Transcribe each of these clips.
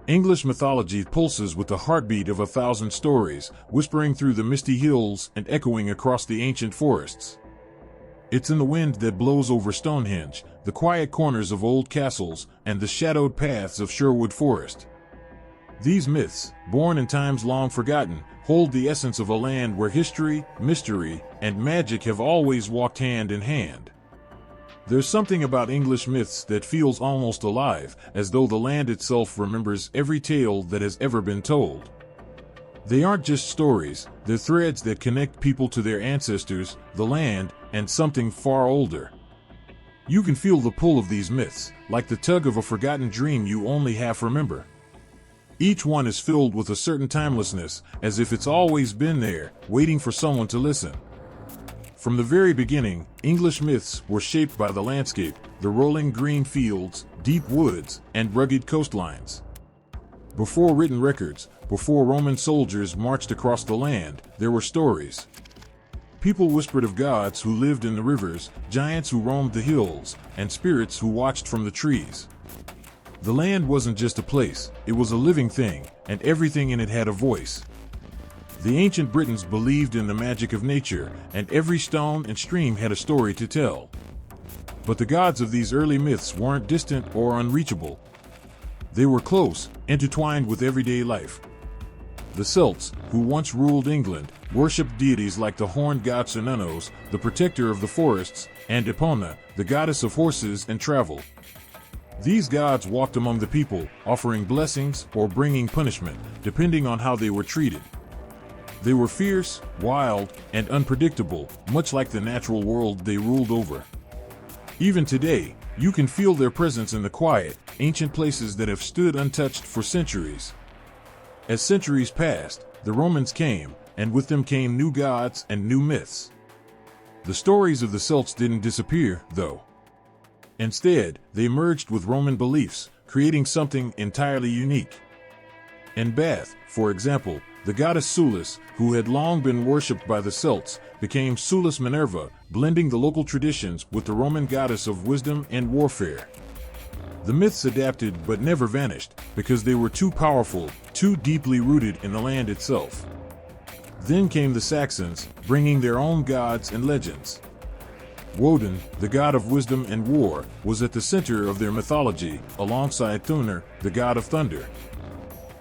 English mythology pulses with the heartbeat of 1,000 stories, whispering through the misty hills and echoing across the ancient forests. It's in the wind that blows over Stonehenge, the quiet corners of old castles, and the shadowed paths of Sherwood Forest. These myths, born in times long forgotten, hold the essence of a land where history, mystery, and magic have always walked hand in hand. There's something about English myths that feels almost alive, as though the land itself remembers every tale that has ever been told. They aren't just stories, they're threads that connect people to their ancestors, the land, and something far older. You can feel the pull of these myths, like the tug of a forgotten dream you only half remember. Each one is filled with a certain timelessness, as if it's always been there, waiting for someone to listen. From the very beginning, English myths were shaped by the landscape, the rolling green fields, deep woods, and rugged coastlines. Before written records, before Roman soldiers marched across the land, there were stories. People whispered of gods who lived in the rivers, giants who roamed the hills, and spirits who watched from the trees. The land wasn't just a place, it was a living thing, and everything in it had a voice. The ancient Britons believed in the magic of nature, and every stone and stream had a story to tell. But the gods of these early myths weren't distant or unreachable. They were close, intertwined with everyday life. The Celts, who once ruled England, worshipped deities like the horned god Cernunnos, the protector of the forests, and Epona, the goddess of horses and travel. These gods walked among the people, offering blessings or bringing punishment, depending on how they were treated. They were fierce, wild, and unpredictable, much like the natural world they ruled over. Even today, you can feel their presence in the quiet, ancient places that have stood untouched for centuries. As centuries passed, the Romans came, and with them came new gods and new myths. The stories of the Celts didn't disappear, though. Instead, they merged with Roman beliefs, creating something entirely unique. In Bath, for example, the goddess Sulis, who had long been worshipped by the Celts, became Sulis Minerva, blending the local traditions with the Roman goddess of wisdom and warfare. The myths adapted but never vanished, because they were too powerful, too deeply rooted in the land itself. Then came the Saxons, bringing their own gods and legends. Woden, the god of wisdom and war, was at the center of their mythology, alongside Thuner, the god of thunder.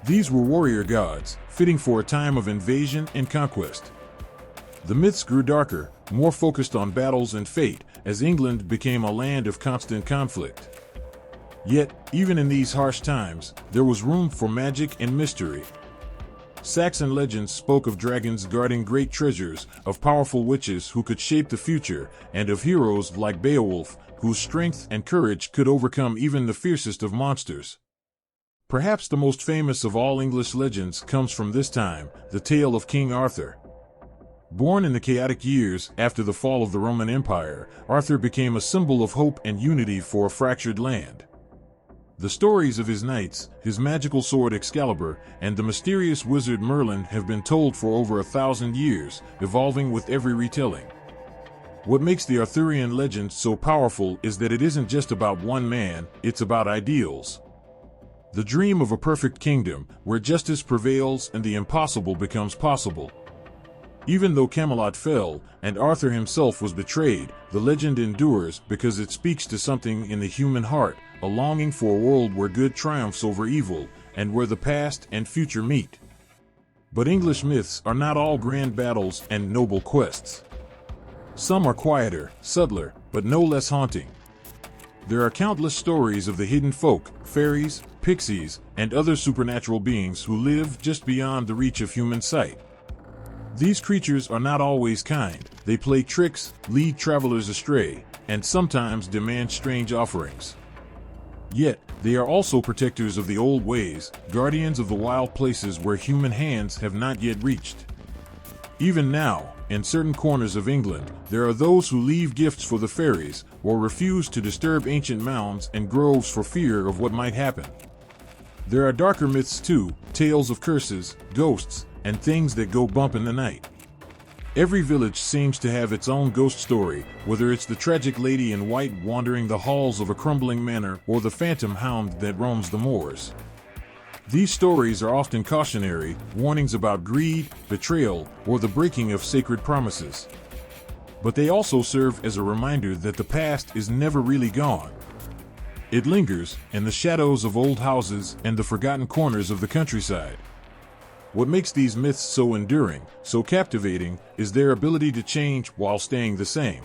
These were warrior gods, fitting for a time of invasion and conquest. The myths grew darker, more focused on battles and fate, as England became a land of constant conflict. Yet, even in these harsh times, there was room for magic and mystery. Saxon legends spoke of dragons guarding great treasures, of powerful witches who could shape the future, and of heroes like Beowulf, whose strength and courage could overcome even the fiercest of monsters. Perhaps the most famous of all English legends comes from this time, the tale of King Arthur. Born in the chaotic years after the fall of the Roman Empire, Arthur became a symbol of hope and unity for a fractured land. The stories of his knights, his magical sword Excalibur, and the mysterious wizard Merlin have been told for over 1,000 years, evolving with every retelling. What makes the Arthurian legend so powerful is that it isn't just about one man, it's about ideals. The dream of a perfect kingdom, where justice prevails and the impossible becomes possible. Even though Camelot fell, and Arthur himself was betrayed, the legend endures because it speaks to something in the human heart, a longing for a world where good triumphs over evil, and where the past and future meet. But English myths are not all grand battles and noble quests. Some are quieter, subtler, but no less haunting. There are countless stories of the hidden folk, fairies, pixies, and other supernatural beings who live just beyond the reach of human sight. These creatures are not always kind, they play tricks, lead travelers astray, and sometimes demand strange offerings. Yet, they are also protectors of the old ways, guardians of the wild places where human hands have not yet reached. Even now, in certain corners of England, there are those who leave gifts for the fairies, or refuse to disturb ancient mounds and groves for fear of what might happen. There are darker myths too, tales of curses, ghosts, and things that go bump in the night. Every village seems to have its own ghost story, whether it's the tragic lady in white wandering the halls of a crumbling manor or the phantom hound that roams the moors. These stories are often cautionary, warnings about greed, betrayal, or the breaking of sacred promises. But they also serve as a reminder that the past is never really gone. It lingers in the shadows of old houses and the forgotten corners of the countryside. What makes these myths so enduring, so captivating, is their ability to change while staying the same.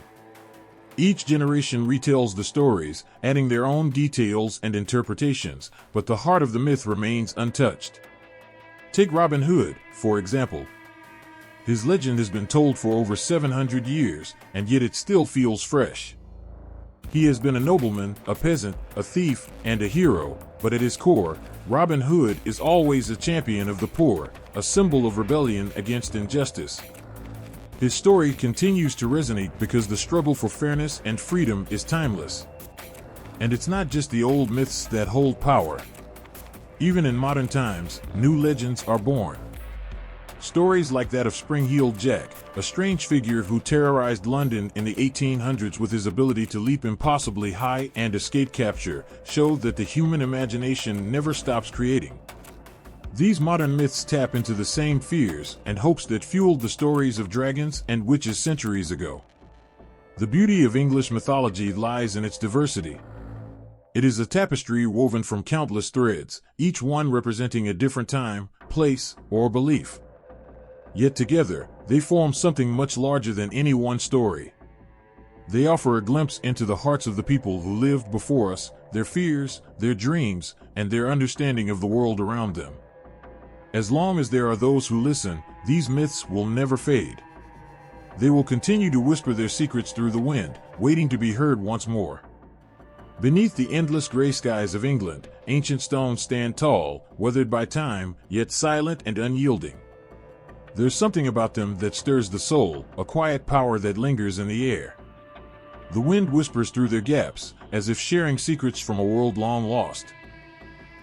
Each generation retells the stories, adding their own details and interpretations, but the heart of the myth remains untouched. Take Robin Hood, for example. His legend has been told for over 700 years, and yet it still feels fresh. He has been a nobleman, a peasant, a thief, and a hero, but at his core, Robin Hood is always a champion of the poor, a symbol of rebellion against injustice. His story continues to resonate because the struggle for fairness and freedom is timeless. And it's not just the old myths that hold power. Even in modern times, new legends are born. Stories like that of Spring-Heeled Jack, a strange figure who terrorized London in the 1800s with his ability to leap impossibly high and escape capture, show that the human imagination never stops creating. These modern myths tap into the same fears and hopes that fueled the stories of dragons and witches centuries ago. The beauty of English mythology lies in its diversity. It is a tapestry woven from countless threads, each one representing a different time, place, or belief. Yet together, they form something much larger than any one story. They offer a glimpse into the hearts of the people who lived before us, their fears, their dreams, and their understanding of the world around them. As long as there are those who listen, these myths will never fade. They will continue to whisper their secrets through the wind, waiting to be heard once more. Beneath the endless gray skies of England, ancient stones stand tall, weathered by time, yet silent and unyielding. There's something about them that stirs the soul, a quiet power that lingers in the air. The wind whispers through their gaps, as if sharing secrets from a world long lost.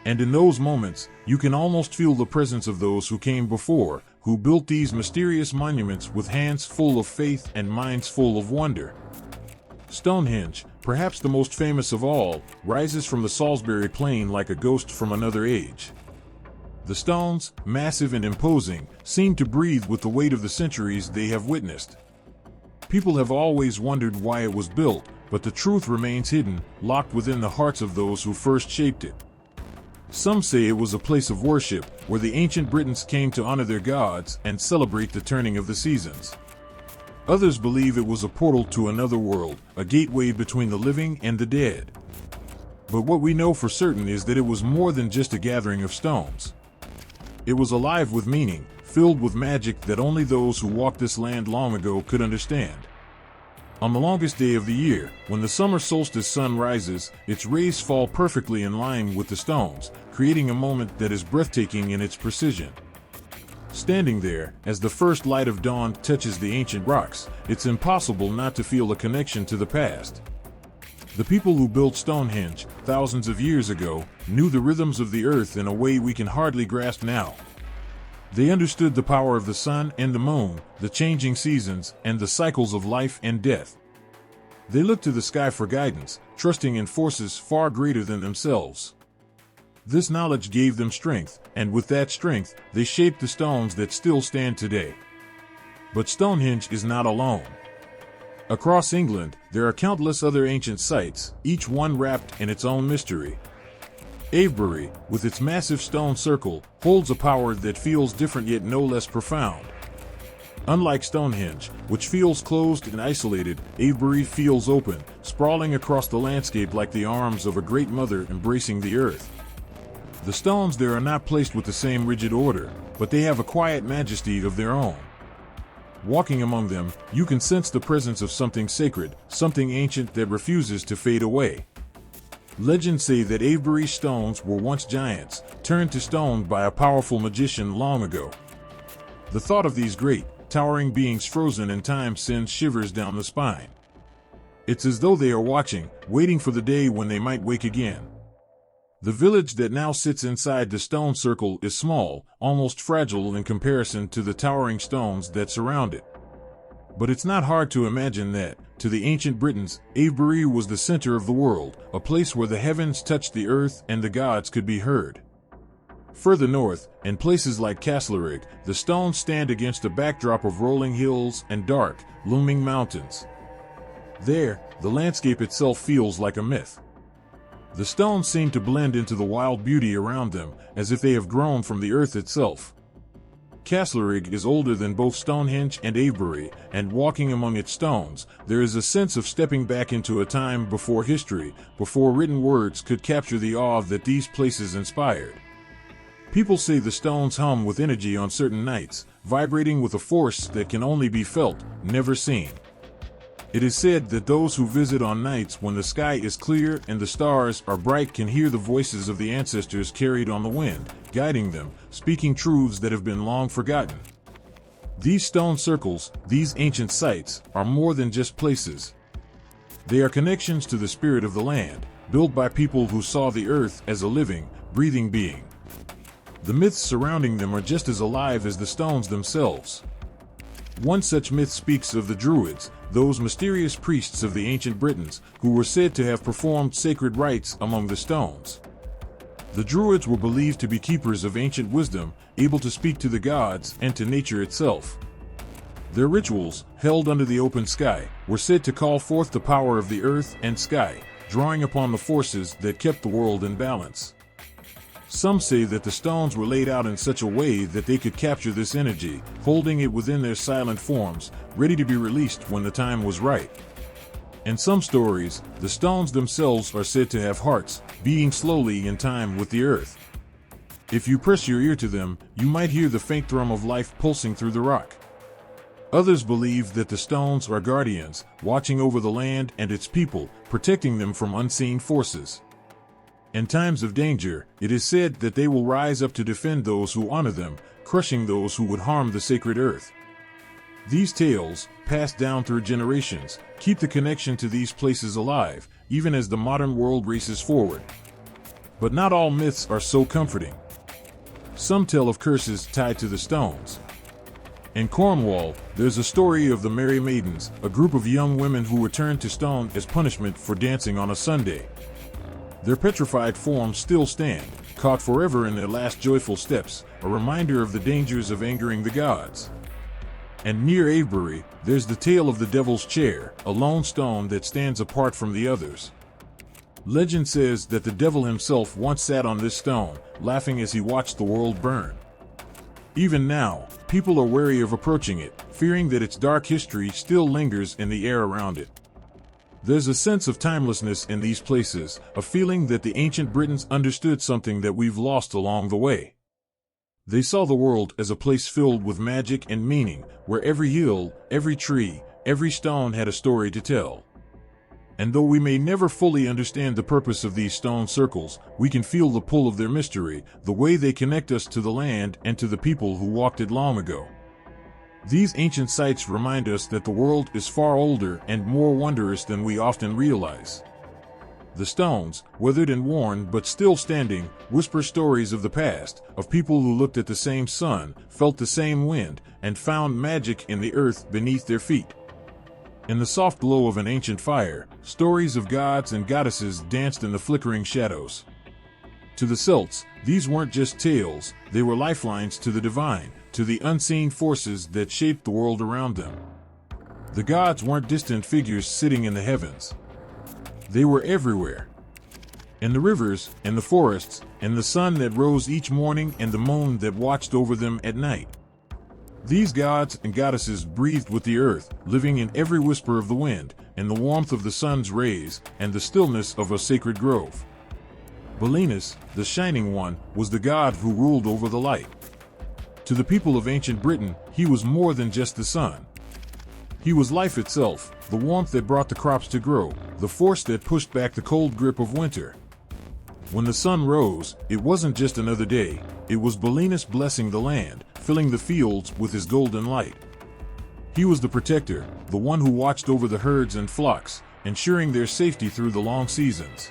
And in those moments, you can almost feel the presence of those who came before, who built these mysterious monuments with hands full of faith and minds full of wonder. Stonehenge, perhaps the most famous of all, rises from the Salisbury Plain like a ghost from another age. The stones, massive and imposing, seem to breathe with the weight of the centuries they have witnessed. People have always wondered why it was built, but the truth remains hidden, locked within the hearts of those who first shaped it. Some say it was a place of worship, where the ancient Britons came to honor their gods and celebrate the turning of the seasons. Others believe it was a portal to another world, a gateway between the living and the dead. But what we know for certain is that it was more than just a gathering of stones. It was alive with meaning, filled with magic that only those who walked this land long ago could understand. On the longest day of the year, when the summer solstice sun rises, its rays fall perfectly in line with the stones, creating a moment that is breathtaking in its precision. Standing there, as the first light of dawn touches the ancient rocks, it's impossible not to feel a connection to the past. The people who built Stonehenge, thousands of years ago, knew the rhythms of the earth in a way we can hardly grasp now. They understood the power of the sun and the moon, the changing seasons, and the cycles of life and death. They looked to the sky for guidance, trusting in forces far greater than themselves. This knowledge gave them strength, and with that strength, they shaped the stones that still stand today. But Stonehenge is not alone. Across England, there are countless other ancient sites, each one wrapped in its own mystery. Avebury, with its massive stone circle, holds a power that feels different yet no less profound. Unlike Stonehenge, which feels closed and isolated, Avebury feels open, sprawling across the landscape like the arms of a great mother embracing the earth. The stones there are not placed with the same rigid order, but they have a quiet majesty of their own. Walking among them, you can sense the presence of something sacred, something ancient that refuses to fade away. Legends say that Avebury stones were once giants, turned to stone by a powerful magician long ago. The thought of these great, towering beings frozen in time sends shivers down the spine. It's as though they are watching, waiting for the day when they might wake again. The village that now sits inside the stone circle is small, almost fragile in comparison to the towering stones that surround it. But it's not hard to imagine that, to the ancient Britons, Avebury was the center of the world, a place where the heavens touched the earth and the gods could be heard. Further north, in places like Castlereagh, the stones stand against a backdrop of rolling hills and dark, looming mountains. There, the landscape itself feels like a myth. The stones seem to blend into the wild beauty around them, as if they have grown from the earth itself. Castlereagh is older than both Stonehenge and Avebury, and walking among its stones, there is a sense of stepping back into a time before history, before written words could capture the awe that these places inspired. People say the stones hum with energy on certain nights, vibrating with a force that can only be felt, never seen. It is said that those who visit on nights when the sky is clear and the stars are bright can hear the voices of the ancestors carried on the wind, guiding them, speaking truths that have been long forgotten. These stone circles, these ancient sites, are more than just places. They are connections to the spirit of the land, built by people who saw the earth as a living, breathing being. The myths surrounding them are just as alive as the stones themselves. One such myth speaks of the Druids, those mysterious priests of the ancient Britons, who were said to have performed sacred rites among the stones. The Druids were believed to be keepers of ancient wisdom, able to speak to the gods and to nature itself. Their rituals, held under the open sky, were said to call forth the power of the earth and sky, drawing upon the forces that kept the world in balance. Some say that the stones were laid out in such a way that they could capture this energy, holding it within their silent forms, ready to be released when the time was right. In some stories, the stones themselves are said to have hearts, beating slowly in time with the earth. If you press your ear to them, you might hear the faint thrum of life pulsing through the rock. Others believe that the stones are guardians, watching over the land and its people, protecting them from unseen forces. In times of danger, it is said that they will rise up to defend those who honor them, crushing those who would harm the sacred earth. These tales, passed down through generations, keep the connection to these places alive, even as the modern world races forward. But not all myths are so comforting. Some tell of curses tied to the stones. In Cornwall, there's a story of the Merry Maidens, a group of young women who were turned to stone as punishment for dancing on a Sunday. Their petrified forms still stand, caught forever in their last joyful steps, a reminder of the dangers of angering the gods. And near Avebury, there's the tale of the Devil's Chair, a lone stone that stands apart from the others. Legend says that the devil himself once sat on this stone, laughing as he watched the world burn. Even now, people are wary of approaching it, fearing that its dark history still lingers in the air around it. There's a sense of timelessness in these places, a feeling that the ancient Britons understood something that we've lost along the way. They saw the world as a place filled with magic and meaning, where every hill, every tree, every stone had a story to tell. And though we may never fully understand the purpose of these stone circles, we can feel the pull of their mystery, the way they connect us to the land and to the people who walked it long ago. These ancient sites remind us that the world is far older and more wondrous than we often realize. The stones, weathered and worn but still standing, whisper stories of the past, of people who looked at the same sun, felt the same wind, and found magic in the earth beneath their feet. In the soft glow of an ancient fire, stories of gods and goddesses danced in the flickering shadows. To the Celts, these weren't just tales, they were lifelines to the divine, to the unseen forces that shaped the world around them. The gods weren't distant figures sitting in the heavens. They were everywhere. In the rivers, in the forests, in the sun that rose each morning and the moon that watched over them at night. These gods and goddesses breathed with the earth, living in every whisper of the wind, in the warmth of the sun's rays, and the stillness of a sacred grove. Belinus, the Shining One, was the god who ruled over the light. To the people of ancient Britain, he was more than just the sun. He was life itself, the warmth that brought the crops to grow, the force that pushed back the cold grip of winter. When the sun rose, it wasn't just another day, it was Belinus blessing the land, filling the fields with his golden light. He was the protector, the one who watched over the herds and flocks, ensuring their safety through the long seasons.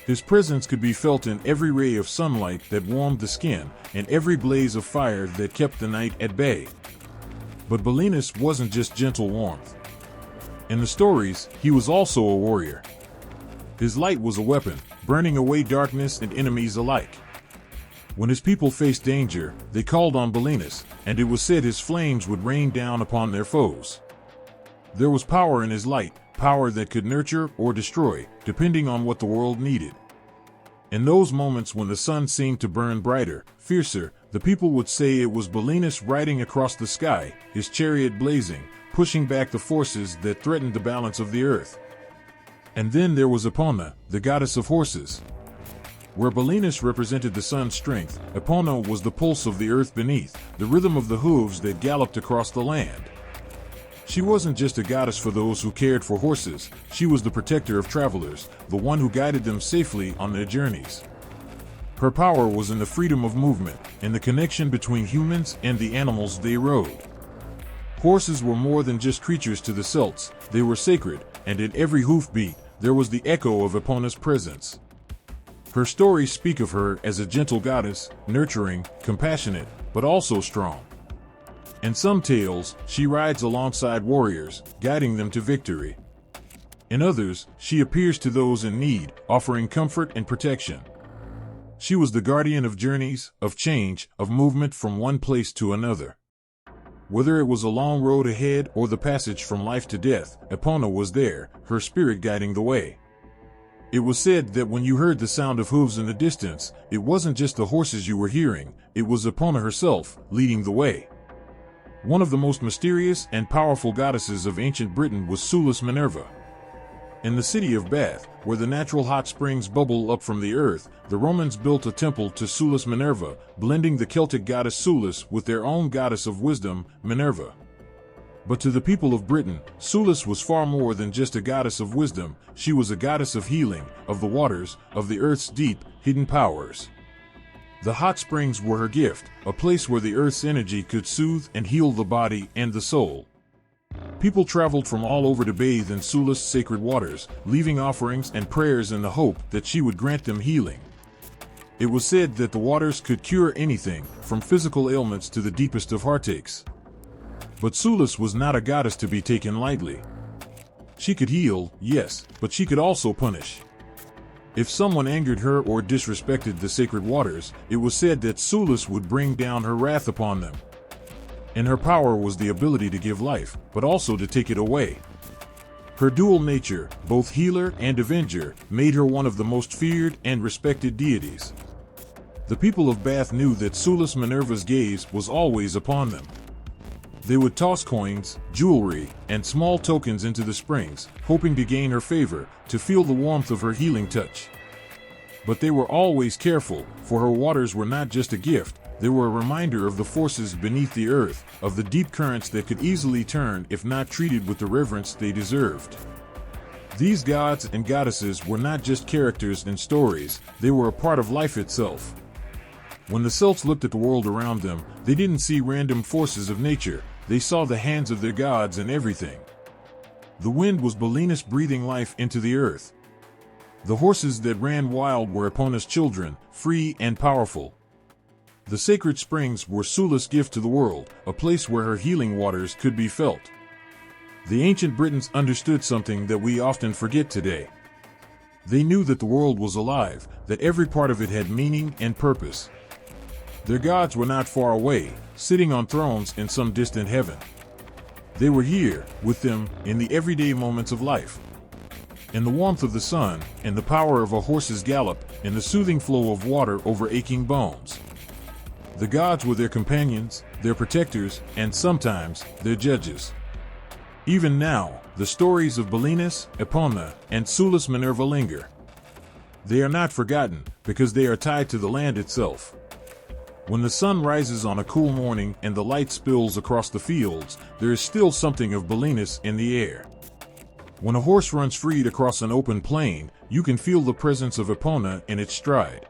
His presence could be felt in every ray of sunlight that warmed the skin, and every blaze of fire that kept the night at bay. But Belinus wasn't just gentle warmth. In the stories, he was also a warrior. His light was a weapon, burning away darkness and enemies alike. When his people faced danger, they called on Belinus, and it was said his flames would rain down upon their foes. There was power in his light, power that could nurture or destroy, depending on what the world needed. In those moments when the sun seemed to burn brighter, fiercer, the people would say it was Belinus riding across the sky, his chariot blazing, pushing back the forces that threatened the balance of the earth. And then there was Epona, the goddess of horses. Where Belinus represented the sun's strength, Epona was the pulse of the earth beneath, the rhythm of the hooves that galloped across the land. She wasn't just a goddess for those who cared for horses, she was the protector of travelers, the one who guided them safely on their journeys. Her power was in the freedom of movement, in the connection between humans and the animals they rode. Horses were more than just creatures to the Celts, they were sacred, and in every hoofbeat, there was the echo of Epona's presence. Her stories speak of her as a gentle goddess, nurturing, compassionate, but also strong. In some tales, she rides alongside warriors, guiding them to victory. In others, she appears to those in need, offering comfort and protection. She was the guardian of journeys, of change, of movement from one place to another. Whether it was a long road ahead or the passage from life to death, Epona was there, her spirit guiding the way. It was said that when you heard the sound of hooves in the distance, it wasn't just the horses you were hearing, it was Epona herself, leading the way. One of the most mysterious and powerful goddesses of ancient Britain was Sulis Minerva. In the city of Bath, where the natural hot springs bubble up from the earth, the Romans built a temple to Sulis Minerva, blending the Celtic goddess Sulis with their own goddess of wisdom, Minerva. But to the people of Britain, Sulis was far more than just a goddess of wisdom, she was a goddess of healing, of the waters, of the earth's deep, hidden powers. The hot springs were her gift, a place where the earth's energy could soothe and heal the body and the soul. People traveled from all over to bathe in Sulis' sacred waters, leaving offerings and prayers in the hope that she would grant them healing. It was said that the waters could cure anything, from physical ailments to the deepest of heartaches. But Sulis was not a goddess to be taken lightly. She could heal, yes, but she could also punish. If someone angered her or disrespected the sacred waters, it was said that Sulis would bring down her wrath upon them. In her power was the ability to give life, but also to take it away. Her dual nature, both healer and avenger, made her one of the most feared and respected deities. The people of Bath knew that Sulis Minerva's gaze was always upon them. They would toss coins, jewelry, and small tokens into the springs, hoping to gain her favor, to feel the warmth of her healing touch. But they were always careful, for her waters were not just a gift, they were a reminder of the forces beneath the earth, of the deep currents that could easily turn if not treated with the reverence they deserved. These gods and goddesses were not just characters in stories, they were a part of life itself. When the Celts looked at the world around them, they didn't see random forces of nature, they saw the hands of their gods in everything. The wind was Belinus breathing life into the earth. The horses that ran wild were Epona's children, free and powerful. The sacred springs were Sulis' gift to the world, a place where her healing waters could be felt. The ancient Britons understood something that we often forget today. They knew that the world was alive, that every part of it had meaning and purpose. Their gods were not far away, sitting on thrones in some distant heaven. They were here, with them, in the everyday moments of life. In the warmth of the sun, in the power of a horse's gallop, in the soothing flow of water over aching bones. The gods were their companions, their protectors, and sometimes, their judges. Even now, the stories of Belinus, Epona, and Sulis Minerva linger. They are not forgotten, because they are tied to the land itself. When the sun rises on a cool morning and the light spills across the fields, there is still something of Belinus in the air. When a horse runs freed across an open plain, you can feel the presence of Epona in its stride.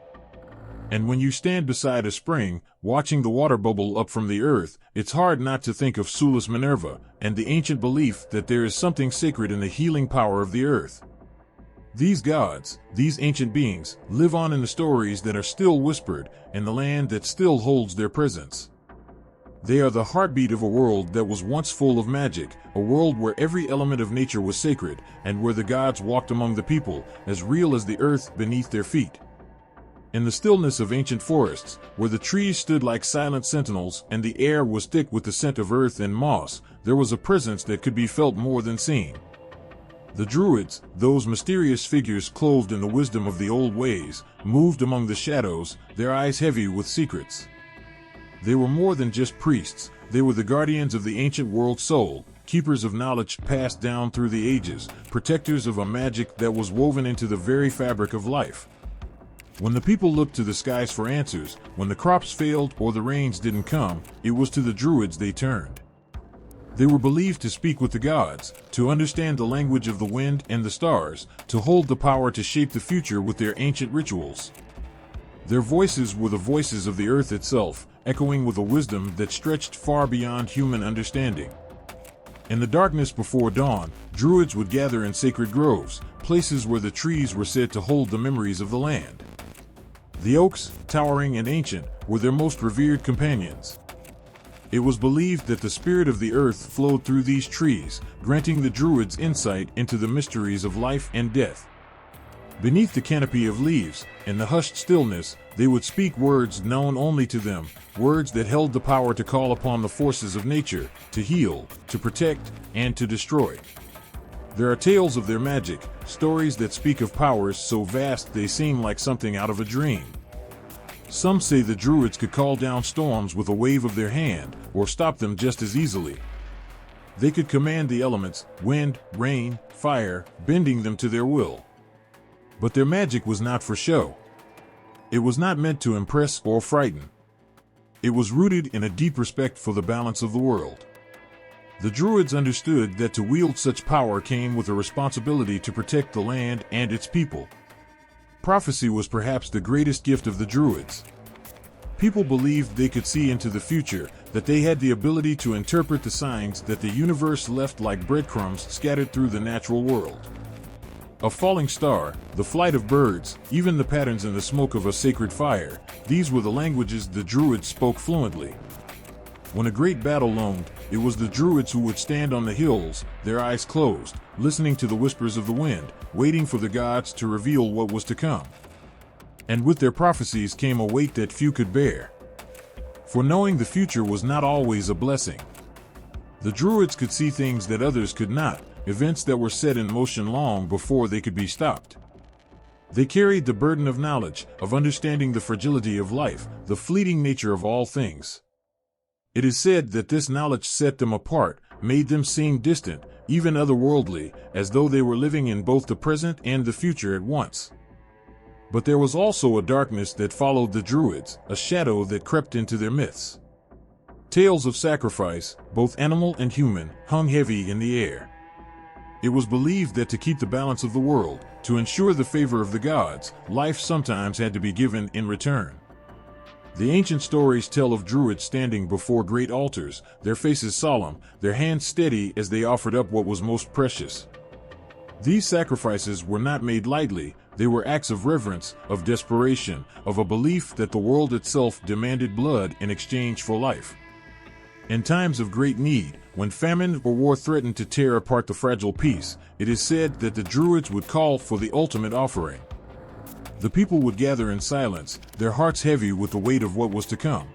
And when you stand beside a spring, watching the water bubble up from the earth, it's hard not to think of Sulis Minerva and the ancient belief that there is something sacred in the healing power of the earth. These gods, these ancient beings, live on in the stories that are still whispered, in the land that still holds their presence. They are the heartbeat of a world that was once full of magic, a world where every element of nature was sacred, and where the gods walked among the people, as real as the earth beneath their feet. In the stillness of ancient forests, where the trees stood like silent sentinels and the air was thick with the scent of earth and moss, there was a presence that could be felt more than seen. The Druids, those mysterious figures clothed in the wisdom of the old ways, moved among the shadows, their eyes heavy with secrets. They were more than just priests, they were the guardians of the ancient world soul, keepers of knowledge passed down through the ages, protectors of a magic that was woven into the very fabric of life. When the people looked to the skies for answers, when the crops failed or the rains didn't come, it was to the Druids they turned. They were believed to speak with the gods, to understand the language of the wind and the stars, to hold the power to shape the future with their ancient rituals. Their voices were the voices of the earth itself, echoing with a wisdom that stretched far beyond human understanding. In the darkness before dawn, Druids would gather in sacred groves, places where the trees were said to hold the memories of the land. The oaks, towering and ancient, were their most revered companions. It was believed that the spirit of the earth flowed through these trees, granting the Druids insight into the mysteries of life and death. Beneath the canopy of leaves, in the hushed stillness, they would speak words known only to them, words that held the power to call upon the forces of nature, to heal, to protect, and to destroy. There are tales of their magic, stories that speak of powers so vast they seem like something out of a dream. Some say the Druids could call down storms with a wave of their hand, or stop them just as easily. They could command the elements, wind, rain, fire, bending them to their will. But their magic was not for show. It was not meant to impress or frighten. It was rooted in a deep respect for the balance of the world. The Druids understood that to wield such power came with a responsibility to protect the land and its people. Prophecy was perhaps the greatest gift of the Druids. People believed they could see into the future, that they had the ability to interpret the signs that the universe left like breadcrumbs scattered through the natural world. A falling star, the flight of birds, even the patterns in the smoke of a sacred fire, these were the languages the Druids spoke fluently. When a great battle loomed, it was the Druids who would stand on the hills, their eyes closed, listening to the whispers of the wind, waiting for the gods to reveal what was to come. And with their prophecies came a weight that few could bear. For knowing the future was not always a blessing. The Druids could see things that others could not, events that were set in motion long before they could be stopped. They carried the burden of knowledge, of understanding the fragility of life, the fleeting nature of all things. It is said that this knowledge set them apart, made them seem distant, even otherworldly, as though they were living in both the present and the future at once. But there was also a darkness that followed the Druids, a shadow that crept into their myths. Tales of sacrifice, both animal and human, hung heavy in the air. It was believed that to keep the balance of the world, to ensure the favor of the gods, life sometimes had to be given in return. The ancient stories tell of Druids standing before great altars, their faces solemn, their hands steady as they offered up what was most precious. These sacrifices were not made lightly, they were acts of reverence, of desperation, of a belief that the world itself demanded blood in exchange for life. In times of great need, when famine or war threatened to tear apart the fragile peace, it is said that the Druids would call for the ultimate offering. The people would gather in silence, their hearts heavy with the weight of what was to come.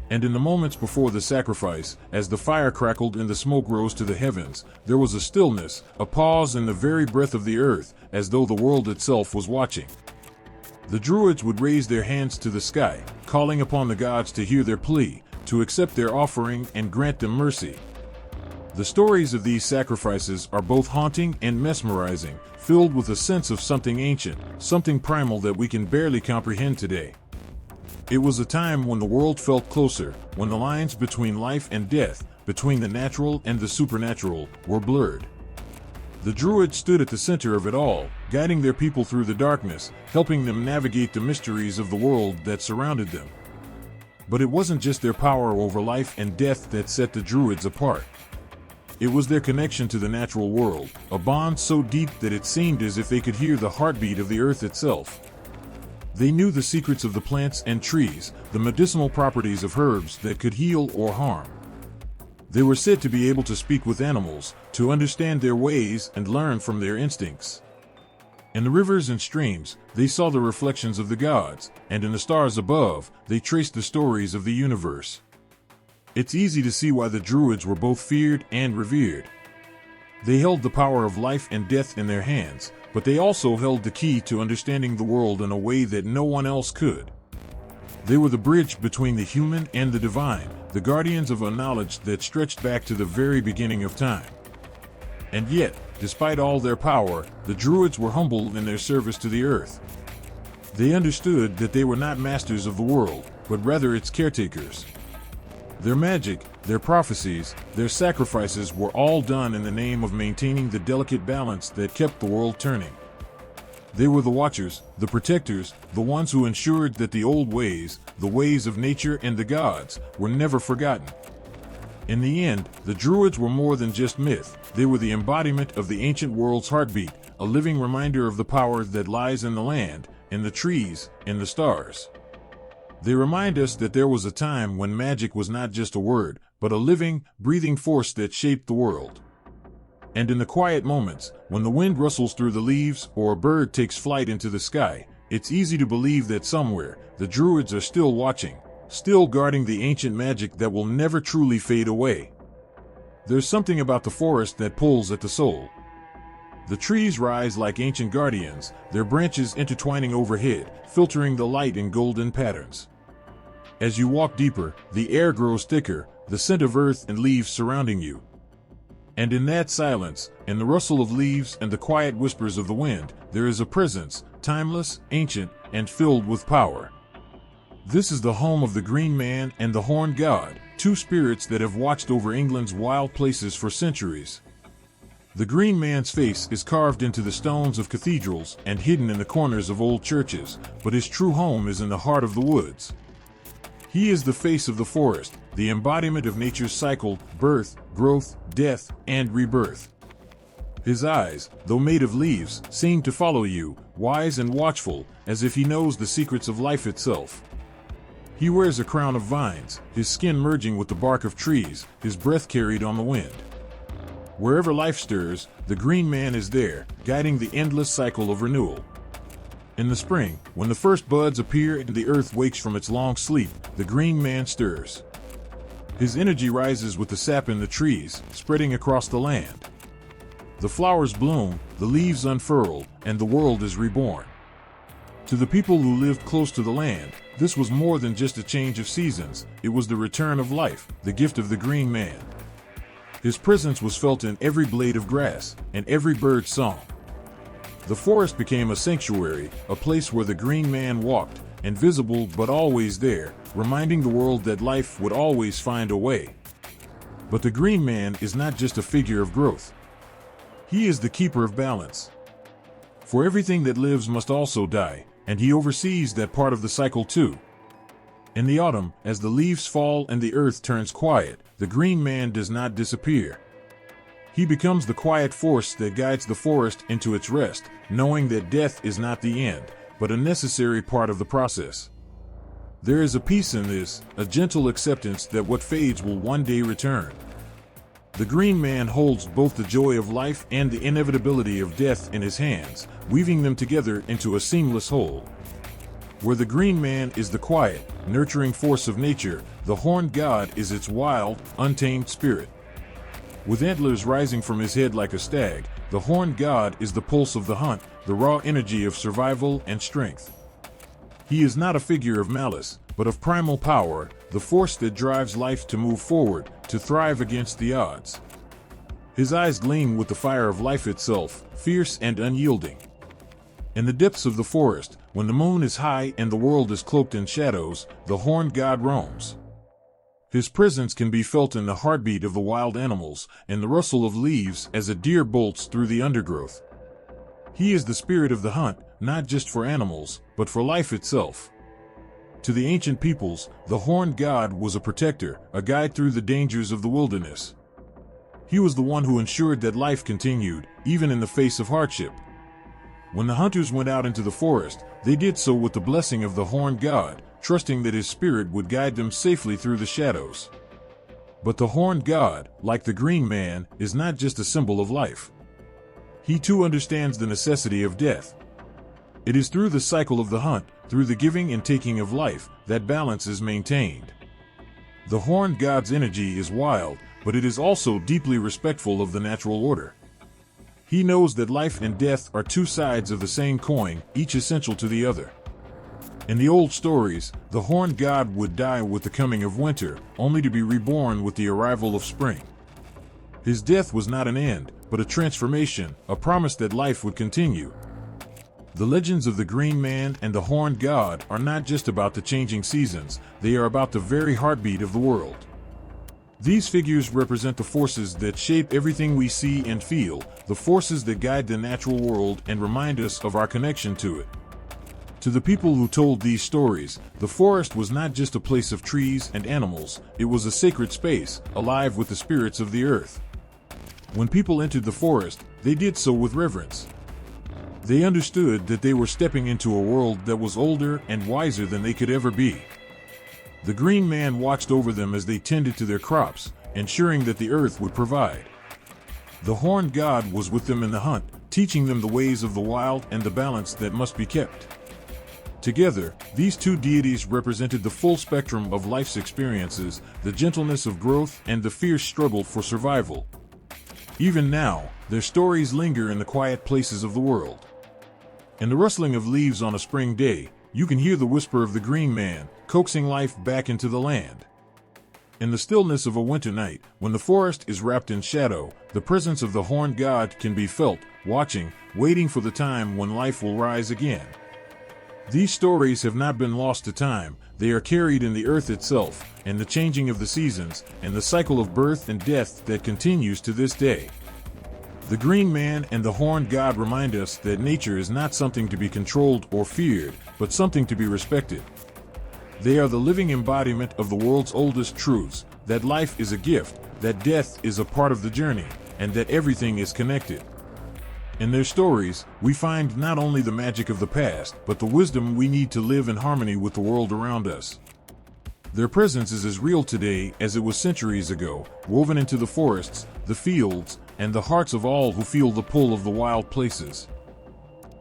And in the moments before the sacrifice, as the fire crackled and the smoke rose to the heavens, there was a stillness, a pause in the very breath of the earth, as though the world itself was watching. The Druids would raise their hands to the sky, calling upon the gods to hear their plea, to accept their offering and grant them mercy. The stories of these sacrifices are both haunting and mesmerizing, filled with a sense of something ancient, something primal that we can barely comprehend today. It was a time when the world felt closer, when the lines between life and death, between the natural and the supernatural, were blurred. The Druids stood at the center of it all, guiding their people through the darkness, helping them navigate the mysteries of the world that surrounded them. But it wasn't just their power over life and death that set the Druids apart. It was their connection to the natural world, a bond so deep that it seemed as if they could hear the heartbeat of the earth itself. They knew the secrets of the plants and trees, the medicinal properties of herbs that could heal or harm. They were said to be able to speak with animals, to understand their ways and learn from their instincts. In the rivers and streams, they saw the reflections of the gods, and in the stars above, they traced the stories of the universe. It's easy to see why the Druids were both feared and revered. They held the power of life and death in their hands, but they also held the key to understanding the world in a way that no one else could. They were the bridge between the human and the divine, the guardians of a knowledge that stretched back to the very beginning of time. And yet, despite all their power, the Druids were humble in their service to the earth. They understood that they were not masters of the world, but rather its caretakers. Their magic, their prophecies, their sacrifices were all done in the name of maintaining the delicate balance that kept the world turning. They were the watchers, the protectors, the ones who ensured that the old ways, the ways of nature and the gods, were never forgotten. In the end, the Druids were more than just myth. They were the embodiment of the ancient world's heartbeat, a living reminder of the power that lies in the land, in the trees, in the stars. They remind us that there was a time when magic was not just a word, but a living, breathing force that shaped the world. And in the quiet moments, when the wind rustles through the leaves or a bird takes flight into the sky, it's easy to believe that somewhere, the Druids are still watching, still guarding the ancient magic that will never truly fade away. There's something about the forest that pulls at the soul. The trees rise like ancient guardians, their branches intertwining overhead, filtering the light in golden patterns. As you walk deeper, the air grows thicker, the scent of earth and leaves surrounding you. And in that silence, in the rustle of leaves and the quiet whispers of the wind, there is a presence, timeless, ancient, and filled with power. This is the home of the Green Man and the Horned God, two spirits that have watched over England's wild places for centuries. The Green Man's face is carved into the stones of cathedrals and hidden in the corners of old churches, but his true home is in the heart of the woods. He is the face of the forest, the embodiment of nature's cycle, birth, growth, death, and rebirth. His eyes, though made of leaves, seem to follow you, wise and watchful, as if he knows the secrets of life itself. He wears a crown of vines, his skin merging with the bark of trees, his breath carried on the wind. Wherever life stirs, the Green Man is there, guiding the endless cycle of renewal. In the spring, when the first buds appear and the earth wakes from its long sleep, the Green Man stirs. His energy rises with the sap in the trees, spreading across the land. The flowers bloom, the leaves unfurl, and the world is reborn. To the people who lived close to the land, this was more than just a change of seasons, it was the return of life, the gift of the Green Man. His presence was felt in every blade of grass, and every bird's song. The forest became a sanctuary, a place where the Green Man walked, invisible but always there, reminding the world that life would always find a way. But the Green Man is not just a figure of growth. He is the keeper of balance. For everything that lives must also die, and he oversees that part of the cycle too. In the autumn, as the leaves fall and the earth turns quiet, the Green Man does not disappear. He becomes the quiet force that guides the forest into its rest, knowing that death is not the end, but a necessary part of the process. There is a peace in this, a gentle acceptance that what fades will one day return. The Green Man holds both the joy of life and the inevitability of death in his hands, weaving them together into a seamless whole. Where the Green Man is the quiet, nurturing force of nature, the Horned God is its wild, untamed spirit. With antlers rising from his head like a stag, the Horned God is the pulse of the hunt, the raw energy of survival and strength. He is not a figure of malice, but of primal power, the force that drives life to move forward, to thrive against the odds. His eyes gleam with the fire of life itself, fierce and unyielding. In the depths of the forest, when the moon is high and the world is cloaked in shadows, the Horned God roams. His presence can be felt in the heartbeat of the wild animals, and the rustle of leaves as a deer bolts through the undergrowth. He is the spirit of the hunt, not just for animals, but for life itself. To the ancient peoples, the Horned God was a protector, a guide through the dangers of the wilderness. He was the one who ensured that life continued, even in the face of hardship. When the hunters went out into the forest, they did so with the blessing of the Horned God, trusting that his spirit would guide them safely through the shadows. But the Horned God, like the Green Man, is not just a symbol of life. He too understands the necessity of death. It is through the cycle of the hunt, through the giving and taking of life, that balance is maintained. The horned god's energy is wild, but it is also deeply respectful of the natural order. He knows that life and death are two sides of the same coin, each essential to the other. In the old stories, the horned god would die with the coming of winter, only to be reborn with the arrival of spring. His death was not an end, but a transformation, a promise that life would continue. The legends of the Green Man and the Horned God are not just about the changing seasons, they are about the very heartbeat of the world. These figures represent the forces that shape everything we see and feel, the forces that guide the natural world and remind us of our connection to it. To the people who told these stories, the forest was not just a place of trees and animals, it was a sacred space, alive with the spirits of the earth. When people entered the forest, they did so with reverence. They understood that they were stepping into a world that was older and wiser than they could ever be. The Green Man watched over them as they tended to their crops, ensuring that the earth would provide. The Horned God was with them in the hunt, teaching them the ways of the wild and the balance that must be kept. Together, these two deities represented the full spectrum of life's experiences, the gentleness of growth and the fierce struggle for survival. Even now, their stories linger in the quiet places of the world. In the rustling of leaves on a spring day, you can hear the whisper of the Green Man, coaxing life back into the land. In the stillness of a winter night, when the forest is wrapped in shadow, the presence of the Horned God can be felt, watching, waiting for the time when life will rise again. These stories have not been lost to time, they are carried in the earth itself, and the changing of the seasons, and the cycle of birth and death that continues to this day. The Green Man and the Horned God remind us that nature is not something to be controlled or feared, but something to be respected. They are the living embodiment of the world's oldest truths, that life is a gift, that death is a part of the journey, and that everything is connected. In their stories, we find not only the magic of the past, but the wisdom we need to live in harmony with the world around us. Their presence is as real today as it was centuries ago, woven into the forests, the fields, and the hearts of all who feel the pull of the wild places.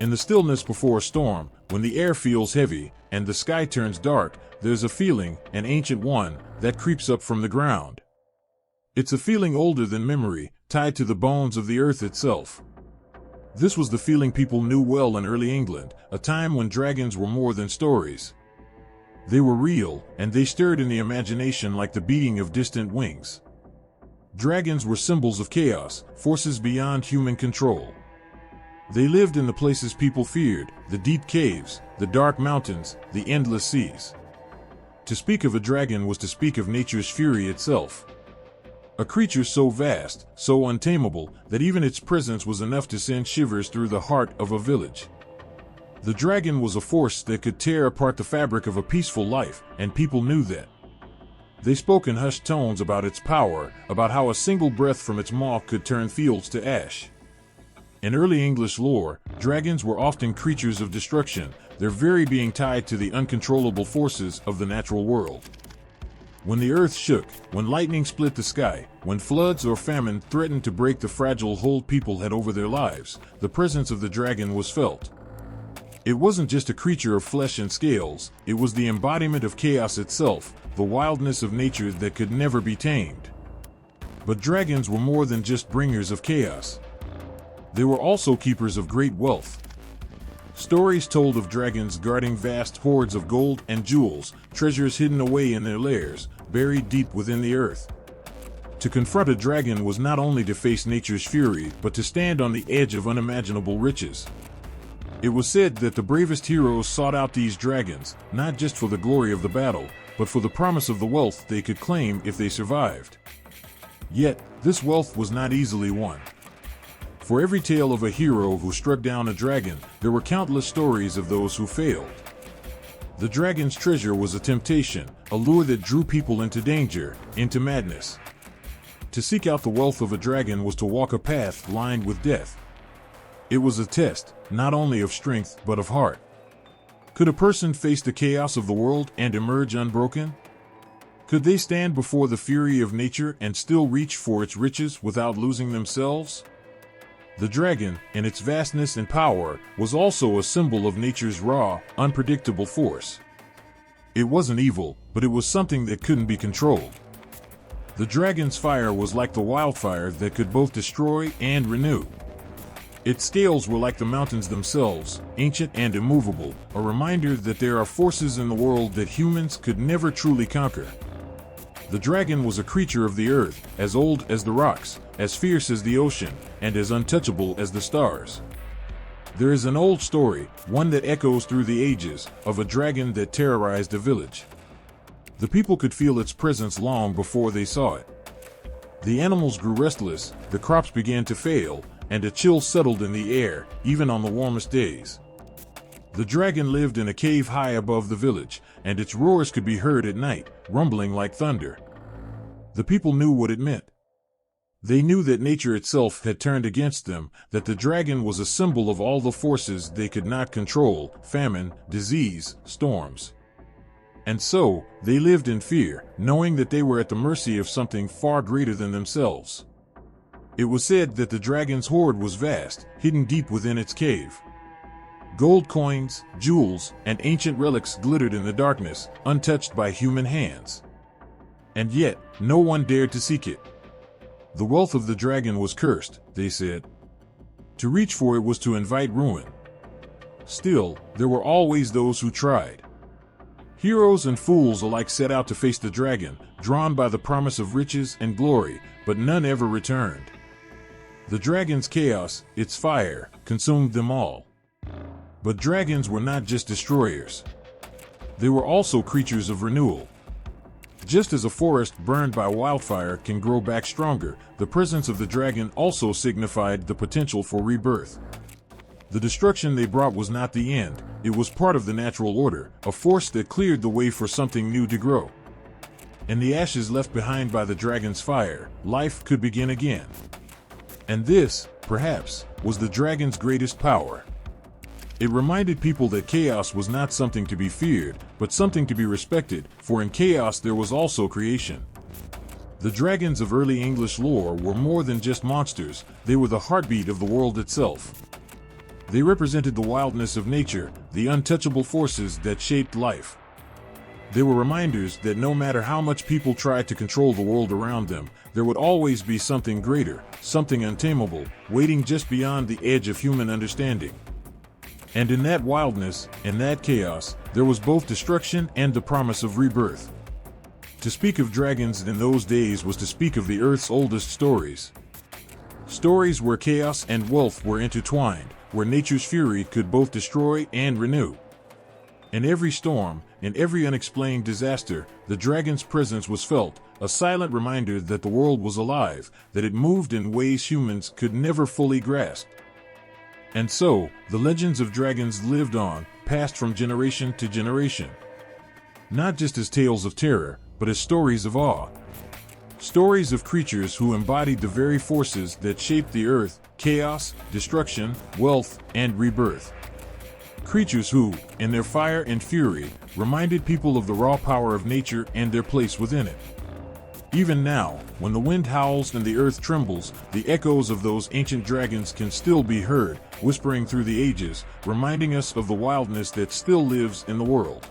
In the stillness before a storm, when the air feels heavy, and the sky turns dark, there's a feeling, an ancient one, that creeps up from the ground. It's a feeling older than memory, tied to the bones of the earth itself. This was the feeling people knew well in early England, a time when dragons were more than stories. They were real, and they stirred in the imagination like the beating of distant wings. Dragons were symbols of chaos, forces beyond human control. They lived in the places people feared, the deep caves, the dark mountains, the endless seas. To speak of a dragon was to speak of nature's fury itself. A creature so vast, so untamable, that even its presence was enough to send shivers through the heart of a village. The dragon was a force that could tear apart the fabric of a peaceful life, and people knew that. They spoke in hushed tones about its power, about how a single breath from its maw could turn fields to ash. In early English lore, dragons were often creatures of destruction, their very being tied to the uncontrollable forces of the natural world. When the earth shook, when lightning split the sky, when floods or famine threatened to break the fragile hold people had over their lives, the presence of the dragon was felt. It wasn't just a creature of flesh and scales, it was the embodiment of chaos itself, the wildness of nature that could never be tamed. But dragons were more than just bringers of chaos. They were also keepers of great wealth. Stories told of dragons guarding vast hoards of gold and jewels, treasures hidden away in their lairs, buried deep within the earth. To confront a dragon was not only to face nature's fury, but to stand on the edge of unimaginable riches. It was said that the bravest heroes sought out these dragons, not just for the glory of the battle, but for the promise of the wealth they could claim if they survived. Yet, this wealth was not easily won. For every tale of a hero who struck down a dragon, there were countless stories of those who failed. The dragon's treasure was a temptation, a lure that drew people into danger, into madness. To seek out the wealth of a dragon was to walk a path lined with death. It was a test, not only of strength, but of heart. Could a person face the chaos of the world and emerge unbroken? Could they stand before the fury of nature and still reach for its riches without losing themselves? The dragon, in its vastness and power, was also a symbol of nature's raw, unpredictable force. It wasn't evil, but it was something that couldn't be controlled. The dragon's fire was like the wildfire that could both destroy and renew. Its scales were like the mountains themselves, ancient and immovable, a reminder that there are forces in the world that humans could never truly conquer. The dragon was a creature of the earth, as old as the rocks, as fierce as the ocean, and as untouchable as the stars. There is an old story, one that echoes through the ages, of a dragon that terrorized a village. The people could feel its presence long before they saw it. The animals grew restless, the crops began to fail, and a chill settled in the air, even on the warmest days. The dragon lived in a cave high above the village, and its roars could be heard at night, rumbling like thunder. The people knew what it meant. They knew that nature itself had turned against them, that the dragon was a symbol of all the forces they could not control: famine, disease, storms. And so, they lived in fear, knowing that they were at the mercy of something far greater than themselves. It was said that the dragon's hoard was vast, hidden deep within its cave. Gold coins, jewels, and ancient relics glittered in the darkness, untouched by human hands. And yet, no one dared to seek it. The wealth of the dragon was cursed, they said. To reach for it was to invite ruin. Still, there were always those who tried. Heroes and fools alike set out to face the dragon, drawn by the promise of riches and glory, but none ever returned. The dragon's chaos, its fire, consumed them all. But dragons were not just destroyers. They were also creatures of renewal. Just as a forest burned by wildfire can grow back stronger, the presence of the dragon also signified the potential for rebirth. The destruction they brought was not the end, it was part of the natural order, a force that cleared the way for something new to grow. In the ashes left behind by the dragon's fire, life could begin again. And this, perhaps, was the dragon's greatest power. It reminded people that chaos was not something to be feared, but something to be respected, for in chaos there was also creation. The dragons of early English lore were more than just monsters, they were the heartbeat of the world itself. They represented the wildness of nature, the untouchable forces that shaped life. They were reminders that no matter how much people tried to control the world around them, there would always be something greater, something untamable, waiting just beyond the edge of human understanding. And in that wildness, in that chaos, there was both destruction and the promise of rebirth. To speak of dragons in those days was to speak of the earth's oldest stories. Stories where chaos and wealth were intertwined, where nature's fury could both destroy and renew. In every storm, in every unexplained disaster, the dragon's presence was felt, a silent reminder that the world was alive, that it moved in ways humans could never fully grasp. And so, the legends of dragons lived on, passed from generation to generation. Not just as tales of terror, but as stories of awe. Stories of creatures who embodied the very forces that shaped the earth: chaos, destruction, wealth, and rebirth. Creatures who, in their fire and fury, reminded people of the raw power of nature and their place within it. Even now, when the wind howls and the earth trembles, the echoes of those ancient dragons can still be heard, whispering through the ages, reminding us of the wildness that still lives in the world.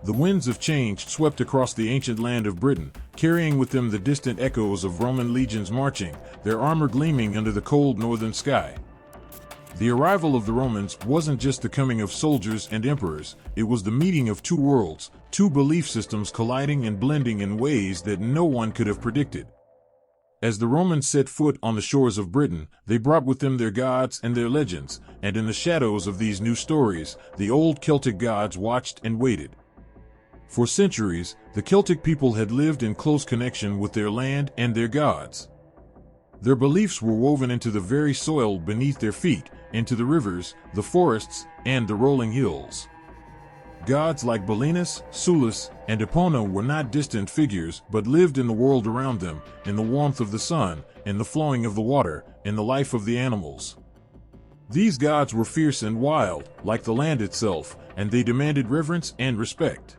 The winds of change swept across the ancient land of Britain, carrying with them the distant echoes of Roman legions marching, their armor gleaming under the cold northern sky. The arrival of the Romans wasn't just the coming of soldiers and emperors, it was the meeting of two worlds, two belief systems colliding and blending in ways that no one could have predicted. As the Romans set foot on the shores of Britain, they brought with them their gods and their legends, and in the shadows of these new stories, the old Celtic gods watched and waited. For centuries, the Celtic people had lived in close connection with their land and their gods. Their beliefs were woven into the very soil beneath their feet, into the rivers, the forests, and the rolling hills. Gods like Belinus, Sulis, and Epona were not distant figures, but lived in the world around them, in the warmth of the sun, in the flowing of the water, in the life of the animals. These gods were fierce and wild, like the land itself, and they demanded reverence and respect.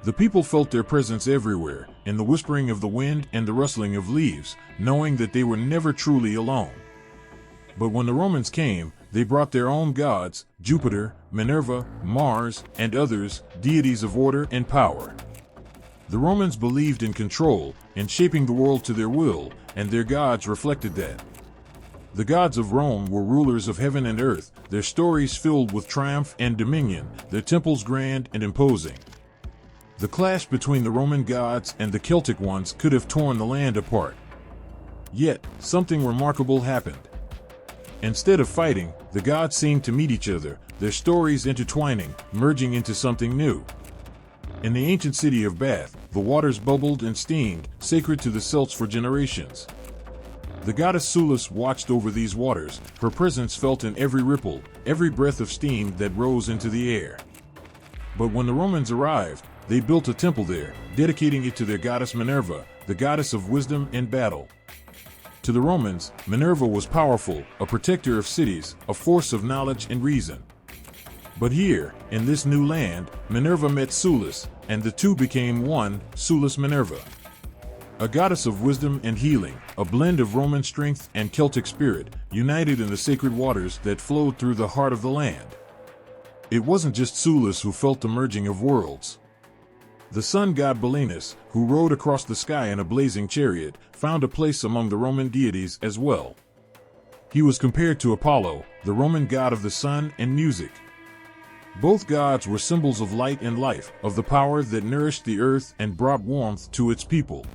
The people felt their presence everywhere, in the whispering of the wind and the rustling of leaves, knowing that they were never truly alone. But when the Romans came, they brought their own gods, Jupiter, Minerva, Mars, and others, deities of order and power. The Romans believed in control, in shaping the world to their will, and their gods reflected that. The gods of Rome were rulers of heaven and earth, their stories filled with triumph and dominion, their temples grand and imposing. The clash between the Roman gods and the Celtic ones could have torn the land apart. Yet, something remarkable happened. Instead of fighting, the gods seemed to meet each other, their stories intertwining, merging into something new. In the ancient city of Bath, the waters bubbled and steamed, sacred to the Celts for generations. The goddess Sulis watched over these waters, her presence felt in every ripple, every breath of steam that rose into the air. But when the Romans arrived, they built a temple there, dedicating it to their goddess Minerva, the goddess of wisdom and battle. To the Romans, Minerva was powerful, a protector of cities, a force of knowledge and reason. But here, in this new land, Minerva met Sulis, and the two became one, Sulis Minerva. A goddess of wisdom and healing, a blend of Roman strength and Celtic spirit, united in the sacred waters that flowed through the heart of the land. It wasn't just Sulis who felt the merging of worlds. The sun god Belenus, who rode across the sky in a blazing chariot, found a place among the Roman deities as well. He was compared to Apollo, the Roman god of the sun and music. Both gods were symbols of light and life, of the power that nourished the earth and brought warmth to its people.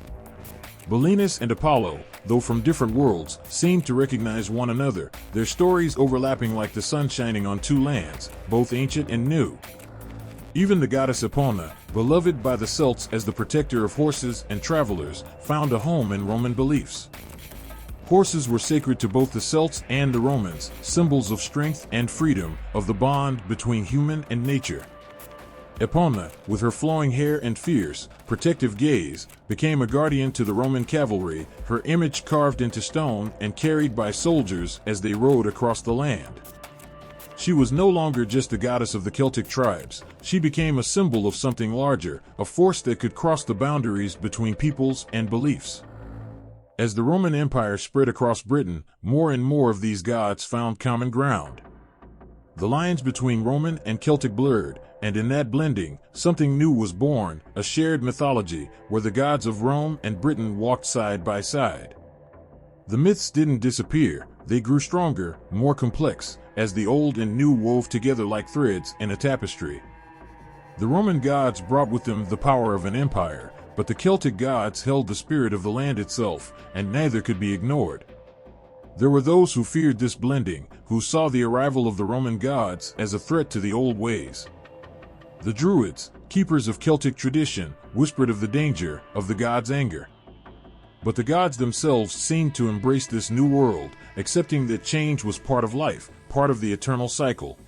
Belenus and Apollo, though from different worlds, seemed to recognize one another, their stories overlapping like the sun shining on two lands, both ancient and new. Even the goddess Epona, beloved by the Celts as the protector of horses and travelers, found a home in Roman beliefs. Horses were sacred to both the Celts and the Romans, symbols of strength and freedom, of the bond between human and nature. Epona, with her flowing hair and fierce, protective gaze, became a guardian to the Roman cavalry, her image carved into stone and carried by soldiers as they rode across the land. She was no longer just the goddess of the Celtic tribes, she became a symbol of something larger, a force that could cross the boundaries between peoples and beliefs. As the Roman Empire spread across Britain, more and more of these gods found common ground. The lines between Roman and Celtic blurred, and in that blending, something new was born, a shared mythology, where the gods of Rome and Britain walked side by side. The myths didn't disappear, they grew stronger, more complex, as the old and new wove together like threads in a tapestry. The Roman gods brought with them the power of an empire, but the Celtic gods held the spirit of the land itself, and neither could be ignored. There were those who feared this blending, who saw the arrival of the Roman gods as a threat to the old ways. The Druids, keepers of Celtic tradition, whispered of the danger of the gods' anger. But the gods themselves seemed to embrace this new world, accepting that change was part of life, part of the eternal cycle.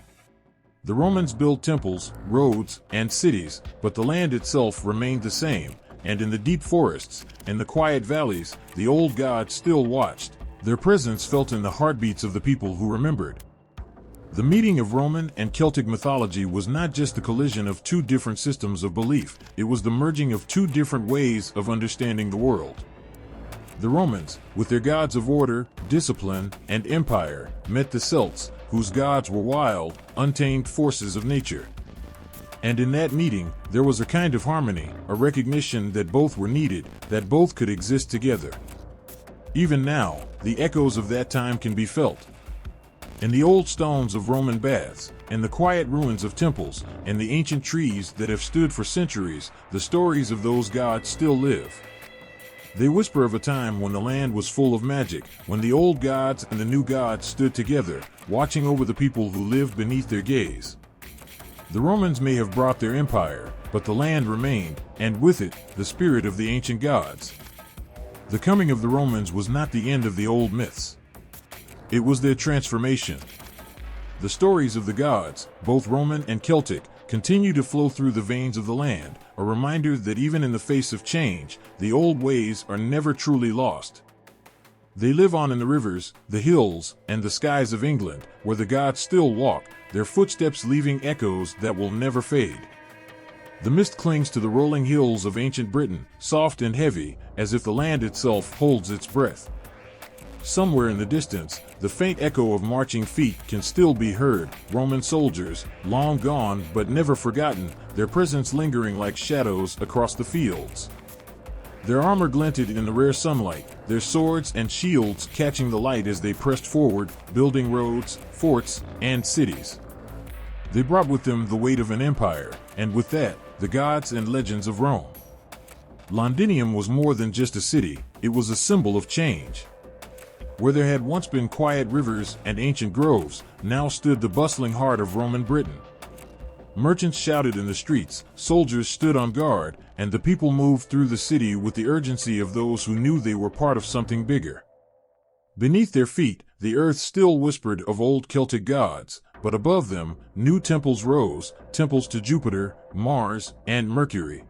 The Romans built temples, roads, and cities, but the land itself remained the same, and in the deep forests, in the quiet valleys, the old gods still watched, their presence felt in the heartbeats of the people who remembered. The meeting of Roman and Celtic mythology was not just the collision of two different systems of belief, it was the merging of two different ways of understanding the world. The Romans, with their gods of order, discipline, and empire, met the Celts, whose gods were wild, untamed forces of nature. And in that meeting, there was a kind of harmony, a recognition that both were needed, that both could exist together. Even now, the echoes of that time can be felt. In the old stones of Roman baths, in the quiet ruins of temples, in the ancient trees that have stood for centuries, the stories of those gods still live. They whisper of a time when the land was full of magic, when the old gods and the new gods stood together, watching over the people who lived beneath their gaze. The Romans may have brought their empire, but the land remained, and with it, the spirit of the ancient gods. The coming of the Romans was not the end of the old myths. It was their transformation. The stories of the gods, both Roman and Celtic, continue to flow through the veins of the land, a reminder that even in the face of change, the old ways are never truly lost. They live on in the rivers, the hills, and the skies of England, where the gods still walk, their footsteps leaving echoes that will never fade. The mist clings to the rolling hills of ancient Britain, soft and heavy, as if the land itself holds its breath. Somewhere in the distance, the faint echo of marching feet can still be heard. Roman soldiers, long gone but never forgotten, their presence lingering like shadows across the fields. Their armor glinted in the rare sunlight, their swords and shields catching the light as they pressed forward, building roads, forts, and cities. They brought with them the weight of an empire, and with that, the gods and legends of Rome. Londinium was more than just a city, it was a symbol of change. Where there had once been quiet rivers and ancient groves, now stood the bustling heart of Roman Britain. Merchants shouted in the streets, soldiers stood on guard, and the people moved through the city with the urgency of those who knew they were part of something bigger. Beneath their feet, the earth still whispered of old Celtic gods, but above them, new temples rose, temples to Jupiter, Mars, and Mercury.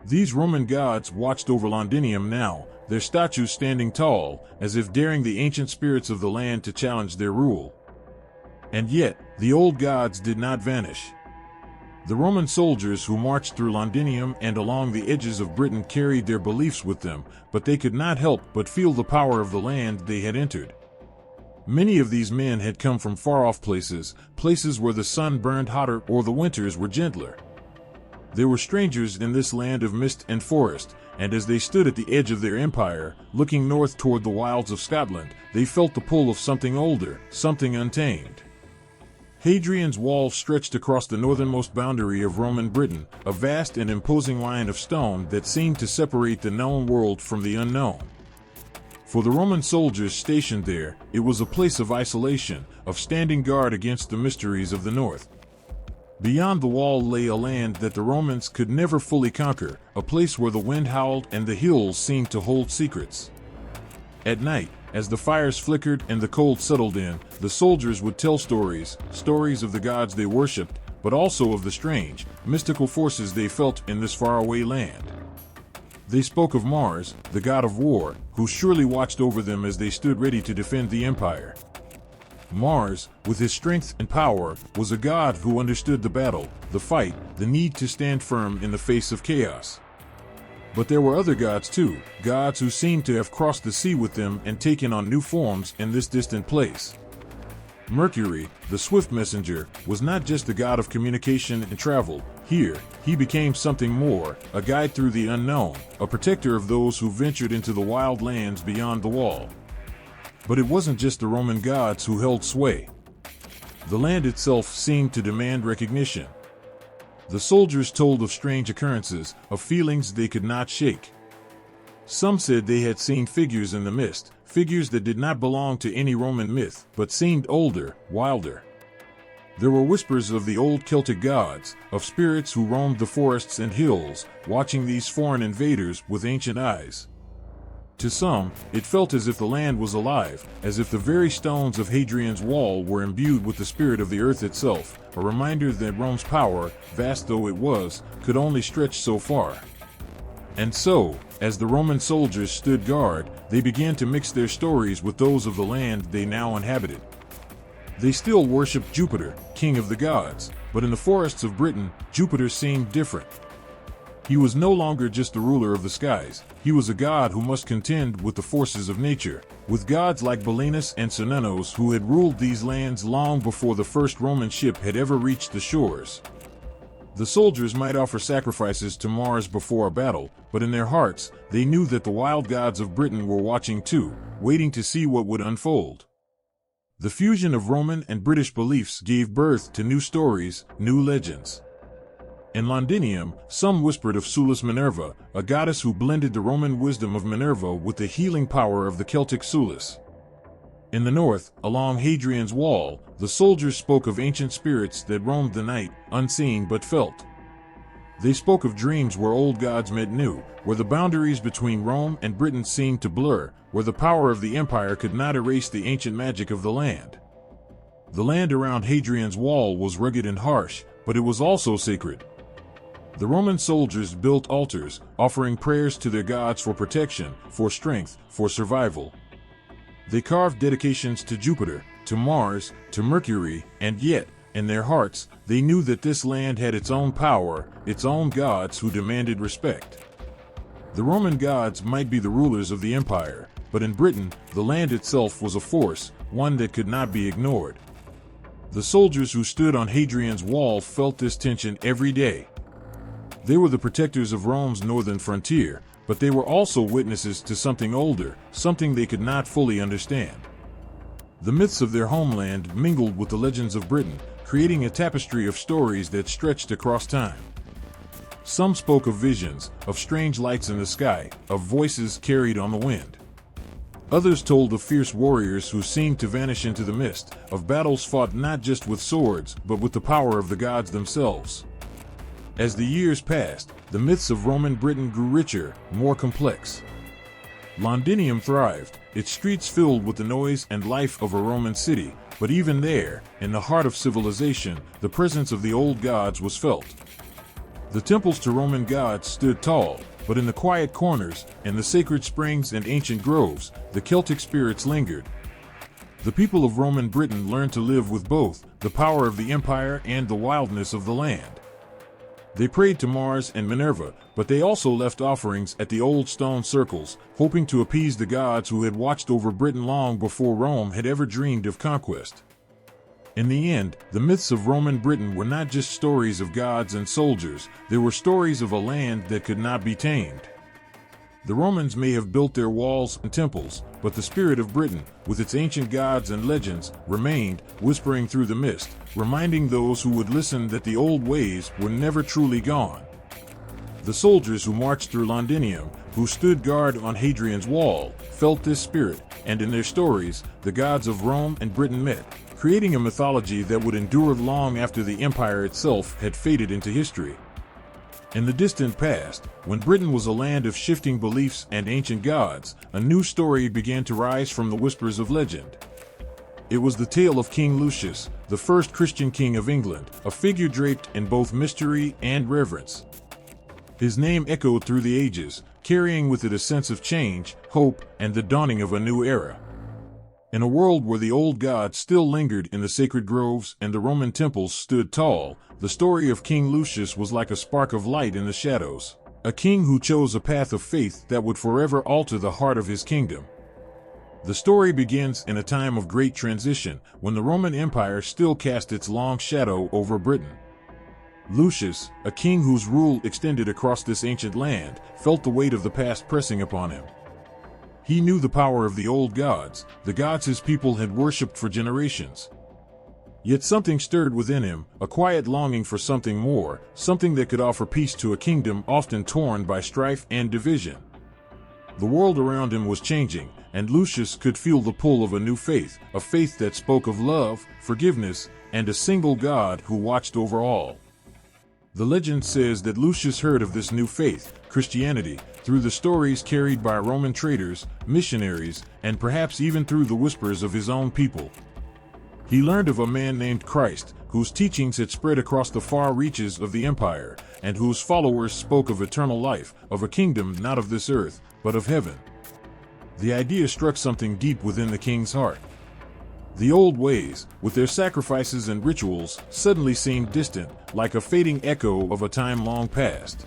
These Roman gods watched over Londinium now, their statues standing tall, as if daring the ancient spirits of the land to challenge their rule. And yet, the old gods did not vanish. The Roman soldiers who marched through Londinium and along the edges of Britain carried their beliefs with them, but they could not help but feel the power of the land they had entered. Many of these men had come from far-off places, places where the sun burned hotter or the winters were gentler. They were strangers in this land of mist and forest, and as they stood at the edge of their empire, looking north toward the wilds of Scotland, they felt the pull of something older, something untamed. Hadrian's wall stretched across the northernmost boundary of Roman Britain, a vast and imposing line of stone that seemed to separate the known world from the unknown. For the Roman soldiers stationed there, it was a place of isolation, of standing guard against the mysteries of the north. Beyond the wall lay a land that the Romans could never fully conquer, a place where the wind howled and the hills seemed to hold secrets. At night, as the fires flickered and the cold settled in, the soldiers would tell stories of the gods they worshipped, but also of the strange, mystical forces they felt in this faraway land. They spoke of Mars, the god of war, who surely watched over them as they stood ready to defend the empire. Mars, with his strength and power, was a god who understood the battle, the fight, the need to stand firm in the face of chaos. But there were other gods too, gods who seemed to have crossed the sea with them and taken on new forms in this distant place. Mercury, the swift messenger, was not just the god of communication and travel. Here, he became something more, a guide through the unknown, a protector of those who ventured into the wild lands beyond the wall. But it wasn't just the Roman gods who held sway. The land itself seemed to demand recognition. The soldiers told of strange occurrences, of feelings they could not shake. Some said they had seen figures in the mist, figures that did not belong to any Roman myth, but seemed older, wilder. There were whispers of the old Celtic gods, of spirits who roamed the forests and hills, watching these foreign invaders with ancient eyes. To some, it felt as if the land was alive, as if the very stones of Hadrian's wall were imbued with the spirit of the earth itself, a reminder that Rome's power, vast though it was, could only stretch so far. And so, as the Roman soldiers stood guard, they began to mix their stories with those of the land they now inhabited. They still worshipped Jupiter, king of the gods, but in the forests of Britain, Jupiter seemed different. He was no longer just the ruler of the skies, he was a god who must contend with the forces of nature, with gods like Belenus and Cernunnos who had ruled these lands long before the first Roman ship had ever reached the shores. The soldiers might offer sacrifices to Mars before a battle, but in their hearts, they knew that the wild gods of Britain were watching too, waiting to see what would unfold. The fusion of Roman and British beliefs gave birth to new stories, new legends. In Londinium, some whispered of Sulis Minerva, a goddess who blended the Roman wisdom of Minerva with the healing power of the Celtic Sulis. In the north, along Hadrian's wall, the soldiers spoke of ancient spirits that roamed the night, unseen but felt. They spoke of dreams where old gods met new, where the boundaries between Rome and Britain seemed to blur, where the power of the empire could not erase the ancient magic of the land. The land around Hadrian's wall was rugged and harsh, but it was also sacred. The Roman soldiers built altars, offering prayers to their gods for protection, for strength, for survival. They carved dedications to Jupiter, to Mars, to Mercury, and yet, in their hearts, they knew that this land had its own power, its own gods who demanded respect. The Roman gods might be the rulers of the empire, but in Britain, the land itself was a force, one that could not be ignored. The soldiers who stood on Hadrian's wall felt this tension every day. They were the protectors of Rome's northern frontier, but they were also witnesses to something older, something they could not fully understand. The myths of their homeland mingled with the legends of Britain, creating a tapestry of stories that stretched across time. Some spoke of visions, of strange lights in the sky, of voices carried on the wind. Others told of fierce warriors who seemed to vanish into the mist, of battles fought not just with swords, but with the power of the gods themselves. As the years passed, the myths of Roman Britain grew richer, more complex. Londinium thrived, its streets filled with the noise and life of a Roman city, but even there, in the heart of civilization, the presence of the old gods was felt. The temples to Roman gods stood tall, but in the quiet corners, in the sacred springs and ancient groves, the Celtic spirits lingered. The people of Roman Britain learned to live with both the power of the empire and the wildness of the land. They prayed to Mars and Minerva, but they also left offerings at the old stone circles, hoping to appease the gods who had watched over Britain long before Rome had ever dreamed of conquest. In the end, the myths of Roman Britain were not just stories of gods and soldiers, they were stories of a land that could not be tamed. The Romans may have built their walls and temples, but the spirit of Britain, with its ancient gods and legends, remained, whispering through the mist, reminding those who would listen that the old ways were never truly gone. The soldiers who marched through Londinium, who stood guard on Hadrian's wall, felt this spirit, and in their stories, the gods of Rome and Britain met, creating a mythology that would endure long after the empire itself had faded into history. In the distant past, when Britain was a land of shifting beliefs and ancient gods, a new story began to rise from the whispers of legend. It was the tale of King Lucius, the first Christian king of England, a figure draped in both mystery and reverence. His name echoed through the ages, carrying with it a sense of change, hope, and the dawning of a new era. In a world where the old gods still lingered in the sacred groves and the Roman temples stood tall, the story of King Lucius was like a spark of light in the shadows, a king who chose a path of faith that would forever alter the heart of his kingdom. The story begins in a time of great transition, when the Roman Empire still cast its long shadow over Britain. Lucius, a king whose rule extended across this ancient land, felt the weight of the past pressing upon him. He knew the power of the old gods, the gods his people had worshipped for generations. Yet something stirred within him, a quiet longing for something more, something that could offer peace to a kingdom often torn by strife and division. The world around him was changing, and Lucius could feel the pull of a new faith, a faith that spoke of love, forgiveness, and a single God who watched over all. The legend says that Lucius heard of this new faith, Christianity, through the stories carried by Roman traders, missionaries, and perhaps even through the whispers of his own people. He learned of a man named Christ, whose teachings had spread across the far reaches of the empire, and whose followers spoke of eternal life, of a kingdom not of this earth, but of heaven. The idea struck something deep within the king's heart. The old ways, with their sacrifices and rituals, suddenly seemed distant, like a fading echo of a time long past.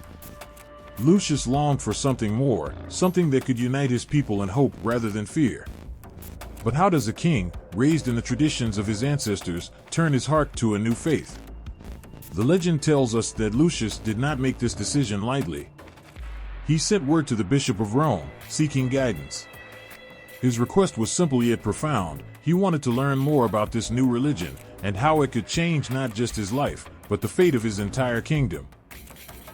Lucius longed for something more, something that could unite his people in hope rather than fear. But how does a king, raised in the traditions of his ancestors, turn his heart to a new faith? The legend tells us that Lucius did not make this decision lightly. He sent word to the Bishop of Rome, seeking guidance. His request was simple yet profound. He wanted to learn more about this new religion, and how it could change not just his life, but the fate of his entire kingdom.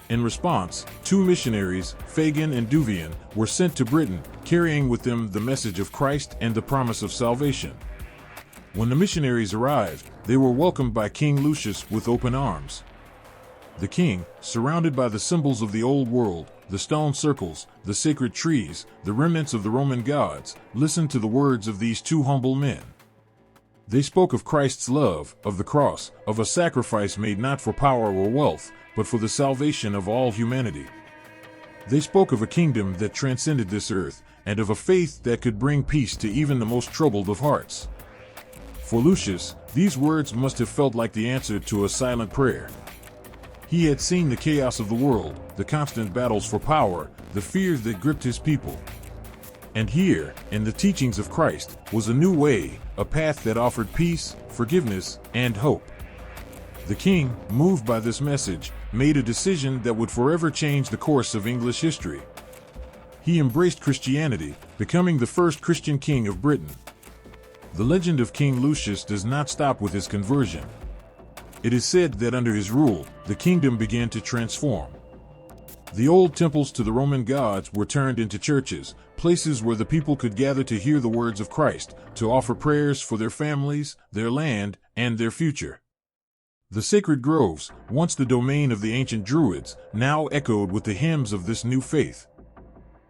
In response, 2 missionaries, Fagin and Duvian, were sent to Britain, carrying with them the message of Christ and the promise of salvation. When the missionaries arrived, they were welcomed by King Lucius with open arms. The king, surrounded by the symbols of the old world, the stone circles, the sacred trees, the remnants of the Roman gods, listened to the words of these 2 humble men. They spoke of Christ's love, of the cross, of a sacrifice made not for power or wealth, but for the salvation of all humanity. They spoke of a kingdom that transcended this earth, and of a faith that could bring peace to even the most troubled of hearts. For Lucius, these words must have felt like the answer to a silent prayer. He had seen the chaos of the world, the constant battles for power, the fears that gripped his people. And here, in the teachings of Christ, was a new way, a path that offered peace, forgiveness, and hope. The king, moved by this message, made a decision that would forever change the course of English history. He embraced Christianity, becoming the first Christian king of Britain. The legend of King Lucius does not stop with his conversion. It is said that under his rule, the kingdom began to transform. The old temples to the Roman gods were turned into churches, places where the people could gather to hear the words of Christ, to offer prayers for their families, their land, and their future. The sacred groves, once the domain of the ancient Druids, now echoed with the hymns of this new faith.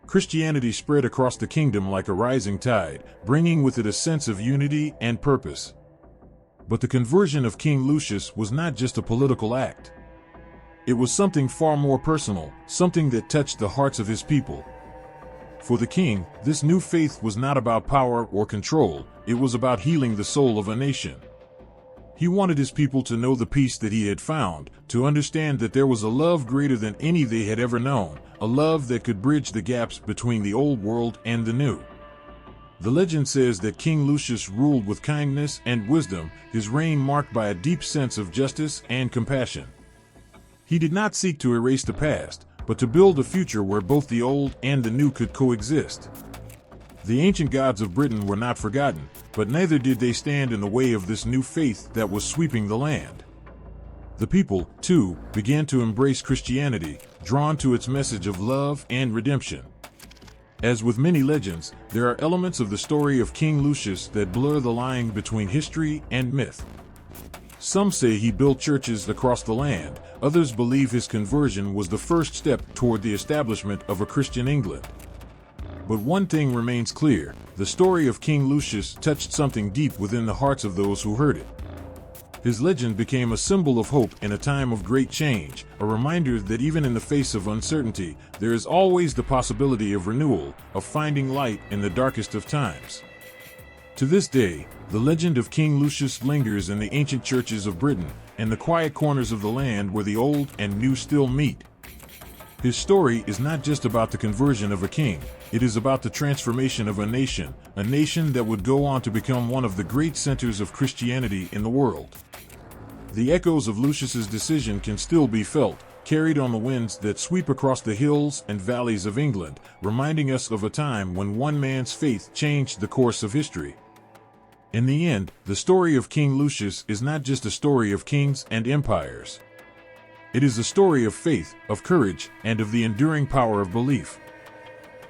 Christianity spread across the kingdom like a rising tide, bringing with it a sense of unity and purpose. But the conversion of King Lucius was not just a political act. It was something far more personal, something that touched the hearts of his people. For the king, this new faith was not about power or control, it was about healing the soul of a nation. He wanted his people to know the peace that he had found, to understand that there was a love greater than any they had ever known, a love that could bridge the gaps between the old world and the new. The legend says that King Lucius ruled with kindness and wisdom, his reign marked by a deep sense of justice and compassion. He did not seek to erase the past, but to build a future where both the old and the new could coexist. The ancient gods of Britain were not forgotten, but neither did they stand in the way of this new faith that was sweeping the land. The people, too, began to embrace Christianity, drawn to its message of love and redemption. As with many legends, there are elements of the story of King Lucius that blur the line between history and myth. Some say he built churches across the land, others believe his conversion was the first step toward the establishment of a Christian England. But one thing remains clear, the story of King Lucius touched something deep within the hearts of those who heard it. His legend became a symbol of hope in a time of great change, a reminder that even in the face of uncertainty, there is always the possibility of renewal, of finding light in the darkest of times. To this day, the legend of King Lucius lingers in the ancient churches of Britain, and the quiet corners of the land where the old and new still meet. His story is not just about the conversion of a king, it is about the transformation of a nation that would go on to become one of the great centers of Christianity in the world. The echoes of Lucius's decision can still be felt, carried on the winds that sweep across the hills and valleys of England, reminding us of a time when one man's faith changed the course of history. In the end, the story of King Lucius is not just a story of kings and empires. It is a story of faith, of courage, and of the enduring power of belief.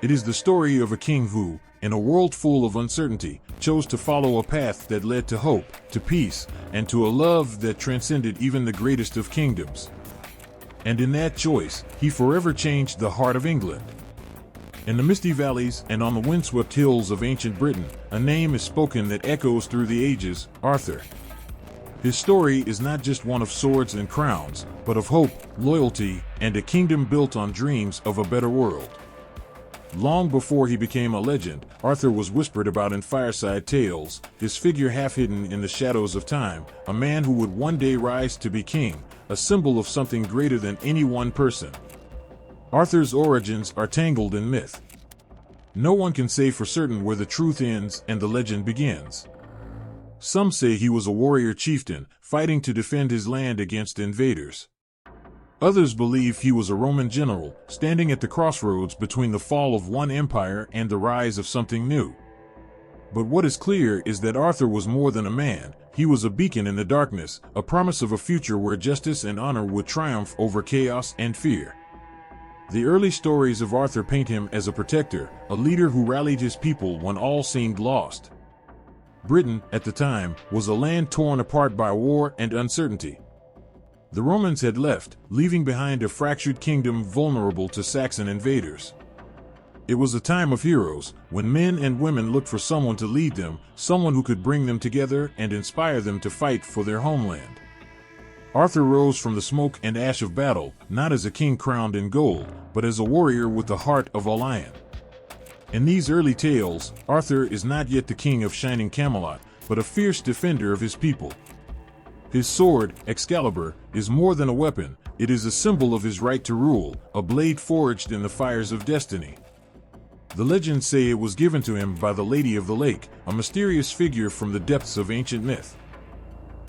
It is the story of a king who, in a world full of uncertainty, chose to follow a path that led to hope, to peace, and to a love that transcended even the greatest of kingdoms. And in that choice, he forever changed the heart of England. In the misty valleys and on the windswept hills of ancient Britain, a name is spoken that echoes through the ages: Arthur. His story is not just one of swords and crowns, but of hope, loyalty, and a kingdom built on dreams of a better world. Long before he became a legend, Arthur was whispered about in fireside tales, his figure half hidden in the shadows of time, a man who would one day rise to be king, a symbol of something greater than any one person. Arthur's origins are tangled in myth. No one can say for certain where the truth ends and the legend begins. Some say he was a warrior chieftain, fighting to defend his land against invaders. Others believe he was a Roman general, standing at the crossroads between the fall of one empire and the rise of something new. But what is clear is that Arthur was more than a man. He was a beacon in the darkness, a promise of a future where justice and honor would triumph over chaos and fear. The early stories of Arthur paint him as a protector, a leader who rallied his people when all seemed lost. Britain, at the time, was a land torn apart by war and uncertainty. The Romans had left, leaving behind a fractured kingdom vulnerable to Saxon invaders. It was a time of heroes, when men and women looked for someone to lead them, someone who could bring them together and inspire them to fight for their homeland. Arthur rose from the smoke and ash of battle, not as a king crowned in gold, but as a warrior with the heart of a lion. In these early tales, Arthur is not yet the king of shining Camelot, but a fierce defender of his people. His sword, Excalibur, is more than a weapon, it is a symbol of his right to rule, a blade forged in the fires of destiny. The legends say it was given to him by the Lady of the Lake, a mysterious figure from the depths of ancient myth.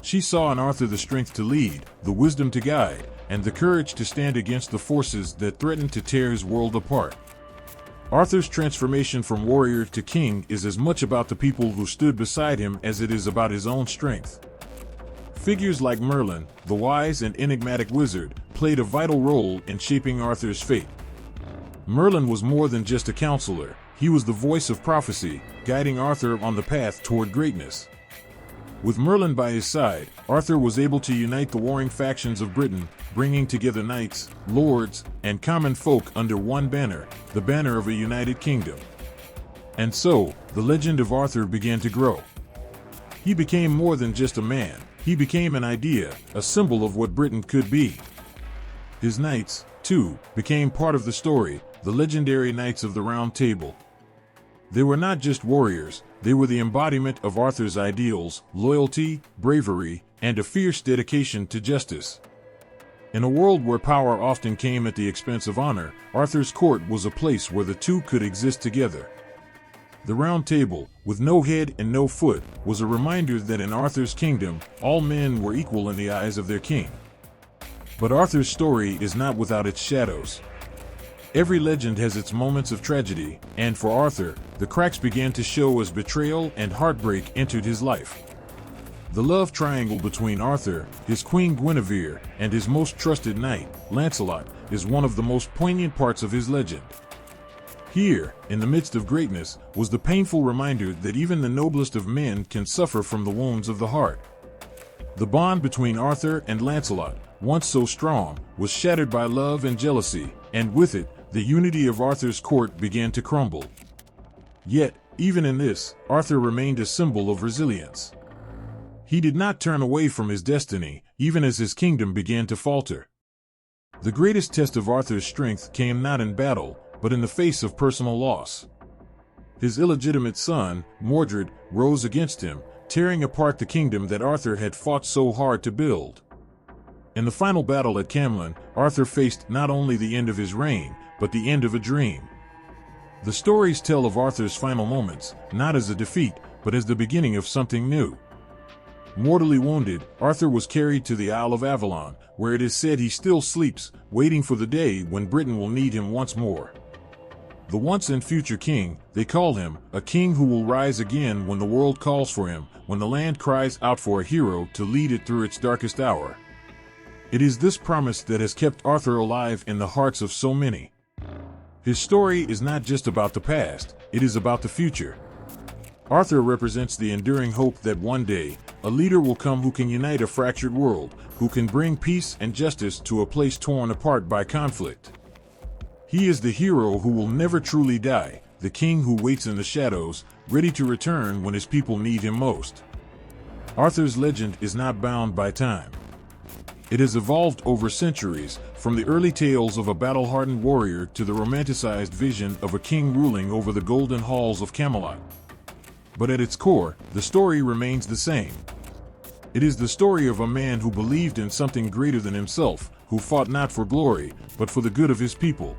She saw in Arthur the strength to lead, the wisdom to guide, and the courage to stand against the forces that threatened to tear his world apart. Arthur's transformation from warrior to king is as much about the people who stood beside him as it is about his own strength. Figures like Merlin, the wise and enigmatic wizard, played a vital role in shaping Arthur's fate. Merlin was more than just a counselor, he was the voice of prophecy, guiding Arthur on the path toward greatness. With Merlin by his side, Arthur was able to unite the warring factions of Britain, bringing together knights, lords, and common folk under one banner, the banner of a united kingdom. And so, the legend of Arthur began to grow. He became more than just a man, he became an idea, a symbol of what Britain could be. His knights, too, became part of the story, the legendary Knights of the Round Table. They were not just warriors, they were the embodiment of Arthur's ideals, loyalty, bravery, and a fierce dedication to justice. In a world where power often came at the expense of honor, Arthur's court was a place where the two could exist together. The Round Table, with no head and no foot, was a reminder that in Arthur's kingdom, all men were equal in the eyes of their king. But Arthur's story is not without its shadows. Every legend has its moments of tragedy, and for Arthur, the cracks began to show as betrayal and heartbreak entered his life. The love triangle between Arthur, his queen Guinevere, and his most trusted knight, Lancelot, is one of the most poignant parts of his legend. Here, in the midst of greatness, was the painful reminder that even the noblest of men can suffer from the wounds of the heart. The bond between Arthur and Lancelot, once so strong, was shattered by love and jealousy, and with it, the unity of Arthur's court began to crumble. Yet, even in this, Arthur remained a symbol of resilience. He did not turn away from his destiny, even as his kingdom began to falter. The greatest test of Arthur's strength came not in battle, but in the face of personal loss. His illegitimate son, Mordred, rose against him, tearing apart the kingdom that Arthur had fought so hard to build. In the final battle at Camlan, Arthur faced not only the end of his reign, but the end of a dream. The stories tell of Arthur's final moments, not as a defeat, but as the beginning of something new. Mortally wounded, Arthur was carried to the Isle of Avalon, where it is said he still sleeps, waiting for the day when Britain will need him once more. The once and future king, they call him, a king who will rise again when the world calls for him, when the land cries out for a hero to lead it through its darkest hour. It is this promise that has kept Arthur alive in the hearts of so many. His story is not just about the past, it is about the future. Arthur represents the enduring hope that one day, a leader will come who can unite a fractured world, who can bring peace and justice to a place torn apart by conflict. He is the hero who will never truly die, the king who waits in the shadows, ready to return when his people need him most. Arthur's legend is not bound by time. It has evolved over centuries, from the early tales of a battle-hardened warrior to the romanticized vision of a king ruling over the golden halls of Camelot. But at its core, the story remains the same. It is the story of a man who believed in something greater than himself, who fought not for glory, but for the good of his people.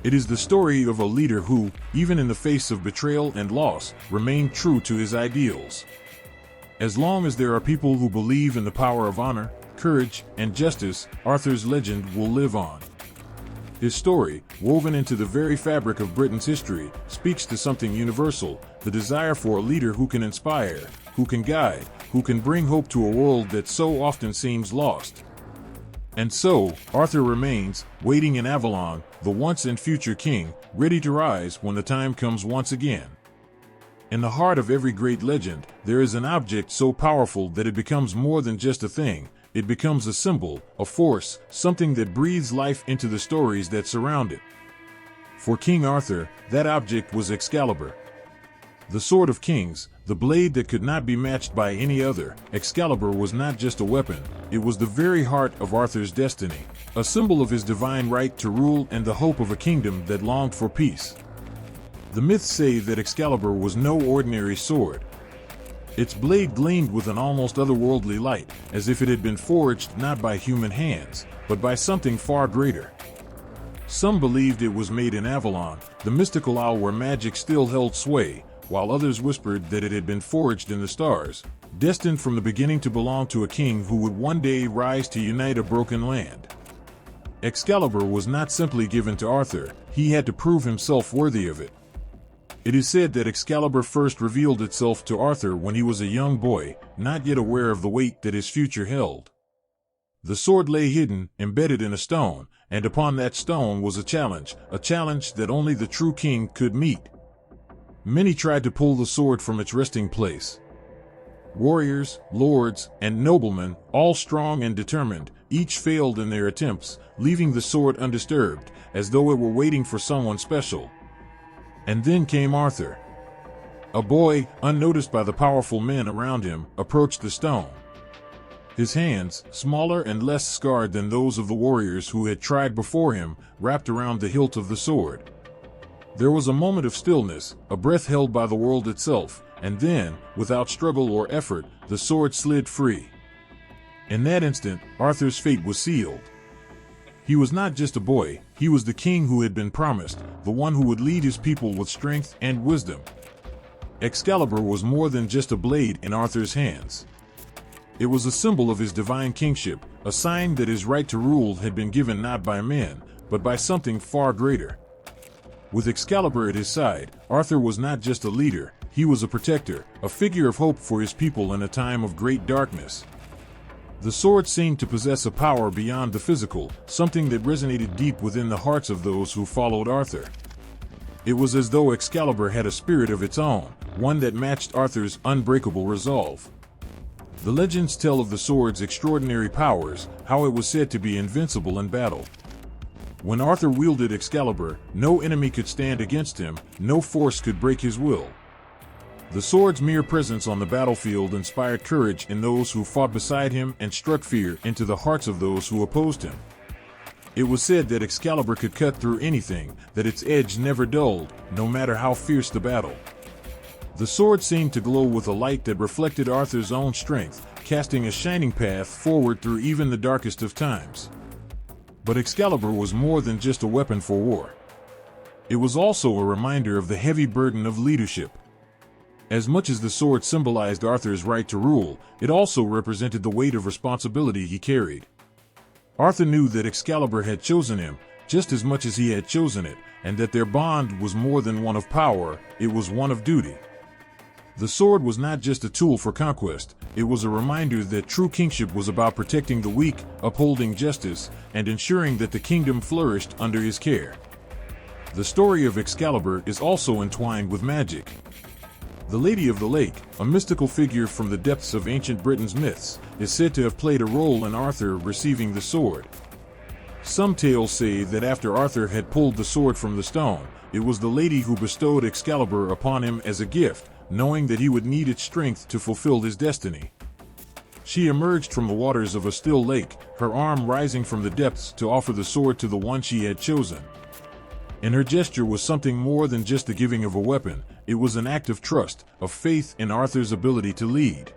It is the story of a leader who, even in the face of betrayal and loss, remained true to his ideals. As long as there are people who believe in the power of honor, courage, and justice, Arthur's legend will live on. His story, woven into the very fabric of Britain's history, speaks to something universal, the desire for a leader who can inspire, who can guide, who can bring hope to a world that so often seems lost. And so, Arthur remains, waiting in Avalon, the once and future king, ready to rise when the time comes once again. In the heart of every great legend, there is an object so powerful that it becomes more than just a thing. It becomes a symbol, a force, something that breathes life into the stories that surround it. For King Arthur, that object was Excalibur. The sword of kings, the blade that could not be matched by any other, Excalibur was not just a weapon, it was the very heart of Arthur's destiny, a symbol of his divine right to rule and the hope of a kingdom that longed for peace. The myths say that Excalibur was no ordinary sword. Its blade gleamed with an almost otherworldly light, as if it had been forged not by human hands, but by something far greater. Some believed it was made in Avalon, the mystical isle where magic still held sway, while others whispered that it had been forged in the stars, destined from the beginning to belong to a king who would one day rise to unite a broken land. Excalibur was not simply given to Arthur, he had to prove himself worthy of it. It is said that Excalibur first revealed itself to Arthur when he was a young boy, not yet aware of the weight that his future held. The sword lay hidden, embedded in a stone, and upon that stone was a challenge that only the true king could meet. Many tried to pull the sword from its resting place. Warriors, lords, and noblemen, all strong and determined, each failed in their attempts, leaving the sword undisturbed, as though it were waiting for someone special. And then came Arthur. A boy, unnoticed by the powerful men around him, approached the stone. His hands, smaller and less scarred than those of the warriors who had tried before him, wrapped around the hilt of the sword. There was a moment of stillness, a breath held by the world itself, and then, without struggle or effort, the sword slid free. In that instant, Arthur's fate was sealed. He was not just a boy, he was the king who had been promised, the one who would lead his people with strength and wisdom. Excalibur was more than just a blade in Arthur's hands. It was a symbol of his divine kingship, a sign that his right to rule had been given not by men, but by something far greater. With Excalibur at his side, Arthur was not just a leader, he was a protector, a figure of hope for his people in a time of great darkness. The sword seemed to possess a power beyond the physical, something that resonated deep within the hearts of those who followed Arthur. It was as though Excalibur had a spirit of its own, one that matched Arthur's unbreakable resolve. The legends tell of the sword's extraordinary powers, how it was said to be invincible in battle. When Arthur wielded Excalibur, no enemy could stand against him, no force could break his will. The sword's mere presence on the battlefield inspired courage in those who fought beside him and struck fear into the hearts of those who opposed him. It was said that Excalibur could cut through anything, that its edge never dulled, no matter how fierce the battle. The sword seemed to glow with a light that reflected Arthur's own strength, casting a shining path forward through even the darkest of times. But Excalibur was more than just a weapon for war. It was also a reminder of the heavy burden of leadership. As much as the sword symbolized Arthur's right to rule, it also represented the weight of responsibility he carried. Arthur knew that Excalibur had chosen him, just as much as he had chosen it, and that their bond was more than one of power, it was one of duty. The sword was not just a tool for conquest, it was a reminder that true kingship was about protecting the weak, upholding justice, and ensuring that the kingdom flourished under his care. The story of Excalibur is also entwined with magic. The Lady of the Lake, a mystical figure from the depths of ancient Britain's myths, is said to have played a role in Arthur receiving the sword. Some tales say that after Arthur had pulled the sword from the stone, it was the lady who bestowed Excalibur upon him as a gift, knowing that he would need its strength to fulfill his destiny. She emerged from the waters of a still lake, her arm rising from the depths to offer the sword to the one she had chosen. And her gesture was something more than just the giving of a weapon, it was an act of trust, of faith in Arthur's ability to lead.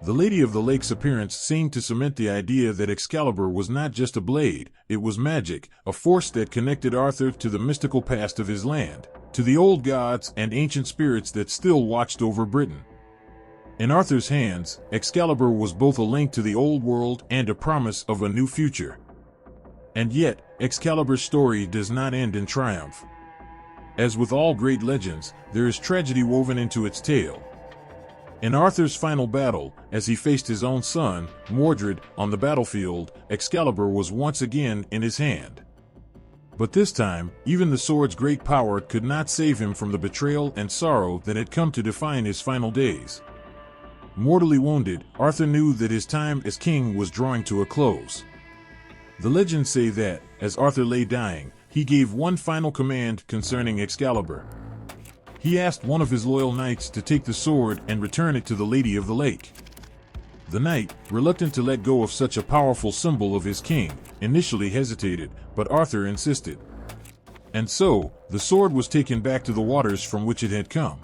The Lady of the Lake's appearance seemed to cement the idea that Excalibur was not just a blade, it was magic, a force that connected Arthur to the mystical past of his land, to the old gods and ancient spirits that still watched over Britain. In Arthur's hands, Excalibur was both a link to the old world and a promise of a new future. And yet, Excalibur's story does not end in triumph. As with all great legends, there is tragedy woven into its tale. In Arthur's final battle, as he faced his own son, Mordred, on the battlefield, Excalibur was once again in his hand. But this time, even the sword's great power could not save him from the betrayal and sorrow that had come to define his final days. Mortally wounded, Arthur knew that his time as king was drawing to a close. The legends say that, as Arthur lay dying, he gave one final command concerning Excalibur. He asked one of his loyal knights to take the sword and return it to the Lady of the Lake. The knight, reluctant to let go of such a powerful symbol of his king, initially hesitated, but Arthur insisted. And so, the sword was taken back to the waters from which it had come.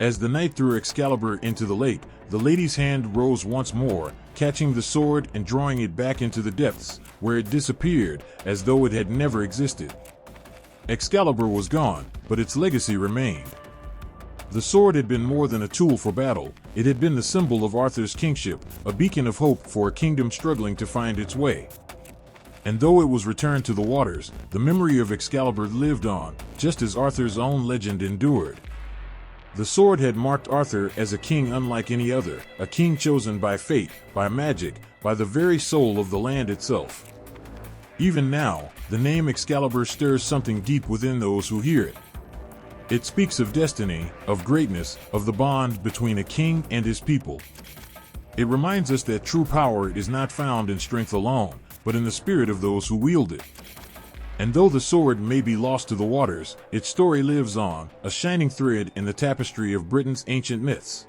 As the knight threw Excalibur into the lake, the lady's hand rose once more, catching the sword and drawing it back into the depths, where it disappeared as though it had never existed. Excalibur was gone, but its legacy remained. The sword had been more than a tool for battle. It had been the symbol of Arthur's kingship, a beacon of hope for a kingdom struggling to find its way. And though it was returned to the waters, the memory of Excalibur lived on, just as Arthur's own legend endured. The sword had marked Arthur as a king unlike any other, a king chosen by fate, by magic, by the very soul of the land itself. Even now, the name Excalibur stirs something deep within those who hear it. It speaks of destiny, of greatness, of the bond between a king and his people. It reminds us that true power is not found in strength alone, but in the spirit of those who wield it. And though the sword may be lost to the waters, its story lives on, a shining thread in the tapestry of Britain's ancient myths.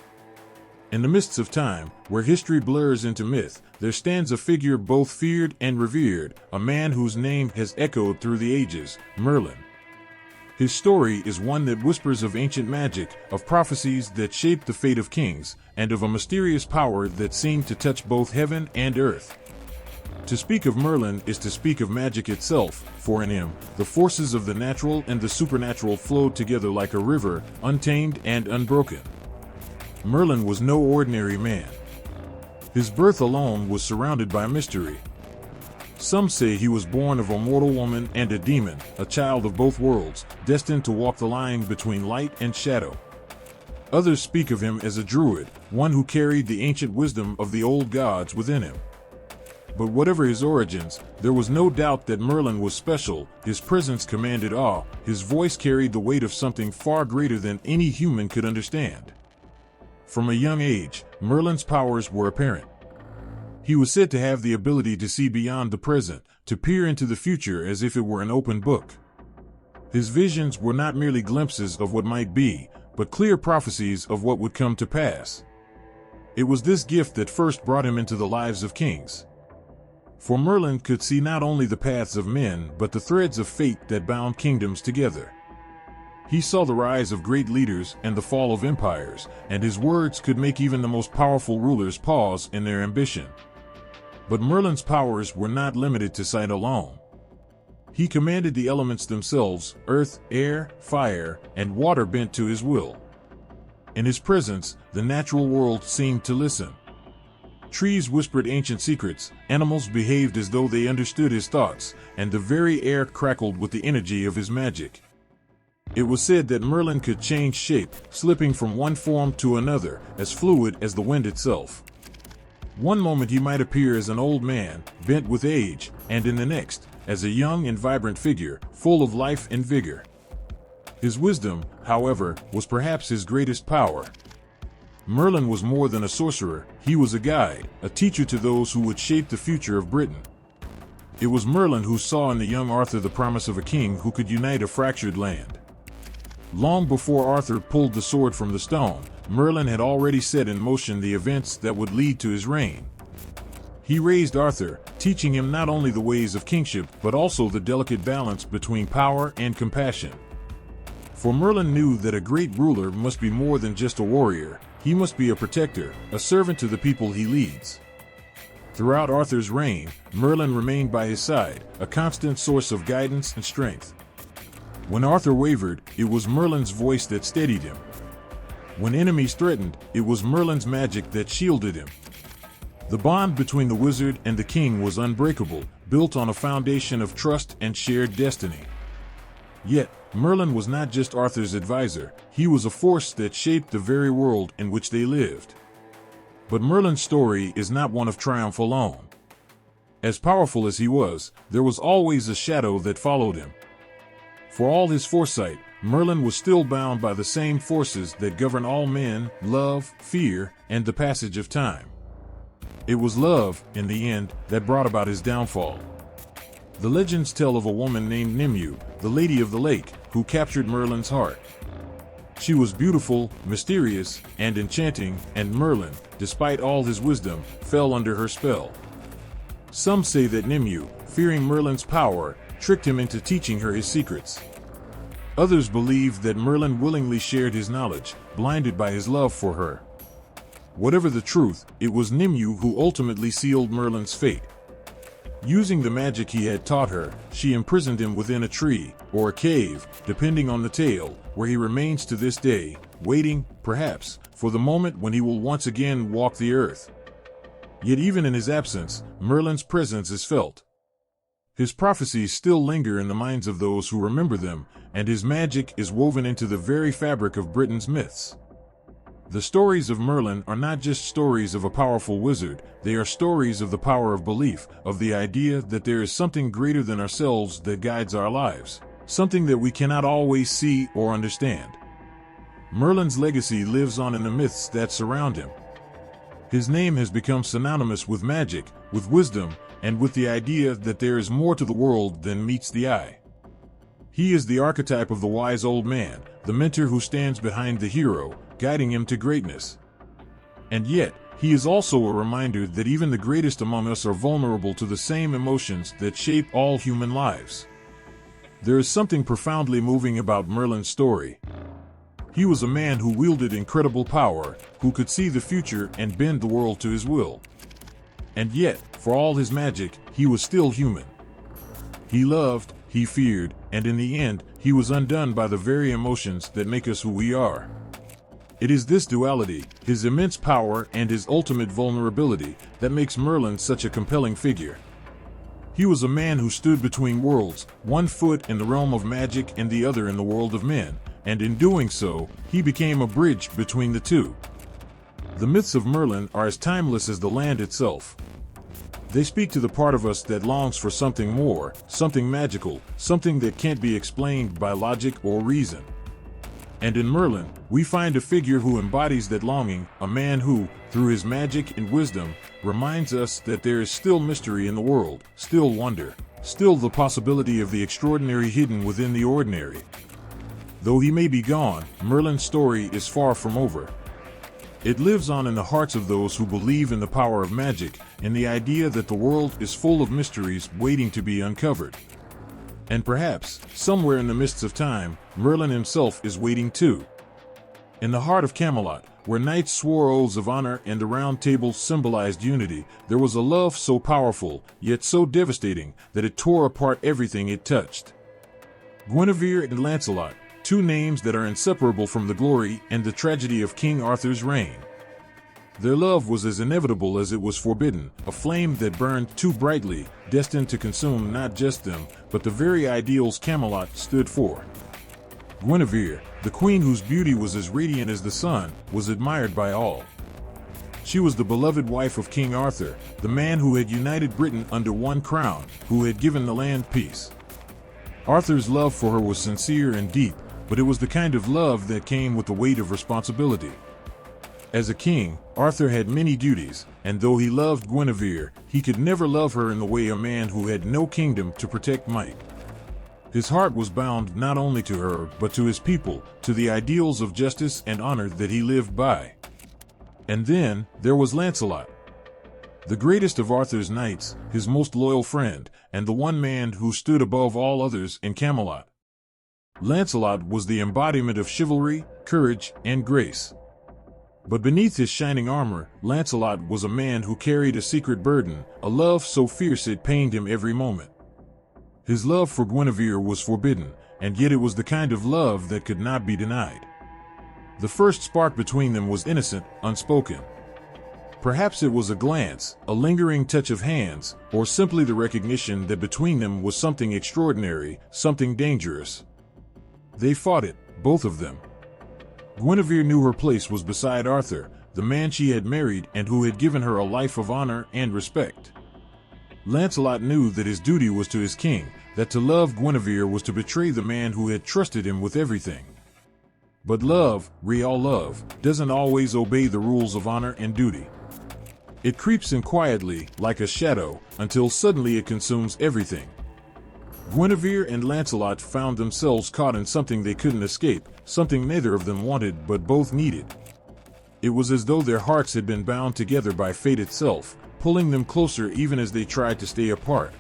In the mists of time, where history blurs into myth, there stands a figure both feared and revered, a man whose name has echoed through the ages, Merlin. His story is one that whispers of ancient magic, of prophecies that shaped the fate of kings, and of a mysterious power that seemed to touch both heaven and earth. To speak of Merlin is to speak of magic itself, for in him, the forces of the natural and the supernatural flowed together like a river, untamed and unbroken. Merlin was no ordinary man. His birth alone was surrounded by mystery. Some say he was born of a mortal woman and a demon, a child of both worlds, destined to walk the line between light and shadow. Others speak of him as a druid, one who carried the ancient wisdom of the old gods within him. But whatever his origins, there was no doubt that Merlin was special. His presence commanded awe, his voice carried the weight of something far greater than any human could understand. From a young age, Merlin's powers were apparent. He was said to have the ability to see beyond the present, to peer into the future as if it were an open book. His visions were not merely glimpses of what might be, but clear prophecies of what would come to pass. It was this gift that first brought him into the lives of kings. For Merlin could see not only the paths of men, but the threads of fate that bound kingdoms together. He saw the rise of great leaders and the fall of empires, and his words could make even the most powerful rulers pause in their ambition. But Merlin's powers were not limited to sight alone. He commanded the elements themselves, earth, air, fire, and water bent to his will. In his presence, the natural world seemed to listen. Trees whispered ancient secrets, animals behaved as though they understood his thoughts, and the very air crackled with the energy of his magic. It was said that Merlin could change shape, slipping from one form to another, as fluid as the wind itself. One moment he might appear as an old man, bent with age, and in the next, as a young and vibrant figure, full of life and vigor. His wisdom, however, was perhaps his greatest power. Merlin was more than a sorcerer, he was a guide, a teacher to those who would shape the future of Britain. It was Merlin who saw in the young Arthur the promise of a king who could unite a fractured land. Long before Arthur pulled the sword from the stone, Merlin had already set in motion the events that would lead to his reign. He raised Arthur, teaching him not only the ways of kingship but also the delicate balance between power and compassion. For Merlin knew that a great ruler must be more than just a warrior, he must be a protector, a servant to the people he leads. Throughout Arthur's reign, Merlin remained by his side, a constant source of guidance and strength. When Arthur wavered, it was Merlin's voice that steadied him. When enemies threatened, it was Merlin's magic that shielded him. The bond between the wizard and the king was unbreakable, built on a foundation of trust and shared destiny. Yet, Merlin was not just Arthur's advisor, he was a force that shaped the very world in which they lived. But Merlin's story is not one of triumph alone. As powerful as he was, there was always a shadow that followed him. For all his foresight, Merlin was still bound by the same forces that govern all men: love, fear, and the passage of time. It was love, in the end, that brought about his downfall. The legends tell of a woman named Nimue, the Lady of the Lake, who captured Merlin's heart. She was beautiful, mysterious, and enchanting, and Merlin, despite all his wisdom, fell under her spell. Some say that Nimue, fearing Merlin's power, tricked him into teaching her his secrets. Others believe that Merlin willingly shared his knowledge, blinded by his love for her. Whatever the truth, it was Nimue who ultimately sealed Merlin's fate. Using the magic he had taught her, she imprisoned him within a tree, or a cave, depending on the tale, where he remains to this day, waiting, perhaps, for the moment when he will once again walk the earth. Yet even in his absence, Merlin's presence is felt. His prophecies still linger in the minds of those who remember them, and his magic is woven into the very fabric of Britain's myths. The stories of Merlin are not just stories of a powerful wizard, they are stories of the power of belief, of the idea that there is something greater than ourselves that guides our lives, something that we cannot always see or understand. Merlin's legacy lives on in the myths that surround him. His name has become synonymous with magic, with wisdom, and with the idea that there is more to the world than meets the eye. He is the archetype of the wise old man, the mentor who stands behind the hero, guiding him to greatness. And yet, he is also a reminder that even the greatest among us are vulnerable to the same emotions that shape all human lives. There is something profoundly moving about Merlin's story. He was a man who wielded incredible power, who could see the future and bend the world to his will. And yet, for all his magic, he was still human. He loved, he feared, and in the end, he was undone by the very emotions that make us who we are. It is this duality, his immense power and his ultimate vulnerability, that makes Merlin such a compelling figure. He was a man who stood between worlds, one foot in the realm of magic and the other in the world of men, and in doing so, he became a bridge between the two. The myths of Merlin are as timeless as the land itself. They speak to the part of us that longs for something more, something magical, something that can't be explained by logic or reason. And in Merlin, we find a figure who embodies that longing, a man who, through his magic and wisdom, reminds us that there is still mystery in the world, still wonder, still the possibility of the extraordinary hidden within the ordinary. Though he may be gone, Merlin's story is far from over. It lives on in the hearts of those who believe in the power of magic, and the idea that the world is full of mysteries waiting to be uncovered. And perhaps, somewhere in the mists of time, Merlin himself is waiting too. In the heart of Camelot, where knights swore oaths of honor and the Round Table symbolized unity, there was a love so powerful, yet so devastating, that it tore apart everything it touched. Guinevere and Lancelot, two names that are inseparable from the glory and the tragedy of King Arthur's reign. Their love was as inevitable as it was forbidden, a flame that burned too brightly, destined to consume not just them, but the very ideals Camelot stood for. Guinevere, the queen whose beauty was as radiant as the sun, was admired by all. She was the beloved wife of King Arthur, the man who had united Britain under one crown, who had given the land peace. Arthur's love for her was sincere and deep, but it was the kind of love that came with the weight of responsibility. As a king, Arthur had many duties, and though he loved Guinevere, he could never love her in the way a man who had no kingdom to protect might. His heart was bound not only to her, but to his people, to the ideals of justice and honor that he lived by. And then, there was Lancelot, the greatest of Arthur's knights, his most loyal friend, and the one man who stood above all others in Camelot. Lancelot was the embodiment of chivalry, courage, and grace. But beneath his shining armor, Lancelot was a man who carried a secret burden, a love so fierce it pained him every moment. His love for Guinevere was forbidden, and yet it was the kind of love that could not be denied. The first spark between them was innocent, unspoken. Perhaps it was a glance, a lingering touch of hands, or simply the recognition that between them was something extraordinary, something dangerous. They fought it, both of them. Guinevere knew her place was beside Arthur, the man she had married and who had given her a life of honor and respect. Lancelot knew that his duty was to his king, that to love Guinevere was to betray the man who had trusted him with everything. But love, real love, doesn't always obey the rules of honor and duty. It creeps in quietly, like a shadow, until suddenly it consumes everything. Guinevere and Lancelot found themselves caught in something they couldn't escape, something neither of them wanted but both needed. It was as though their hearts had been bound together by fate itself, pulling them closer even as they tried to stay apart.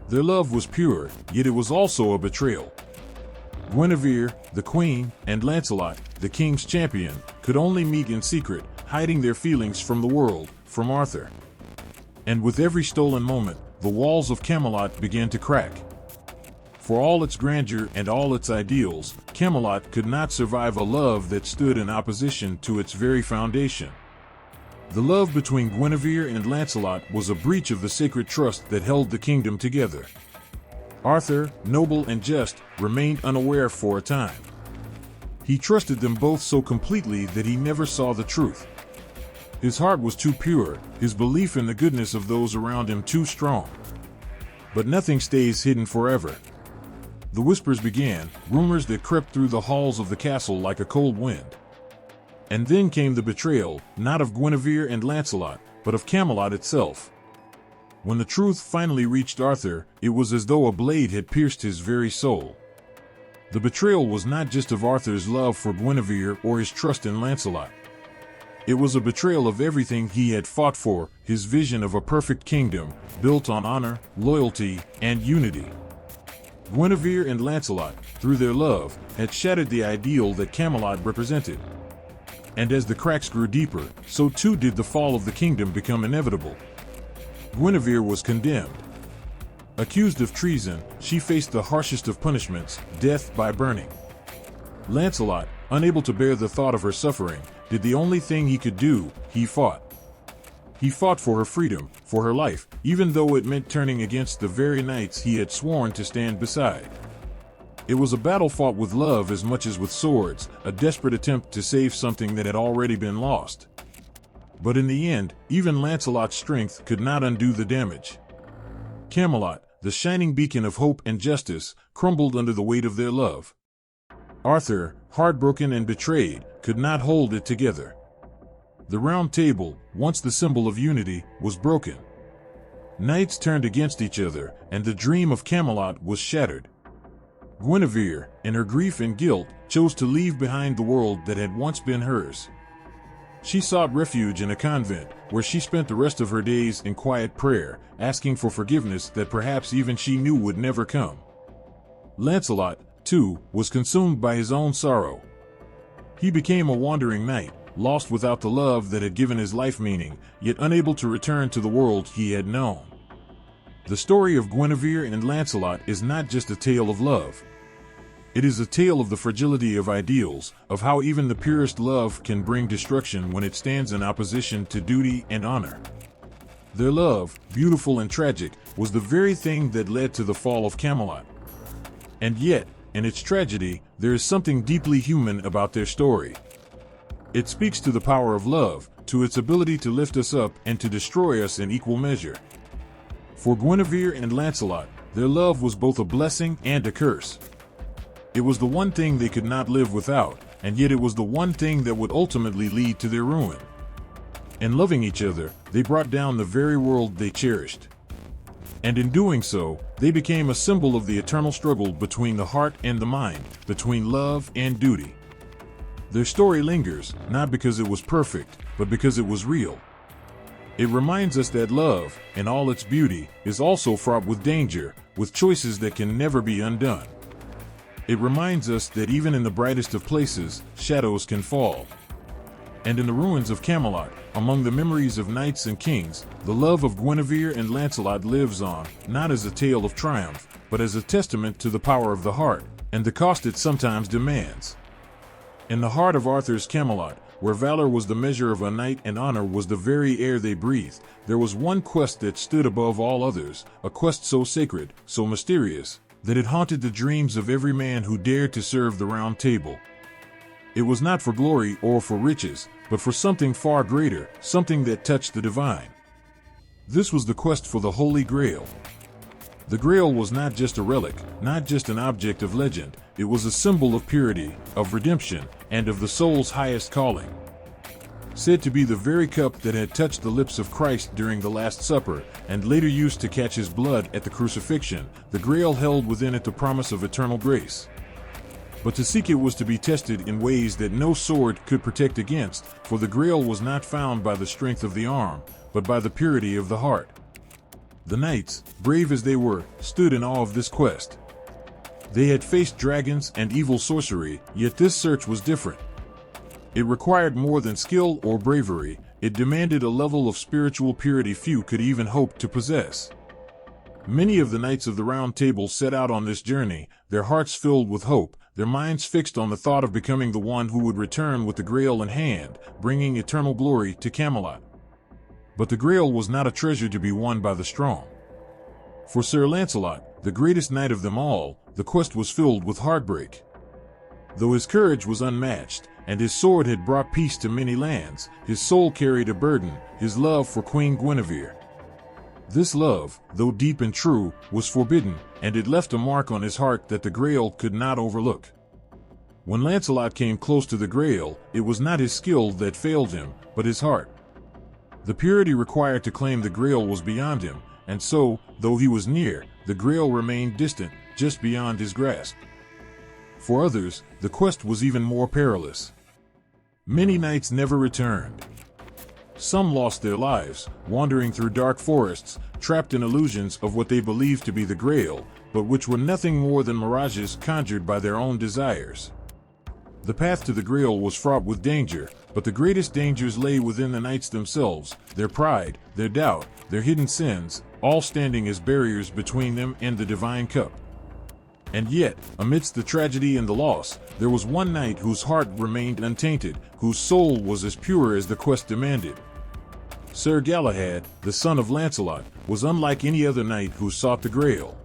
Their love was pure, yet it was also a betrayal. Guinevere, the queen, and Lancelot, the king's champion, could only meet in secret, hiding their feelings from the world, from Arthur. And with every stolen moment, the walls of Camelot began to crack. For all its grandeur and all its ideals, Camelot could not survive a love that stood in opposition to its very foundation. The love between Guinevere and Lancelot was a breach of the sacred trust that held the kingdom together. Arthur, noble and just, remained unaware for a time. He trusted them both so completely that he never saw the truth. His heart was too pure, his belief in the goodness of those around him too strong. But nothing stays hidden forever. The whispers began, rumors that crept through the halls of the castle like a cold wind. And then came the betrayal, not of Guinevere and Lancelot, but of Camelot itself. When the truth finally reached Arthur, it was as though a blade had pierced his very soul. The betrayal was not just of Arthur's love for Guinevere or his trust in Lancelot. It was a betrayal of everything he had fought for, his vision of a perfect kingdom, built on honor, loyalty, and unity. Guinevere and Lancelot, through their love, had shattered the ideal that Camelot represented. And as the cracks grew deeper, so too did the fall of the kingdom become inevitable. Guinevere was condemned. Accused of treason, she faced the harshest of punishments, death by burning. Lancelot, unable to bear the thought of her suffering, did the only thing he could do: he fought. He fought for her freedom, for her life, even though it meant turning against the very knights he had sworn to stand beside. It was a battle fought with love as much as with swords, a desperate attempt to save something that had already been lost. But in the end, even Lancelot's strength could not undo the damage. Camelot, the shining beacon of hope and justice, crumbled under the weight of their love. Arthur, heartbroken and betrayed, could not hold it together. The Round Table, once the symbol of unity, was broken. Knights turned against each other, and the dream of Camelot was shattered. Guinevere, in her grief and guilt, chose to leave behind the world that had once been hers. She sought refuge in a convent, where she spent the rest of her days in quiet prayer, asking for forgiveness that perhaps even she knew would never come. Lancelot, too, was consumed by his own sorrow. He became a wandering knight, lost without the love that had given his life meaning, yet unable to return to the world he had known. The story of Guinevere and Lancelot is not just a tale of love. It is a tale of the fragility of ideals, of how even the purest love can bring destruction when it stands in opposition to duty and honor. Their love, beautiful and tragic, was the very thing that led to the fall of Camelot. And yet, in its tragedy, there is something deeply human about their story. It speaks to the power of love, to its ability to lift us up and to destroy us in equal measure. For Guinevere and Lancelot, their love was both a blessing and a curse. It was the one thing they could not live without, and yet it was the one thing that would ultimately lead to their ruin. In loving each other, they brought down the very world they cherished. And in doing so, they became a symbol of the eternal struggle between the heart and the mind, between love and duty. Their story lingers, not because it was perfect, but because it was real. It reminds us that love, in all its beauty, is also fraught with danger, with choices that can never be undone. It reminds us that even in the brightest of places, shadows can fall. And in the ruins of Camelot, among the memories of knights and kings, the love of Guinevere and Lancelot lives on, not as a tale of triumph, but as a testament to the power of the heart, and the cost it sometimes demands. In the heart of Arthur's Camelot, where valor was the measure of a knight and honor was the very air they breathed, there was one quest that stood above all others, a quest so sacred, so mysterious, that it haunted the dreams of every man who dared to serve the Round Table. It was not for glory or for riches, but for something far greater, something that touched the divine. This was the quest for the Holy Grail. The Grail was not just a relic, not just an object of legend, it was a symbol of purity, of redemption, and of the soul's highest calling. Said to be the very cup that had touched the lips of Christ during the Last Supper, and later used to catch his blood at the crucifixion, the Grail held within it the promise of eternal grace. But to seek it was to be tested in ways that no sword could protect against, for the Grail was not found by the strength of the arm, but by the purity of the heart. The knights, brave as they were, stood in awe of this quest. They had faced dragons and evil sorcery, yet this search was different. It required more than skill or bravery, it demanded a level of spiritual purity few could even hope to possess. Many of the Knights of the Round Table set out on this journey, their hearts filled with hope, their minds fixed on the thought of becoming the one who would return with the Grail in hand, bringing eternal glory to Camelot. But the Grail was not a treasure to be won by the strong. For Sir Lancelot, the greatest knight of them all, the quest was filled with heartbreak. Though his courage was unmatched, and his sword had brought peace to many lands, his soul carried a burden, his love for Queen Guinevere. This love, though deep and true, was forbidden, and it left a mark on his heart that the Grail could not overlook. When Lancelot came close to the Grail, it was not his skill that failed him, but his heart. The purity required to claim the Grail was beyond him, and so, though he was near, the Grail remained distant, just beyond his grasp. For others, the quest was even more perilous. Many knights never returned. Some lost their lives, wandering through dark forests, trapped in illusions of what they believed to be the Grail, but which were nothing more than mirages conjured by their own desires. The path to the Grail was fraught with danger, but the greatest dangers lay within the knights themselves, their pride, their doubt, their hidden sins, all standing as barriers between them and the divine cup. And yet, amidst the tragedy and the loss, there was one knight whose heart remained untainted, whose soul was as pure as the quest demanded. Sir Galahad, the son of Lancelot, was unlike any other knight who sought the Grail.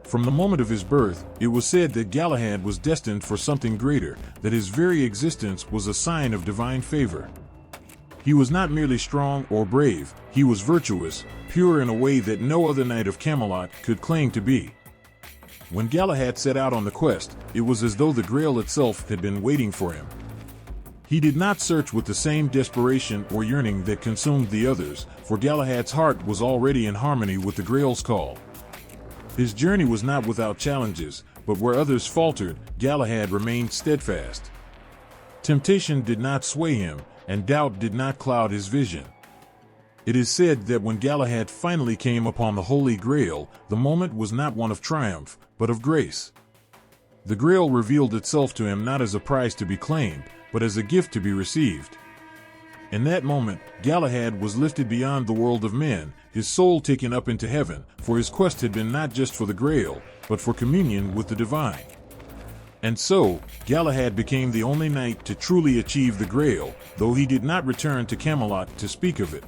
From the moment of his birth, it was said that Galahad was destined for something greater, that his very existence was a sign of divine favor. He was not merely strong or brave, he was virtuous, pure in a way that no other knight of Camelot could claim to be. When Galahad set out on the quest, it was as though the Grail itself had been waiting for him. He did not search with the same desperation or yearning that consumed the others, for Galahad's heart was already in harmony with the Grail's call. His journey was not without challenges, but where others faltered, Galahad remained steadfast. Temptation did not sway him, and doubt did not cloud his vision. It is said that when Galahad finally came upon the Holy Grail, the moment was not one of triumph, but of grace. The Grail revealed itself to him not as a prize to be claimed, but as a gift to be received. In that moment, Galahad was lifted beyond the world of men, his soul taken up into heaven, for his quest had been not just for the Grail, but for communion with the divine. And so, Galahad became the only knight to truly achieve the Grail, though he did not return to Camelot to speak of it.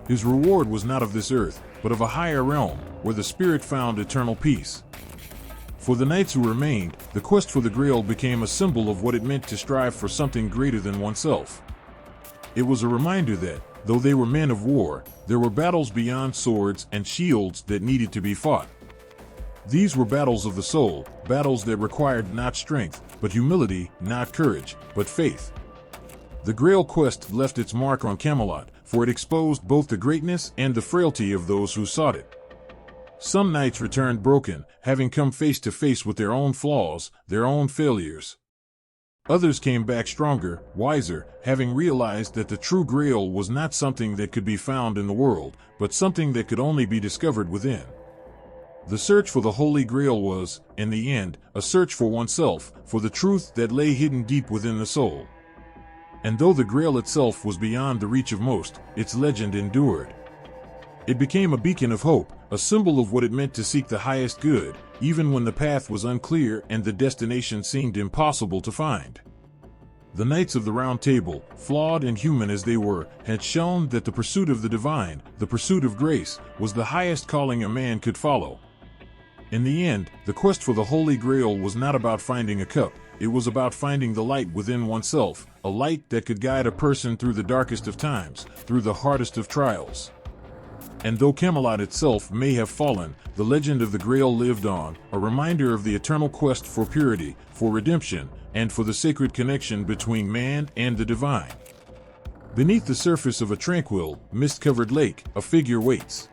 His reward was not of this earth, but of a higher realm, where the spirit found eternal peace. For the knights who remained, the quest for the Grail became a symbol of what it meant to strive for something greater than oneself. It was a reminder that, though they were men of war, there were battles beyond swords and shields that needed to be fought. These were battles of the soul, battles that required not strength, but humility, not courage, but faith. The Grail quest left its mark on Camelot, for it exposed both the greatness and the frailty of those who sought it. Some knights returned broken, having come face to face with their own flaws, their own failures. Others came back stronger, wiser, having realized that the true Grail was not something that could be found in the world, but something that could only be discovered within. The search for the Holy Grail was, in the end, a search for oneself, for the truth that lay hidden deep within the soul. And though the Grail itself was beyond the reach of most, its legend endured. It became a beacon of hope, a symbol of what it meant to seek the highest good, even when the path was unclear and the destination seemed impossible to find. The Knights of the Round Table, flawed and human as they were, had shown that the pursuit of the divine, the pursuit of grace, was the highest calling a man could follow. In the end, the quest for the Holy Grail was not about finding a cup, it was about finding the light within oneself, a light that could guide a person through the darkest of times, through the hardest of trials. And though Camelot itself may have fallen, the legend of the Grail lived on, a reminder of the eternal quest for purity, for redemption, and for the sacred connection between man and the divine. Beneath the surface of a tranquil, mist-covered lake, a figure waits.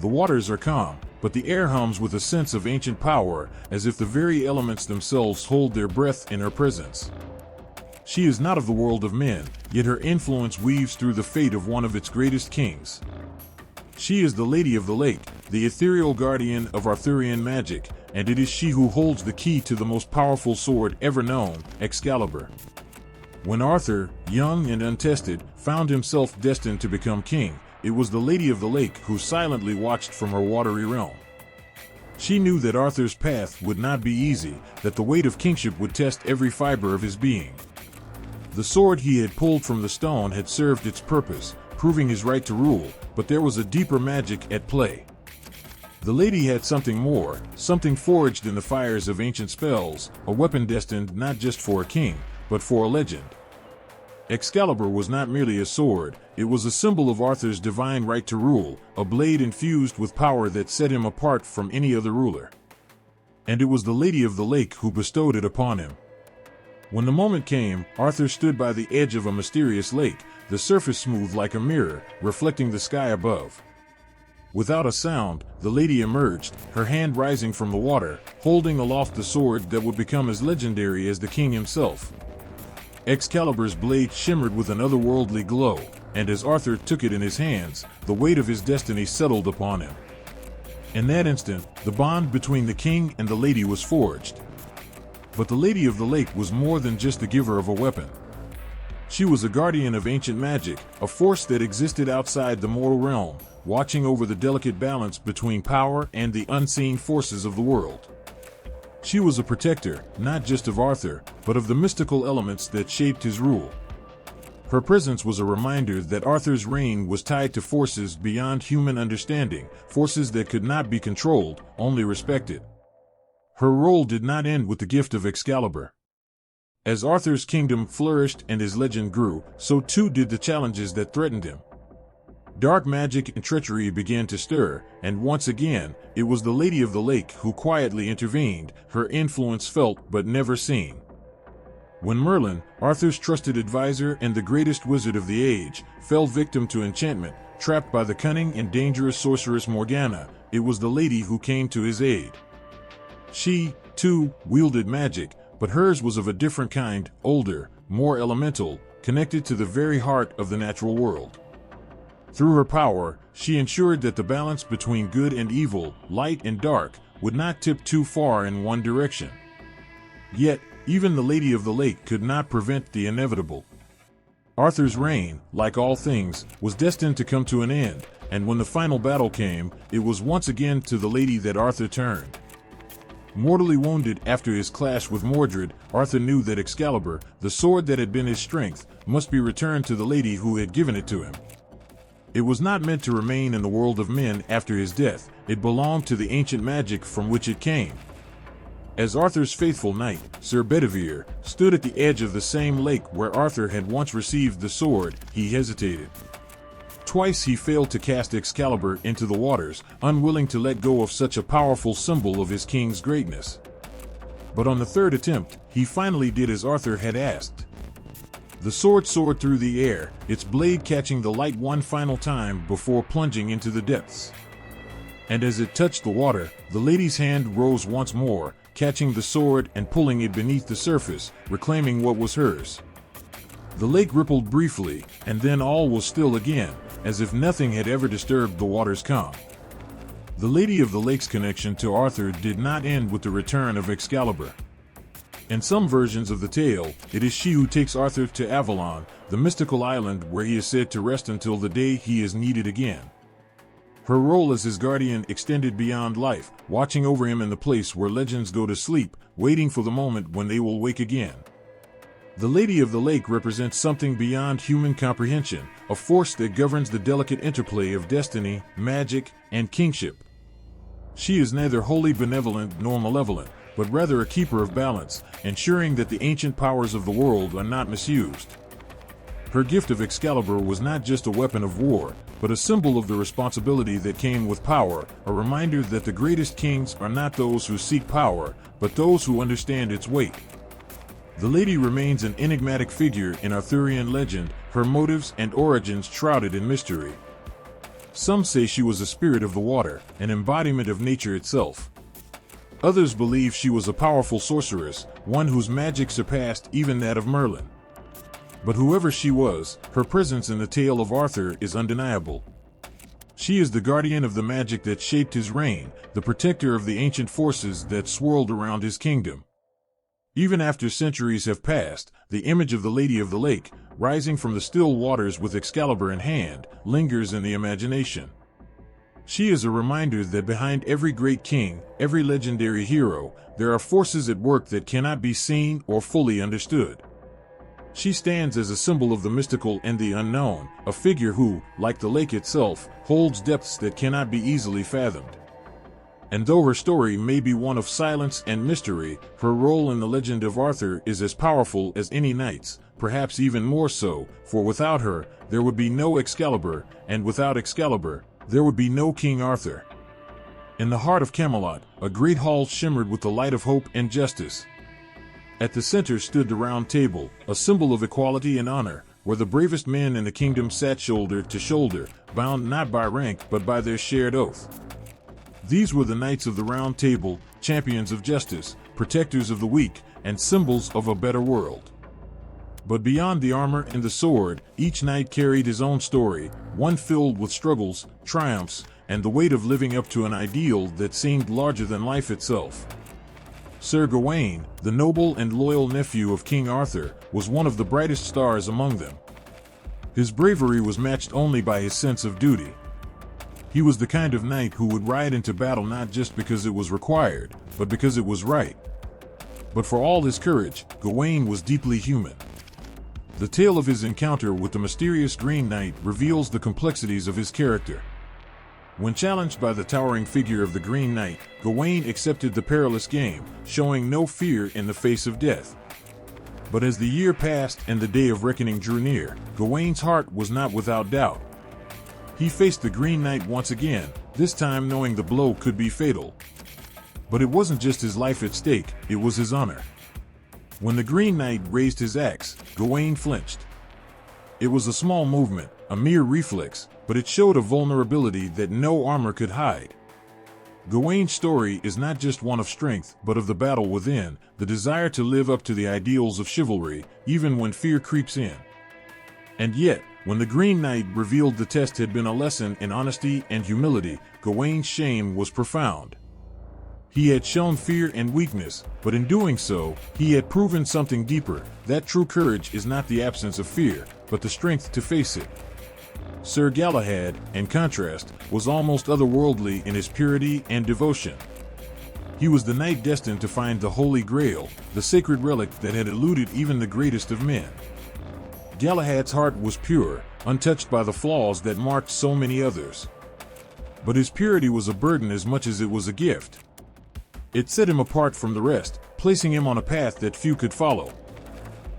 The waters are calm, but the air hums with a sense of ancient power, as if the very elements themselves hold their breath in her presence. She is not of the world of men, yet her influence weaves through the fate of one of its greatest kings. She is the Lady of the Lake, the ethereal guardian of Arthurian magic, and it is she who holds the key to the most powerful sword ever known, Excalibur. When Arthur, young and untested, found himself destined to become king, it was the Lady of the Lake who silently watched from her watery realm. She knew that Arthur's path would not be easy, that the weight of kingship would test every fiber of his being. The sword he had pulled from the stone had served its purpose, proving his right to rule, but there was a deeper magic at play. The lady had something more, something forged in the fires of ancient spells, a weapon destined not just for a king, but for a legend. Excalibur was not merely a sword, it was a symbol of Arthur's divine right to rule, a blade infused with power that set him apart from any other ruler. And it was the Lady of the Lake who bestowed it upon him. When the moment came, Arthur stood by the edge of a mysterious lake, the surface smooth like a mirror, reflecting the sky above. Without a sound, the lady emerged, her hand rising from the water, holding aloft the sword that would become as legendary as the king himself. Excalibur's blade shimmered with an otherworldly glow, and as Arthur took it in his hands, the weight of his destiny settled upon him. In that instant, the bond between the king and the lady was forged. But the Lady of the Lake was more than just the giver of a weapon. She was a guardian of ancient magic, a force that existed outside the mortal realm, watching over the delicate balance between power and the unseen forces of the world. She was a protector, not just of Arthur, but of the mystical elements that shaped his rule. Her presence was a reminder that Arthur's reign was tied to forces beyond human understanding, forces that could not be controlled, only respected. Her role did not end with the gift of Excalibur. As Arthur's kingdom flourished and his legend grew, so too did the challenges that threatened him. Dark magic and treachery began to stir, and once again, it was the Lady of the Lake who quietly intervened, her influence felt but never seen. When Merlin, Arthur's trusted advisor and the greatest wizard of the age, fell victim to enchantment, trapped by the cunning and dangerous sorceress Morgana, it was the lady who came to his aid. She, too, wielded magic, but hers was of a different kind, older, more elemental, connected to the very heart of the natural world. Through her power, she ensured that the balance between good and evil, light and dark, would not tip too far in one direction. Yet, even the Lady of the Lake could not prevent the inevitable. Arthur's reign, like all things, was destined to come to an end, and when the final battle came, it was once again to the lady that Arthur turned. Mortally wounded after his clash with Mordred, Arthur knew that Excalibur, the sword that had been his strength, must be returned to the lady who had given it to him. It was not meant to remain in the world of men after his death, it belonged to the ancient magic from which it came. As Arthur's faithful knight, Sir Bedivere, stood at the edge of the same lake where Arthur had once received the sword, he hesitated. Twice he failed to cast Excalibur into the waters, unwilling to let go of such a powerful symbol of his king's greatness. But on the third attempt, he finally did as Arthur had asked. The sword soared through the air, its blade catching the light one final time before plunging into the depths. And as it touched the water, the lady's hand rose once more, catching the sword and pulling it beneath the surface, reclaiming what was hers. The lake rippled briefly, and then all was still again, as if nothing had ever disturbed the water's calm. The Lady of the Lake's connection to Arthur did not end with the return of Excalibur. In some versions of the tale, it is she who takes Arthur to Avalon, the mystical island where he is said to rest until the day he is needed again. Her role as his guardian extended beyond life, watching over him in the place where legends go to sleep, waiting for the moment when they will wake again. The Lady of the Lake represents something beyond human comprehension, a force that governs the delicate interplay of destiny, magic, and kingship. She is neither wholly benevolent nor malevolent, but rather a keeper of balance, ensuring that the ancient powers of the world are not misused. Her gift of Excalibur was not just a weapon of war, but a symbol of the responsibility that came with power, a reminder that the greatest kings are not those who seek power, but those who understand its weight. The lady remains an enigmatic figure in Arthurian legend, her motives and origins shrouded in mystery. Some say she was a spirit of the water, an embodiment of nature itself. Others believe she was a powerful sorceress, one whose magic surpassed even that of Merlin. But whoever she was, her presence in the tale of Arthur is undeniable. She is the guardian of the magic that shaped his reign, the protector of the ancient forces that swirled around his kingdom. Even after centuries have passed, the image of the Lady of the Lake, rising from the still waters with Excalibur in hand, lingers in the imagination. She is a reminder that behind every great king, every legendary hero, there are forces at work that cannot be seen or fully understood. She stands as a symbol of the mystical and the unknown, a figure who, like the lake itself, holds depths that cannot be easily fathomed. And though her story may be one of silence and mystery, her role in the legend of Arthur is as powerful as any knight's, perhaps even more so, for without her, there would be no Excalibur, and without Excalibur, there would be no King Arthur. In the heart of Camelot, a great hall shimmered with the light of hope and justice. At the center stood the Round Table, a symbol of equality and honor, where the bravest men in the kingdom sat shoulder to shoulder, bound not by rank but by their shared oath. These were the Knights of the Round Table, champions of justice, protectors of the weak, and symbols of a better world. But beyond the armor and the sword, each knight carried his own story, one filled with struggles, triumphs, and the weight of living up to an ideal that seemed larger than life itself. Sir Gawain, the noble and loyal nephew of King Arthur, was one of the brightest stars among them. His bravery was matched only by his sense of duty. He was the kind of knight who would ride into battle not just because it was required, but because it was right. But for all his courage, Gawain was deeply human. The tale of his encounter with the mysterious Green Knight reveals the complexities of his character. When challenged by the towering figure of the Green Knight, Gawain accepted the perilous game, showing no fear in the face of death. But as the year passed and the day of reckoning drew near, Gawain's heart was not without doubt. He faced the Green Knight once again, this time knowing the blow could be fatal. But it wasn't just his life at stake, it was his honor. When the Green Knight raised his axe, Gawain flinched. It was a small movement, a mere reflex, but it showed a vulnerability that no armor could hide. Gawain's story is not just one of strength, but of the battle within, the desire to live up to the ideals of chivalry, even when fear creeps in. And yet, when the Green Knight revealed the test had been a lesson in honesty and humility, Gawain's shame was profound. He had shown fear and weakness, but in doing so, he had proven something deeper, that true courage is not the absence of fear, but the strength to face it. Sir Galahad, in contrast, was almost otherworldly in his purity and devotion. He was the knight destined to find the Holy Grail, the sacred relic that had eluded even the greatest of men. Galahad's heart was pure, untouched by the flaws that marked so many others. But his purity was a burden as much as it was a gift. It set him apart from the rest, placing him on a path that few could follow.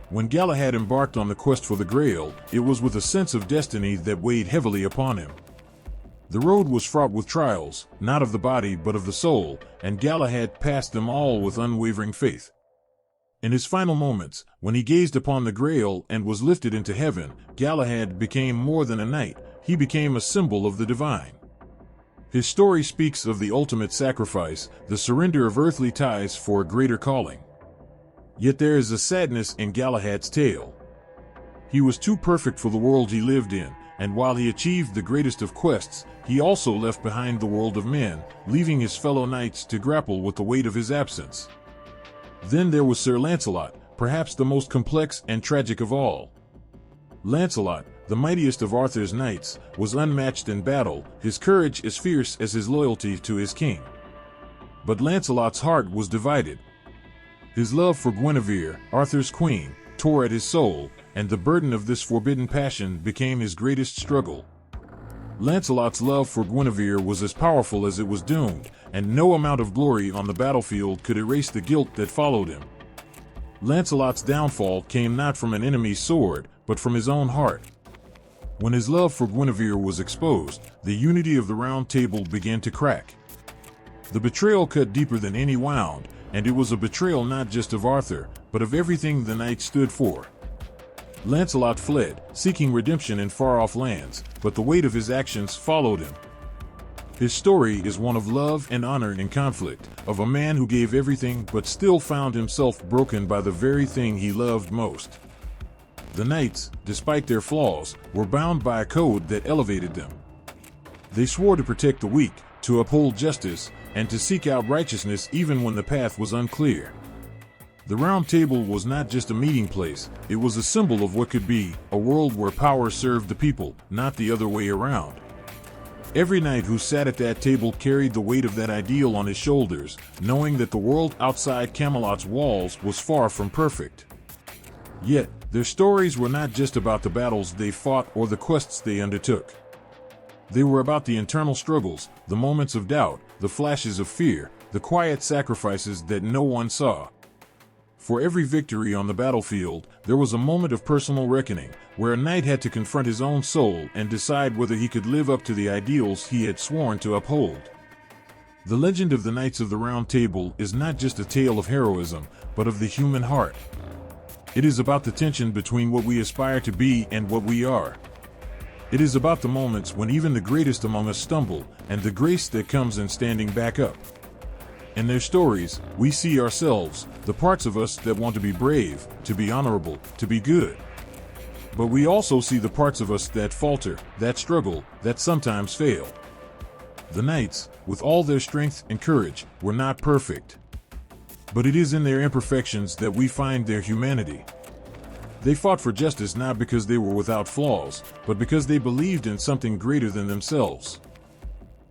When Galahad embarked on the quest for the Grail, it was with a sense of destiny that weighed heavily upon him. The road was fraught with trials, not of the body but of the soul, and Galahad passed them all with unwavering faith. In his final moments, when he gazed upon the Grail and was lifted into heaven, Galahad became more than a knight, he became a symbol of the divine. His story speaks of the ultimate sacrifice, the surrender of earthly ties for a greater calling. Yet there is a sadness in Galahad's tale. He was too perfect for the world he lived in, and while he achieved the greatest of quests, he also left behind the world of men, leaving his fellow knights to grapple with the weight of his absence. Then there was Sir Lancelot, perhaps the most complex and tragic of all. Lancelot, the mightiest of Arthur's knights, was unmatched in battle, his courage as fierce as his loyalty to his king. But Lancelot's heart was divided. His love for Guinevere, Arthur's queen, tore at his soul, and the burden of this forbidden passion became his greatest struggle. Lancelot's love for Guinevere was as powerful as it was doomed, and no amount of glory on the battlefield could erase the guilt that followed him. Lancelot's downfall came not from an enemy's sword, but from his own heart. When his love for Guinevere was exposed, the unity of the Round Table began to crack. The betrayal cut deeper than any wound, and it was a betrayal not just of Arthur, but of everything the knight stood for. Lancelot fled, seeking redemption in far-off lands, but the weight of his actions followed him. His story is one of love and honor in conflict, of a man who gave everything but still found himself broken by the very thing he loved most. The knights, despite their flaws, were bound by a code that elevated them. They swore to protect the weak, to uphold justice, and to seek out righteousness even when the path was unclear. The Round Table was not just a meeting place, it was a symbol of what could be, a world where power served the people, not the other way around. Every knight who sat at that table carried the weight of that ideal on his shoulders, knowing that the world outside Camelot's walls was far from perfect. Yet, their stories were not just about the battles they fought or the quests they undertook. They were about the internal struggles, the moments of doubt, the flashes of fear, the quiet sacrifices that no one saw. For every victory on the battlefield, there was a moment of personal reckoning, where a knight had to confront his own soul and decide whether he could live up to the ideals he had sworn to uphold. The legend of the Knights of the Round Table is not just a tale of heroism, but of the human heart. It is about the tension between what we aspire to be and what we are. It is about the moments when even the greatest among us stumble, and the grace that comes in standing back up. In their stories, we see ourselves, the parts of us that want to be brave, to be honorable, to be good. But we also see the parts of us that falter, that struggle, that sometimes fail. The knights, with all their strength and courage, were not perfect. But it is in their imperfections that we find their humanity. They fought for justice not because they were without flaws, but because they believed in something greater than themselves.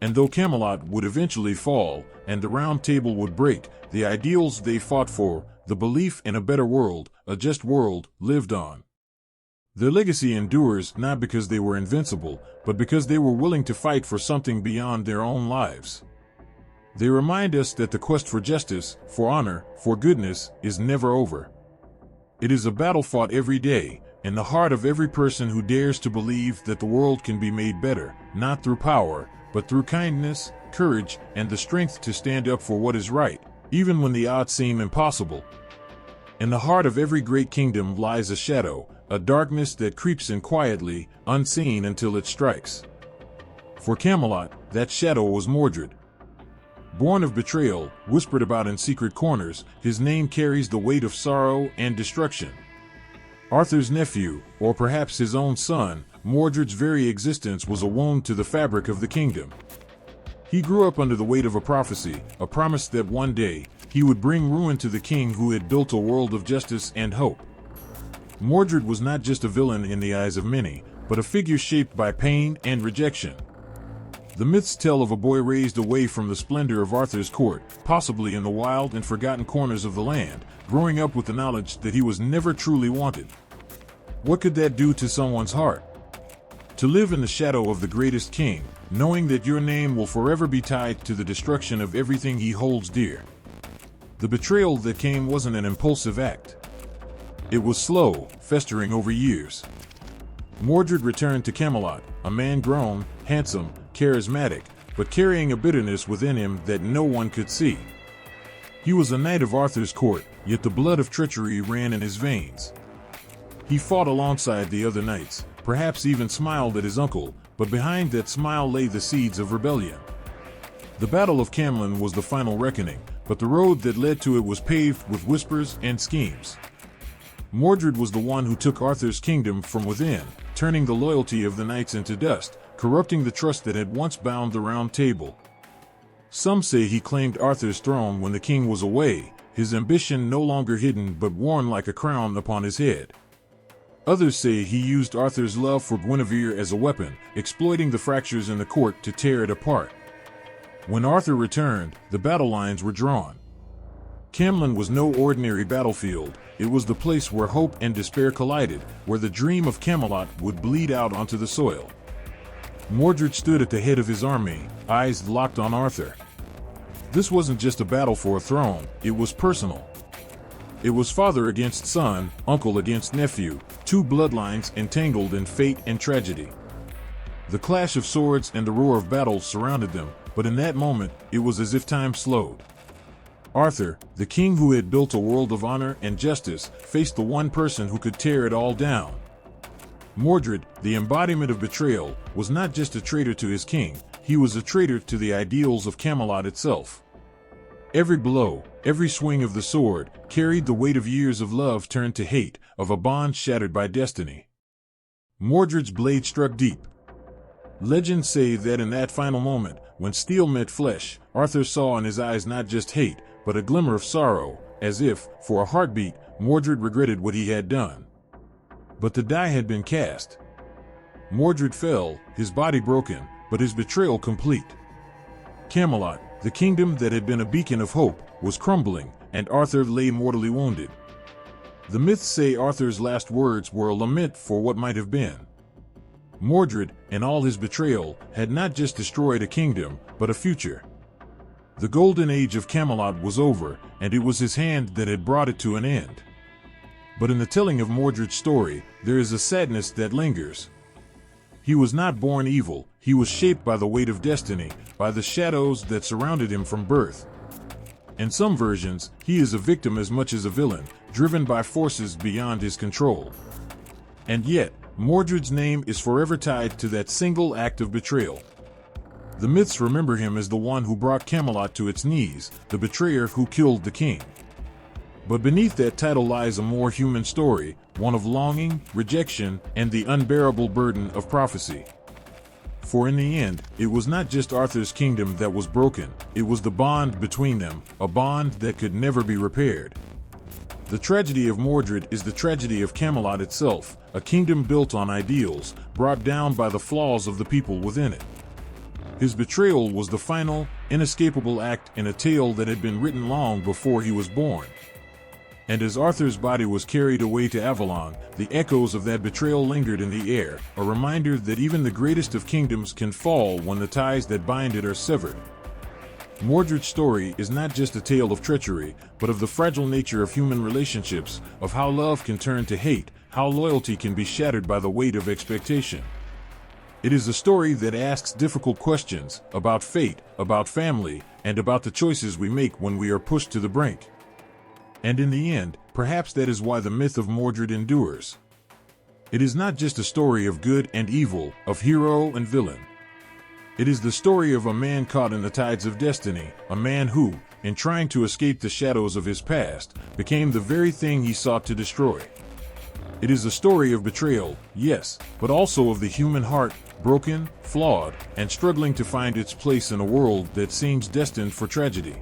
And though Camelot would eventually fall, and the Round Table would break, the ideals they fought for, the belief in a better world, a just world, lived on. Their legacy endures not because they were invincible, but because they were willing to fight for something beyond their own lives. They remind us that the quest for justice, for honor, for goodness, is never over. It is a battle fought every day, in the heart of every person who dares to believe that the world can be made better, not through power, but through kindness, courage, and the strength to stand up for what is right, even when the odds seem impossible. In the heart of every great kingdom lies a shadow, a darkness that creeps in quietly, unseen until it strikes. For Camelot, that shadow was Mordred. Born of betrayal, whispered about in secret corners, his name carries the weight of sorrow and destruction. Arthur's nephew, or perhaps his own son, Mordred's very existence was a wound to the fabric of the kingdom. He grew up under the weight of a prophecy, a promise that one day, he would bring ruin to the king who had built a world of justice and hope. Mordred was not just a villain in the eyes of many, but a figure shaped by pain and rejection. The myths tell of a boy raised away from the splendor of Arthur's court, possibly in the wild and forgotten corners of the land, growing up with the knowledge that he was never truly wanted. What could that do to someone's heart? To live in the shadow of the greatest king, knowing that your name will forever be tied to the destruction of everything he holds dear. The betrayal that came wasn't an impulsive act. It was slow, festering over years. Mordred returned to Camelot, a man grown, handsome, charismatic, but carrying a bitterness within him that no one could see. He was a knight of Arthur's court, yet the blood of treachery ran in his veins. He fought alongside the other knights, perhaps even smiled at his uncle, but behind that smile lay the seeds of rebellion. The Battle of Camlan was the final reckoning, but the road that led to it was paved with whispers and schemes. Mordred was the one who took Arthur's kingdom from within, turning the loyalty of the knights into dust, corrupting the trust that had once bound the Round Table. Some say he claimed Arthur's throne when the king was away, his ambition no longer hidden but worn like a crown upon his head. Others say he used Arthur's love for Guinevere as a weapon, exploiting the fractures in the court to tear it apart. When Arthur returned, the battle lines were drawn. Camlan was no ordinary battlefield, it was the place where hope and despair collided, where the dream of Camelot would bleed out onto the soil. Mordred stood at the head of his army, eyes locked on Arthur. This wasn't just a battle for a throne, it was personal. It was father against son, uncle against nephew, two bloodlines entangled in fate and tragedy. The clash of swords and the roar of battle surrounded them, but in that moment, it was as if time slowed. Arthur, the king who had built a world of honor and justice, faced the one person who could tear it all down. Mordred, the embodiment of betrayal, was not just a traitor to his king, he was a traitor to the ideals of Camelot itself. Every blow, every swing of the sword, carried the weight of years of love turned to hate, of a bond shattered by destiny. Mordred's blade struck deep. Legends say that in that final moment, when steel met flesh, Arthur saw in his eyes not just hate, but a glimmer of sorrow, as if, for a heartbeat, Mordred regretted what he had done. But the die had been cast. Mordred fell, his body broken, but his betrayal complete. Camelot, the kingdom that had been a beacon of hope, was crumbling, and Arthur lay mortally wounded. The myths say Arthur's last words were a lament for what might have been. Mordred, in all his betrayal, had not just destroyed a kingdom, but a future. The golden age of Camelot was over, and it was his hand that had brought it to an end. But in the telling of Mordred's story, there is a sadness that lingers. He was not born evil, he was shaped by the weight of destiny, by the shadows that surrounded him from birth. In some versions, he is a victim as much as a villain, driven by forces beyond his control. And yet, Mordred's name is forever tied to that single act of betrayal. The myths remember him as the one who brought Camelot to its knees, the betrayer who killed the king. But beneath that title lies a more human story, one of longing, rejection, and the unbearable burden of prophecy. For in the end, it was not just Arthur's kingdom that was broken, it was the bond between them, a bond that could never be repaired. The tragedy of Mordred is the tragedy of Camelot itself, a kingdom built on ideals, brought down by the flaws of the people within it. His betrayal was the final, inescapable act in a tale that had been written long before he was born. And as Arthur's body was carried away to Avalon, the echoes of that betrayal lingered in the air, a reminder that even the greatest of kingdoms can fall when the ties that bind it are severed. Mordred's story is not just a tale of treachery, but of the fragile nature of human relationships, of how love can turn to hate, how loyalty can be shattered by the weight of expectation. It is a story that asks difficult questions about fate, about family, and about the choices we make when we are pushed to the brink. And in the end, perhaps that is why the myth of Mordred endures. It is not just a story of good and evil, of hero and villain. It is the story of a man caught in the tides of destiny, a man who, in trying to escape the shadows of his past, became the very thing he sought to destroy. It is a story of betrayal, yes, but also of the human heart, broken, flawed, and struggling to find its place in a world that seems destined for tragedy.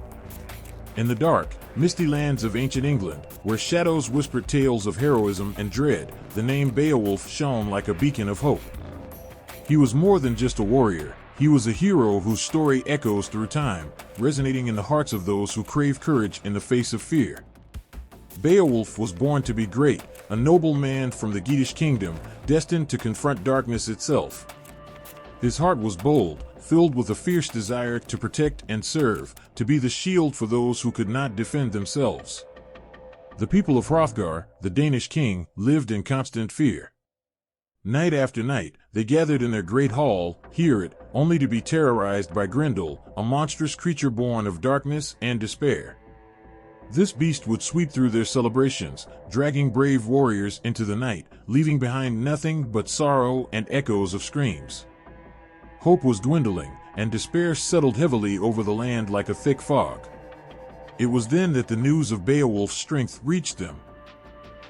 In the dark, misty lands of ancient England, where shadows whispered tales of heroism and dread, the name Beowulf shone like a beacon of hope. He was more than just a warrior, he was a hero whose story echoes through time, resonating in the hearts of those who crave courage in the face of fear. Beowulf was born to be great, a noble man from the Geatish kingdom, destined to confront darkness itself. His heart was bold, filled with a fierce desire to protect and serve, to be the shield for those who could not defend themselves. The people of Hrothgar, the Danish king, lived in constant fear. Night after night, they gathered in their great hall, hear it, only to be terrorized by Grendel, a monstrous creature born of darkness and despair. This beast would sweep through their celebrations, dragging brave warriors into the night, leaving behind nothing but sorrow and echoes of screams. Hope was dwindling, and despair settled heavily over the land like a thick fog. It was then that the news of Beowulf's strength reached them.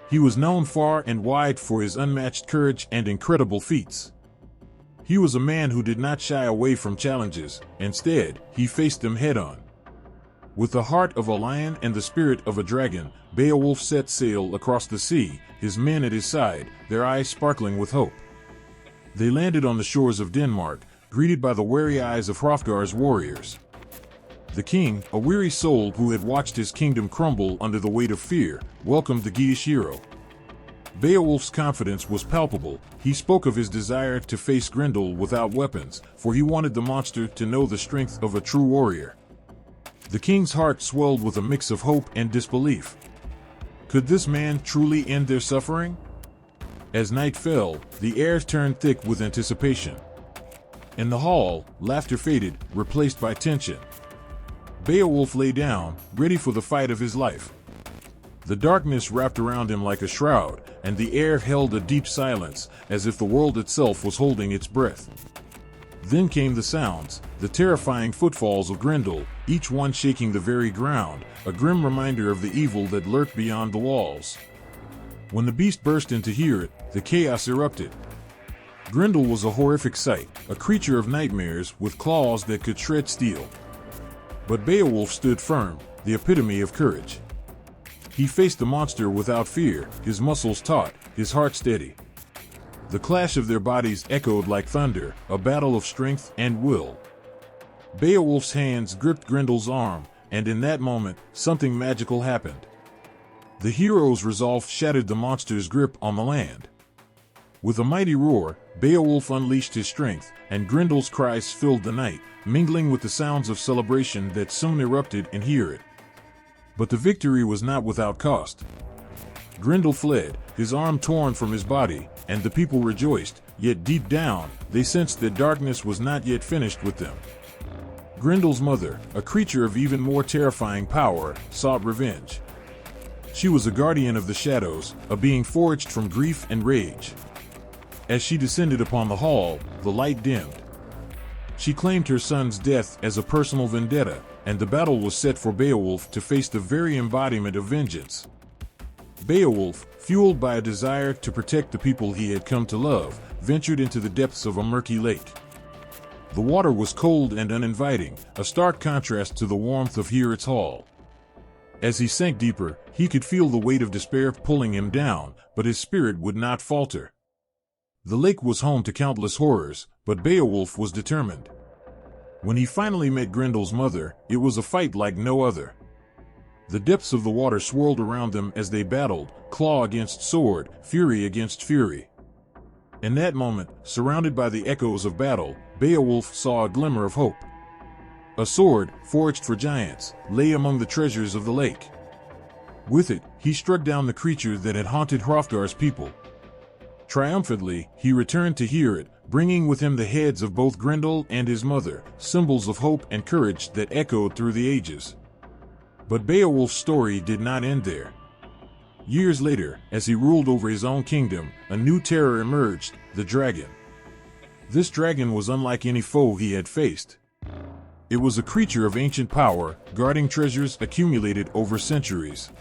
He was known far and wide for his unmatched courage and incredible feats. He was a man who did not shy away from challenges, instead, he faced them head-on. With the heart of a lion and the spirit of a dragon, Beowulf set sail across the sea, his men at his side, their eyes sparkling with hope. They landed on the shores of Denmark, greeted by the wary eyes of Hrothgar's warriors. The king, a weary soul who had watched his kingdom crumble under the weight of fear, welcomed the Geatish hero. Beowulf's confidence was palpable. He spoke of his desire to face Grendel without weapons, for he wanted the monster to know the strength of a true warrior. The king's heart swelled with a mix of hope and disbelief. Could this man truly end their suffering? As night fell, the air turned thick with anticipation. In the hall, laughter faded, replaced by tension. Beowulf lay down, ready for the fight of his life. The darkness wrapped around him like a shroud, and the air held a deep silence, as if the world itself was holding its breath. Then came the sounds, the terrifying footfalls of Grendel, each one shaking the very ground, a grim reminder of the evil that lurked beyond the walls. When the beast burst in to hear it, the chaos erupted. Grendel was a horrific sight, a creature of nightmares with claws that could shred steel. But Beowulf stood firm, the epitome of courage. He faced the monster without fear, his muscles taut, his heart steady. The clash of their bodies echoed like thunder, a battle of strength and will. Beowulf's hands gripped Grendel's arm, and in that moment, something magical happened. The hero's resolve shattered the monster's grip on the land. With a mighty roar, Beowulf unleashed his strength, and Grendel's cries filled the night, mingling with the sounds of celebration that soon erupted in Hearn. But the victory was not without cost. Grendel fled, his arm torn from his body, and the people rejoiced, yet deep down, they sensed that darkness was not yet finished with them. Grendel's mother, a creature of even more terrifying power, sought revenge. She was a guardian of the shadows, a being forged from grief and rage. As she descended upon the hall, the light dimmed. She claimed her son's death as a personal vendetta, and the battle was set for Beowulf to face the very embodiment of vengeance. Beowulf, fueled by a desire to protect the people he had come to love, ventured into the depths of a murky lake. The water was cold and uninviting, a stark contrast to the warmth of Hearn's hall. As he sank deeper, he could feel the weight of despair pulling him down, but his spirit would not falter. The lake was home to countless horrors, but Beowulf was determined. When he finally met Grendel's mother, it was a fight like no other. The depths of the water swirled around them as they battled, claw against sword, fury against fury. In that moment, surrounded by the echoes of battle, Beowulf saw a glimmer of hope. A sword, forged for giants, lay among the treasures of the lake. With it, he struck down the creature that had haunted Hrothgar's people. Triumphantly, he returned to Hearn, bringing with him the heads of both Grendel and his mother, symbols of hope and courage that echoed through the ages. But Beowulf's story did not end there. Years later, as he ruled over his own kingdom, a new terror emerged, the dragon. This dragon was unlike any foe he had faced. It was a creature of ancient power, guarding treasures accumulated over centuries.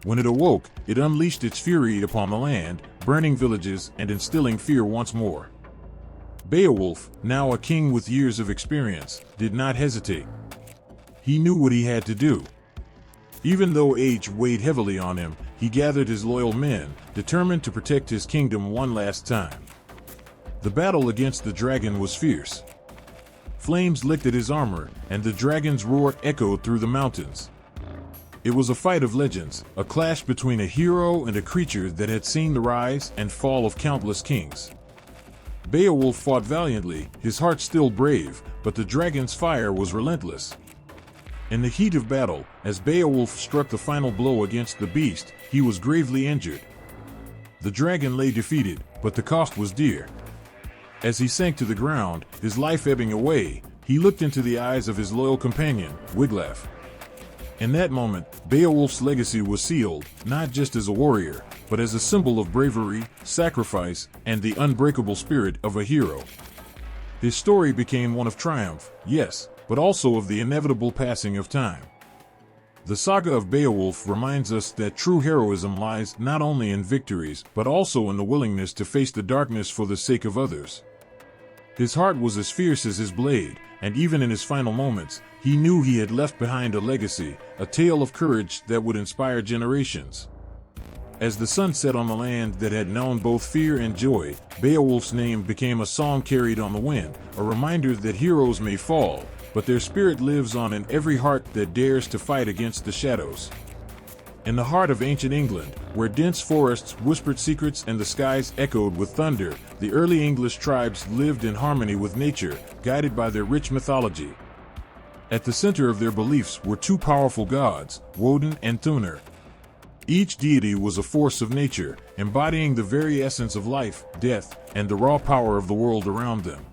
When it awoke, it unleashed its fury upon the land, burning villages and instilling fear once more. Beowulf, now a king with years of experience, did not hesitate. He knew what he had to do. Even though age weighed heavily on him, he gathered his loyal men, determined to protect his kingdom one last time. The battle against the dragon was fierce. Flames licked at his armor, and the dragon's roar echoed through the mountains. It was a fight of legends, a clash between a hero and a creature that had seen the rise and fall of countless kings. Beowulf fought valiantly, his heart still brave, but the dragon's fire was relentless. In the heat of battle, as Beowulf struck the final blow against the beast, he was gravely injured. The dragon lay defeated, but the cost was dear. As he sank to the ground, his life ebbing away, he looked into the eyes of his loyal companion, Wiglaf. In that moment, Beowulf's legacy was sealed, not just as a warrior, but as a symbol of bravery, sacrifice, and the unbreakable spirit of a hero. His story became one of triumph, yes, but also of the inevitable passing of time. The saga of Beowulf reminds us that true heroism lies not only in victories, but also in the willingness to face the darkness for the sake of others. His heart was as fierce as his blade, and even in his final moments, he knew he had left behind a legacy, a tale of courage that would inspire generations. As the sun set on the land that had known both fear and joy, Beowulf's name became a song carried on the wind, a reminder that heroes may fall, but their spirit lives on in every heart that dares to fight against the shadows. In the heart of ancient England, where dense forests whispered secrets and the skies echoed with thunder, the early English tribes lived in harmony with nature, guided by their rich mythology. At the center of their beliefs were two powerful gods, Woden and Thuner. Each deity was a force of nature, embodying the very essence of life, death, and the raw power of the world around them.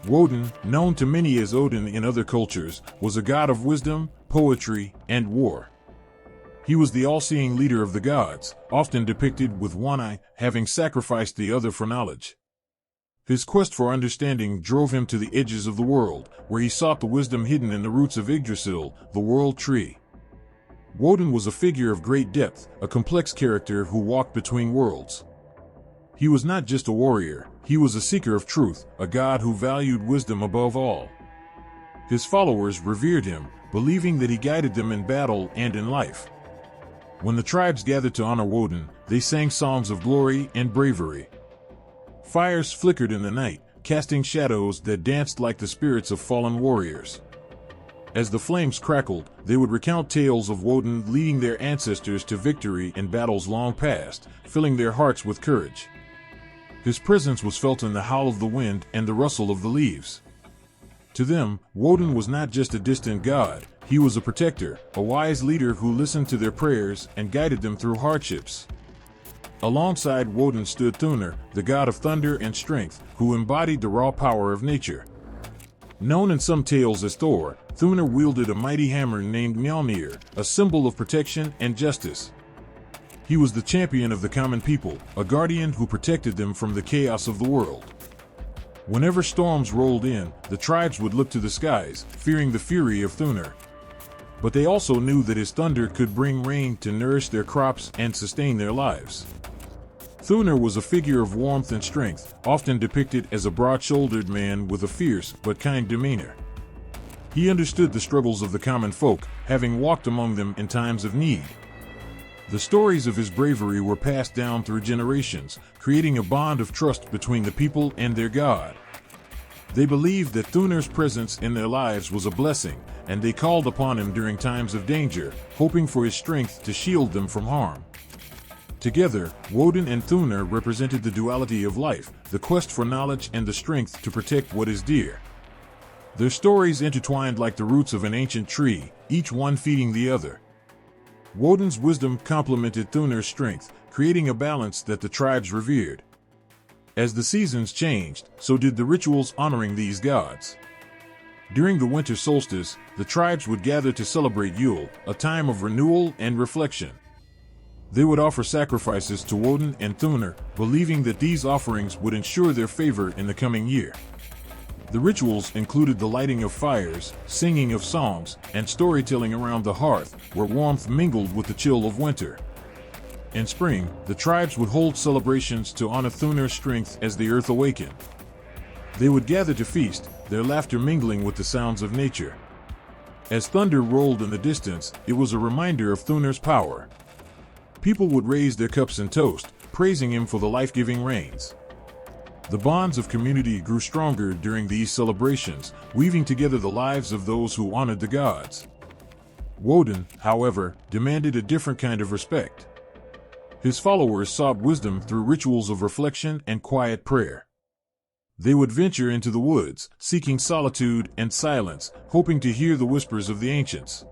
Woden, known to many as Odin in other cultures, was a god of wisdom, poetry, and war. He was the all-seeing leader of the gods, often depicted with one eye, having sacrificed the other for knowledge. His quest for understanding drove him to the edges of the world, where he sought the wisdom hidden in the roots of Yggdrasil, the world tree. Woden was a figure of great depth, a complex character who walked between worlds. He was not just a warrior, he was a seeker of truth, a god who valued wisdom above all. His followers revered him, believing that he guided them in battle and in life. When the tribes gathered to honor Woden, they sang songs of glory and bravery. Fires flickered in the night, casting shadows that danced like the spirits of fallen warriors. As the flames crackled, they would recount tales of Woden leading their ancestors to victory in battles long past, filling their hearts with courage. His presence was felt in the howl of the wind and the rustle of the leaves. To them, Woden was not just a distant god, he was a protector, a wise leader who listened to their prayers and guided them through hardships. Alongside Woden stood Thuner, the god of thunder and strength, who embodied the raw power of nature. Known in some tales as Thor, Thuner wielded a mighty hammer named Mjolnir, a symbol of protection and justice. He was the champion of the common people, a guardian who protected them from the chaos of the world. Whenever storms rolled in, the tribes would look to the skies, fearing the fury of Thuner. But they also knew that his thunder could bring rain to nourish their crops and sustain their lives. Thuner was a figure of warmth and strength, often depicted as a broad-shouldered man with a fierce but kind demeanor. He understood the struggles of the common folk, having walked among them in times of need. The stories of his bravery were passed down through generations, creating a bond of trust between the people and their god. They believed that Thuner's presence in their lives was a blessing, and they called upon him during times of danger, hoping for his strength to shield them from harm. Together, Woden and Thuner represented the duality of life, the quest for knowledge and the strength to protect what is dear. Their stories intertwined like the roots of an ancient tree, each one feeding the other. Woden's wisdom complemented Thuner's strength, creating a balance that the tribes revered. As the seasons changed, so did the rituals honoring these gods. During the winter solstice, the tribes would gather to celebrate Yule, a time of renewal and reflection. They would offer sacrifices to Woden and Thuner, believing that these offerings would ensure their favor in the coming year. The rituals included the lighting of fires, singing of songs, and storytelling around the hearth, where warmth mingled with the chill of winter. In spring, the tribes would hold celebrations to honor Thuner's strength as the earth awakened. They would gather to feast, their laughter mingling with the sounds of nature. As thunder rolled in the distance, it was a reminder of Thuner's power. People would raise their cups and toast, praising him for the life-giving rains. The bonds of community grew stronger during these celebrations, weaving together the lives of those who honored the gods. Woden, however, demanded a different kind of respect. His followers sought wisdom through rituals of reflection and quiet prayer. They would venture into the woods, seeking solitude and silence, hoping to hear the whispers of the ancients.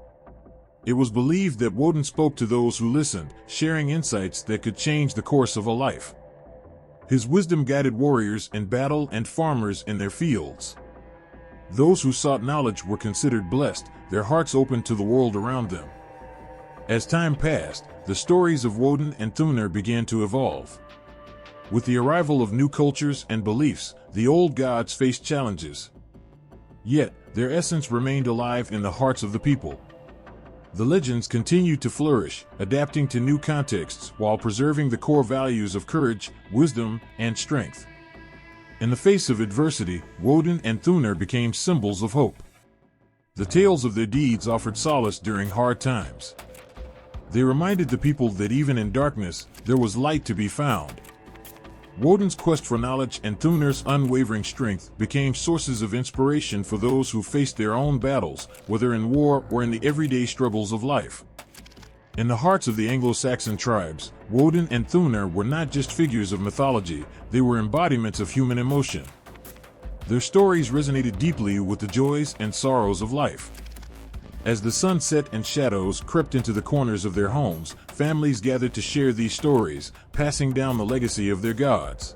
It was believed that Woden spoke to those who listened, sharing insights that could change the course of a life. His wisdom guided warriors in battle and farmers in their fields. Those who sought knowledge were considered blessed, their hearts open to the world around them. As time passed, the stories of Woden and Thuner began to evolve. With the arrival of new cultures and beliefs, the old gods faced challenges. Yet, their essence remained alive in the hearts of the people. The legends continued to flourish, adapting to new contexts while preserving the core values of courage, wisdom, and strength. In the face of adversity, Woden and Thuner became symbols of hope. The tales of their deeds offered solace during hard times. They reminded the people that even in darkness, there was light to be found. Woden's quest for knowledge and Thuner's unwavering strength became sources of inspiration for those who faced their own battles, whether in war or in the everyday struggles of life. In the hearts of the Anglo-Saxon tribes, Woden and Thuner were not just figures of mythology, they were embodiments of human emotion. Their stories resonated deeply with the joys and sorrows of life. As the sun set and shadows crept into the corners of their homes, families gathered to share these stories, passing down the legacy of their gods.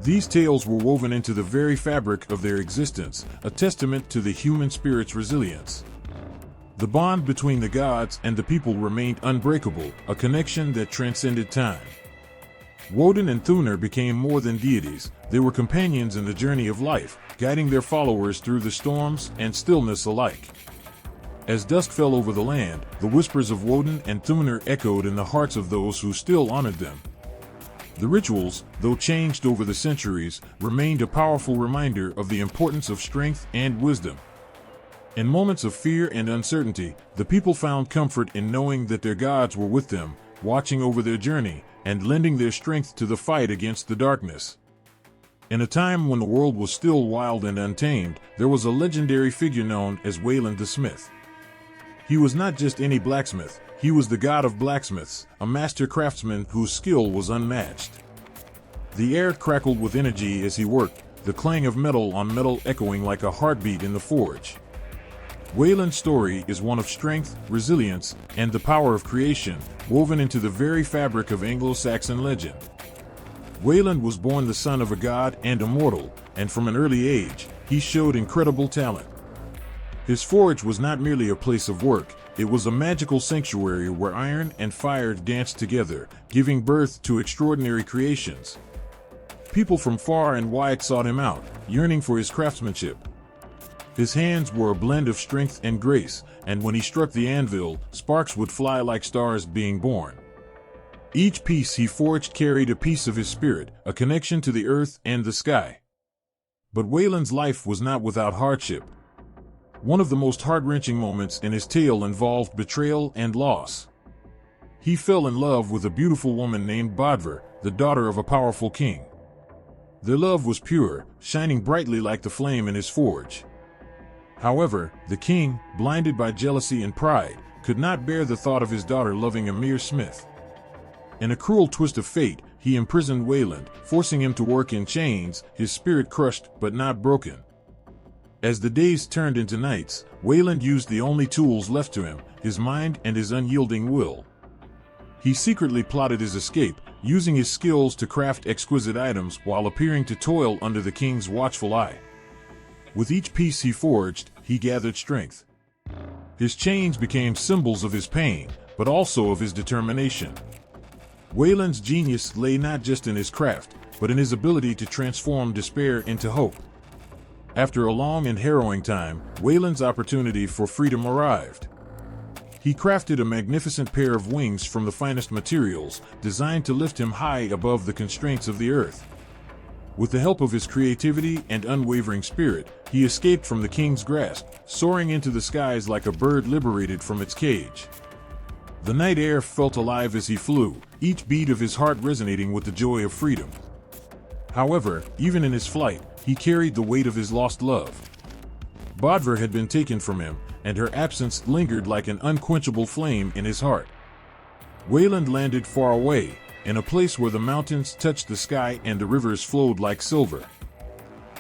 These tales were woven into the very fabric of their existence, a testament to the human spirit's resilience. The bond between the gods and the people remained unbreakable, a connection that transcended time. Woden and Thuner became more than deities, they were companions in the journey of life, guiding their followers through the storms and stillness alike. As dusk fell over the land, the whispers of Woden and Thuner echoed in the hearts of those who still honored them. The rituals, though changed over the centuries, remained a powerful reminder of the importance of strength and wisdom. In moments of fear and uncertainty, the people found comfort in knowing that their gods were with them, watching over their journey, and lending their strength to the fight against the darkness. In a time when the world was still wild and untamed, there was a legendary figure known as Wayland the Smith. He was not just any blacksmith, he was the god of blacksmiths, a master craftsman whose skill was unmatched. The air crackled with energy as he worked, the clang of metal on metal echoing like a heartbeat in the forge. Wayland's story is one of strength, resilience, and the power of creation, woven into the very fabric of Anglo-Saxon legend. Wayland was born the son of a god and a mortal, and from an early age, he showed incredible talent. His forge was not merely a place of work, it was a magical sanctuary where iron and fire danced together, giving birth to extraordinary creations. People from far and wide sought him out, yearning for his craftsmanship. His hands were a blend of strength and grace, and when he struck the anvil, sparks would fly like stars being born. Each piece he forged carried a piece of his spirit, a connection to the earth and the sky. But Wayland's life was not without hardship. One of the most heart-wrenching moments in his tale involved betrayal and loss. He fell in love with a beautiful woman named Bodver, the daughter of a powerful king. Their love was pure, shining brightly like the flame in his forge. However, the king, blinded by jealousy and pride, could not bear the thought of his daughter loving a mere smith. In a cruel twist of fate, he imprisoned Wayland, forcing him to work in chains, his spirit crushed but not broken. As the days turned into nights, Wayland used the only tools left to him, his mind and his unyielding will. He secretly plotted his escape, using his skills to craft exquisite items while appearing to toil under the king's watchful eye. With each piece he forged, he gathered strength. His chains became symbols of his pain, but also of his determination. Wayland's genius lay not just in his craft, but in his ability to transform despair into hope. After a long and harrowing time, Wayland's opportunity for freedom arrived. He crafted a magnificent pair of wings from the finest materials, designed to lift him high above the constraints of the earth. With the help of his creativity and unwavering spirit, he escaped from the king's grasp, soaring into the skies like a bird liberated from its cage. The night air felt alive as he flew, each beat of his heart resonating with the joy of freedom. However, even in his flight, he carried the weight of his lost love. Bodver had been taken from him, and her absence lingered like an unquenchable flame in his heart. Wayland landed far away, in a place where the mountains touched the sky and the rivers flowed like silver.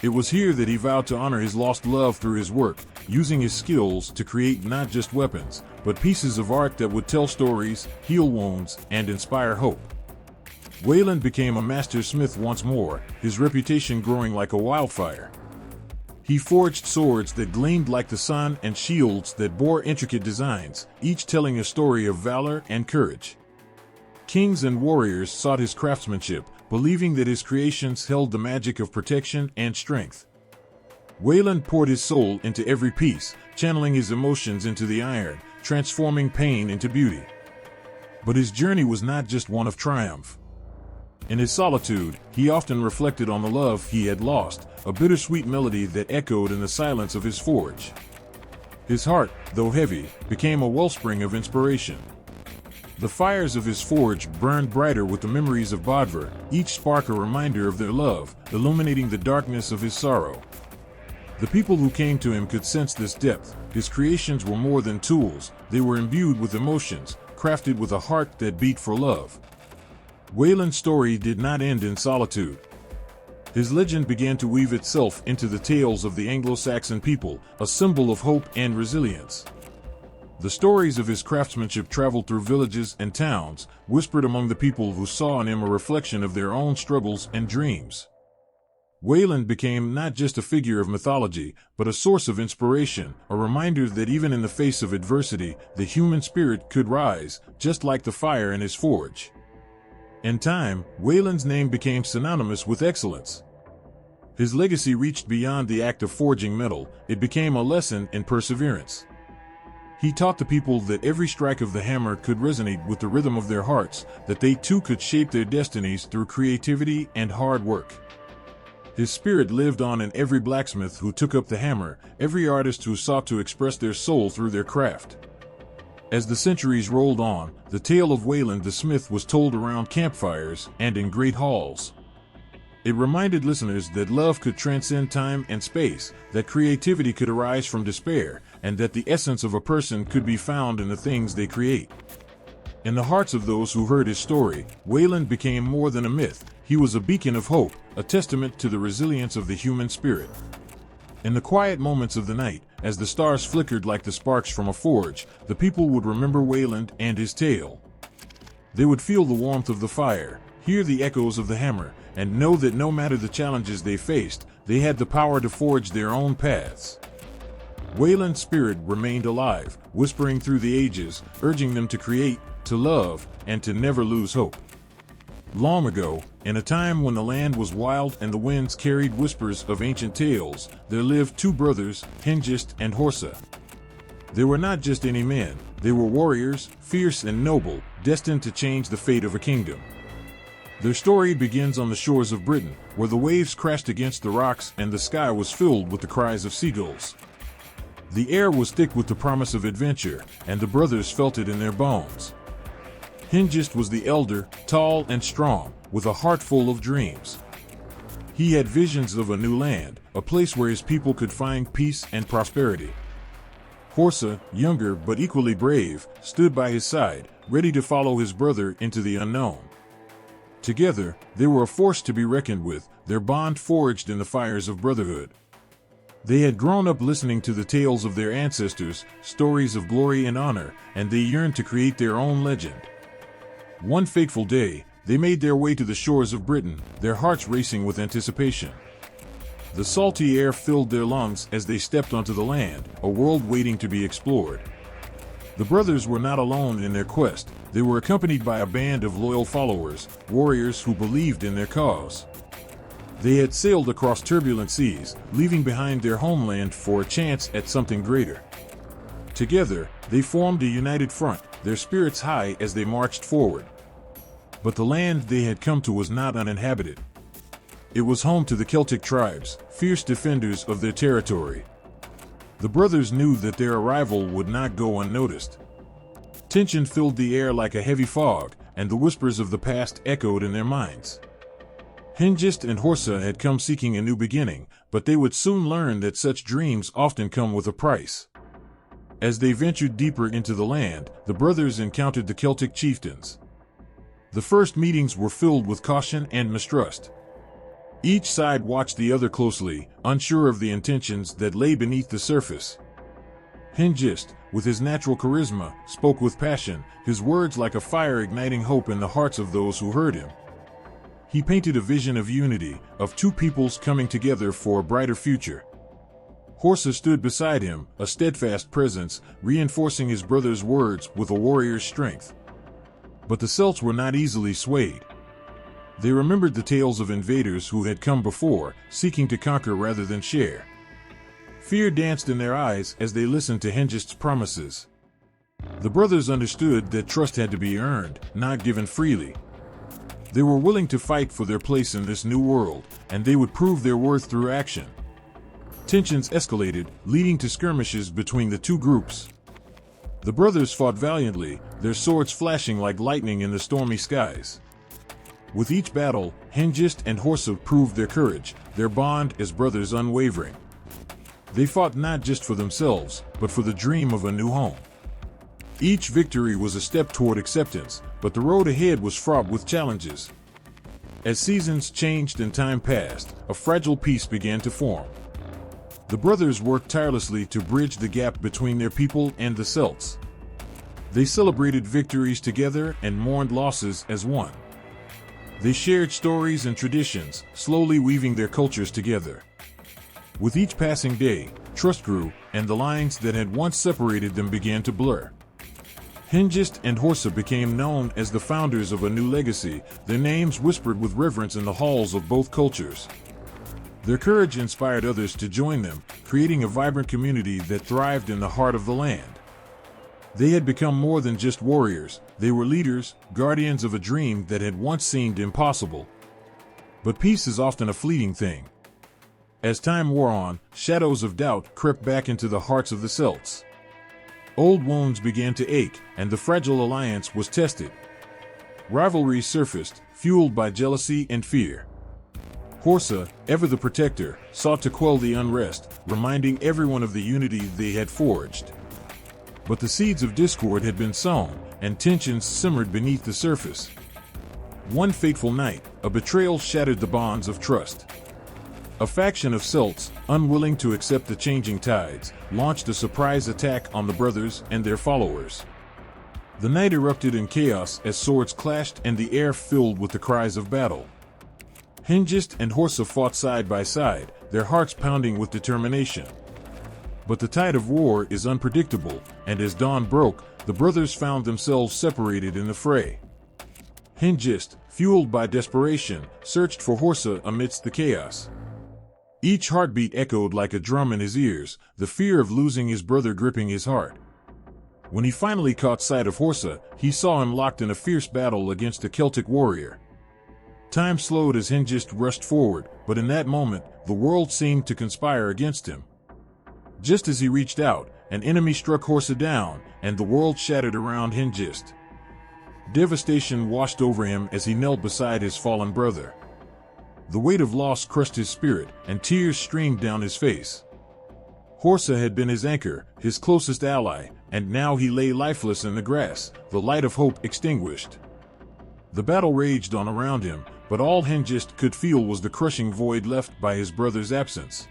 It was here that he vowed to honor his lost love through his work, using his skills to create not just weapons, but pieces of art that would tell stories, heal wounds, and inspire hope. Wayland became a master smith once more, his reputation growing like a wildfire. He forged swords that gleamed like the sun and shields that bore intricate designs, each telling a story of valor and courage. Kings and warriors sought his craftsmanship, believing that his creations held the magic of protection and strength. Wayland poured his soul into every piece, channeling his emotions into the iron, transforming pain into beauty. But his journey was not just one of triumph. In his solitude, he often reflected on the love he had lost, a bittersweet melody that echoed in the silence of his forge. His heart, though heavy, became a wellspring of inspiration. The fires of his forge burned brighter with the memories of Bodver, each spark a reminder of their love, illuminating the darkness of his sorrow. The people who came to him could sense this depth. His creations were more than tools, they were imbued with emotions, crafted with a heart that beat for love. Wayland's story did not end in solitude. His legend began to weave itself into the tales of the Anglo-Saxon people, a symbol of hope and resilience. The stories of his craftsmanship traveled through villages and towns, whispered among the people who saw in him a reflection of their own struggles and dreams. Wayland became not just a figure of mythology, but a source of inspiration, a reminder that even in the face of adversity, the human spirit could rise, just like the fire in his forge. In time, Wayland's name became synonymous with excellence. His legacy reached beyond the act of forging metal, it became a lesson in perseverance. He taught the people that every strike of the hammer could resonate with the rhythm of their hearts, that they too could shape their destinies through creativity and hard work. His spirit lived on in every blacksmith who took up the hammer, every artist who sought to express their soul through their craft. As the centuries rolled on, the tale of Wayland the Smith was told around campfires and in great halls. It reminded listeners that love could transcend time and space, that creativity could arise from despair, and that the essence of a person could be found in the things they create. In the hearts of those who heard his story, Wayland became more than a myth. He was a beacon of hope, a testament to the resilience of the human spirit. In the quiet moments of the night, as the stars flickered like the sparks from a forge, the people would remember Wayland and his tale. They would feel the warmth of the fire, hear the echoes of the hammer, and know that no matter the challenges they faced, they had the power to forge their own paths. Wayland's spirit remained alive, whispering through the ages, urging them to create, to love, and to never lose hope. Long ago, in a time when the land was wild and the winds carried whispers of ancient tales, there lived two brothers, Hengist and Horsa. They were not just any men, they were warriors, fierce and noble, destined to change the fate of a kingdom. Their story begins on the shores of Britain, where the waves crashed against the rocks and the sky was filled with the cries of seagulls. The air was thick with the promise of adventure, and the brothers felt it in their bones. Hengist was the elder, tall and strong, with a heart full of dreams. He had visions of a new land, a place where his people could find peace and prosperity. Horsa, younger but equally brave, stood by his side, ready to follow his brother into the unknown. Together, they were a force to be reckoned with, their bond forged in the fires of brotherhood. They had grown up listening to the tales of their ancestors, stories of glory and honor, and they yearned to create their own legend. One fateful day, they made their way to the shores of Britain, their hearts racing with anticipation. The salty air filled their lungs as they stepped onto the land, a world waiting to be explored. The brothers were not alone in their quest. They were accompanied by a band of loyal followers, warriors who believed in their cause. They had sailed across turbulent seas, leaving behind their homeland for a chance at something greater. Together, they formed a united front, their spirits high as they marched forward. But the land they had come to was not uninhabited. It was home to the Celtic tribes, fierce defenders of their territory. The brothers knew that their arrival would not go unnoticed. Tension filled the air like a heavy fog, and the whispers of the past echoed in their minds. Hengist and Horsa had come seeking a new beginning, but they would soon learn that such dreams often come with a price. As they ventured deeper into the land, the brothers encountered the Celtic chieftains. The first meetings were filled with caution and mistrust. Each side watched the other closely, unsure of the intentions that lay beneath the surface. Hengist, with his natural charisma, spoke with passion, his words like a fire igniting hope in the hearts of those who heard him. He painted a vision of unity, of two peoples coming together for a brighter future. Horsa stood beside him, a steadfast presence, reinforcing his brother's words with a warrior's strength. But the Celts were not easily swayed. They remembered the tales of invaders who had come before, seeking to conquer rather than share. Fear danced in their eyes as they listened to Hengist's promises. The brothers understood that trust had to be earned, not given freely. They were willing to fight for their place in this new world, and they would prove their worth through action. Tensions escalated, leading to skirmishes between the two groups. The brothers fought valiantly, their swords flashing like lightning in the stormy skies. With each battle, Hengist and Horsa proved their courage, their bond as brothers unwavering. They fought not just for themselves, but for the dream of a new home. Each victory was a step toward acceptance, but the road ahead was fraught with challenges. As seasons changed and time passed, a fragile peace began to form. The brothers worked tirelessly to bridge the gap between their people and the Celts. They celebrated victories together and mourned losses as one. They shared stories and traditions, slowly weaving their cultures together. With each passing day, trust grew, and the lines that had once separated them began to blur. Hengist and Horsa became known as the founders of a new legacy, their names whispered with reverence in the halls of both cultures. Their courage inspired others to join them, creating a vibrant community that thrived in the heart of the land. They had become more than just warriors, they were leaders, guardians of a dream that had once seemed impossible. But peace is often a fleeting thing. As time wore on, shadows of doubt crept back into the hearts of the Celts. Old wounds began to ache, and the fragile alliance was tested. Rivalries surfaced, fueled by jealousy and fear. Horsa, ever the protector, sought to quell the unrest, reminding everyone of the unity they had forged. But the seeds of discord had been sown, and tensions simmered beneath the surface. One fateful night, a betrayal shattered the bonds of trust. A faction of Celts, unwilling to accept the changing tides, launched a surprise attack on the brothers and their followers. The night erupted in chaos as swords clashed and the air filled with the cries of battle. Hengist and Horsa fought side by side, their hearts pounding with determination. But the tide of war is unpredictable, and as dawn broke, the brothers found themselves separated in the fray. Hengist, fueled by desperation, searched for Horsa amidst the chaos. Each heartbeat echoed like a drum in his ears, the fear of losing his brother gripping his heart. When he finally caught sight of Horsa, he saw him locked in a fierce battle against a Celtic warrior. Time slowed as Hengist rushed forward, but in that moment, the world seemed to conspire against him. Just as he reached out, an enemy struck Horsa down, and the world shattered around Hengist. Devastation washed over him as he knelt beside his fallen brother. The weight of loss crushed his spirit, and tears streamed down his face. Horsa had been his anchor, his closest ally, and now he lay lifeless in the grass, the light of hope extinguished. The battle raged on around him, but all Hengist could feel was the crushing void left by his brother's absence.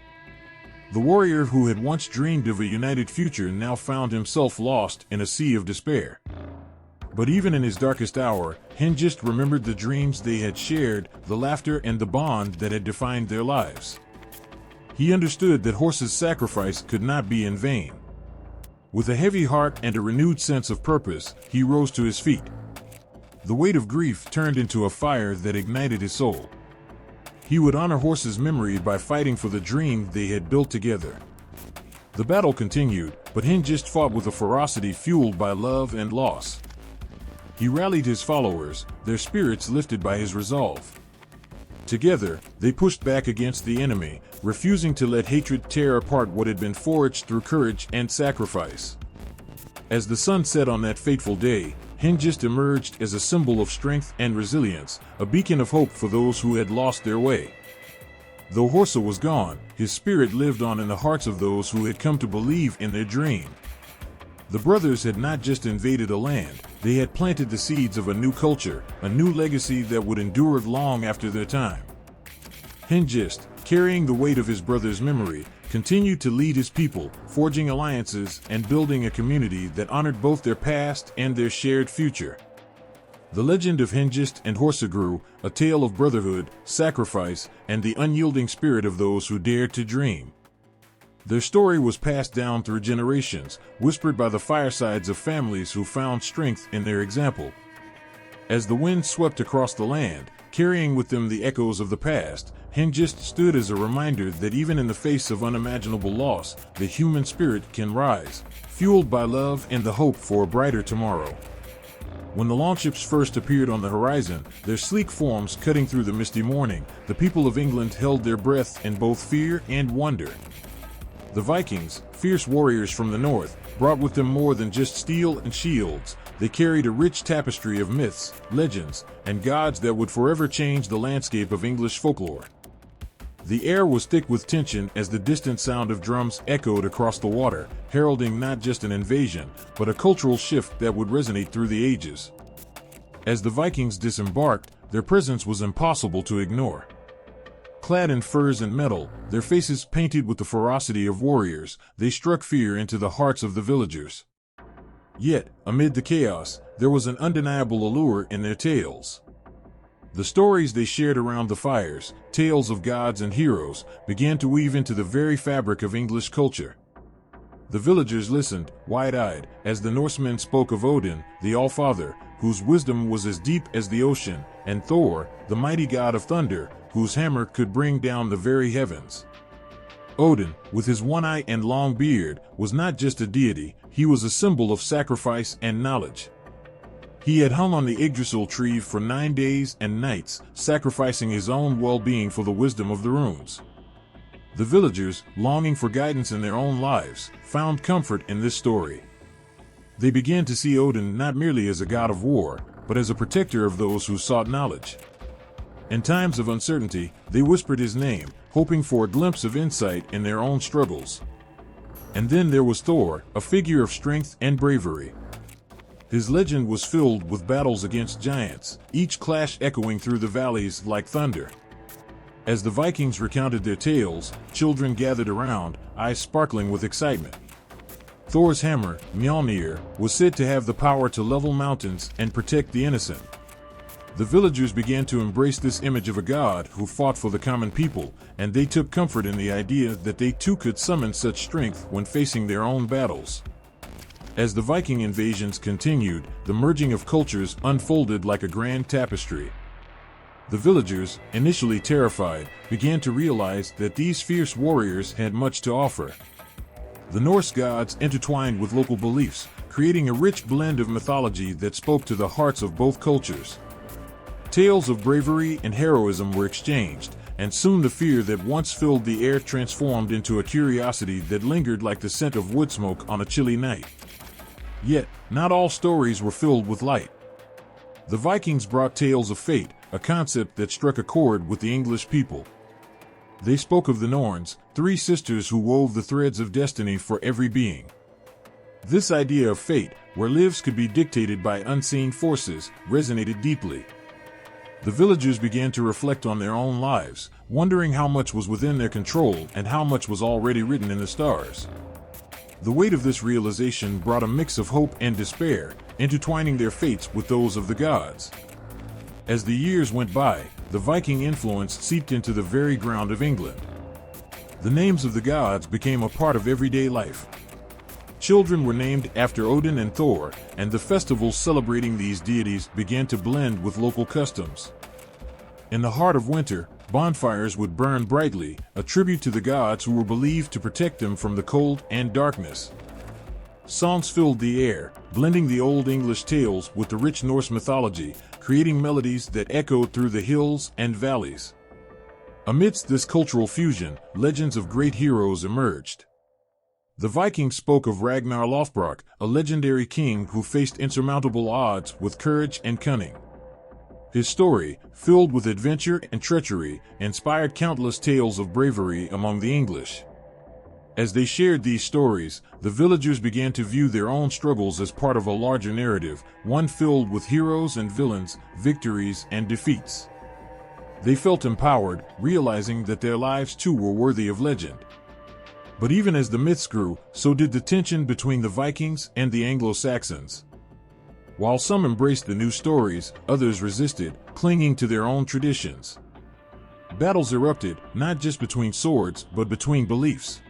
The warrior who had once dreamed of a united future now found himself lost in a sea of despair. But even in his darkest hour, Hengist remembered the dreams they had shared, the laughter and the bond that had defined their lives. He understood that Horsa's sacrifice could not be in vain. With a heavy heart and a renewed sense of purpose, he rose to his feet. The weight of grief turned into a fire that ignited his soul. He would honor Horsa's memory by fighting for the dream they had built together. The battle continued, but Hengist fought with a ferocity fueled by love and loss. He rallied his followers, their spirits lifted by his resolve. Together, they pushed back against the enemy, refusing to let hatred tear apart what had been forged through courage and sacrifice. As the sun set on that fateful day, Hengist emerged as a symbol of strength and resilience, a beacon of hope for those who had lost their way. Though Horsa was gone, his spirit lived on in the hearts of those who had come to believe in their dream. The brothers had not just invaded a land, they had planted the seeds of a new culture, a new legacy that would endure long after their time. Hengist, carrying the weight of his brother's memory, continued to lead his people, forging alliances and building a community that honored both their past and their shared future. The legend of Hengist and Horsa grew, a tale of brotherhood, sacrifice, and the unyielding spirit of those who dared to dream. Their story was passed down through generations, whispered by the firesides of families who found strength in their example. As the wind swept across the land, carrying with them the echoes of the past, Hengist stood as a reminder that even in the face of unimaginable loss, the human spirit can rise, fueled by love and the hope for a brighter tomorrow. When the longships first appeared on the horizon, their sleek forms cutting through the misty morning, the people of England held their breath in both fear and wonder. The Vikings, fierce warriors from the north, brought with them more than just steel and shields. They carried a rich tapestry of myths, legends, and gods that would forever change the landscape of English folklore. The air was thick with tension as the distant sound of drums echoed across the water, heralding not just an invasion, but a cultural shift that would resonate through the ages. As the Vikings disembarked, their presence was impossible to ignore. Clad in furs and metal, their faces painted with the ferocity of warriors, they struck fear into the hearts of the villagers. Yet, amid the chaos, there was an undeniable allure in their tales. The stories they shared around the fires, tales of gods and heroes, began to weave into the very fabric of English culture. The villagers listened, wide-eyed, as the Norsemen spoke of Odin, the All-Father, whose wisdom was as deep as the ocean, and Thor, the mighty god of thunder, whose hammer could bring down the very heavens. Odin, with his one eye and long beard, was not just a deity, he was a symbol of sacrifice and knowledge. He had hung on the Yggdrasil tree for 9 days and nights, sacrificing his own well-being for the wisdom of the runes. The villagers, longing for guidance in their own lives, found comfort in this story. They began to see Odin not merely as a god of war, but as a protector of those who sought knowledge. In times of uncertainty, they whispered his name, hoping for a glimpse of insight in their own struggles. And then there was Thor, a figure of strength and bravery. His legend was filled with battles against giants, each clash echoing through the valleys like thunder. As the Vikings recounted their tales, children gathered around, eyes sparkling with excitement. Thor's hammer, Mjolnir, was said to have the power to level mountains and protect the innocent. The villagers began to embrace this image of a god who fought for the common people, and they took comfort in the idea that they too could summon such strength when facing their own battles. As the Viking invasions continued, the merging of cultures unfolded like a grand tapestry. The villagers, initially terrified, began to realize that these fierce warriors had much to offer. The Norse gods intertwined with local beliefs, creating a rich blend of mythology that spoke to the hearts of both cultures. Tales of bravery and heroism were exchanged, and soon the fear that once filled the air transformed into a curiosity that lingered like the scent of wood smoke on a chilly night. Yet, not all stories were filled with light. The Vikings brought tales of fate, a concept that struck a chord with the English people. They spoke of the Norns, three sisters who wove the threads of destiny for every being. This idea of fate, where lives could be dictated by unseen forces, resonated deeply. The villagers began to reflect on their own lives, wondering how much was within their control and how much was already written in the stars. The weight of this realization brought a mix of hope and despair, intertwining their fates with those of the gods. As the years went by, the Viking influence seeped into the very ground of England. The names of the gods became a part of everyday life. Children were named after Odin and Thor, and the festivals celebrating these deities began to blend with local customs. In the heart of winter, bonfires would burn brightly, a tribute to the gods who were believed to protect them from the cold and darkness. Songs filled the air, blending the Old English tales with the rich Norse mythology, creating melodies that echoed through the hills and valleys. Amidst this cultural fusion, legends of great heroes emerged. The Vikings spoke of Ragnar Lothbrok, a legendary king who faced insurmountable odds with courage and cunning. His story, filled with adventure and treachery, inspired countless tales of bravery among the English. As they shared these stories, the villagers began to view their own struggles as part of a larger narrative, one filled with heroes and villains, victories and defeats. They felt empowered, realizing that their lives too were worthy of legend. But even as the myths grew, so did the tension between the Vikings and the Anglo-Saxons. While some embraced the new stories, others resisted, clinging to their own traditions. Battles erupted, not just between swords, but between beliefs.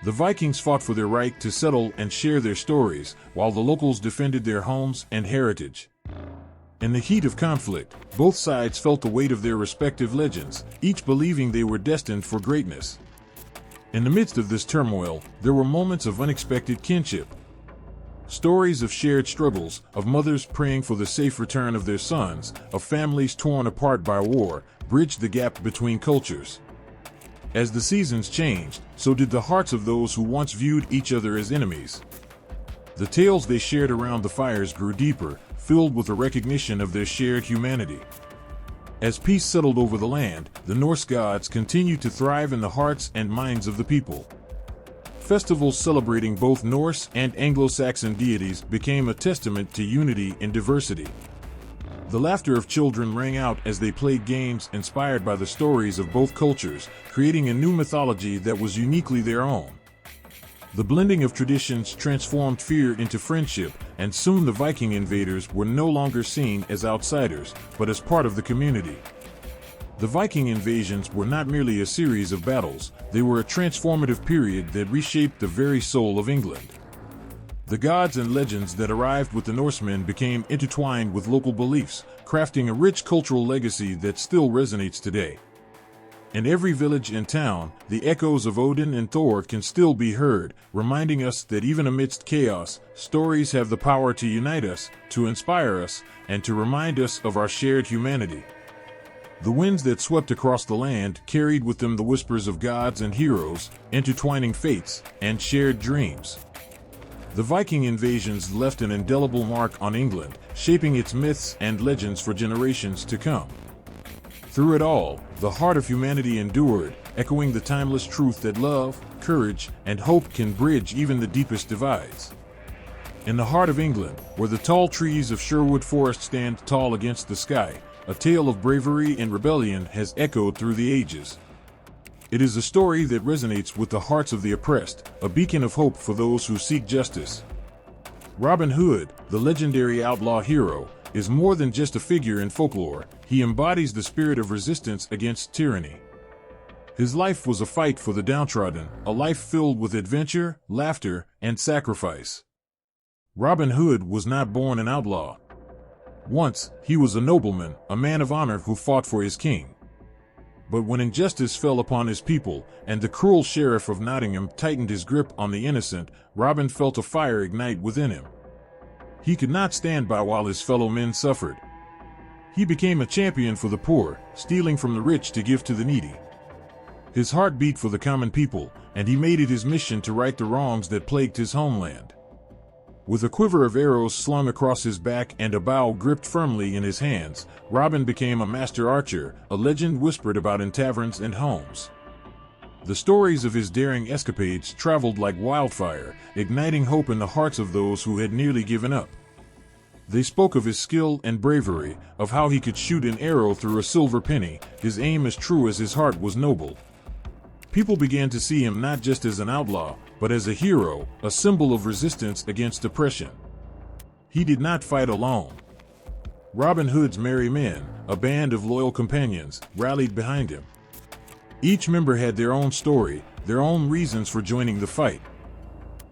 The Vikings fought for their right to settle and share their stories, while the locals defended their homes and heritage. In the heat of conflict, both sides felt the weight of their respective legends, each believing they were destined for greatness. In the midst of this turmoil, there were moments of unexpected kinship. Stories of shared struggles, of mothers praying for the safe return of their sons, of families torn apart by war, bridged the gap between cultures. As the seasons changed, so did the hearts of those who once viewed each other as enemies. The tales they shared around the fires grew deeper, filled with a recognition of their shared humanity. As peace settled over the land, the Norse gods continued to thrive in the hearts and minds of the people. Festivals celebrating both Norse and Anglo-Saxon deities became a testament to unity in diversity. The laughter of children rang out as they played games inspired by the stories of both cultures, creating a new mythology that was uniquely their own. The blending of traditions transformed fear into friendship, and soon the Viking invaders were no longer seen as outsiders, but as part of the community. The Viking invasions were not merely a series of battles, they were a transformative period that reshaped the very soul of England. The gods and legends that arrived with the Norsemen became intertwined with local beliefs, crafting a rich cultural legacy that still resonates today. In every village and town, the echoes of Odin and Thor can still be heard, reminding us that even amidst chaos, stories have the power to unite us, to inspire us, and to remind us of our shared humanity. The winds that swept across the land carried with them the whispers of gods and heroes, intertwining fates and shared dreams. The Viking invasions left an indelible mark on England, shaping its myths and legends for generations to come. Through it all, the heart of humanity endured, echoing the timeless truth that love, courage, and hope can bridge even the deepest divides. In the heart of England, where the tall trees of Sherwood Forest stand tall against the sky, a tale of bravery and rebellion has echoed through the ages. It is a story that resonates with the hearts of the oppressed, a beacon of hope for those who seek justice. Robin Hood, the legendary outlaw hero, is more than just a figure in folklore. He embodies the spirit of resistance against tyranny. His life was a fight for the downtrodden, a life filled with adventure, laughter, and sacrifice. Robin Hood was not born an outlaw. Once, he was a nobleman, a man of honor who fought for his king. But when injustice fell upon his people, and the cruel sheriff of Nottingham tightened his grip on the innocent, Robin felt a fire ignite within him. He could not stand by while his fellow men suffered. He became a champion for the poor, stealing from the rich to give to the needy. His heart beat for the common people, and he made it his mission to right the wrongs that plagued his homeland. With a quiver of arrows slung across his back and a bow gripped firmly in his hands, Robin became a master archer, a legend whispered about in taverns and homes. The stories of his daring escapades traveled like wildfire, igniting hope in the hearts of those who had nearly given up. They spoke of his skill and bravery, of how he could shoot an arrow through a silver penny, his aim as true as his heart was noble. People began to see him not just as an outlaw, but as a hero, a symbol of resistance against oppression. He did not fight alone. Robin Hood's merry men, a band of loyal companions, rallied behind him. Each member had their own story, their own reasons for joining the fight.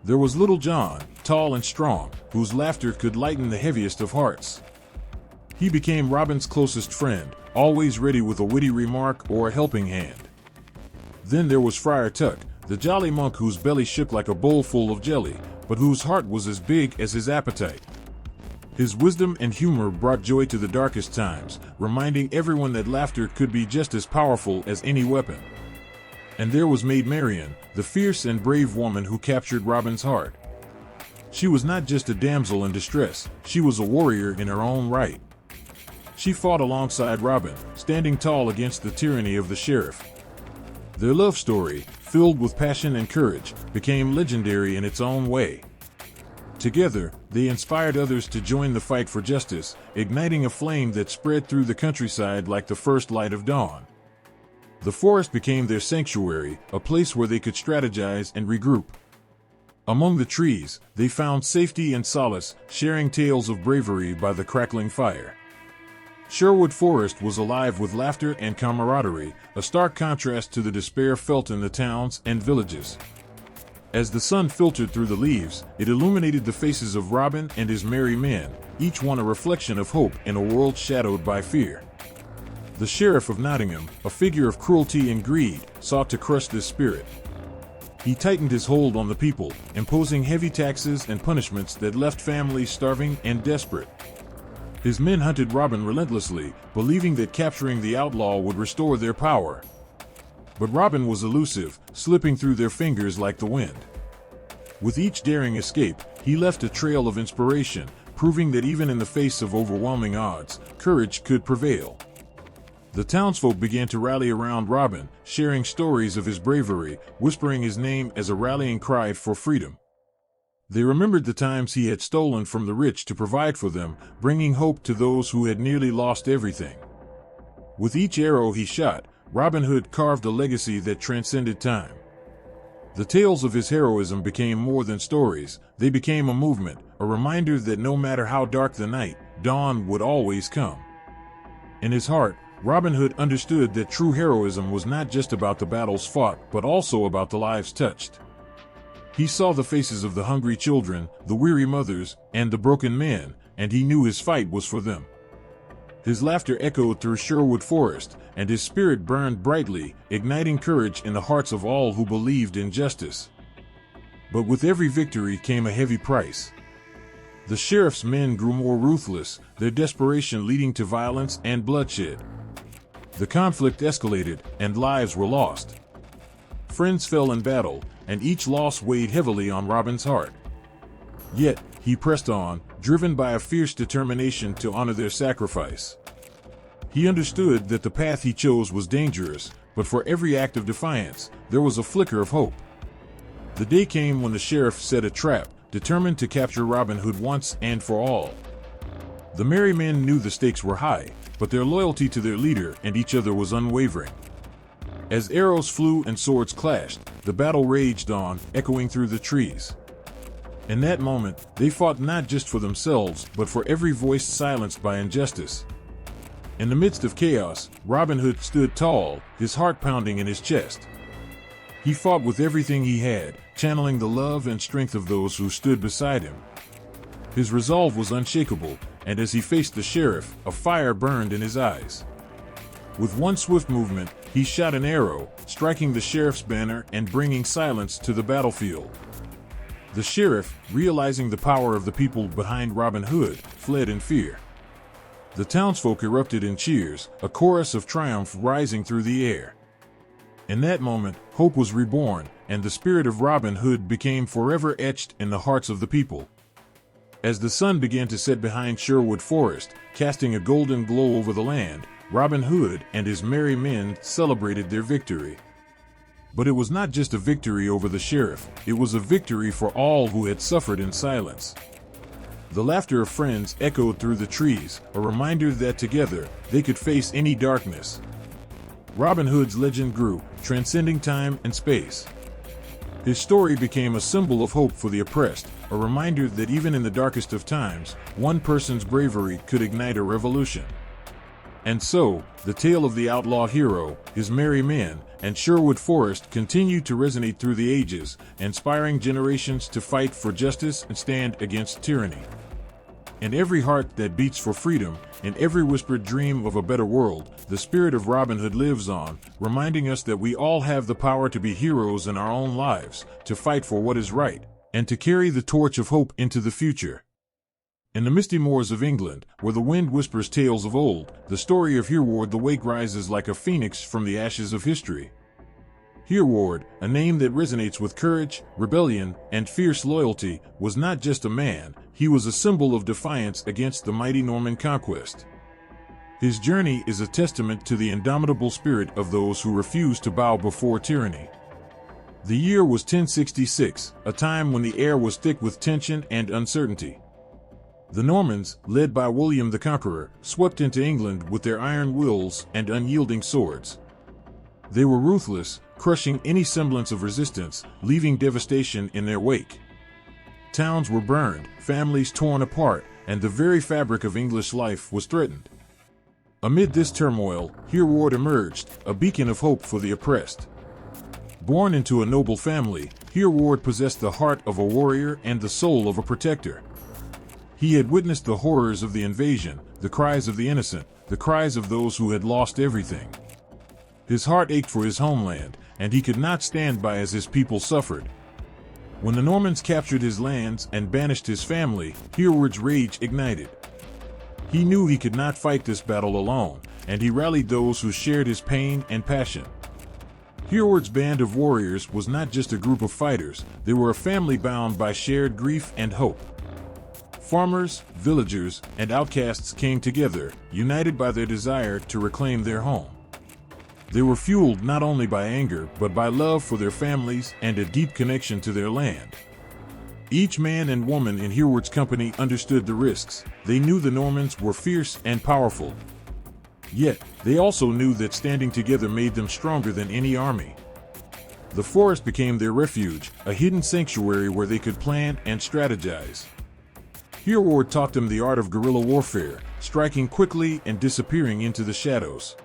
There was Little John, tall and strong, whose laughter could lighten the heaviest of hearts. He became Robin's closest friend, always ready with a witty remark or a helping hand. Then there was Friar Tuck, the jolly monk whose belly shook like a bowl full of jelly, but whose heart was as big as his appetite. His wisdom and humor brought joy to the darkest times, reminding everyone that laughter could be just as powerful as any weapon. And there was Maid Marian, the fierce and brave woman who captured Robin's heart. She was not just a damsel in distress, she was a warrior in her own right. She fought alongside Robin, standing tall against the tyranny of the sheriff. Their love story, filled with passion and courage, became legendary in its own way. Together, they inspired others to join the fight for justice, igniting a flame that spread through the countryside like the first light of dawn. The forest became their sanctuary, a place where they could strategize and regroup. Among the trees, they found safety and solace, sharing tales of bravery by the crackling fire. Sherwood Forest was alive with laughter and camaraderie, a stark contrast to the despair felt in the towns and villages. As the sun filtered through the leaves, it illuminated the faces of Robin and his merry men, each one a reflection of hope in a world shadowed by fear. The Sheriff of Nottingham, a figure of cruelty and greed, sought to crush this spirit. He tightened his hold on the people, imposing heavy taxes and punishments that left families starving and desperate. His men hunted Robin relentlessly, believing that capturing the outlaw would restore their power. But Robin was elusive, slipping through their fingers like the wind. With each daring escape, he left a trail of inspiration, proving that even in the face of overwhelming odds, courage could prevail. The townsfolk began to rally around Robin, sharing stories of his bravery, whispering his name as a rallying cry for freedom. They remembered the times he had stolen from the rich to provide for them, bringing hope to those who had nearly lost everything. With each arrow he shot, Robin Hood carved a legacy that transcended time. The tales of his heroism became more than stories, they became a movement, a reminder that no matter how dark the night, dawn would always come. In his heart, Robin Hood understood that true heroism was not just about the battles fought, but also about the lives touched. He saw the faces of the hungry children, the weary mothers, and the broken men, and he knew his fight was for them. His laughter echoed through Sherwood Forest, and his spirit burned brightly, igniting courage in the hearts of all who believed in justice. But with every victory came a heavy price. The sheriff's men grew more ruthless, their desperation leading to violence and bloodshed. The conflict escalated, and lives were lost. Friends fell in battle, and each loss weighed heavily on Robin's heart. Yet, he pressed on, driven by a fierce determination to honor their sacrifice. He understood that the path he chose was dangerous, but for every act of defiance, there was a flicker of hope. The day came when the sheriff set a trap, determined to capture Robin Hood once and for all. The merry men knew the stakes were high, but their loyalty to their leader and each other was unwavering. As arrows flew and swords clashed, the battle raged on, echoing through the trees. In that moment, they fought not just for themselves, but for every voice silenced by injustice. In the midst of chaos, Robin Hood stood tall, his heart pounding in his chest. He fought with everything he had, channeling the love and strength of those who stood beside him. His resolve was unshakable, and as he faced the sheriff, a fire burned in his eyes. With one swift movement, he shot an arrow, striking the sheriff's banner and bringing silence to the battlefield. The sheriff, realizing the power of the people behind Robin Hood, fled in fear. The townsfolk erupted in cheers, a chorus of triumph rising through the air. In that moment, hope was reborn, and the spirit of Robin Hood became forever etched in the hearts of the people. As the sun began to set behind Sherwood Forest, casting a golden glow over the land, Robin Hood and his merry men celebrated their victory. But it was not just a victory over the sheriff, it was a victory for all who had suffered in silence. The laughter of friends echoed through the trees, a reminder that together they could face any darkness. Robin Hood's legend grew, transcending time and space. His story became a symbol of hope for the oppressed, a reminder that even in the darkest of times, one person's bravery could ignite a revolution. And so, the tale of the outlaw hero, his merry men, and Sherwood Forest continued to resonate through the ages, inspiring generations to fight for justice and stand against tyranny. In every heart that beats for freedom, in every whispered dream of a better world, the spirit of Robin Hood lives on, reminding us that we all have the power to be heroes in our own lives, to fight for what is right, and to carry the torch of hope into the future. In the misty moors of England, where the wind whispers tales of old, the story of Hereward the Wake rises like a phoenix from the ashes of history. Hereward, a name that resonates with courage, rebellion, and fierce loyalty, was not just a man, he was a symbol of defiance against the mighty Norman conquest. His journey is a testament to the indomitable spirit of those who refuse to bow before tyranny. The year was 1066, a time when the air was thick with tension and uncertainty. The Normans, led by William the Conqueror, swept into England with their iron wills and unyielding swords. They were ruthless, crushing any semblance of resistance, leaving devastation in their wake. Towns were burned, families torn apart, and the very fabric of English life was threatened. Amid this turmoil, Hereward emerged, a beacon of hope for the oppressed. Born into a noble family, Hereward possessed the heart of a warrior and the soul of a protector. He had witnessed the horrors of the invasion, the cries of the innocent, the cries of those who had lost everything. His heart ached for his homeland, and he could not stand by as his people suffered. When the Normans captured his lands and banished his family, Hereward's rage ignited. He knew he could not fight this battle alone, and he rallied those who shared his pain and passion. Hereward's band of warriors was not just a group of fighters, they were a family bound by shared grief and hope. Farmers, villagers, and outcasts came together, united by their desire to reclaim their home. They were fueled not only by anger, but by love for their families and a deep connection to their land. Each man and woman in Hereward's company understood the risks. They knew the Normans were fierce and powerful. Yet, they also knew that standing together made them stronger than any army. The forest became their refuge, a hidden sanctuary where they could plan and strategize. Hereward taught them the art of guerrilla warfare, striking quickly and disappearing into the shadows.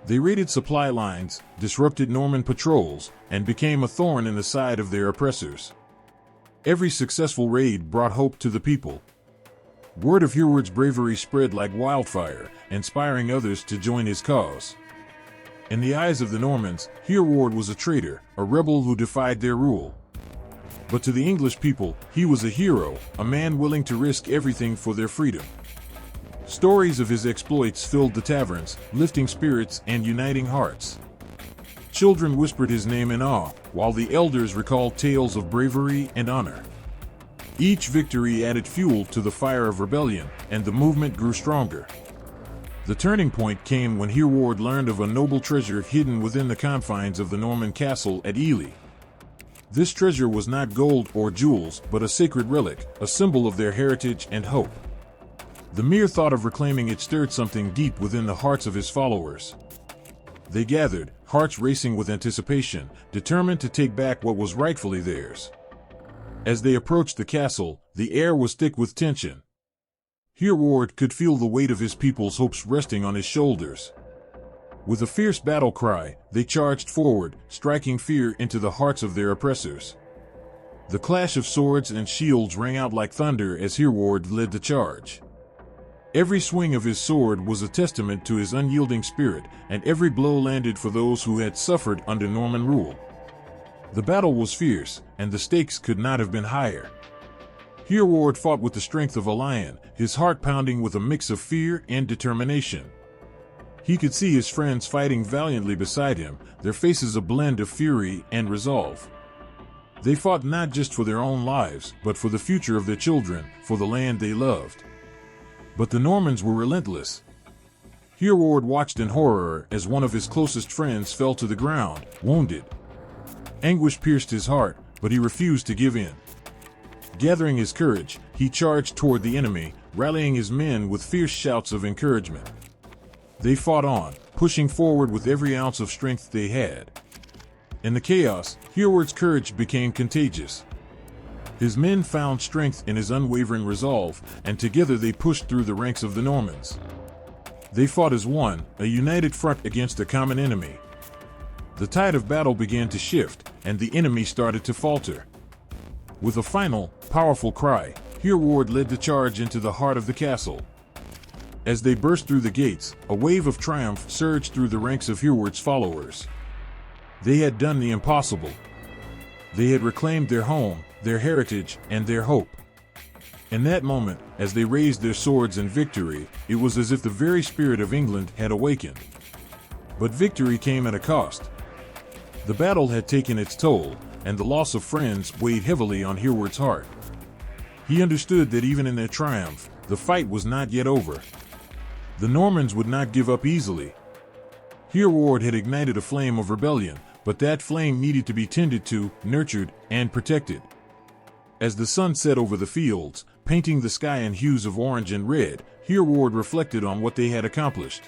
They raided supply lines, disrupted Norman patrols, and became a thorn in the side of their oppressors. Every successful raid brought hope to the people. Word of Hereward's bravery spread like wildfire, inspiring others to join his cause. In the eyes of the Normans, Hereward was a traitor, a rebel who defied their rule. But to the English people, he was a hero, a man willing to risk everything for their freedom. Stories of his exploits filled the taverns, lifting spirits and uniting hearts. Children whispered his name in awe, while the elders recalled tales of bravery and honor. Each victory added fuel to the fire of rebellion, and the movement grew stronger. The turning point came when Hereward learned of a noble treasure hidden within the confines of the Norman castle at Ely. This treasure was not gold or jewels, but a sacred relic, a symbol of their heritage and hope. The mere thought of reclaiming it stirred something deep within the hearts of his followers. They gathered, hearts racing with anticipation, determined to take back what was rightfully theirs. As they approached the castle, the air was thick with tension. Hereward could feel the weight of his people's hopes resting on his shoulders. With a fierce battle cry, they charged forward, striking fear into the hearts of their oppressors. The clash of swords and shields rang out like thunder as Hereward led the charge. Every swing of his sword was a testament to his unyielding spirit, and every blow landed for those who had suffered under Norman rule. The battle was fierce, and the stakes could not have been higher. Hereward fought with the strength of a lion, his heart pounding with a mix of fear and determination. He could see his friends fighting valiantly beside him, their faces a blend of fury and resolve. They fought not just for their own lives, but for the future of their children, for the land they loved. But the Normans were relentless. Hereward watched in horror as one of his closest friends fell to the ground, wounded. Anguish pierced his heart, but he refused to give in. Gathering his courage, he charged toward the enemy, rallying his men with fierce shouts of encouragement. They fought on, pushing forward with every ounce of strength they had. In the chaos, Hereward's courage became contagious. His men found strength in his unwavering resolve, and together they pushed through the ranks of the Normans. They fought as one, a united front against a common enemy. The tide of battle began to shift, and the enemy started to falter. With a final, powerful cry, Hereward led the charge into the heart of the castle. As they burst through the gates, a wave of triumph surged through the ranks of Hereward's followers. They had done the impossible. They had reclaimed their home, their heritage, and their hope. In that moment, as they raised their swords in victory, it was as if the very spirit of England had awakened. But victory came at a cost. The battle had taken its toll, and the loss of friends weighed heavily on Hereward's heart. He understood that even in their triumph, the fight was not yet over. The Normans would not give up easily. Hereward had ignited a flame of rebellion, but that flame needed to be tended to, nurtured, and protected. As the sun set over the fields, painting the sky in hues of orange and red, Hereward reflected on what they had accomplished.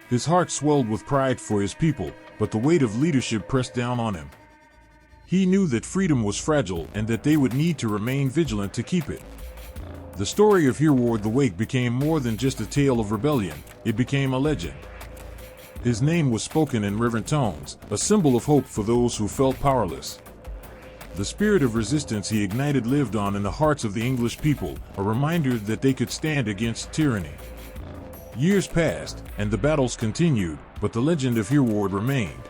His heart swelled with pride for his people, but the weight of leadership pressed down on him. He knew that freedom was fragile and that they would need to remain vigilant to keep it. The story of Hereward the Wake became more than just a tale of rebellion, it became a legend. His name was spoken in reverent tones, a symbol of hope for those who felt powerless. The spirit of resistance he ignited lived on in the hearts of the English people, a reminder that they could stand against tyranny. Years passed, and the battles continued, but the legend of Hereward remained.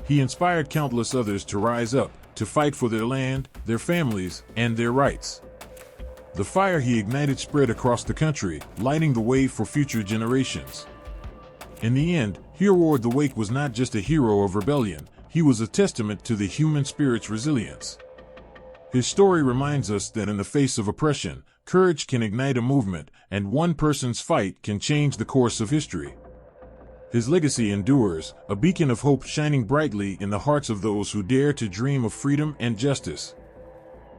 He inspired countless others to rise up, to fight for their land, their families, and their rights. The fire he ignited spread across the country, lighting the way for future generations. In the end, Hereward the Wake was not just a hero of rebellion, he was a testament to the human spirit's resilience. His story reminds us that in the face of oppression, courage can ignite a movement, and one person's fight can change the course of history. His legacy endures, a beacon of hope shining brightly in the hearts of those who dare to dream of freedom and justice.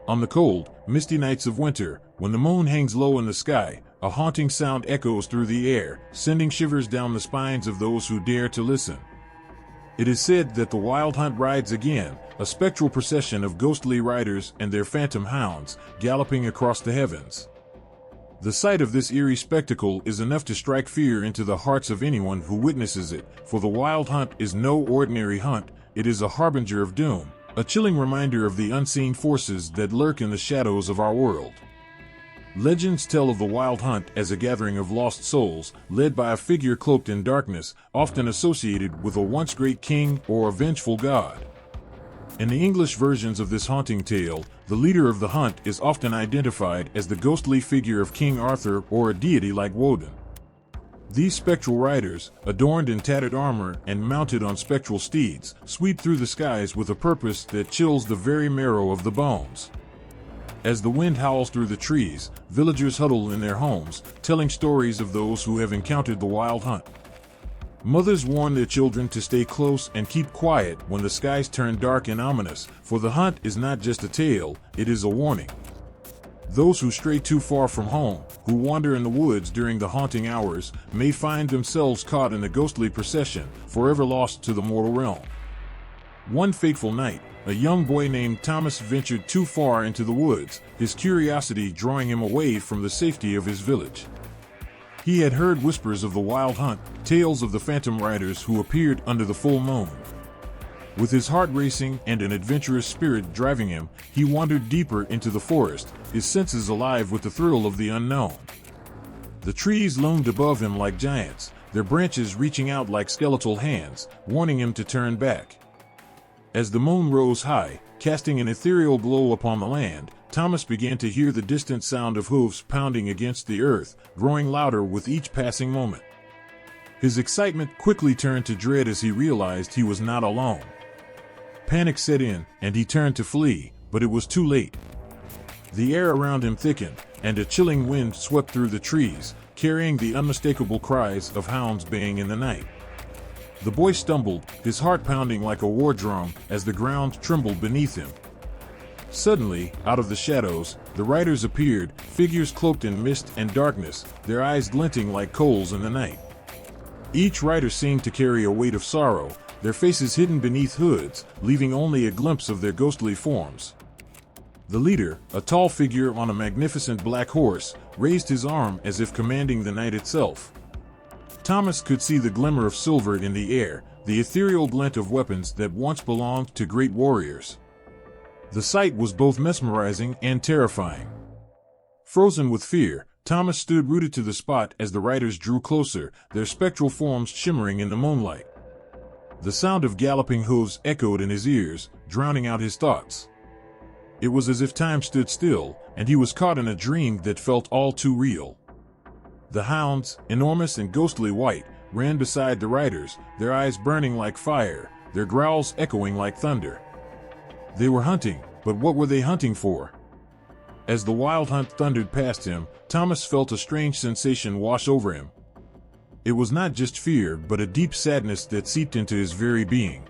On the cold, misty nights of winter, when the moon hangs low in the sky, a haunting sound echoes through the air, sending shivers down the spines of those who dare to listen. It is said that the Wild Hunt rides again, a spectral procession of ghostly riders and their phantom hounds, galloping across the heavens. The sight of this eerie spectacle is enough to strike fear into the hearts of anyone who witnesses it, for the Wild Hunt is no ordinary hunt, it is a harbinger of doom, a chilling reminder of the unseen forces that lurk in the shadows of our world. Legends tell of the Wild Hunt as a gathering of lost souls, led by a figure cloaked in darkness, often associated with a once great king or a vengeful god. In the English versions of this haunting tale, the leader of the hunt is often identified as the ghostly figure of King Arthur or a deity like Woden. These spectral riders, adorned in tattered armor and mounted on spectral steeds, sweep through the skies with a purpose that chills the very marrow of the bones. As the wind howls through the trees, villagers huddle in their homes, telling stories of those who have encountered the wild hunt. Mothers warn their children to stay close and keep quiet when the skies turn dark and ominous, for the hunt is not just a tale, it is a warning. Those who stray too far from home, who wander in the woods during the haunting hours, may find themselves caught in a ghostly procession, forever lost to the mortal realm. One fateful night, a young boy named Thomas ventured too far into the woods, his curiosity drawing him away from the safety of his village. He had heard whispers of the wild hunt, tales of the phantom riders who appeared under the full moon. With his heart racing and an adventurous spirit driving him, he wandered deeper into the forest, his senses alive with the thrill of the unknown. The trees loomed above him like giants, their branches reaching out like skeletal hands, warning him to turn back. As the moon rose high, casting an ethereal glow upon the land, Thomas began to hear the distant sound of hooves pounding against the earth, growing louder with each passing moment. His excitement quickly turned to dread as he realized he was not alone. Panic set in, and he turned to flee, but it was too late. The air around him thickened, and a chilling wind swept through the trees, carrying the unmistakable cries of hounds baying in the night. The boy stumbled, his heart pounding like a war drum as the ground trembled beneath him. Suddenly, out of the shadows, the riders appeared, figures cloaked in mist and darkness, their eyes glinting like coals in the night. Each rider seemed to carry a weight of sorrow, their faces hidden beneath hoods, leaving only a glimpse of their ghostly forms. The leader, a tall figure on a magnificent black horse, raised his arm as if commanding the night itself. Thomas could see the glimmer of silver in the air, the ethereal glint of weapons that once belonged to great warriors. The sight was both mesmerizing and terrifying. Frozen with fear, Thomas stood rooted to the spot as the riders drew closer, their spectral forms shimmering in the moonlight. The sound of galloping hooves echoed in his ears, drowning out his thoughts. It was as if time stood still, and he was caught in a dream that felt all too real. The hounds, enormous and ghostly white, ran beside the riders, their eyes burning like fire, their growls echoing like thunder. They were hunting, but what were they hunting for? As the wild hunt thundered past him, Thomas felt a strange sensation wash over him. It was not just fear, but a deep sadness that seeped into his very being.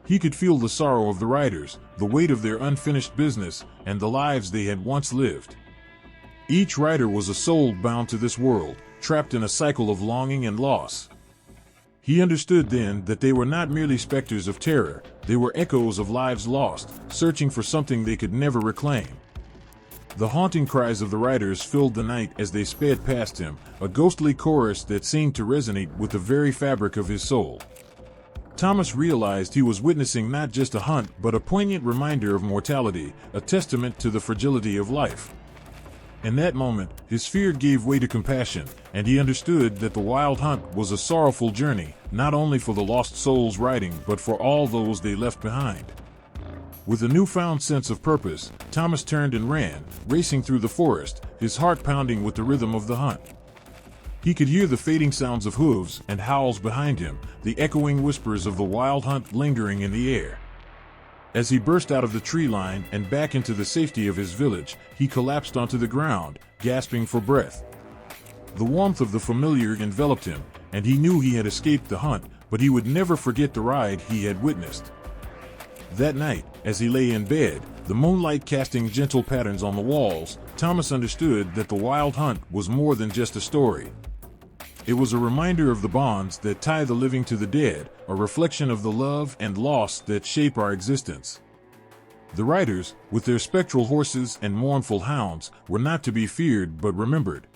He could feel the sorrow of the riders, the weight of their unfinished business, and the lives they had once lived. Each rider was a soul bound to this world, trapped in a cycle of longing and loss. He understood then that they were not merely specters of terror, they were echoes of lives lost, searching for something they could never reclaim. The haunting cries of the riders filled the night as they sped past him, a ghostly chorus that seemed to resonate with the very fabric of his soul. Thomas realized he was witnessing not just a hunt but a poignant reminder of mortality, a testament to the fragility of life. In that moment, his fear gave way to compassion, and he understood that the wild hunt was a sorrowful journey, not only for the lost souls riding but for all those they left behind. With a newfound sense of purpose, Thomas turned and ran, racing through the forest, his heart pounding with the rhythm of the hunt. He could hear the fading sounds of hooves and howls behind him, the echoing whispers of the wild hunt lingering in the air. As he burst out of the tree line and back into the safety of his village, he collapsed onto the ground, gasping for breath. The warmth of the familiar enveloped him, and he knew he had escaped the hunt, but he would never forget the ride he had witnessed. That night, as he lay in bed, the moonlight casting gentle patterns on the walls, Thomas understood that the wild hunt was more than just a story. It was a reminder of the bonds that tie the living to the dead, a reflection of the love and loss that shape our existence. The riders, with their spectral horses and mournful hounds, were not to be feared but remembered.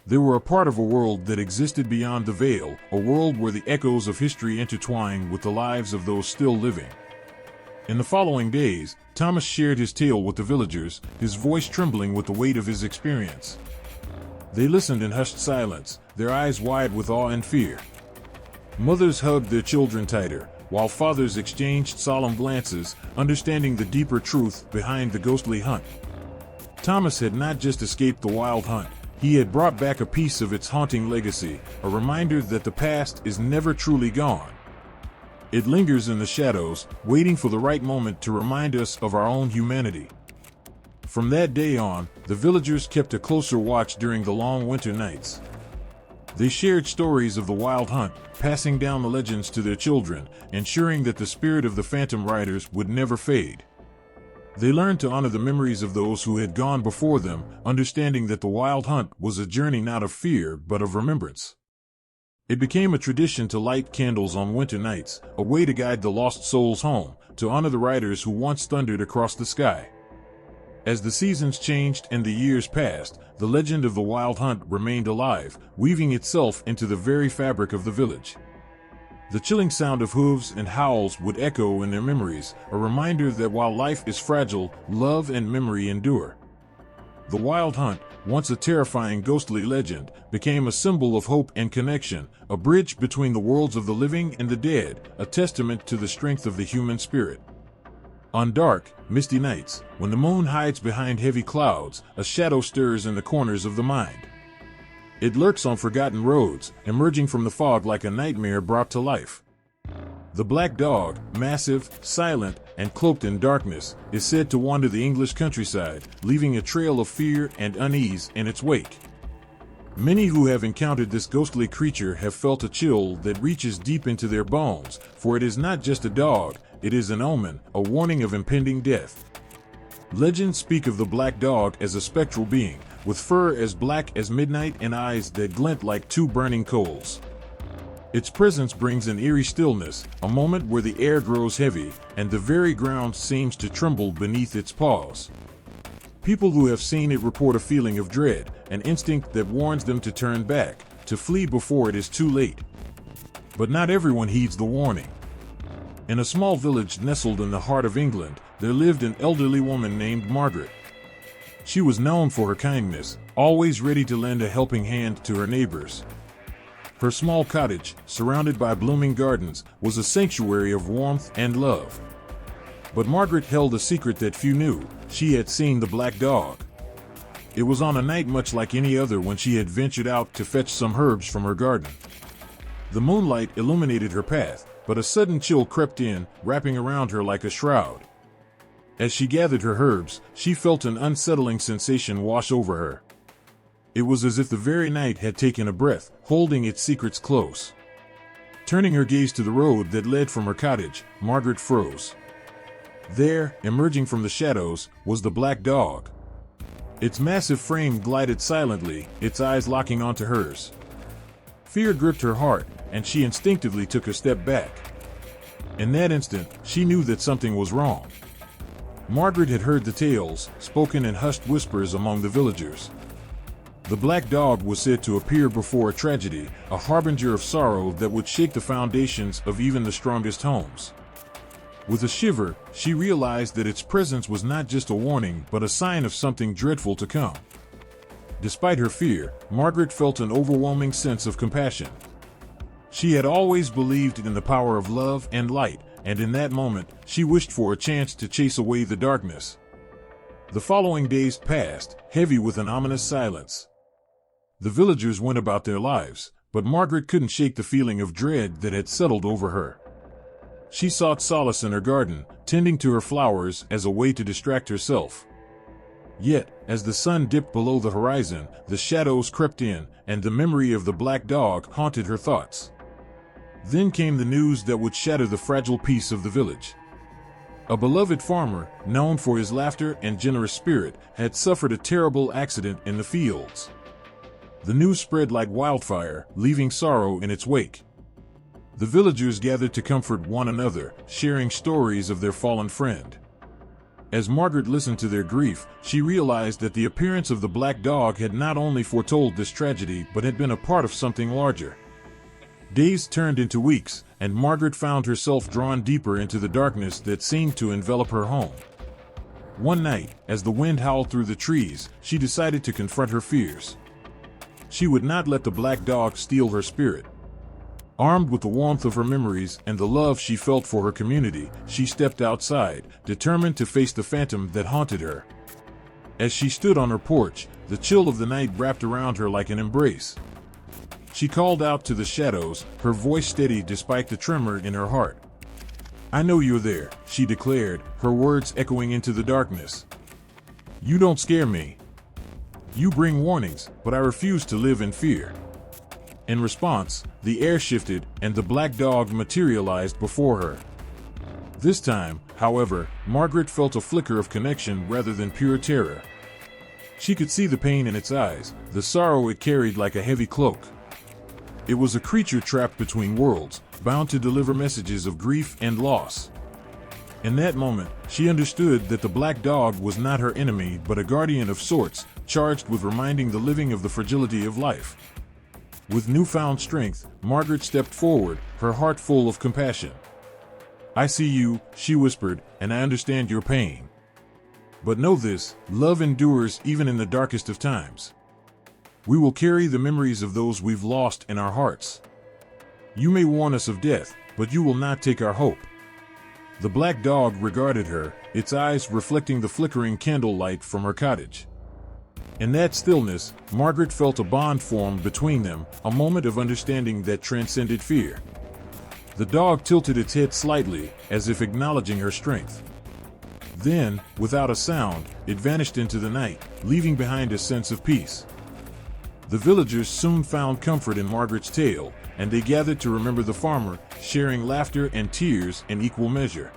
They were a part of a world that existed beyond the veil, a world where the echoes of history intertwined with the lives of those still living. In the following days, Thomas shared his tale with the villagers, his voice trembling with the weight of his experience. They listened in hushed silence, their eyes wide with awe and fear. Mothers hugged their children tighter, while fathers exchanged solemn glances, understanding the deeper truth behind the ghostly hunt. Thomas had not just escaped the wild hunt, he had brought back a piece of its haunting legacy, a reminder that the past is never truly gone. It lingers in the shadows, waiting for the right moment to remind us of our own humanity. From that day on, the villagers kept a closer watch during the long winter nights. They shared stories of the wild hunt, passing down the legends to their children, ensuring that the spirit of the phantom riders would never fade. They learned to honor the memories of those who had gone before them, understanding that the wild hunt was a journey not of fear but of remembrance. It became a tradition to light candles on winter nights, a way to guide the lost souls home, to honor the riders who once thundered across the sky. As the seasons changed and the years passed, the legend of the wild hunt remained alive, weaving itself into the very fabric of the village. The chilling sound of hooves and howls would echo in their memories, a reminder that while life is fragile, love and memory endure. The wild hunt, once a terrifying ghostly legend, became a symbol of hope and connection, a bridge between the worlds of the living and the dead, a testament to the strength of the human spirit. On dark, misty nights, when the moon hides behind heavy clouds, a shadow stirs in the corners of the mind. It lurks on forgotten roads, emerging from the fog like a nightmare brought to life. The black dog, massive, silent, and cloaked in darkness, is said to wander the English countryside, leaving a trail of fear and unease in its wake. Many who have encountered this ghostly creature have felt a chill that reaches deep into their bones, for it is not just a dog, it is an omen, a warning of impending death. Legends speak of the black dog as a spectral being, with fur as black as midnight and eyes that glint like two burning coals. Its presence brings an eerie stillness, a moment where the air grows heavy, and the very ground seems to tremble beneath its paws. People who have seen it report a feeling of dread, an instinct that warns them to turn back, to flee before it is too late. But not everyone heeds the warning. In a small village nestled in the heart of England, there lived an elderly woman named Margaret. She was known for her kindness, always ready to lend a helping hand to her neighbors. Her small cottage, surrounded by blooming gardens, was a sanctuary of warmth and love. But Margaret held a secret that few knew. She had seen the black dog. It was on a night much like any other when she had ventured out to fetch some herbs from her garden. The moonlight illuminated her path, but a sudden chill crept in, wrapping around her like a shroud. As she gathered her herbs, she felt an unsettling sensation wash over her. It was as if the very night had taken a breath, holding its secrets close. Turning her gaze to the road that led from her cottage, Margaret froze. There, emerging from the shadows, was the black dog. Its massive frame glided silently, its eyes locking onto hers. Fear gripped her heart, and she instinctively took a step back. In that instant, she knew that something was wrong. Margaret had heard the tales, spoken in hushed whispers among the villagers. The black dog was said to appear before a tragedy, a harbinger of sorrow that would shake the foundations of even the strongest homes. With a shiver, she realized that its presence was not just a warning but a sign of something dreadful to come. Despite her fear, Margaret felt an overwhelming sense of compassion. She had always believed in the power of love and light, and in that moment, she wished for a chance to chase away the darkness. The following days passed, heavy with an ominous silence. The villagers went about their lives, but Margaret couldn't shake the feeling of dread that had settled over her. She sought solace in her garden, tending to her flowers as a way to distract herself. Yet, as the sun dipped below the horizon, the shadows crept in, and the memory of the black dog haunted her thoughts. Then came the news that would shatter the fragile peace of the village. A beloved farmer, known for his laughter and generous spirit, had suffered a terrible accident in the fields. The news spread like wildfire, leaving sorrow in its wake. The villagers gathered to comfort one another, sharing stories of their fallen friend. As Margaret listened to their grief, she realized that the appearance of the black dog had not only foretold this tragedy but had been a part of something larger. Days turned into weeks, and Margaret found herself drawn deeper into the darkness that seemed to envelop her home. One night, as the wind howled through the trees, she decided to confront her fears. She would not let the black dog steal her spirit. Armed with the warmth of her memories and the love she felt for her community, she stepped outside, determined to face the phantom that haunted her. As she stood on her porch, the chill of the night wrapped around her like an embrace. She called out to the shadows, her voice steady despite the tremor in her heart. "I know you're there," she declared, her words echoing into the darkness. "You don't scare me. You bring warnings, but I refuse to live in fear." In response, the air shifted, and the black dog materialized before her. This time, however, Margaret felt a flicker of connection rather than pure terror. She could see the pain in its eyes, the sorrow it carried like a heavy cloak. It was a creature trapped between worlds, bound to deliver messages of grief and loss. In that moment, she understood that the black dog was not her enemy but a guardian of sorts, charged with reminding the living of the fragility of life. With newfound strength, Margaret stepped forward, her heart full of compassion. "I see you," she whispered, "and I understand your pain. But know this, love endures even in the darkest of times. We will carry the memories of those we've lost in our hearts. You may warn us of death, but you will not take our hope." The black dog regarded her, its eyes reflecting the flickering candlelight from her cottage. In that stillness, Margaret felt a bond form between them, a moment of understanding that transcended fear. The dog tilted its head slightly, as if acknowledging her strength. Then, without a sound, it vanished into the night, leaving behind a sense of peace. The villagers soon found comfort in Margaret's tale, and they gathered to remember the farmer, sharing laughter and tears in equal measure.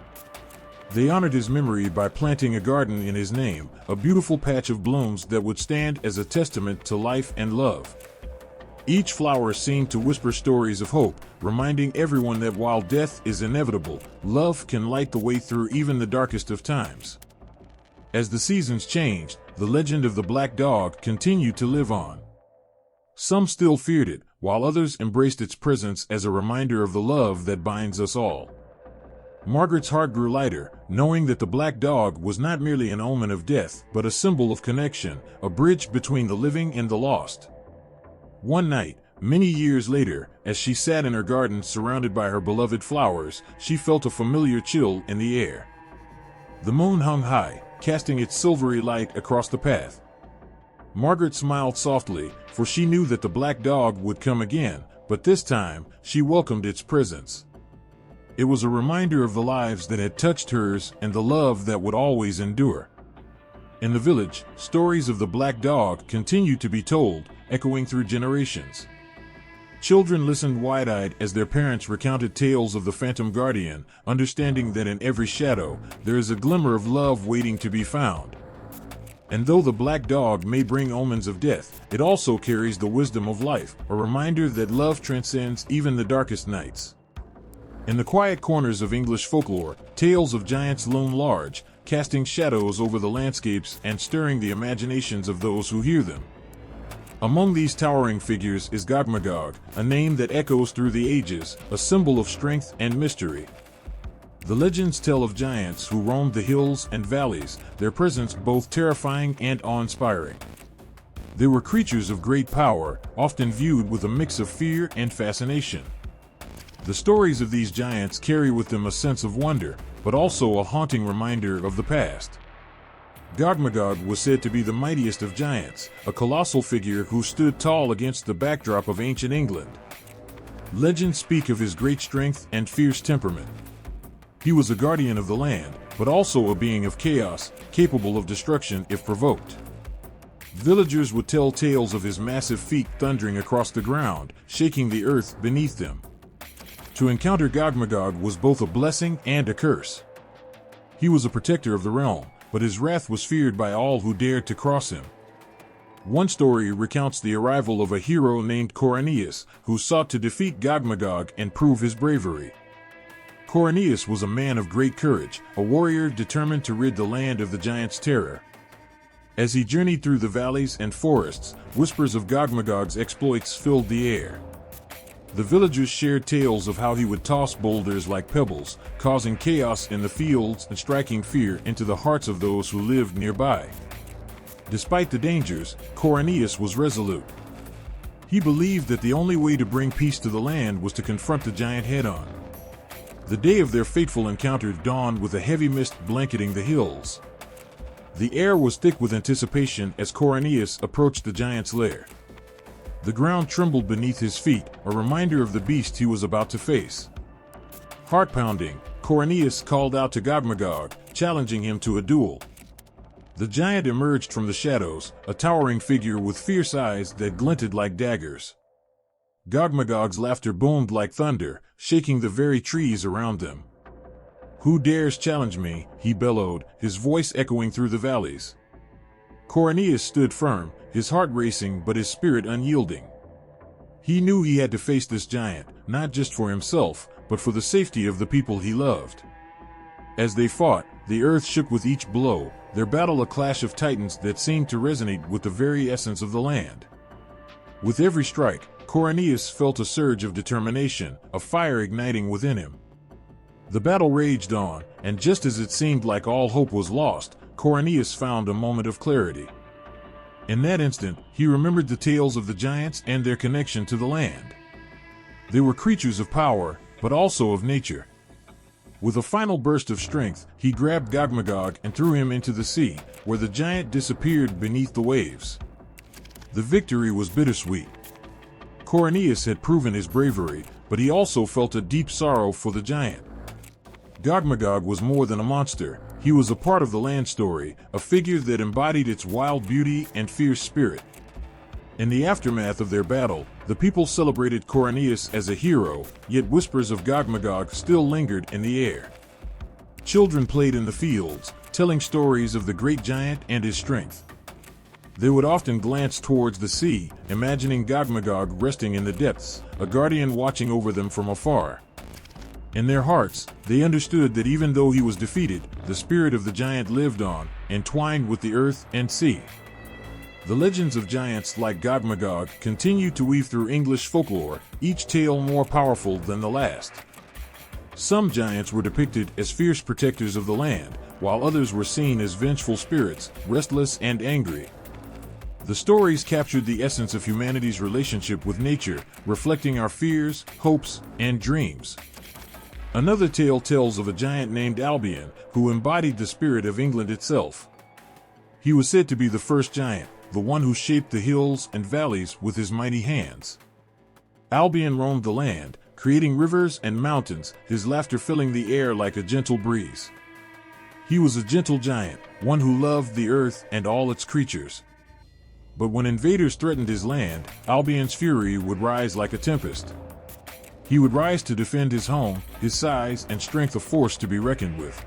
They honored his memory by planting a garden in his name, a beautiful patch of blooms that would stand as a testament to life and love. Each flower seemed to whisper stories of hope, reminding everyone that while death is inevitable, love can light the way through even the darkest of times. As the seasons changed, the legend of the black dog continued to live on. Some still feared it, while others embraced its presence as a reminder of the love that binds us all. Margaret's heart grew lighter, knowing that the black dog was not merely an omen of death, but a symbol of connection, a bridge between the living and the lost. One night, many years later, as she sat in her garden surrounded by her beloved flowers, she felt a familiar chill in the air. The moon hung high, casting its silvery light across the path. Margaret smiled softly, for she knew that the black dog would come again, but this time, she welcomed its presence. It was a reminder of the lives that had touched hers and the love that would always endure. In the village, stories of the black dog continued to be told, echoing through generations. Children listened wide-eyed as their parents recounted tales of the phantom guardian, understanding that in every shadow, there is a glimmer of love waiting to be found. And though the black dog may bring omens of death, it also carries the wisdom of life, a reminder that love transcends even the darkest nights. In the quiet corners of English folklore, tales of giants loom large, casting shadows over the landscapes and stirring the imaginations of those who hear them. Among these towering figures is Gogmagog, a name that echoes through the ages, a symbol of strength and mystery. The legends tell of giants who roamed the hills and valleys, their presence both terrifying and awe-inspiring. They were creatures of great power, often viewed with a mix of fear and fascination. The stories of these giants carry with them a sense of wonder, but also a haunting reminder of the past. Gogmagog was said to be the mightiest of giants, a colossal figure who stood tall against the backdrop of ancient England. Legends speak of his great strength and fierce temperament. He was a guardian of the land, but also a being of chaos, capable of destruction if provoked. Villagers would tell tales of his massive feet thundering across the ground, shaking the earth beneath them. To encounter Gogmagog was both a blessing and a curse. He was a protector of the realm, but his wrath was feared by all who dared to cross him. One story recounts the arrival of a hero named Corinius, who sought to defeat Gogmagog and prove his bravery. Corinius was a man of great courage, a warrior determined to rid the land of the giant's terror. As he journeyed through the valleys and forests, whispers of Gogmagog's exploits filled the air. The villagers shared tales of how he would toss boulders like pebbles, causing chaos in the fields and striking fear into the hearts of those who lived nearby. Despite the dangers, Corinius was resolute. He believed that the only way to bring peace to the land was to confront the giant head-on. The day of their fateful encounter dawned with a heavy mist blanketing the hills. The air was thick with anticipation as Coriolanus approached the giant's lair. The ground trembled beneath his feet, a reminder of the beast he was about to face. Heart-pounding, Coriolanus called out to Gogmagog, challenging him to a duel. The giant emerged from the shadows, a towering figure with fierce eyes that glinted like daggers. Gogmagog's laughter boomed like thunder, shaking the very trees around them. "Who dares challenge me?" he bellowed, his voice echoing through the valleys. Coriolanus stood firm, his heart racing but his spirit unyielding. He knew he had to face this giant, not just for himself, but for the safety of the people he loved. As they fought, the earth shook with each blow, their battle a clash of titans that seemed to resonate with the very essence of the land. With every strike, Coriolanus felt a surge of determination, a fire igniting within him. The battle raged on, and just as it seemed like all hope was lost, Coriolanus found a moment of clarity. In that instant, he remembered the tales of the giants and their connection to the land. They were creatures of power, but also of nature. With a final burst of strength, he grabbed Gogmagog and threw him into the sea, where the giant disappeared beneath the waves. The victory was bittersweet. Coriolanus had proven his bravery, but he also felt a deep sorrow for the giant. Gogmagog was more than a monster. He was a part of the land story, a figure that embodied its wild beauty and fierce spirit. In the aftermath of their battle, the people celebrated Coriolanus as a hero, yet whispers of Gogmagog still lingered in the air. Children played in the fields, telling stories of the great giant and his strength. They would often glance towards the sea, imagining Gogmagog resting in the depths, a guardian watching over them from afar. In their hearts, they understood that even though he was defeated, the spirit of the giant lived on, entwined with the earth and sea. The legends of giants like Gogmagog continue to weave through English folklore, each tale more powerful than the last. Some giants were depicted as fierce protectors of the land, while others were seen as vengeful spirits, restless and angry. The stories captured the essence of humanity's relationship with nature, reflecting our fears, hopes, and dreams. Another tale tells of a giant named Albion, who embodied the spirit of England itself. He was said to be the first giant, the one who shaped the hills and valleys with his mighty hands. Albion roamed the land, creating rivers and mountains, his laughter filling the air like a gentle breeze. He was a gentle giant, one who loved the earth and all its creatures. But when invaders threatened his land, Albion's fury would rise like a tempest. He would rise to defend his home, his size and strength a force to be reckoned with.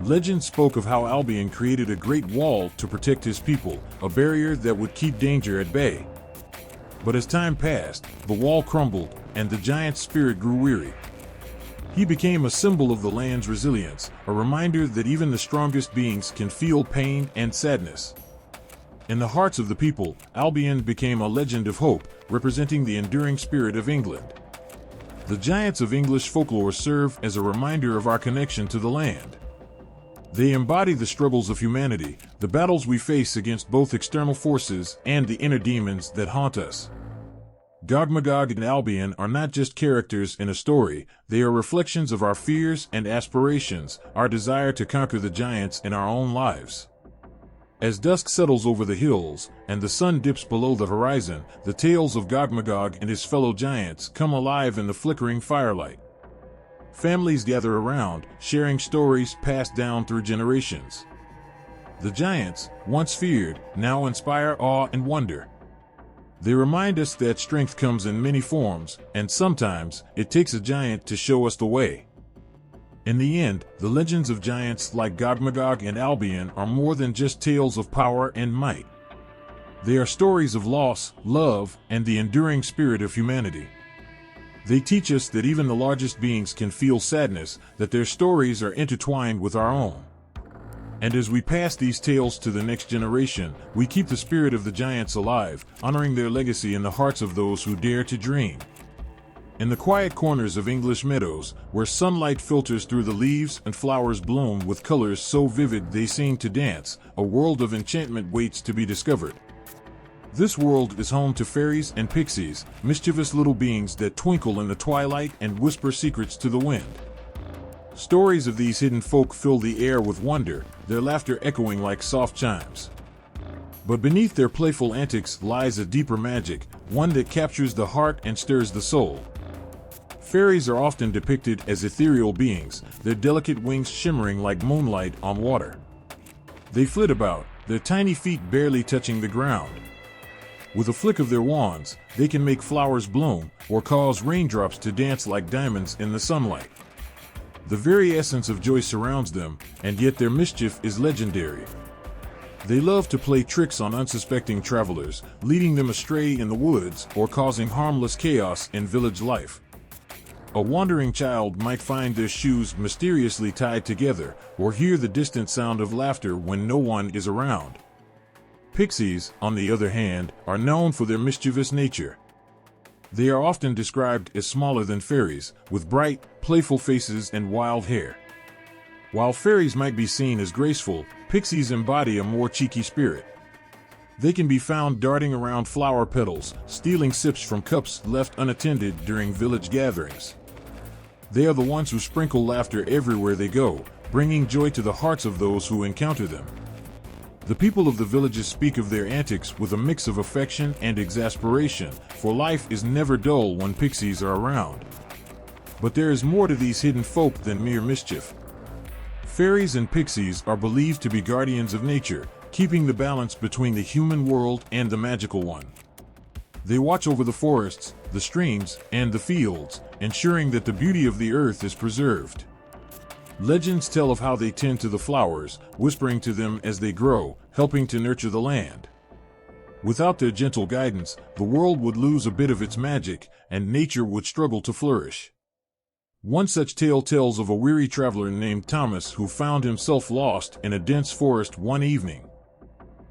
Legend spoke of how Albion created a great wall to protect his people, a barrier that would keep danger at bay. But as time passed, the wall crumbled, and the giant's spirit grew weary. He became a symbol of the land's resilience, a reminder that even the strongest beings can feel pain and sadness. In the hearts of the people, Albion became a legend of hope, representing the enduring spirit of England. The giants of English folklore serve as a reminder of our connection to the land. They embody the struggles of humanity, the battles we face against both external forces and the inner demons that haunt us. Gogmagog and Albion are not just characters in a story, they are reflections of our fears and aspirations, our desire to conquer the giants in our own lives. As dusk settles over the hills, and the sun dips below the horizon, the tales of Gogmagog and his fellow giants come alive in the flickering firelight. Families gather around, sharing stories passed down through generations. The giants, once feared, now inspire awe and wonder. They remind us that strength comes in many forms, and sometimes it takes a giant to show us the way. In the end, the legends of giants like Gogmagog and Albion are more than just tales of power and might. They are stories of loss, love, and the enduring spirit of humanity. They teach us that even the largest beings can feel sadness, that their stories are intertwined with our own. And as we pass these tales to the next generation, we keep the spirit of the giants alive, honoring their legacy in the hearts of those who dare to dream. In the quiet corners of English meadows, where sunlight filters through the leaves and flowers bloom with colors so vivid they seem to dance, a world of enchantment waits to be discovered. This world is home to fairies and pixies, mischievous little beings that twinkle in the twilight and whisper secrets to the wind. Stories of these hidden folk fill the air with wonder, their laughter echoing like soft chimes. But beneath their playful antics lies a deeper magic, one that captures the heart and stirs the soul. Fairies are often depicted as ethereal beings, their delicate wings shimmering like moonlight on water. They flit about, their tiny feet barely touching the ground. With a flick of their wands, they can make flowers bloom or cause raindrops to dance like diamonds in the sunlight. The very essence of joy surrounds them, and yet their mischief is legendary. They love to play tricks on unsuspecting travelers, leading them astray in the woods or causing harmless chaos in village life. A wandering child might find their shoes mysteriously tied together or hear the distant sound of laughter when no one is around. Pixies, on the other hand, are known for their mischievous nature. They are often described as smaller than fairies, with bright, playful faces and wild hair. While fairies might be seen as graceful, pixies embody a more cheeky spirit. They can be found darting around flower petals, stealing sips from cups left unattended during village gatherings. They are the ones who sprinkle laughter everywhere they go, bringing joy to the hearts of those who encounter them. The people of the villages speak of their antics with a mix of affection and exasperation, for life is never dull when pixies are around. But there is more to these hidden folk than mere mischief. Fairies and pixies are believed to be guardians of nature, keeping the balance between the human world and the magical one. They watch over the forests, the streams, and the fields, ensuring that the beauty of the earth is preserved. Legends tell of how they tend to the flowers, whispering to them as they grow, helping to nurture the land. Without their gentle guidance, the world would lose a bit of its magic, and nature would struggle to flourish. One such tale tells of a weary traveler named Thomas who found himself lost in a dense forest one evening.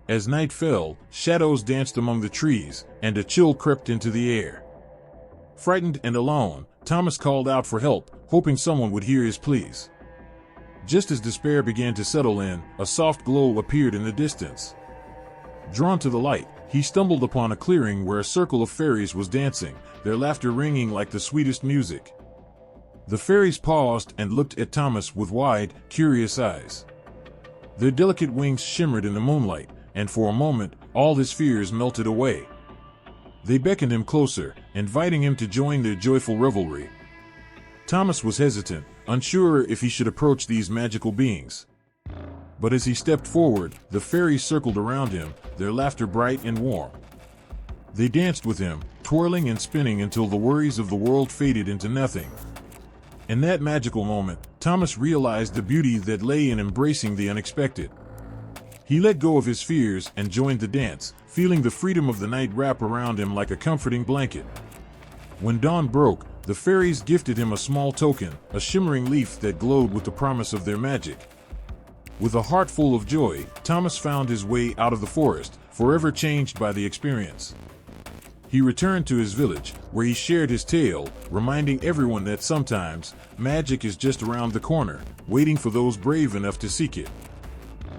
As night fell, shadows danced among the trees, and a chill crept into the air. Frightened and alone, Thomas called out for help, hoping someone would hear his pleas. Just as despair began to settle in, a soft glow appeared in the distance. Drawn to the light, he stumbled upon a clearing where a circle of fairies was dancing, their laughter ringing like the sweetest music. The fairies paused and looked at Thomas with wide, curious eyes. Their delicate wings shimmered in the moonlight, and for a moment, all his fears melted away. They beckoned him closer, inviting him to join their joyful revelry. Thomas was hesitant, unsure if he should approach these magical beings. But as he stepped forward, the fairies circled around him, their laughter bright and warm. They danced with him, twirling and spinning until the worries of the world faded into nothing. In that magical moment, Thomas realized the beauty that lay in embracing the unexpected. He let go of his fears and joined the dance, feeling the freedom of the night wrap around him like a comforting blanket. When dawn broke, the fairies gifted him a small token, a shimmering leaf that glowed with the promise of their magic. With a heart full of joy, Thomas found his way out of the forest, forever changed by the experience. He returned to his village, where he shared his tale, reminding everyone that sometimes, magic is just around the corner, waiting for those brave enough to seek it.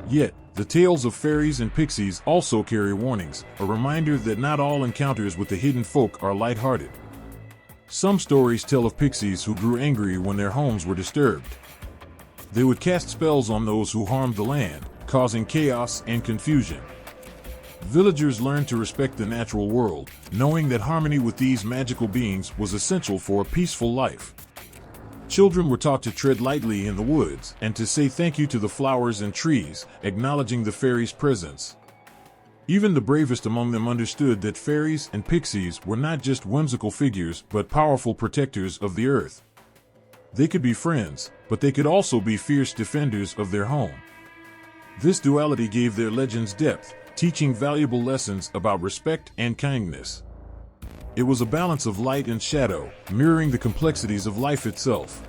Yet, the tales of fairies and pixies also carry warnings, a reminder that not all encounters with the hidden folk are lighthearted. Some stories tell of pixies who grew angry when their homes were disturbed. They would cast spells on those who harmed the land, causing chaos and confusion. Villagers learned to respect the natural world, knowing that harmony with these magical beings was essential for a peaceful life. Children were taught to tread lightly in the woods and to say thank you to the flowers and trees, acknowledging the fairies' presence. Even the bravest among them understood that fairies and pixies were not just whimsical figures but powerful protectors of the earth. They could be friends, but they could also be fierce defenders of their home. This duality gave their legends depth, teaching valuable lessons about respect and kindness. It was a balance of light and shadow, mirroring the complexities of life itself.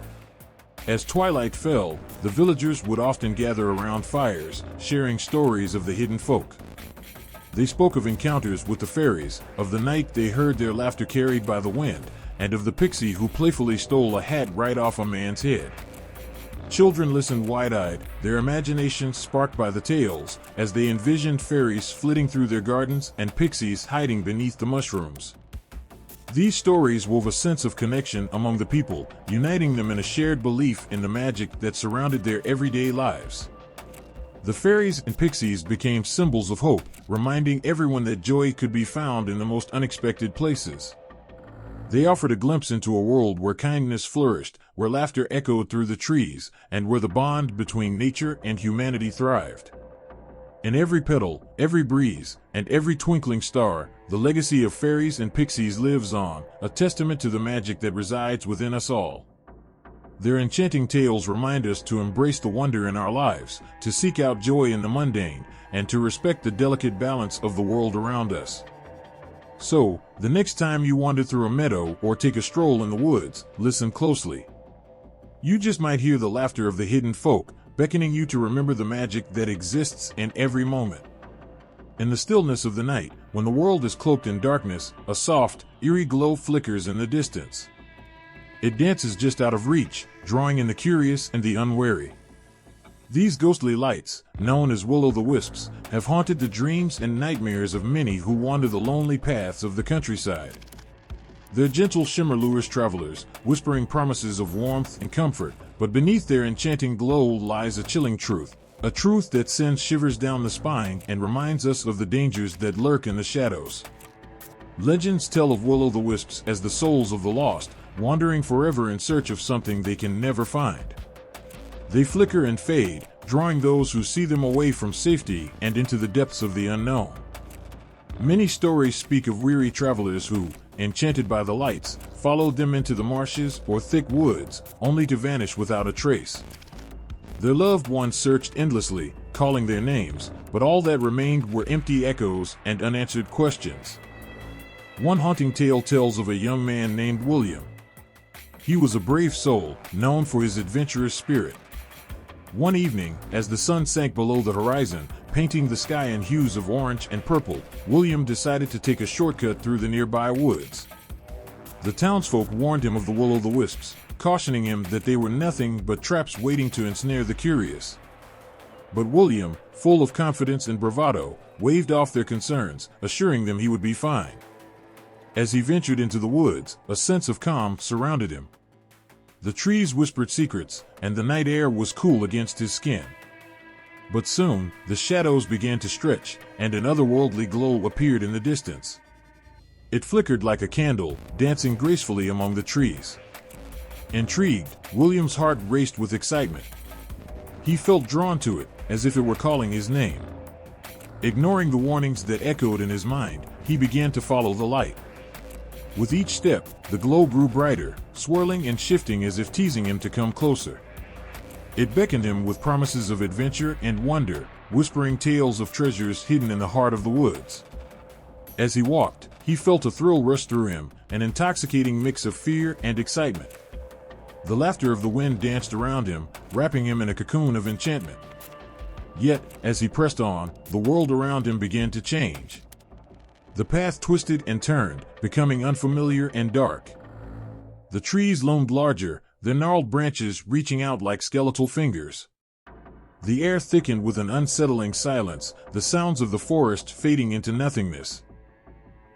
As twilight fell, the villagers would often gather around fires, sharing stories of the hidden folk. They spoke of encounters with the fairies, of the night they heard their laughter carried by the wind, and of the pixie who playfully stole a hat right off a man's head. Children listened wide-eyed, their imaginations sparked by the tales, as they envisioned fairies flitting through their gardens and pixies hiding beneath the mushrooms. These stories wove a sense of connection among the people, uniting them in a shared belief in the magic that surrounded their everyday lives. The fairies and pixies became symbols of hope, reminding everyone that joy could be found in the most unexpected places. They offered a glimpse into a world where kindness flourished, where laughter echoed through the trees, and where the bond between nature and humanity thrived. In every petal, every breeze, and every twinkling star, the legacy of fairies and pixies lives on, a testament to the magic that resides within us all. Their enchanting tales remind us to embrace the wonder in our lives, to seek out joy in the mundane, and to respect the delicate balance of the world around us. So, the next time you wander through a meadow or take a stroll in the woods, listen closely. You just might hear the laughter of the hidden folk, beckoning you to remember the magic that exists in every moment. In the stillness of the night, when the world is cloaked in darkness, a soft, eerie glow flickers in the distance. It dances just out of reach, drawing in the curious and the unwary. These ghostly lights, known as will-o'-the-wisps, have haunted the dreams and nightmares of many who wander the lonely paths of the countryside. Their gentle shimmer lures travelers, whispering promises of warmth and comfort, but beneath their enchanting glow lies a chilling truth, a truth that sends shivers down the spine and reminds us of the dangers that lurk in the shadows. Legends tell of will-o'-the-wisps as the souls of the lost, wandering forever in search of something they can never find. They flicker and fade, drawing those who see them away from safety and into the depths of the unknown. Many stories speak of weary travelers who, enchanted by the lights, followed them into the marshes or thick woods, only to vanish without a trace. Their loved ones searched endlessly, calling their names, but all that remained were empty echoes and unanswered questions. One haunting tale tells of a young man named William. He was a brave soul, known for his adventurous spirit. One evening, as the sun sank below the horizon, painting the sky in hues of orange and purple, William decided to take a shortcut through the nearby woods. The townsfolk warned him of the will-o'-the-wisps, cautioning him that they were nothing but traps waiting to ensnare the curious. But William, full of confidence and bravado, waved off their concerns, assuring them he would be fine. As he ventured into the woods, a sense of calm surrounded him. The trees whispered secrets, and the night air was cool against his skin. But soon, the shadows began to stretch, and an otherworldly glow appeared in the distance. It flickered like a candle, dancing gracefully among the trees. Intrigued, William's heart raced with excitement. He felt drawn to it, as if it were calling his name. Ignoring the warnings that echoed in his mind, he began to follow the light. With each step, the glow grew brighter, swirling and shifting as if teasing him to come closer. It beckoned him with promises of adventure and wonder, whispering tales of treasures hidden in the heart of the woods. As he walked, he felt a thrill rush through him, an intoxicating mix of fear and excitement. The laughter of the wind danced around him, wrapping him in a cocoon of enchantment. Yet, as he pressed on, the world around him began to change. The path twisted and turned, becoming unfamiliar and dark. The trees loomed larger, their gnarled branches reaching out like skeletal fingers. The air thickened with an unsettling silence, the sounds of the forest fading into nothingness.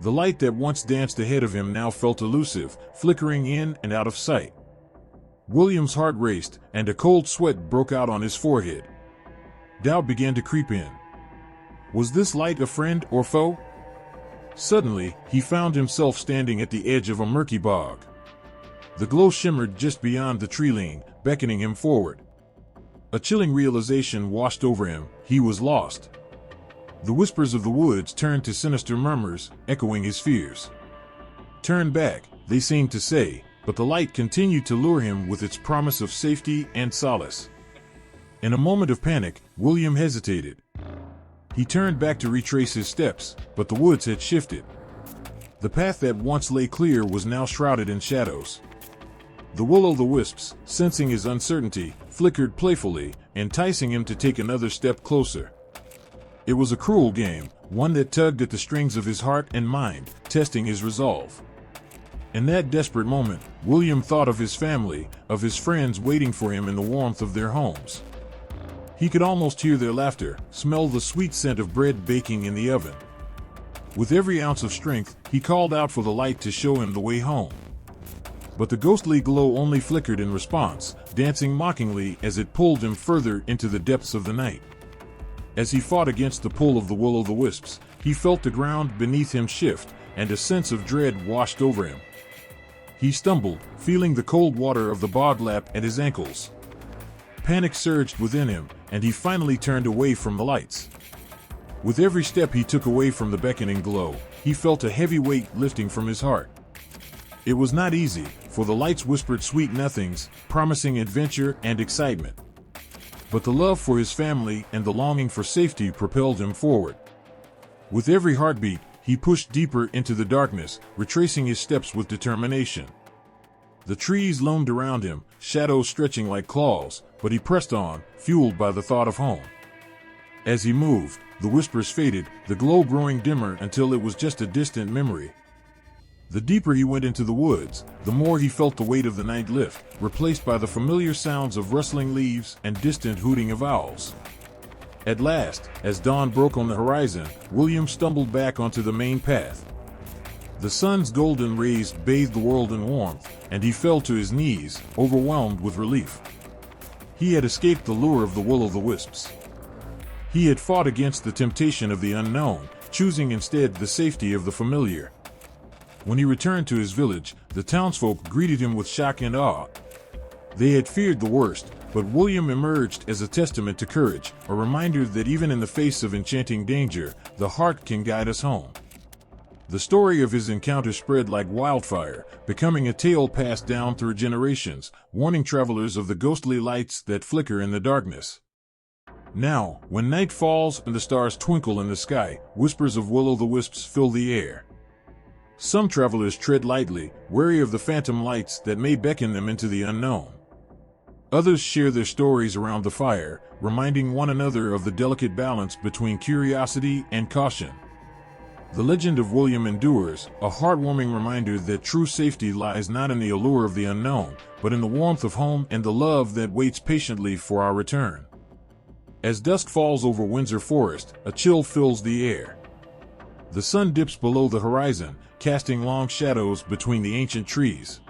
The light that once danced ahead of him now felt elusive, flickering in and out of sight. William's heart raced, and a cold sweat broke out on his forehead. Doubt began to creep in. Was this light a friend or foe? Suddenly, he found himself standing at the edge of a murky bog. The glow shimmered just beyond the tree-line, beckoning him forward. A chilling realization washed over him: he was lost. The whispers of the woods turned to sinister murmurs, echoing his fears. Turn back, they seemed to say, but the light continued to lure him with its promise of safety and solace. In a moment of panic, William hesitated. He turned back to retrace his steps, but the woods had shifted. The path that once lay clear was now shrouded in shadows. The will-o'-the-wisps, sensing his uncertainty, flickered playfully, enticing him to take another step closer. It was a cruel game, one that tugged at the strings of his heart and mind, testing his resolve. In that desperate moment, William thought of his family, of his friends waiting for him in the warmth of their homes. He could almost hear their laughter, smell the sweet scent of bread baking in the oven. With every ounce of strength, he called out for the light to show him the way home. But the ghostly glow only flickered in response, dancing mockingly as it pulled him further into the depths of the night. As he fought against the pull of the will-o'-the-wisps, he felt the ground beneath him shift, and a sense of dread washed over him. He stumbled, feeling the cold water of the bog lap at his ankles. Panic surged within him, and he finally turned away from the lights. With every step he took away from the beckoning glow, he felt a heavy weight lifting from his heart. It was not easy, for the lights whispered sweet nothings, promising adventure and excitement. But the love for his family and the longing for safety propelled him forward. With every heartbeat, he pushed deeper into the darkness, retracing his steps with determination. The trees loomed around him, shadows stretching like claws, but he pressed on, fueled by the thought of home. As he moved, the whispers faded, the glow growing dimmer until it was just a distant memory. The deeper he went into the woods, the more he felt the weight of the night lift, replaced by the familiar sounds of rustling leaves and distant hooting of owls. At last, as dawn broke on the horizon, William stumbled back onto the main path. The sun's golden rays bathed the world in warmth, and he fell to his knees, overwhelmed with relief. He had escaped the lure of the will-o'-the-wisps. He had fought against the temptation of the unknown, choosing instead the safety of the familiar. When he returned to his village, the townsfolk greeted him with shock and awe. They had feared the worst, but William emerged as a testament to courage, a reminder that even in the face of enchanting danger, the heart can guide us home. The story of his encounter spread like wildfire, becoming a tale passed down through generations, warning travelers of the ghostly lights that flicker in the darkness. Now, when night falls and the stars twinkle in the sky, whispers of will-o'-the-wisps fill the air. Some travelers tread lightly, wary of the phantom lights that may beckon them into the unknown. Others share their stories around the fire, reminding one another of the delicate balance between curiosity and caution. The legend of William endures, a heartwarming reminder that true safety lies not in the allure of the unknown, but in the warmth of home and the love that waits patiently for our return. As dusk falls over Windsor Forest, a chill fills the air. The sun dips below the horizon, casting long shadows between the ancient trees.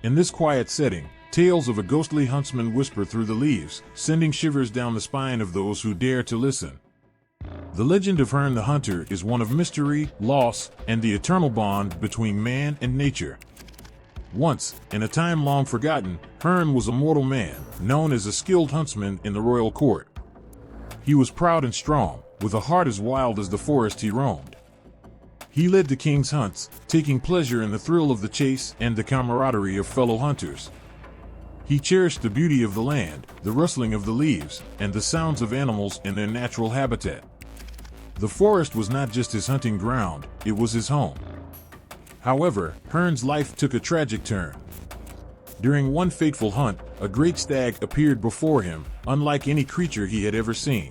In this quiet setting, tales of a ghostly huntsman whisper through the leaves, sending shivers down the spine of those who dare to listen. The legend of Hearn the Hunter is one of mystery, loss, and the eternal bond between man and nature. Once, in a time long forgotten, Hearn was a mortal man, known as a skilled huntsman in the royal court. He was proud and strong, with a heart as wild as the forest he roamed. He led the king's hunts, taking pleasure in the thrill of the chase and the camaraderie of fellow hunters. He cherished the beauty of the land, the rustling of the leaves, and the sounds of animals in their natural habitat. The forest was not just his hunting ground, it was his home. However, Hearn's life took a tragic turn. During one fateful hunt, a great stag appeared before him, unlike any creature he had ever seen.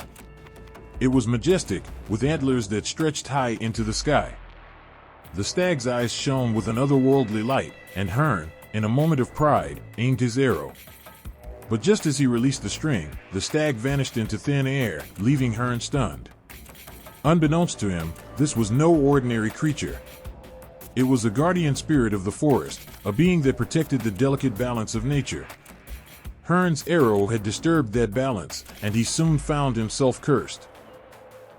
It was majestic, with antlers that stretched high into the sky. The stag's eyes shone with an otherworldly light, and Hearn, in a moment of pride, aimed his arrow. But just as he released the string, the stag vanished into thin air, leaving Hearn stunned. Unbeknownst to him, this was no ordinary creature. It was a guardian spirit of the forest, a being that protected the delicate balance of nature. Hearn's arrow had disturbed that balance, and he soon found himself cursed.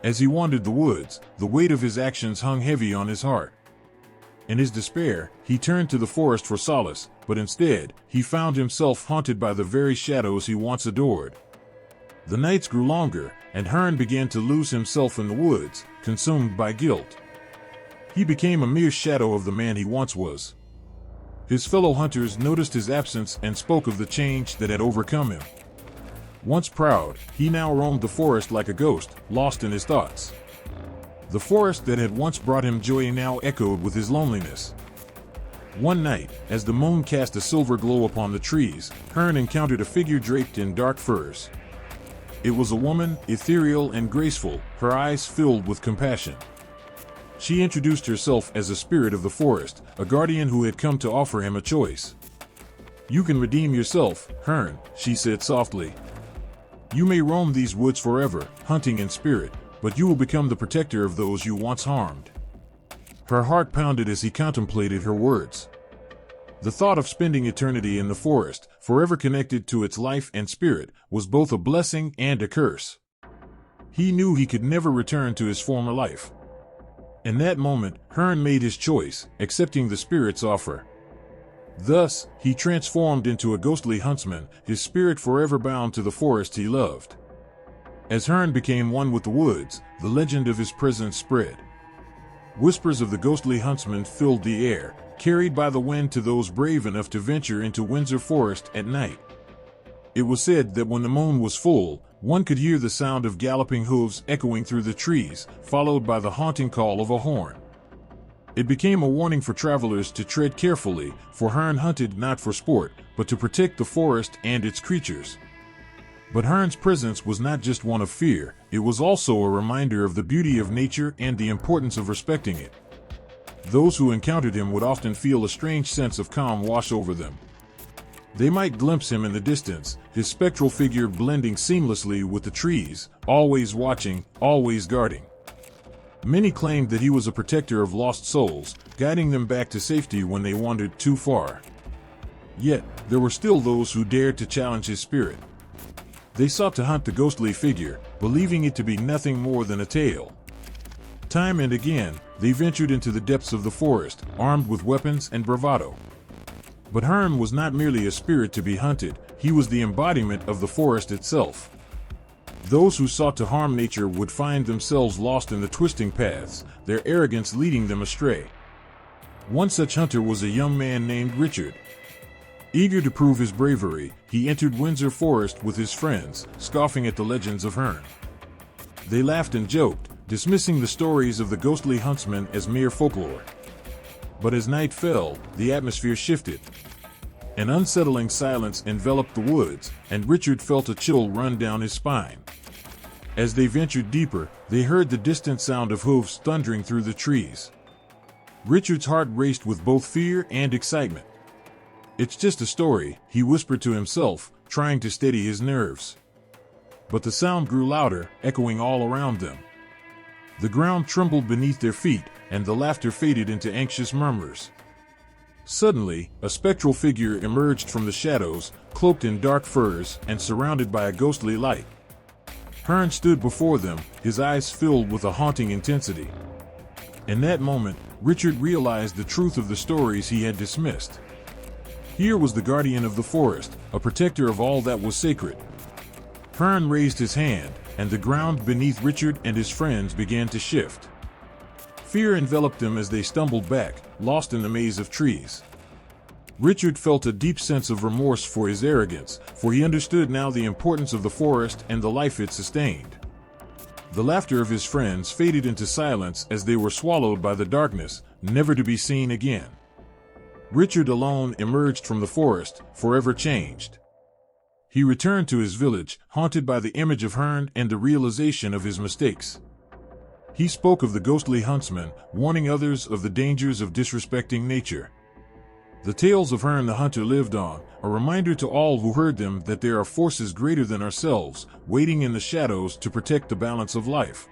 As he wandered the woods, the weight of his actions hung heavy on his heart. In his despair, he turned to the forest for solace, but instead, he found himself haunted by the very shadows he once adored. The nights grew longer, and Hearn began to lose himself in the woods, consumed by guilt. He became a mere shadow of the man he once was. His fellow hunters noticed his absence and spoke of the change that had overcome him. Once proud, he now roamed the forest like a ghost, lost in his thoughts. The forest that had once brought him joy now echoed with his loneliness. One night, as the moon cast a silver glow upon the trees, Hearn encountered a figure draped in dark furs. It was a woman, ethereal and graceful, her eyes filled with compassion. she introduced herself as a spirit of the forest, a guardian who had come to offer him a choice. "You can redeem yourself, Hearn," she said softly. "You may roam these woods forever, hunting in spirit, but you will become the protector of those you once harmed." Her heart pounded as he contemplated her words. The thought of spending eternity in the forest, forever connected to its life and spirit, was both a blessing and a curse. He knew he could never return to his former life. In that moment, Hearn made his choice, accepting the spirit's offer. Thus, he transformed into a ghostly huntsman, his spirit forever bound to the forest he loved. As Hearn became one with the woods, the legend of his presence spread. Whispers of the ghostly huntsman filled the air, carried by the wind to those brave enough to venture into Windsor Forest at night. It was said that when the moon was full, one could hear the sound of galloping hooves echoing through the trees, followed by the haunting call of a horn. It became a warning for travelers to tread carefully, for Hearn hunted not for sport, but to protect the forest and its creatures. But Hearn's presence was not just one of fear, it was also a reminder of the beauty of nature and the importance of respecting it. Those who encountered him would often feel a strange sense of calm wash over them. They might glimpse him in the distance, his spectral figure blending seamlessly with the trees, always watching, always guarding. Many claimed that he was a protector of lost souls, guiding them back to safety when they wandered too far. Yet, there were still those who dared to challenge his spirit. They sought to hunt the ghostly figure, believing it to be nothing more than a tale. Time and again, they ventured into the depths of the forest, armed with weapons and bravado. But Hearn was not merely a spirit to be hunted, he was the embodiment of the forest itself. Those who sought to harm nature would find themselves lost in the twisting paths, their arrogance leading them astray. One such hunter was a young man named Richard. Eager to prove his bravery, he entered Windsor Forest with his friends, scoffing at the legends of Hearn. They laughed and joked, dismissing the stories of the ghostly huntsman as mere folklore. But as night fell, the atmosphere shifted. An unsettling silence enveloped the woods, and Richard felt a chill run down his spine. As they ventured deeper, they heard the distant sound of hooves thundering through the trees. Richard's heart raced with both fear and excitement. "It's just a story," he whispered to himself, trying to steady his nerves. But the sound grew louder, echoing all around them. The ground trembled beneath their feet, and the laughter faded into anxious murmurs. Suddenly, a spectral figure emerged from the shadows, cloaked in dark furs and surrounded by a ghostly light. Hearn stood before them, his eyes filled with a haunting intensity. In that moment, Richard realized the truth of the stories he had dismissed. Here was the guardian of the forest, a protector of all that was sacred. Hearn raised his hand, and the ground beneath Richard and his friends began to shift. Fear enveloped them as they stumbled back, lost in the maze of trees. Richard felt a deep sense of remorse for his arrogance, for he understood now the importance of the forest and the life it sustained. The laughter of his friends faded into silence as they were swallowed by the darkness, never to be seen again. Richard alone emerged from the forest, forever changed. He returned to his village, haunted by the image of Hearn and the realization of his mistakes. He spoke of the ghostly huntsman, warning others of the dangers of disrespecting nature. The tales of Hearn the hunter lived on, a reminder to all who heard them that there are forces greater than ourselves, waiting in the shadows to protect the balance of life.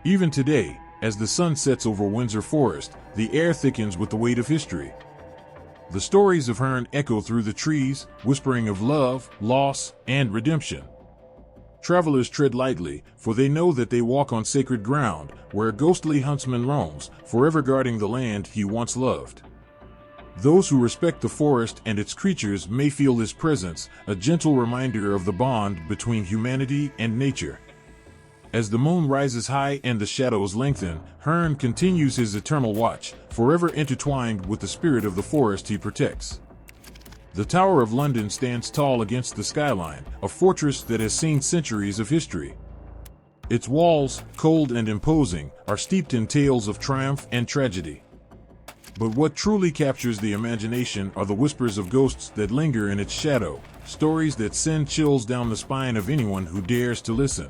Even today, as the sun sets over Windsor Forest, the air thickens with the weight of history. The stories of Hearn echo through the trees, whispering of love, loss, and redemption. Travelers tread lightly, for they know that they walk on sacred ground, where a ghostly huntsman roams, forever guarding the land he once loved. Those who respect the forest and its creatures may feel his presence, a gentle reminder of the bond between humanity and nature. As the moon rises high and the shadows lengthen, Hearn continues his eternal watch, forever intertwined with the spirit of the forest he protects. The Tower of London stands tall against the skyline, a fortress that has seen centuries of history. Its walls, cold and imposing, are steeped in tales of triumph and tragedy. But what truly captures the imagination are the whispers of ghosts that linger in its shadow, stories that send chills down the spine of anyone who dares to listen.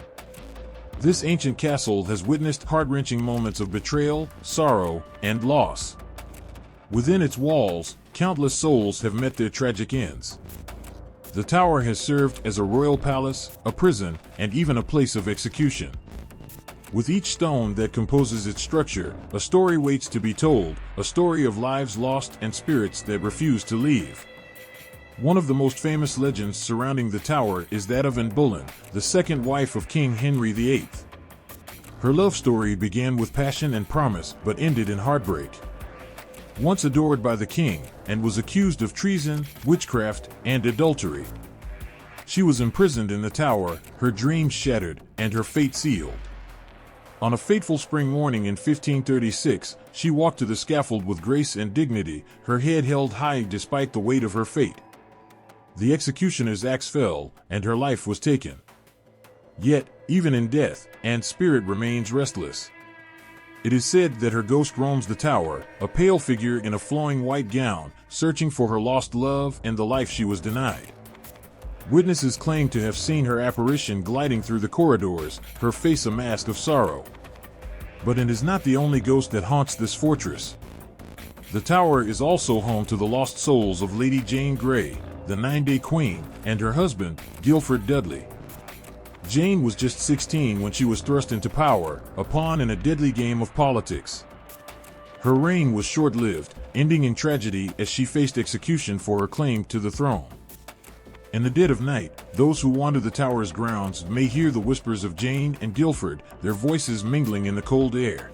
This ancient castle has witnessed heart-wrenching moments of betrayal, sorrow, and loss. Within its walls, countless souls have met their tragic ends. The tower has served as a royal palace, a prison, and even a place of execution. With each stone that composes its structure, a story waits to be told, a story of lives lost and spirits that refuse to leave. One of the most famous legends surrounding the tower is that of Anne Boleyn, the second wife of King Henry VIII. Her love story began with passion and promise, but ended in heartbreak. Once adored by the king, Anne was accused of treason, witchcraft, and adultery. She was imprisoned in the tower, her dreams shattered, and her fate sealed. On a fateful spring morning in 1536, she walked to the scaffold with grace and dignity, her head held high despite the weight of her fate. The executioner's axe fell, and her life was taken. Yet, even in death, Anne's spirit remains restless. It is said that her ghost roams the tower, a pale figure in a flowing white gown, searching for her lost love and the life she was denied. Witnesses claim to have seen her apparition gliding through the corridors, her face a mask of sorrow. But it is not the only ghost that haunts this fortress. The tower is also home to the lost souls of Lady Jane Grey, the 9-Day Queen, and her husband, Guilford Dudley. Jane was just 16 when she was thrust into power, a pawn in a deadly game of politics. Her reign was short-lived, ending in tragedy as she faced execution for her claim to the throne. In the dead of night, those who wander the tower's grounds may hear the whispers of Jane and Guilford, their voices mingling in the cold air.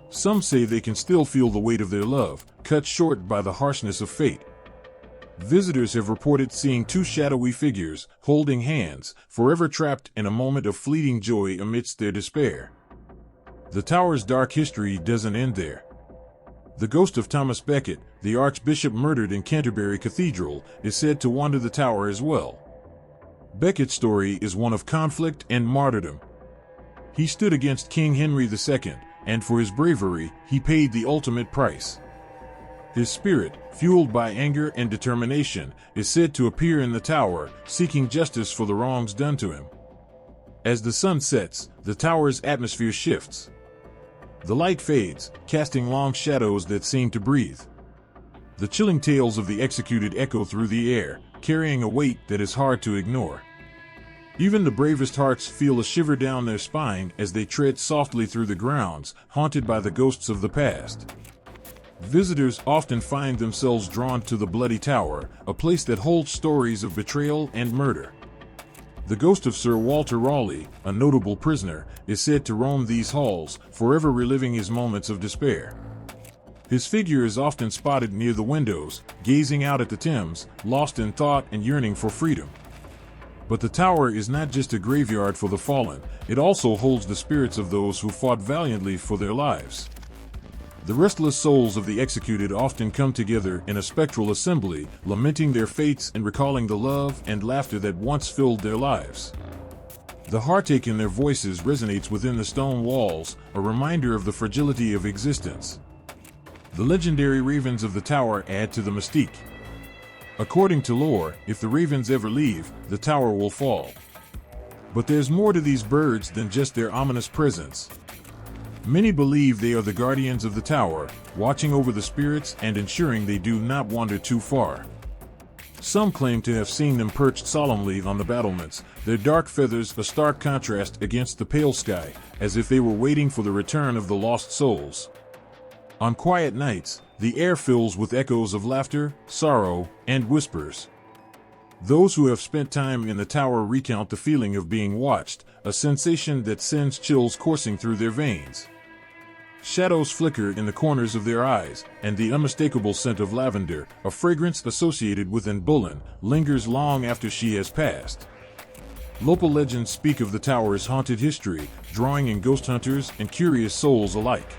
Some say they can still feel the weight of their love, cut short by the harshness of fate. Visitors have reported seeing two shadowy figures, holding hands, forever trapped in a moment of fleeting joy amidst their despair. The tower's dark history doesn't end there. The ghost of Thomas Becket, the archbishop murdered in Canterbury Cathedral, is said to wander the tower as well. Becket's story is one of conflict and martyrdom. He stood against King Henry II, and for his bravery, he paid the ultimate price. His spirit, fueled by anger and determination, is said to appear in the tower, seeking justice for the wrongs done to him. As the sun sets, the tower's atmosphere shifts. The light fades, casting long shadows that seem to breathe. The chilling tales of the executed echo through the air, carrying a weight that is hard to ignore. Even the bravest hearts feel a shiver down their spine as they tread softly through the grounds, haunted by the ghosts of the past. Visitors often find themselves drawn to the Bloody Tower, a place that holds stories of betrayal and murder. The ghost of Sir Walter Raleigh, a notable prisoner, is said to roam these halls, forever reliving his moments of despair. His figure is often spotted near the windows, gazing out at the Thames, lost in thought and yearning for freedom. But the tower is not just a graveyard for the fallen, it also holds the spirits of those who fought valiantly for their lives. The restless souls of the executed often come together in a spectral assembly, lamenting their fates and recalling the love and laughter that once filled their lives. The heartache in their voices resonates within the stone walls, a reminder of the fragility of existence. The legendary ravens of the tower add to the mystique. According to lore, if the ravens ever leave, the tower will fall. But there's more to these birds than just their ominous presence. Many believe they are the guardians of the tower, watching over the spirits and ensuring they do not wander too far. Some claim to have seen them perched solemnly on the battlements, their dark feathers a stark contrast against the pale sky, as if they were waiting for the return of the lost souls. On quiet nights, the air fills with echoes of laughter, sorrow, and whispers. Those who have spent time in the tower recount the feeling of being watched, a sensation that sends chills coursing through their veins. Shadows flicker in the corners of their eyes, and the unmistakable scent of lavender, a fragrance associated with Anne Boleyn, lingers long after she has passed. Local legends speak of the tower's haunted history, drawing in ghost hunters and curious souls alike.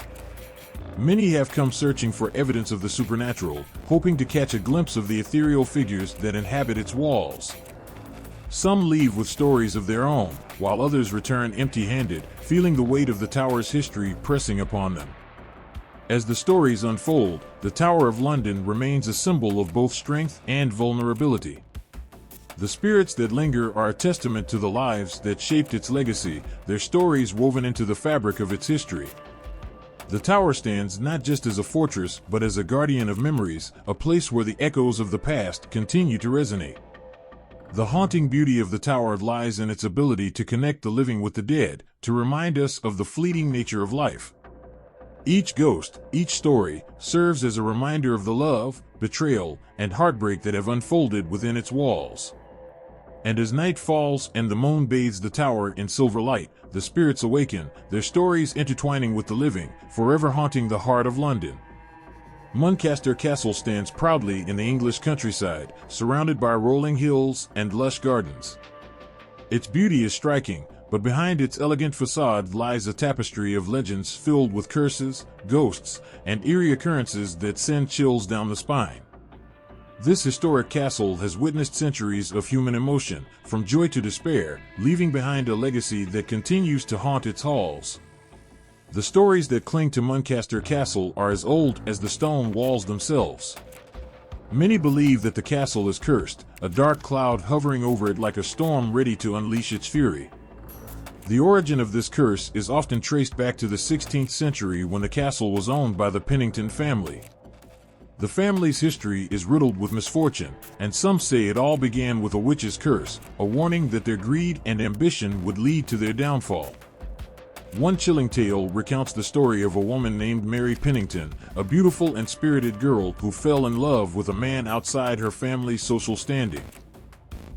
Many have come searching for evidence of the supernatural, hoping to catch a glimpse of the ethereal figures that inhabit its walls. Some leave with stories of their own, while others return empty-handed, feeling the weight of the tower's history pressing upon them. As the stories unfold, the Tower of London remains a symbol of both strength and vulnerability. The spirits that linger are a testament to the lives that shaped its legacy, their stories woven into the fabric of its history. The tower stands not just as a fortress but as a guardian of memories, a place where the echoes of the past continue to resonate. The haunting beauty of the tower lies in its ability to connect the living with the dead, to remind us of the fleeting nature of life. Each ghost, each story, serves as a reminder of the love, betrayal, and heartbreak that have unfolded within its walls. And as night falls and the moon bathes the tower in silver light, the spirits awaken, their stories intertwining with the living, forever haunting the heart of London. Moncaster Castle stands proudly in the English countryside, surrounded by rolling hills and lush gardens. Its beauty is striking, but behind its elegant facade lies a tapestry of legends filled with curses, ghosts, and eerie occurrences that send chills down the spine. This historic castle has witnessed centuries of human emotion, from joy to despair, leaving behind a legacy that continues to haunt its halls. The stories that cling to Moncaster Castle are as old as the stone walls themselves. Many believe that the castle is cursed, a dark cloud hovering over it like a storm ready to unleash its fury. The origin of this curse is often traced back to the 16th century when the castle was owned by the Pennington family. The family's history is riddled with misfortune, and some say it all began with a witch's curse, a warning that their greed and ambition would lead to their downfall. One chilling tale recounts the story of a woman named Mary Pennington, a beautiful and spirited girl who fell in love with a man outside her family's social standing.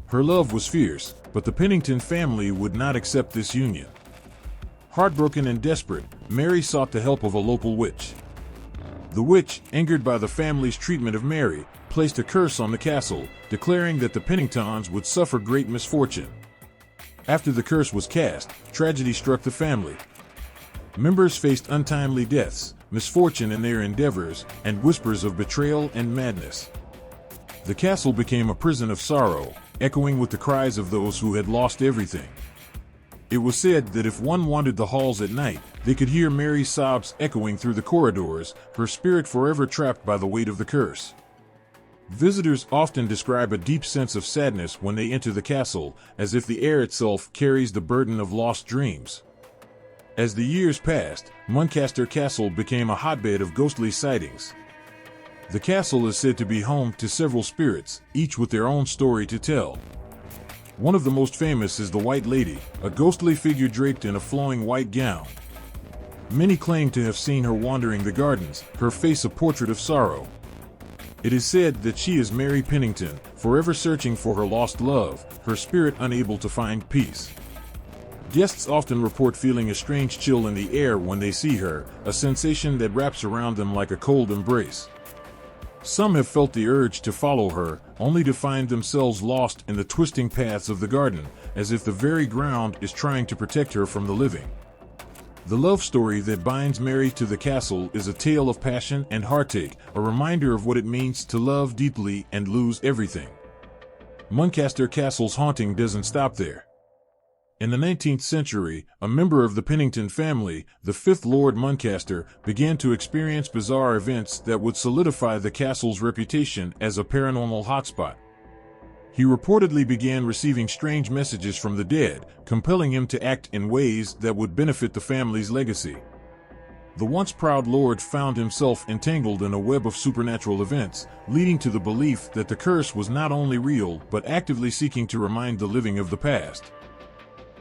Her love was fierce, but the Pennington family would not accept this union. Heartbroken and desperate, Mary sought the help of a local witch. The witch, angered by the family's treatment of Mary, placed a curse on the castle, declaring that the Penningtons would suffer great misfortune. After the curse was cast, tragedy struck the family. Members faced untimely deaths, misfortune in their endeavors, and whispers of betrayal and madness. The castle became a prison of sorrow, echoing with the cries of those who had lost everything. It was said that if one wandered the halls at night, they could hear Mary's sobs echoing through the corridors, her spirit forever trapped by the weight of the curse. Visitors often describe a deep sense of sadness when they enter the castle, as if the air itself carries the burden of lost dreams. As the years passed, Moncaster Castle became a hotbed of ghostly sightings. The castle is said to be home to several spirits, each with their own story to tell. One of the most famous is the White Lady, a ghostly figure draped in a flowing white gown. Many claim to have seen her wandering the gardens, her face a portrait of sorrow. It is said that she is Mary Pennington, forever searching for her lost love, her spirit unable to find peace. Guests often report feeling a strange chill in the air when they see her, a sensation that wraps around them like a cold embrace. Some have felt the urge to follow her, only to find themselves lost in the twisting paths of the garden, as if the very ground is trying to protect her from the living. The love story that binds Mary to the castle is a tale of passion and heartache, a reminder of what it means to love deeply and lose everything. Moncaster Castle's haunting doesn't stop there. In the 19th century, a member of the Pennington family, the 5th Lord Moncaster, began to experience bizarre events that would solidify the castle's reputation as a paranormal hotspot. He reportedly began receiving strange messages from the dead, compelling him to act in ways that would benefit the family's legacy. The once proud lord found himself entangled in a web of supernatural events, leading to the belief that the curse was not only real but actively seeking to remind the living of the past.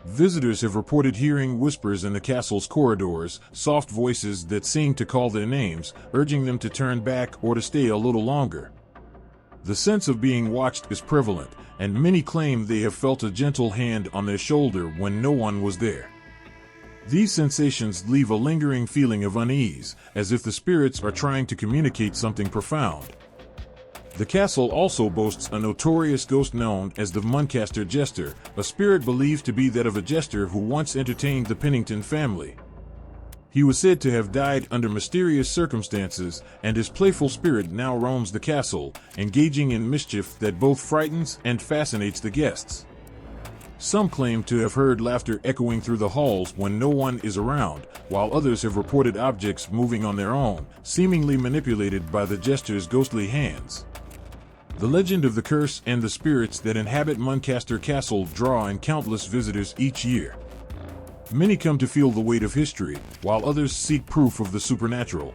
Visitors have reported hearing whispers in the castle's corridors, soft voices that seem to call their names, urging them to turn back or to stay a little longer. The sense of being watched is prevalent, and many claim they have felt a gentle hand on their shoulder when no one was there. These sensations leave a lingering feeling of unease, as if the spirits are trying to communicate something profound. The castle also boasts a notorious ghost known as the Moncaster Jester, a spirit believed to be that of a jester who once entertained the Pennington family. He was said to have died under mysterious circumstances, and his playful spirit now roams the castle, engaging in mischief that both frightens and fascinates the guests. Some claim to have heard laughter echoing through the halls when no one is around, while others have reported objects moving on their own, seemingly manipulated by the jester's ghostly hands. The legend of the curse and the spirits that inhabit Moncaster Castle draw in countless visitors each year. Many come to feel the weight of history, while others seek proof of the supernatural.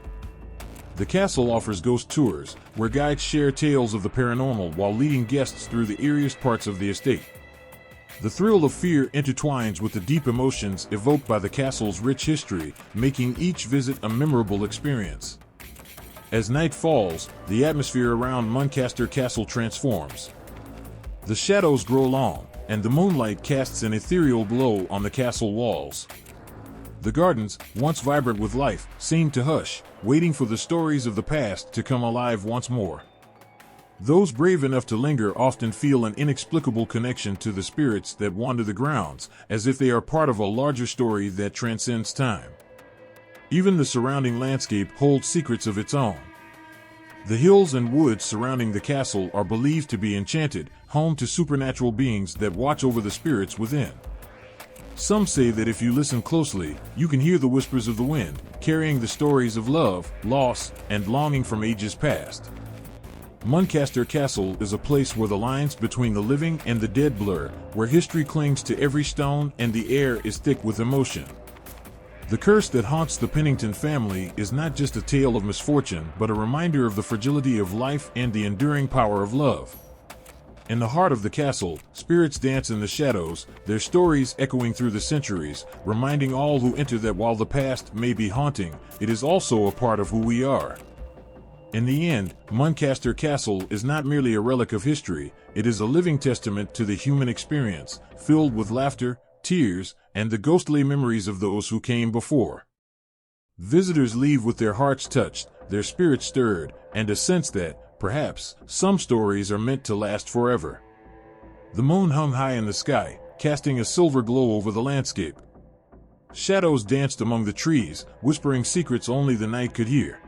The castle offers ghost tours, where guides share tales of the paranormal while leading guests through the eeriest parts of the estate. The thrill of fear intertwines with the deep emotions evoked by the castle's rich history, making each visit a memorable experience. As night falls, the atmosphere around Moncaster Castle transforms. The shadows grow long, and the moonlight casts an ethereal glow on the castle walls. The gardens, once vibrant with life, seem to hush, waiting for the stories of the past to come alive once more. Those brave enough to linger often feel an inexplicable connection to the spirits that wander the grounds, as if they are part of a larger story that transcends time. Even the surrounding landscape holds secrets of its own. The hills and woods surrounding the castle are believed to be enchanted, home to supernatural beings that watch over the spirits within. Some say that if you listen closely, you can hear the whispers of the wind, carrying the stories of love, loss, and longing from ages past. Moncaster Castle is a place where the lines between the living and the dead blur, where history clings to every stone and the air is thick with emotion. The curse that haunts the Pennington family is not just a tale of misfortune, but a reminder of the fragility of life and the enduring power of love. In the heart of the castle, spirits dance in the shadows, their stories echoing through the centuries, reminding all who enter that while the past may be haunting, it is also a part of who we are. In the end, Moncaster Castle is not merely a relic of history, it is a living testament to the human experience, filled with laughter, tears, and the ghostly memories of those who came before. Visitors leave with their hearts touched, their spirits stirred, and a sense that, perhaps, some stories are meant to last forever. The moon hung high in the sky, casting a silver glow over the landscape. Shadows danced among the trees, whispering secrets only the night could hear.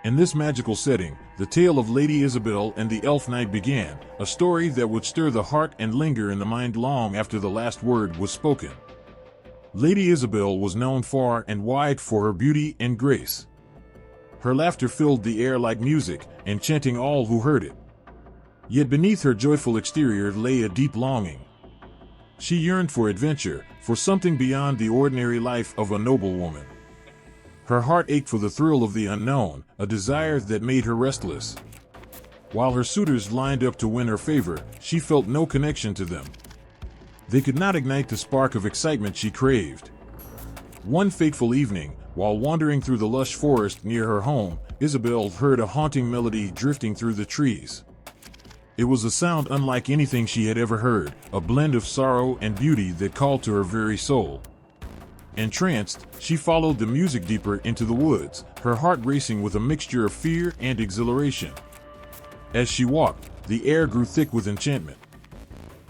In this magical setting, the tale of Lady Isabel and the Elf Knight began, a story that would stir the heart and linger in the mind long after the last word was spoken. Lady Isabel was known far and wide for her beauty and grace. Her laughter filled the air like music, enchanting all who heard it. Yet beneath her joyful exterior lay a deep longing. She yearned for adventure, for something beyond the ordinary life of a noblewoman. Her heart ached for the thrill of the unknown, a desire that made her restless. While her suitors lined up to win her favor, she felt no connection to them. They could not ignite the spark of excitement she craved. One fateful evening, while wandering through the lush forest near her home, Isabel heard a haunting melody drifting through the trees. It was a sound unlike anything she had ever heard, a blend of sorrow and beauty that called to her very soul. Entranced, she followed the music deeper into the woods, her heart racing with a mixture of fear and exhilaration. As she walked, the air grew thick with enchantment.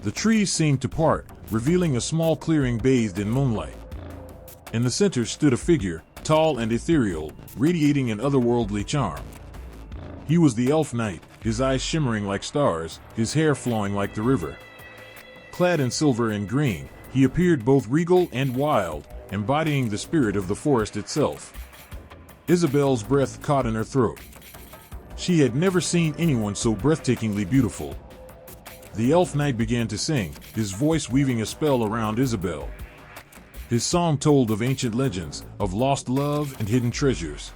The trees seemed to part, revealing a small clearing bathed in moonlight. In the center stood a figure, tall and ethereal, radiating an otherworldly charm. He was the Elf Knight, his eyes shimmering like stars, his hair flowing like the river. Clad in silver and green, he appeared both regal and wild, embodying the spirit of the forest itself. Isabel's breath caught in her throat. She had never seen anyone so breathtakingly beautiful. The Elf Knight began to sing, his voice weaving a spell around Isabel. His song told of ancient legends, of lost love and hidden treasures.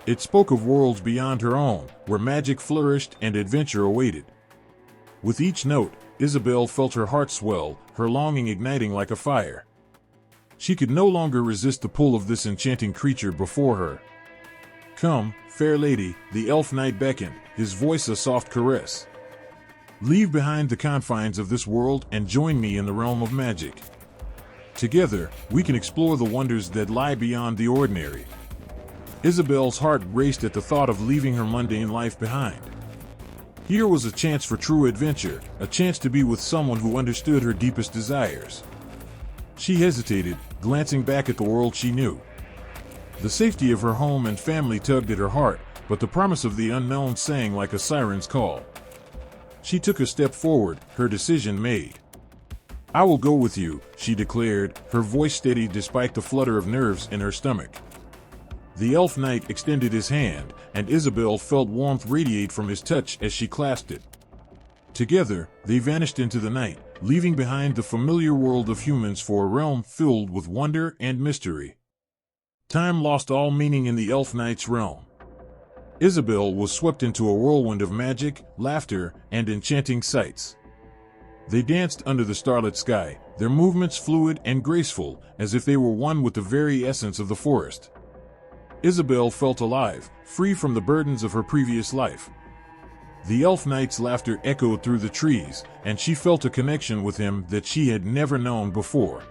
It spoke of worlds beyond her own, where magic flourished and adventure awaited. With each note, Isabel felt her heart swell, her longing igniting like a fire. She could no longer resist the pull of this enchanting creature before her. "Come, fair lady," the Elf Knight beckoned, his voice a soft caress. "Leave behind the confines of this world and join me in the realm of magic. Together, we can explore the wonders that lie beyond the ordinary." Isabel's heart raced at the thought of leaving her mundane life behind. Here was a chance for true adventure, a chance to be with someone who understood her deepest desires. She hesitated, glancing back at the world she knew. The safety of her home and family tugged at her heart, but the promise of the unknown sang like a siren's call. She took a step forward, her decision made. "I will go with you," she declared, her voice steady despite the flutter of nerves in her stomach. The elf knight extended his hand, and Isabel felt warmth radiate from his touch as she clasped it. Together, they vanished into the night, leaving behind the familiar world of humans for a realm filled with wonder and mystery. Time lost all meaning in the elf knight's realm. Isabel was swept into a whirlwind of magic, laughter, and enchanting sights. They danced under the starlit sky, their movements fluid and graceful, as if they were one with the very essence of the forest. Isabel felt alive, free from the burdens of her previous life. The elf knight's laughter echoed through the trees, and she felt a connection with him that she had never known before.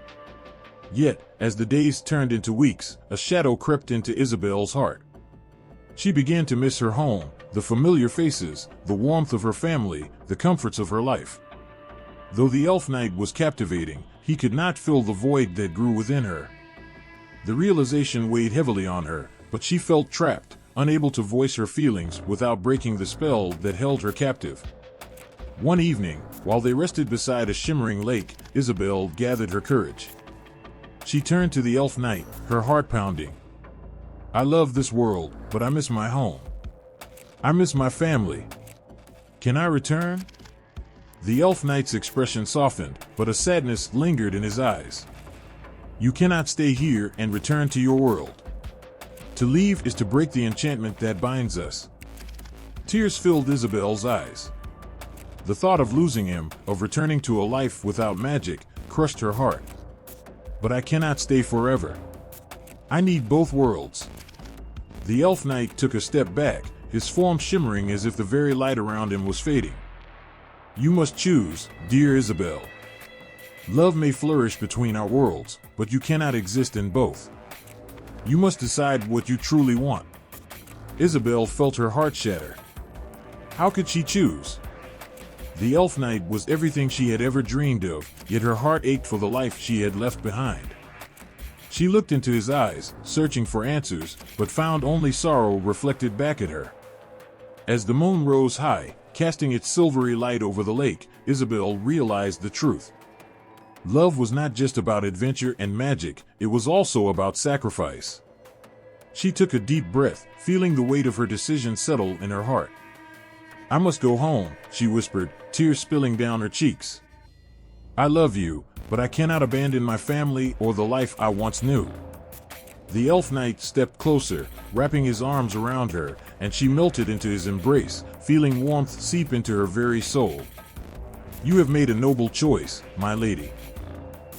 Yet, as the days turned into weeks, a shadow crept into Isabel's heart. She began to miss her home, the familiar faces, the warmth of her family, the comforts of her life. Though the elf knight was captivating, he could not fill the void that grew within her. The realization weighed heavily on her, but she felt trapped, unable to voice her feelings without breaking the spell that held her captive. One evening, while they rested beside a shimmering lake, Isabel gathered her courage. She turned to the elf knight, her heart pounding. "I love this world, but I miss my home. I miss my family. Can I return?" The elf knight's expression softened, but a sadness lingered in his eyes. "You cannot stay here and return to your world. To leave is to break the enchantment that binds us." Tears filled Isabel's eyes. The thought of losing him, of returning to a life without magic, crushed her heart. "But I cannot stay forever. I need both worlds." The elf knight took a step back, his form shimmering as if the very light around him was fading. "You must choose, dear Isabel. Love may flourish between our worlds, but you cannot exist in both. You must decide what you truly want." Isabel felt her heart shatter. How could she choose? The elf knight was everything she had ever dreamed of, yet her heart ached for the life she had left behind. She looked into his eyes, searching for answers, but found only sorrow reflected back at her. As the moon rose high, casting its silvery light over the lake, Isabel realized the truth. Love was not just about adventure and magic, it was also about sacrifice. She took a deep breath, feeling the weight of her decision settle in her heart. "I must go home," she whispered, tears spilling down her cheeks. "I love you, but I cannot abandon my family or the life I once knew." The elf knight stepped closer, wrapping his arms around her, and she melted into his embrace, feeling warmth seep into her very soul. "You have made a noble choice, my lady.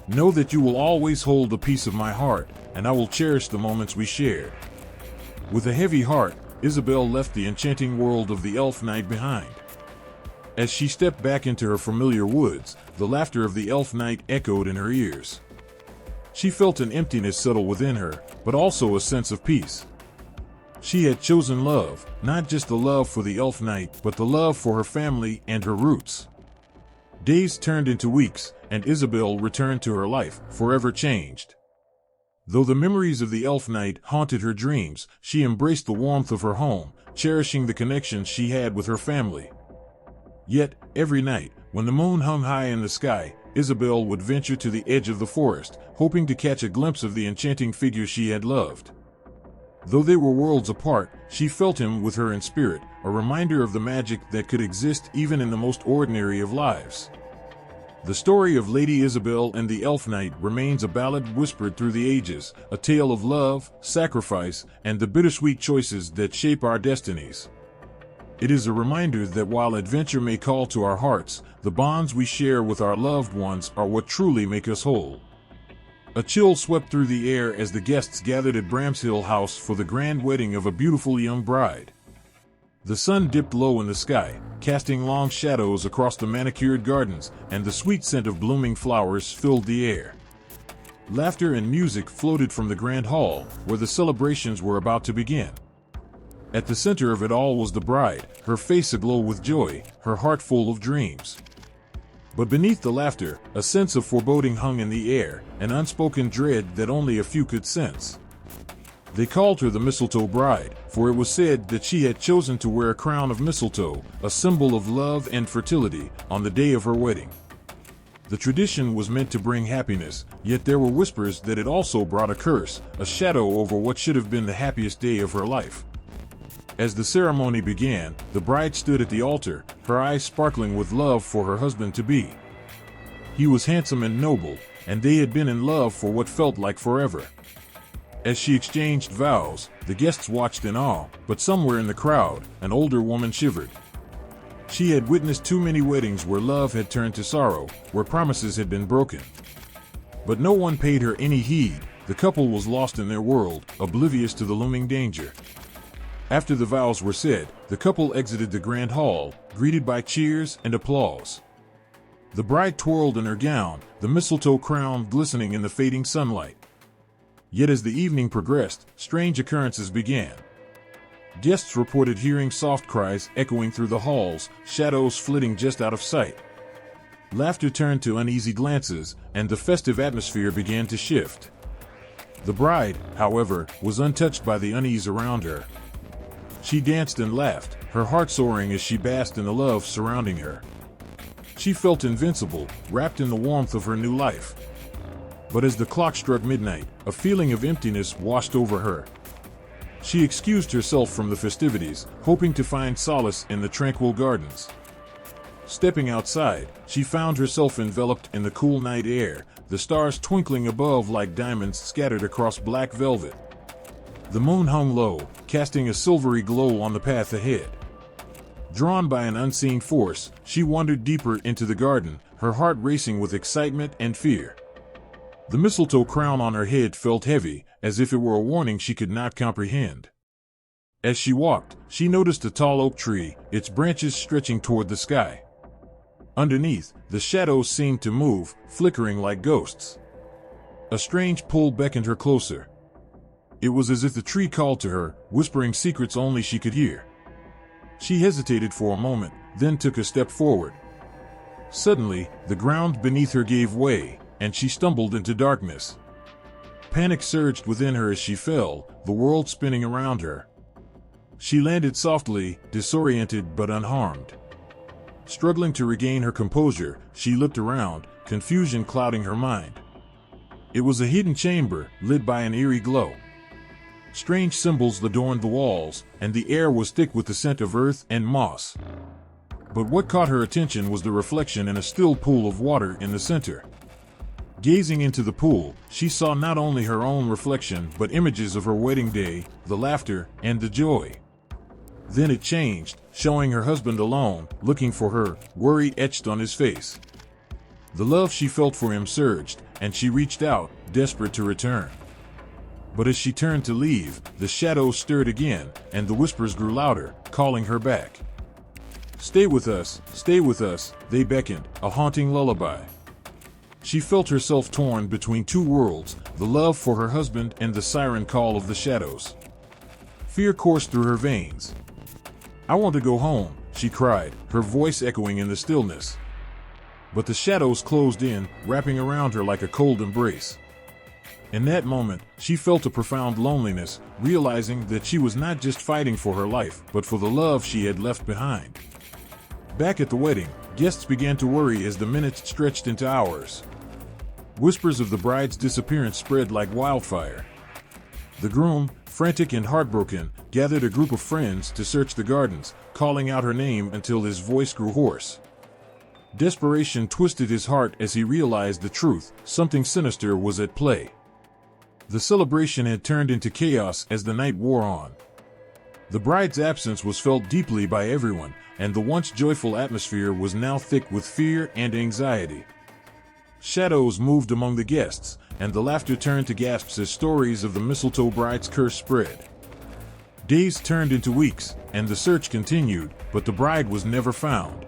Know that you will always hold a piece of my heart, and I will cherish the moments we shared." With a heavy heart, Isabel left the enchanting world of the elf knight behind. As she stepped back into her familiar woods, the laughter of the elf knight echoed in her ears. She felt an emptiness settle within her, but also a sense of peace. She had chosen love, not just the love for the elf knight, but the love for her family and her roots. Days turned into weeks, and Isabel returned to her life, forever changed. Though the memories of the elf knight haunted her dreams, she embraced the warmth of her home, cherishing the connections she had with her family. Yet, every night, when the moon hung high in the sky, Isabel would venture to the edge of the forest, hoping to catch a glimpse of the enchanting figure she had loved. Though they were worlds apart, she felt him with her in spirit, a reminder of the magic that could exist even in the most ordinary of lives. The story of Lady Isabel and the Elf Knight remains a ballad whispered through the ages, a tale of love, sacrifice, and the bittersweet choices that shape our destinies. It is a reminder that while adventure may call to our hearts, the bonds we share with our loved ones are what truly make us whole. A chill swept through the air as the guests gathered at Bramshill House for the grand wedding of a beautiful young bride. The sun dipped low in the sky, casting long shadows across the manicured gardens, and the sweet scent of blooming flowers filled the air. Laughter and music floated from the grand hall, where the celebrations were about to begin. At the center of it all was the bride, her face aglow with joy, her heart full of dreams. But beneath the laughter, a sense of foreboding hung in the air, an unspoken dread that only a few could sense. They called her the Mistletoe Bride, for it was said that she had chosen to wear a crown of mistletoe, a symbol of love and fertility, on the day of her wedding. The tradition was meant to bring happiness, yet there were whispers that it also brought a curse, a shadow over what should have been the happiest day of her life. As the ceremony began, the bride stood at the altar, her eyes sparkling with love for her husband-to-be. He was handsome and noble, and they had been in love for what felt like forever. As she exchanged vows, the guests watched in awe, but somewhere in the crowd, an older woman shivered. She had witnessed too many weddings where love had turned to sorrow, where promises had been broken. But no one paid her any heed. The couple was lost in their world, oblivious to the looming danger. After the vows were said, the couple exited the grand hall, greeted by cheers and applause. The bride twirled in her gown, the mistletoe crown glistening in the fading sunlight. Yet as the evening progressed, strange occurrences began. Guests reported hearing soft cries echoing through the halls, shadows flitting just out of sight. Laughter turned to uneasy glances, and the festive atmosphere began to shift. The bride, however, was untouched by the unease around her. She danced and laughed, her heart soaring as she basked in the love surrounding her. She felt invincible, wrapped in the warmth of her new life. But as the clock struck midnight, a feeling of emptiness washed over her. She excused herself from the festivities, hoping to find solace in the tranquil gardens. Stepping outside, she found herself enveloped in the cool night air, the stars twinkling above like diamonds scattered across black velvet. The moon hung low, casting a silvery glow on the path ahead. Drawn by an unseen force, she wandered deeper into the garden, her heart racing with excitement and fear. The mistletoe crown on her head felt heavy, as if it were a warning she could not comprehend. As she walked, she noticed a tall oak tree, its branches stretching toward the sky. Underneath, the shadows seemed to move, flickering like ghosts. A strange pull beckoned her closer. It was as if the tree called to her, whispering secrets only she could hear. She hesitated for a moment, then took a step forward. Suddenly, the ground beneath her gave way, and she stumbled into darkness. Panic surged within her as she fell, the world spinning around her. She landed softly, disoriented but unharmed. Struggling to regain her composure, she looked around, confusion clouding her mind. It was a hidden chamber, lit by an eerie glow. Strange symbols adorned the walls, and the air was thick with the scent of earth and moss. But what caught her attention was the reflection in a still pool of water in the center. Gazing into the pool, she saw not only her own reflection but images of her wedding day, the laughter, and the joy. Then it changed, showing her husband alone, looking for her, worry etched on his face. The love she felt for him surged, and she reached out, desperate to return. But as she turned to leave, the shadows stirred again, and the whispers grew louder, calling her back. Stay with us, they beckoned, a haunting lullaby. She felt herself torn between two worlds, the love for her husband and the siren call of the shadows. Fear coursed through her veins. I want to go home, she cried, her voice echoing in the stillness. But the shadows closed in, wrapping around her like a cold embrace. In that moment, she felt a profound loneliness, realizing that she was not just fighting for her life, but for the love she had left behind. Back at the wedding, guests began to worry as the minutes stretched into hours. Whispers of the bride's disappearance spread like wildfire. The groom, frantic and heartbroken, gathered a group of friends to search the gardens, calling out her name until his voice grew hoarse. Desperation twisted his heart as he realized the truth, something sinister was at play. The celebration had turned into chaos as the night wore on. The bride's absence was felt deeply by everyone, and the once joyful atmosphere was now thick with fear and anxiety. Shadows moved among the guests, and the laughter turned to gasps as stories of the mistletoe bride's curse spread. Days turned into weeks, and the search continued, but the bride was never found.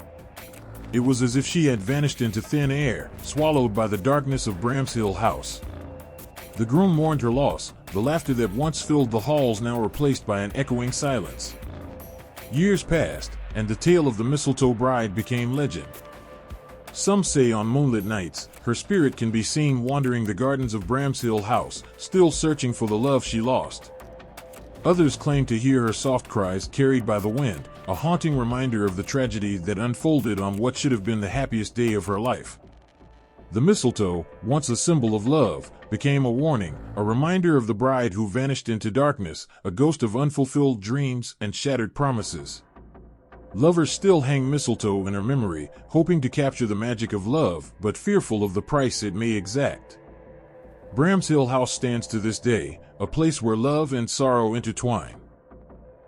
It was as if she had vanished into thin air, swallowed by the darkness of Bramshill House. The groom mourned her loss, the laughter that once filled the halls now replaced by an echoing silence. Years passed, and the tale of the mistletoe bride became legend. Some say on moonlit nights, her spirit can be seen wandering the gardens of Bramshill House, still searching for the love she lost. Others claim to hear her soft cries carried by the wind, a haunting reminder of the tragedy that unfolded on what should have been the happiest day of her life. The mistletoe, once a symbol of love, became a warning, a reminder of the bride who vanished into darkness, a ghost of unfulfilled dreams and shattered promises. Lovers still hang mistletoe in her memory, hoping to capture the magic of love, but fearful of the price it may exact. Bramshill House stands to this day, a place where love and sorrow intertwine.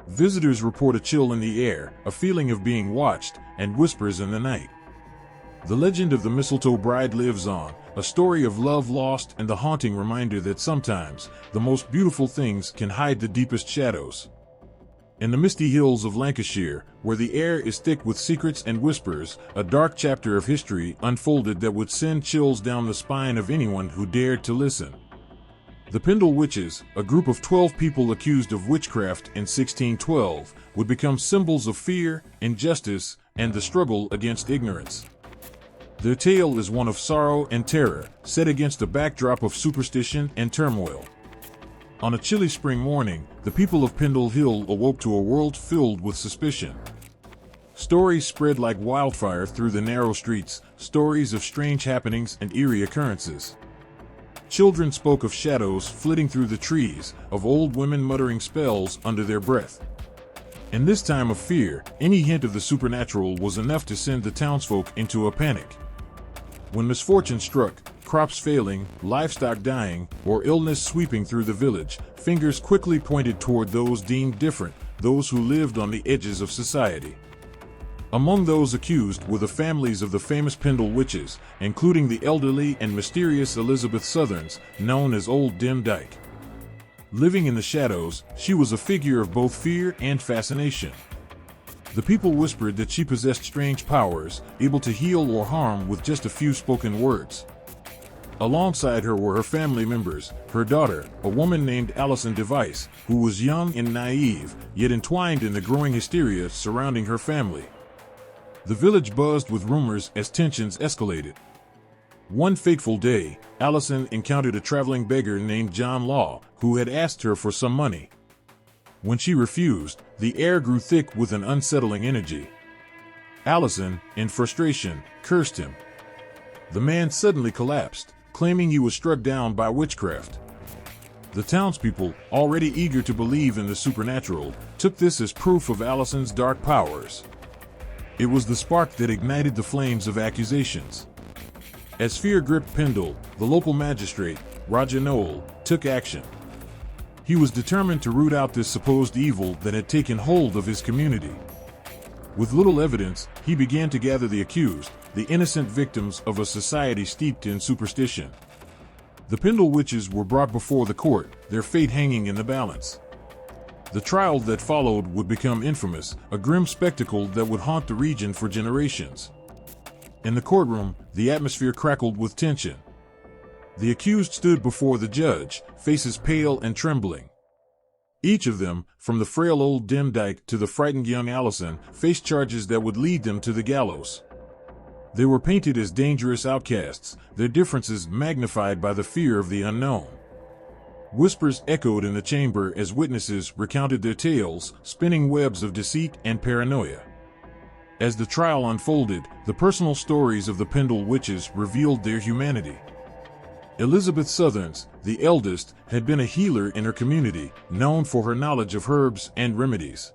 Visitors report a chill in the air, a feeling of being watched, and whispers in the night. The legend of the mistletoe bride lives on, a story of love lost and the haunting reminder that sometimes the most beautiful things can hide the deepest shadows. In the misty hills of Lancashire, where the air is thick with secrets and whispers, a dark chapter of history unfolded that would send chills down the spine of anyone who dared to listen. The Pendle Witches, a group of 12 people accused of witchcraft in 1612, would become symbols of fear, injustice, and the struggle against ignorance. Their tale is one of sorrow and terror, set against a backdrop of superstition and turmoil. On a chilly spring morning, the people of Pendle Hill awoke to a world filled with suspicion. Stories spread like wildfire through the narrow streets, stories of strange happenings and eerie occurrences. Children spoke of shadows flitting through the trees, of old women muttering spells under their breath. In this time of fear, any hint of the supernatural was enough to send the townsfolk into a panic. When misfortune struck, crops failing, livestock dying, or illness sweeping through the village, fingers quickly pointed toward those deemed different, those who lived on the edges of society. Among those accused were the families of the famous Pendle Witches, including the elderly and mysterious Elizabeth Southerns, known as Old Dim Dyke. Living in the shadows, she was a figure of both fear and fascination. The people whispered that she possessed strange powers, able to heal or harm with just a few spoken words. Alongside her were her family members, her daughter, a woman named Alison Device, who was young and naive, yet entwined in the growing hysteria surrounding her family. The village buzzed with rumors as tensions escalated. One fateful day, Alison encountered a traveling beggar named John Law, who had asked her for some money. When she refused, the air grew thick with an unsettling energy. Alison, in frustration, cursed him. The man suddenly collapsed, claiming he was struck down by witchcraft. The townspeople, already eager to believe in the supernatural, took this as proof of Alison's dark powers. It was the spark that ignited the flames of accusations. As fear gripped Pendle, the local magistrate, Roger Noel, took action. He was determined to root out this supposed evil that had taken hold of his community. With little evidence, he began to gather the accused, the innocent victims of a society steeped in superstition. The Pendle Witches were brought before the court, their fate hanging in the balance. The trial that followed would become infamous, a grim spectacle that would haunt the region for generations. In the courtroom, the atmosphere crackled with tension. The accused stood before the judge, faces pale and trembling. Each of them, from the frail old Dim Dyke to the frightened young Alison, faced charges that would lead them to the gallows. They were painted as dangerous outcasts, their differences magnified by the fear of the unknown. Whispers echoed in the chamber as witnesses recounted their tales, spinning webs of deceit and paranoia. As the trial unfolded, the personal stories of the Pendle Witches revealed their humanity. Elizabeth Southerns, the eldest, had been a healer in her community, known for her knowledge of herbs and remedies.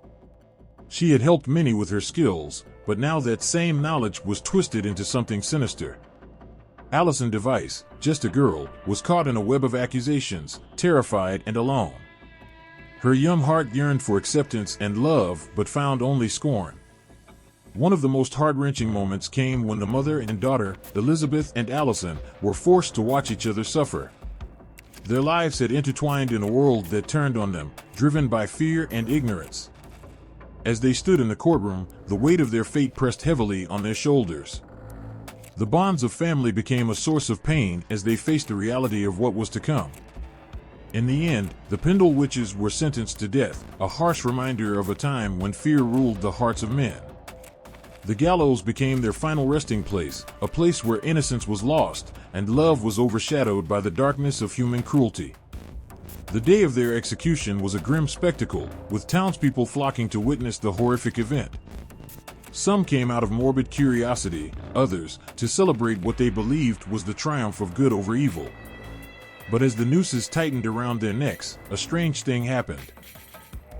She had helped many with her skills, but now that same knowledge was twisted into something sinister. Alison Device, just a girl, was caught in a web of accusations, terrified and alone. Her young heart yearned for acceptance and love, but found only scorn. One of the most heart-wrenching moments came when the mother and daughter, Elizabeth and Alison, were forced to watch each other suffer. Their lives had intertwined in a world that turned on them, driven by fear and ignorance. As they stood in the courtroom, the weight of their fate pressed heavily on their shoulders. The bonds of family became a source of pain as they faced the reality of what was to come. In the end, the Pendle Witches were sentenced to death, a harsh reminder of a time when fear ruled the hearts of men. The gallows became their final resting place, a place where innocence was lost and love was overshadowed by the darkness of human cruelty. The day of their execution was a grim spectacle, with townspeople flocking to witness the horrific event. Some came out of morbid curiosity, others to celebrate what they believed was the triumph of good over evil. But as the nooses tightened around their necks, a strange thing happened.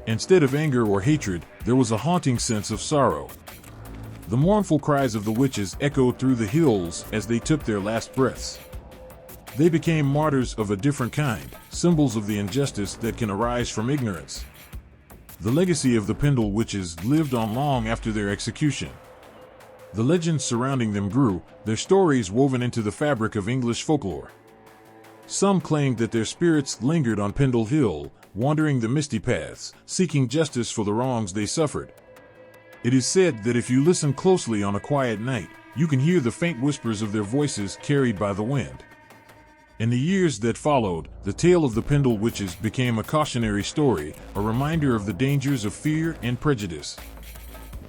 Instead of anger or hatred, there was a haunting sense of sorrow. The mournful cries of the witches echoed through the hills as they took their last breaths. They became martyrs of a different kind, symbols of the injustice that can arise from ignorance. The legacy of the Pendle witches lived on long after their execution. The legends surrounding them grew, their stories woven into the fabric of English folklore. Some claimed that their spirits lingered on Pendle Hill, wandering the misty paths, seeking justice for the wrongs they suffered. It is said that if you listen closely on a quiet night, you can hear the faint whispers of their voices carried by the wind. In the years that followed, the tale of the Pendle witches became a cautionary story, a reminder of the dangers of fear and prejudice.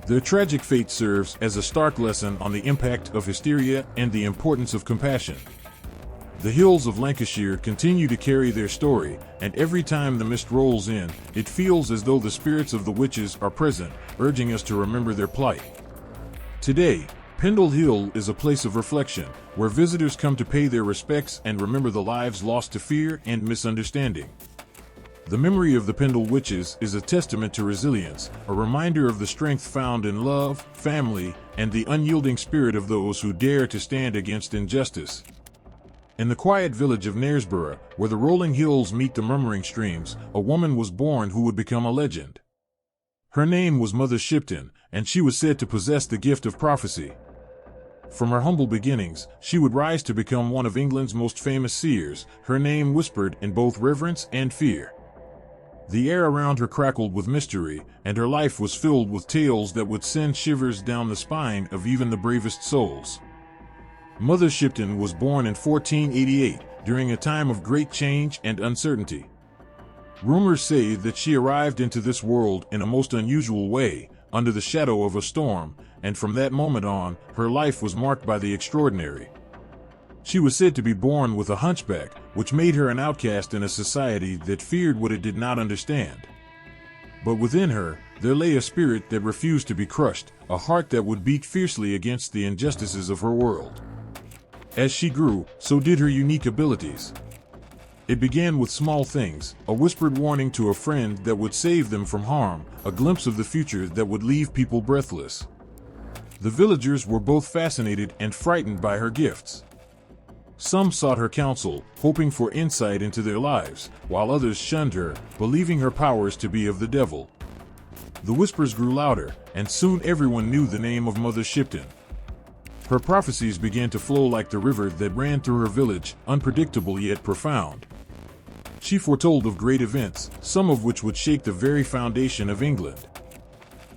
Their tragic fate serves as a stark lesson on the impact of hysteria and the importance of compassion. The hills of Lancashire continue to carry their story, and every time the mist rolls in, it feels as though the spirits of the witches are present, urging us to remember their plight. Today, Pendle Hill is a place of reflection, where visitors come to pay their respects and remember the lives lost to fear and misunderstanding. The memory of the Pendle witches is a testament to resilience, a reminder of the strength found in love, family, and the unyielding spirit of those who dare to stand against injustice. In the quiet village of Knaresborough, where the rolling hills meet the murmuring streams, a woman was born who would become a legend. Her name was Mother Shipton, and she was said to possess the gift of prophecy. From her humble beginnings, she would rise to become one of England's most famous seers, her name whispered in both reverence and fear. The air around her crackled with mystery, and her life was filled with tales that would send shivers down the spine of even the bravest souls. Mother Shipton was born in 1488, during a time of great change and uncertainty. Rumors say that she arrived into this world in a most unusual way, under the shadow of a storm, and from that moment on, her life was marked by the extraordinary. She was said to be born with a hunchback, which made her an outcast in a society that feared what it did not understand. But within her, there lay a spirit that refused to be crushed, a heart that would beat fiercely against the injustices of her world. As she grew, so did her unique abilities. It began with small things, a whispered warning to a friend that would save them from harm, a glimpse of the future that would leave people breathless. The villagers were both fascinated and frightened by her gifts. Some sought her counsel, hoping for insight into their lives, while others shunned her, believing her powers to be of the devil. The whispers grew louder, and soon everyone knew the name of Mother Shipton. Her prophecies began to flow like the river that ran through her village, unpredictable yet profound. She foretold of great events, some of which would shake the very foundation of England.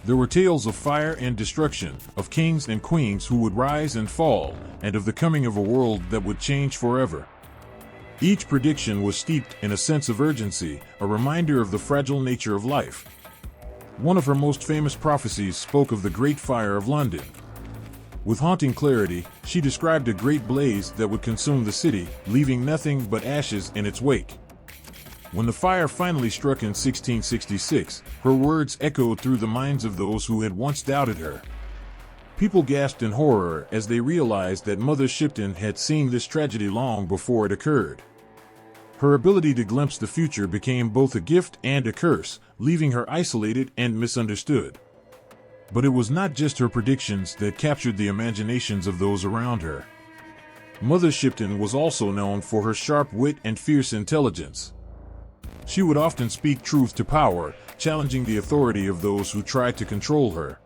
There were tales of fire and destruction, of kings and queens who would rise and fall, and of the coming of a world that would change forever. Each prediction was steeped in a sense of urgency, a reminder of the fragile nature of life. One of her most famous prophecies spoke of the Great Fire of London. With haunting clarity, she described a great blaze that would consume the city, leaving nothing but ashes in its wake. When the fire finally struck in 1666, her words echoed through the minds of those who had once doubted her. People gasped in horror as they realized that Mother Shipton had seen this tragedy long before it occurred. Her ability to glimpse the future became both a gift and a curse, leaving her isolated and misunderstood. But it was not just her predictions that captured the imaginations of those around her. Mother Shipton was also known for her sharp wit and fierce intelligence. She would often speak truth to power, challenging the authority of those who tried to control her.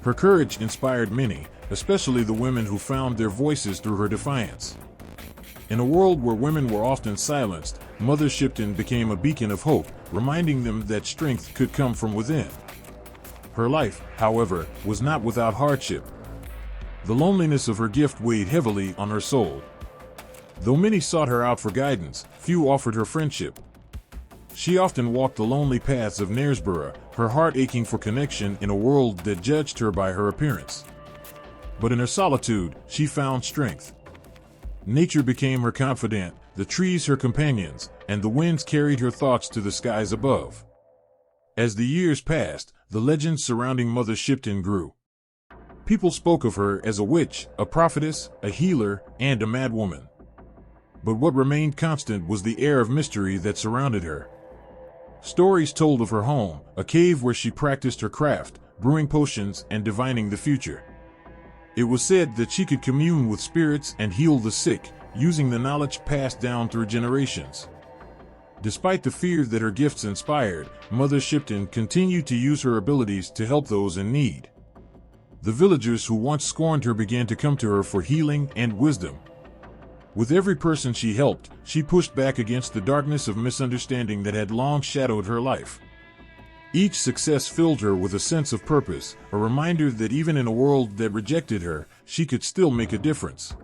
Her courage inspired many, especially the women who found their voices through her defiance. In a world where women were often silenced, Mother Shipton became a beacon of hope, reminding them that strength could come from within. Her life, however, was not without hardship. The loneliness of her gift weighed heavily on her soul. Though many sought her out for guidance, few offered her friendship. She often walked the lonely paths of Knaresborough, her heart aching for connection in a world that judged her by her appearance. But in her solitude, she found strength. Nature became her confidant, the trees her companions, and the winds carried her thoughts to the skies above. As the years passed, the legends surrounding Mother Shipton grew. People spoke of her as a witch, a prophetess, a healer, and a madwoman. But what remained constant was the air of mystery that surrounded her. Stories told of her home, a cave where she practiced her craft, brewing potions and divining the future. It was said that she could commune with spirits and heal the sick, using the knowledge passed down through generations. Despite the fear that her gifts inspired, Mother Shipton continued to use her abilities to help those in need. The villagers who once scorned her began to come to her for healing and wisdom. With every person she helped, she pushed back against the darkness of misunderstanding that had long shadowed her life. Each success filled her with a sense of purpose, a reminder that even in a world that rejected her, she could still make a difference.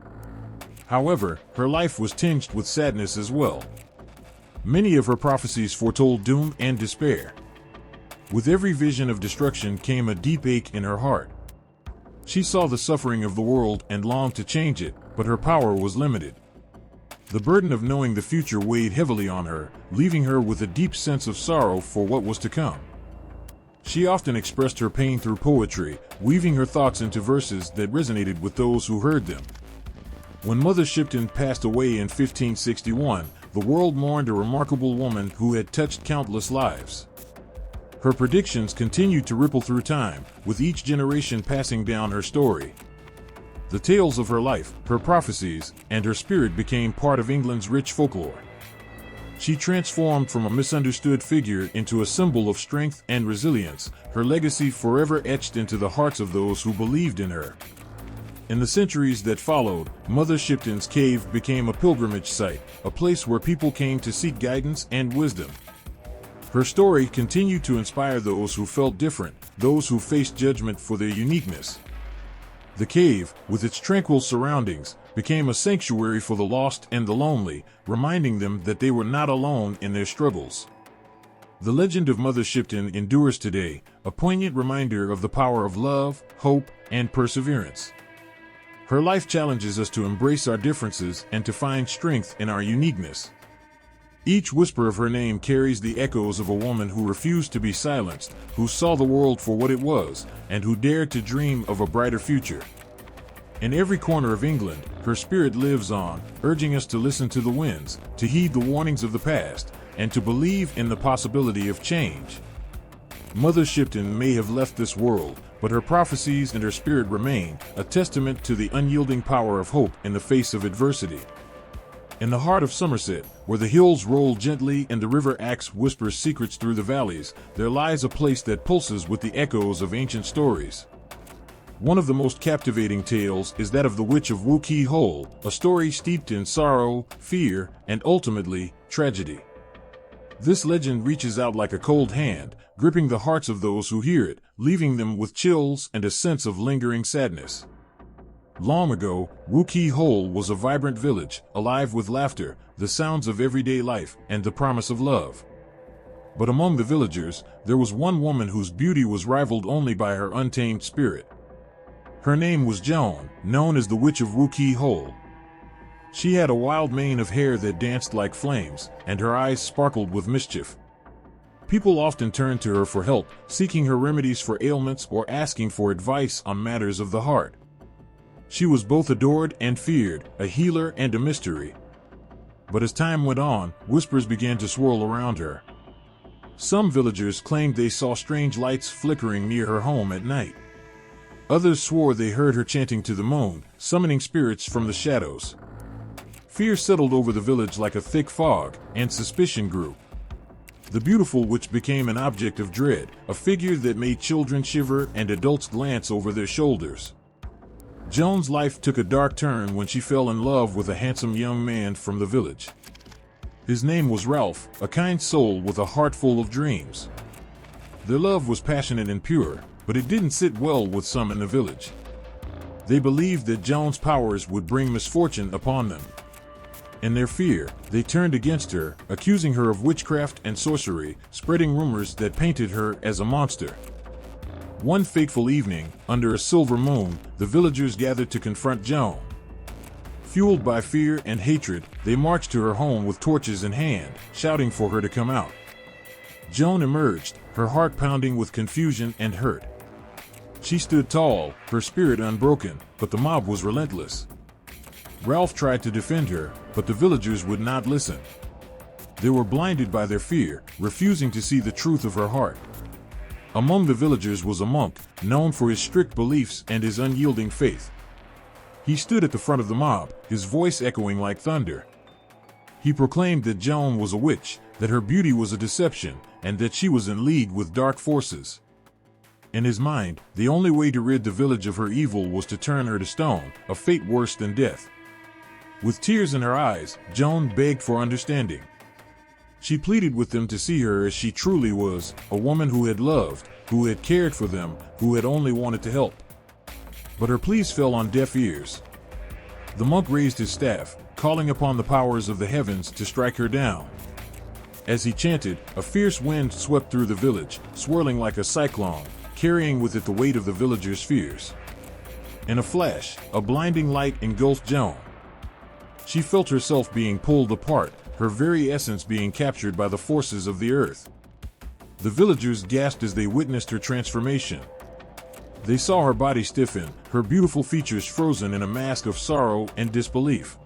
However, her life was tinged with sadness as well. Many of her prophecies foretold doom and despair. With every vision of destruction came a deep ache in her heart. She saw the suffering of the world and longed to change it, but her power was limited. The burden of knowing the future weighed heavily on her, leaving her with a deep sense of sorrow for what was to come. She often expressed her pain through poetry, weaving her thoughts into verses that resonated with those who heard them. When Mother Shipton passed away in 1561, the world mourned a remarkable woman who had touched countless lives. Her predictions continued to ripple through time, with each generation passing down her story. The tales of her life, her prophecies, and her spirit became part of England's rich folklore. She transformed from a misunderstood figure into a symbol of strength and resilience, her legacy forever etched into the hearts of those who believed in her. In the centuries that followed, Mother Shipton's cave became a pilgrimage site, a place where people came to seek guidance and wisdom. Her story continued to inspire those who felt different, those who faced judgment for their uniqueness. The cave, with its tranquil surroundings, became a sanctuary for the lost and the lonely, reminding them that they were not alone in their struggles. The legend of Mother Shipton endures today, a poignant reminder of the power of love, hope, and perseverance. Her life challenges us to embrace our differences and to find strength in our uniqueness. Each whisper of her name carries the echoes of a woman who refused to be silenced, who saw the world for what it was, and who dared to dream of a brighter future. In every corner of England, her spirit lives on, urging us to listen to the winds, to heed the warnings of the past, and to believe in the possibility of change. Mother Shipton may have left this world, but her prophecies and her spirit remain, a testament to the unyielding power of hope in the face of adversity. In the heart of Somerset, where the hills roll gently and the river Axe whispers secrets through the valleys, there lies a place that pulses with the echoes of ancient stories. One of the most captivating tales is that of the Witch of Wookey Hole, a story steeped in sorrow, fear, and ultimately, tragedy. This legend reaches out like a cold hand, gripping the hearts of those who hear it, leaving them with chills and a sense of lingering sadness. Long ago, Wookey Hole was a vibrant village, alive with laughter, the sounds of everyday life, and the promise of love. But among the villagers, there was one woman whose beauty was rivaled only by her untamed spirit. Her name was Joan, known as the Witch of Wookey Hole. She had a wild mane of hair that danced like flames, and her eyes sparkled with mischief. People often turned to her for help, seeking her remedies for ailments or asking for advice on matters of the heart. She was both adored and feared, a healer and a mystery. But as time went on, whispers began to swirl around her. Some villagers claimed they saw strange lights flickering near her home at night. Others swore they heard her chanting to the moon, summoning spirits from the shadows. Fear settled over the village like a thick fog, and suspicion grew. The beautiful witch became an object of dread, a figure that made children shiver and adults glance over their shoulders. Joan's life took a dark turn when she fell in love with a handsome young man from the village. His name was Ralph, a kind soul with a heart full of dreams. Their love was passionate and pure, but it didn't sit well with some in the village. They believed that Joan's powers would bring misfortune upon them. In their fear, they turned against her, accusing her of witchcraft and sorcery, spreading rumors that painted her as a monster. One fateful evening, under a silver moon, the villagers gathered to confront Joan. Fueled by fear and hatred, they marched to her home with torches in hand, shouting for her to come out. Joan emerged, her heart pounding with confusion and hurt. She stood tall, her spirit unbroken, but the mob was relentless. Ralph tried to defend her, but the villagers would not listen. They were blinded by their fear, refusing to see the truth of her heart. Among the villagers was a monk, known for his strict beliefs and his unyielding faith. He stood at the front of the mob, his voice echoing like thunder. He proclaimed that Joan was a witch, that her beauty was a deception, and that she was in league with dark forces. In his mind, the only way to rid the village of her evil was to turn her to stone, a fate worse than death. With tears in her eyes, Joan begged for understanding. She pleaded with them to see her as she truly was, a woman who had loved, who had cared for them, who had only wanted to help. But her pleas fell on deaf ears. The monk raised his staff, calling upon the powers of the heavens to strike her down. As he chanted, a fierce wind swept through the village, swirling like a cyclone, carrying with it the weight of the villagers' fears. In a flash, a blinding light engulfed Joan. She felt herself being pulled apart, her very essence being captured by the forces of the earth. The villagers gasped as they witnessed her transformation. They saw her body stiffen, her beautiful features frozen in a mask of sorrow and disbelief.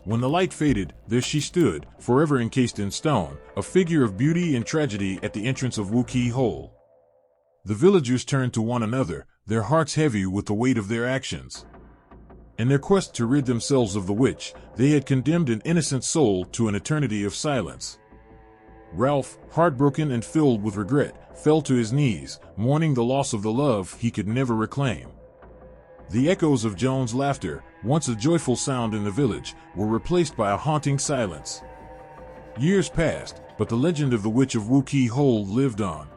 When the light faded, there she stood, forever encased in stone, a figure of beauty and tragedy at the entrance of Wookey Hole. The villagers turned to one another, their hearts heavy with the weight of their actions. In their quest to rid themselves of the witch, they had condemned an innocent soul to an eternity of silence. Ralph, heartbroken and filled with regret, fell to his knees, mourning the loss of the love he could never reclaim. The echoes of Joan's laughter, once a joyful sound in the village, were replaced by a haunting silence. Years passed, but the legend of the Witch of Wookey Hole lived on.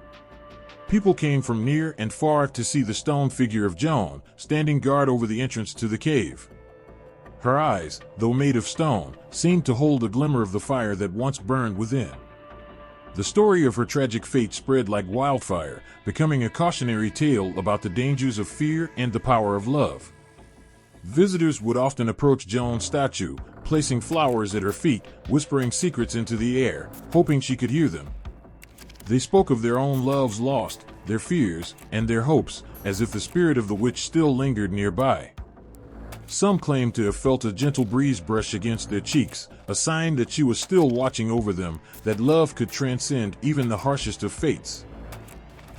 People came from near and far to see the stone figure of Joan, standing guard over the entrance to the cave. Her eyes, though made of stone, seemed to hold a glimmer of the fire that once burned within. The story of her tragic fate spread like wildfire, becoming a cautionary tale about the dangers of fear and the power of love. Visitors would often approach Joan's statue, placing flowers at her feet, whispering secrets into the air, hoping she could hear them. They spoke of their own loves lost, their fears, and their hopes, as if the spirit of the witch still lingered nearby. Some claimed to have felt a gentle breeze brush against their cheeks, a sign that she was still watching over them, that love could transcend even the harshest of fates.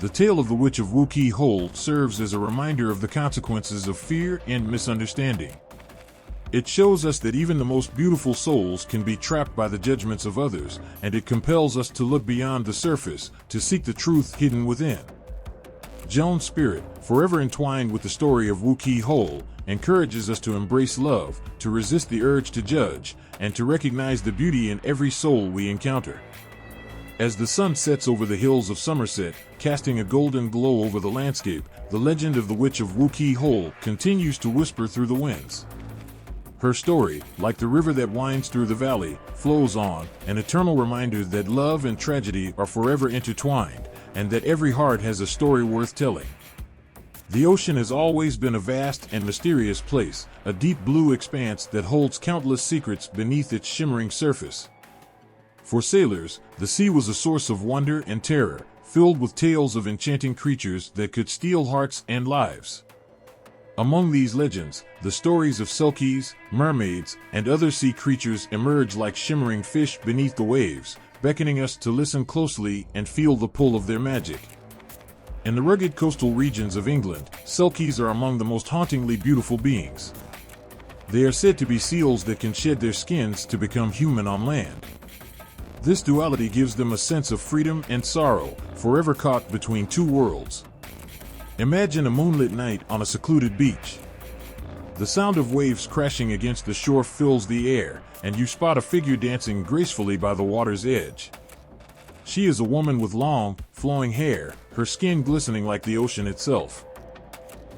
The tale of the Witch of Wookey Hole serves as a reminder of the consequences of fear and misunderstanding. It shows us that even the most beautiful souls can be trapped by the judgments of others, and it compels us to look beyond the surface, to seek the truth hidden within. Joan's spirit, forever entwined with the story of Wookey Hole, encourages us to embrace love, to resist the urge to judge, and to recognize the beauty in every soul we encounter. As the sun sets over the hills of Somerset, casting a golden glow over the landscape, the legend of the Witch of Wookey Hole continues to whisper through the winds. Her story, like the river that winds through the valley, flows on, an eternal reminder that love and tragedy are forever intertwined, and that every heart has a story worth telling. The ocean has always been a vast and mysterious place, a deep blue expanse that holds countless secrets beneath its shimmering surface. For sailors, the sea was a source of wonder and terror, filled with tales of enchanting creatures that could steal hearts and lives. Among these legends, the stories of selkies, mermaids, and other sea creatures emerge like shimmering fish beneath the waves, beckoning us to listen closely and feel the pull of their magic. In the rugged coastal regions of England, selkies are among the most hauntingly beautiful beings. They are said to be seals that can shed their skins to become human on land. This duality gives them a sense of freedom and sorrow, forever caught between two worlds. Imagine a moonlit night on a secluded beach. The sound of waves crashing against the shore fills the air, and you spot a figure dancing gracefully by the water's edge. She is a woman with long, flowing hair, her skin glistening like the ocean itself.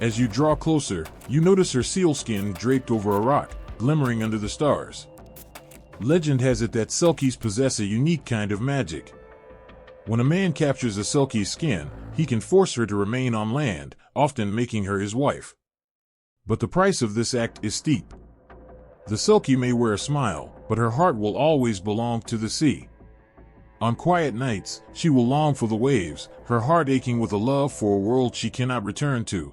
As you draw closer, you notice her sealskin draped over a rock, glimmering under the stars. Legend has it that selkies possess a unique kind of magic. When a man captures a selkie's skin, he can force her to remain on land, often making her his wife. But the price of this act is steep. The selkie may wear a smile, but her heart will always belong to the sea. On quiet nights, she will long for the waves, her heart aching with a love for a world she cannot return to.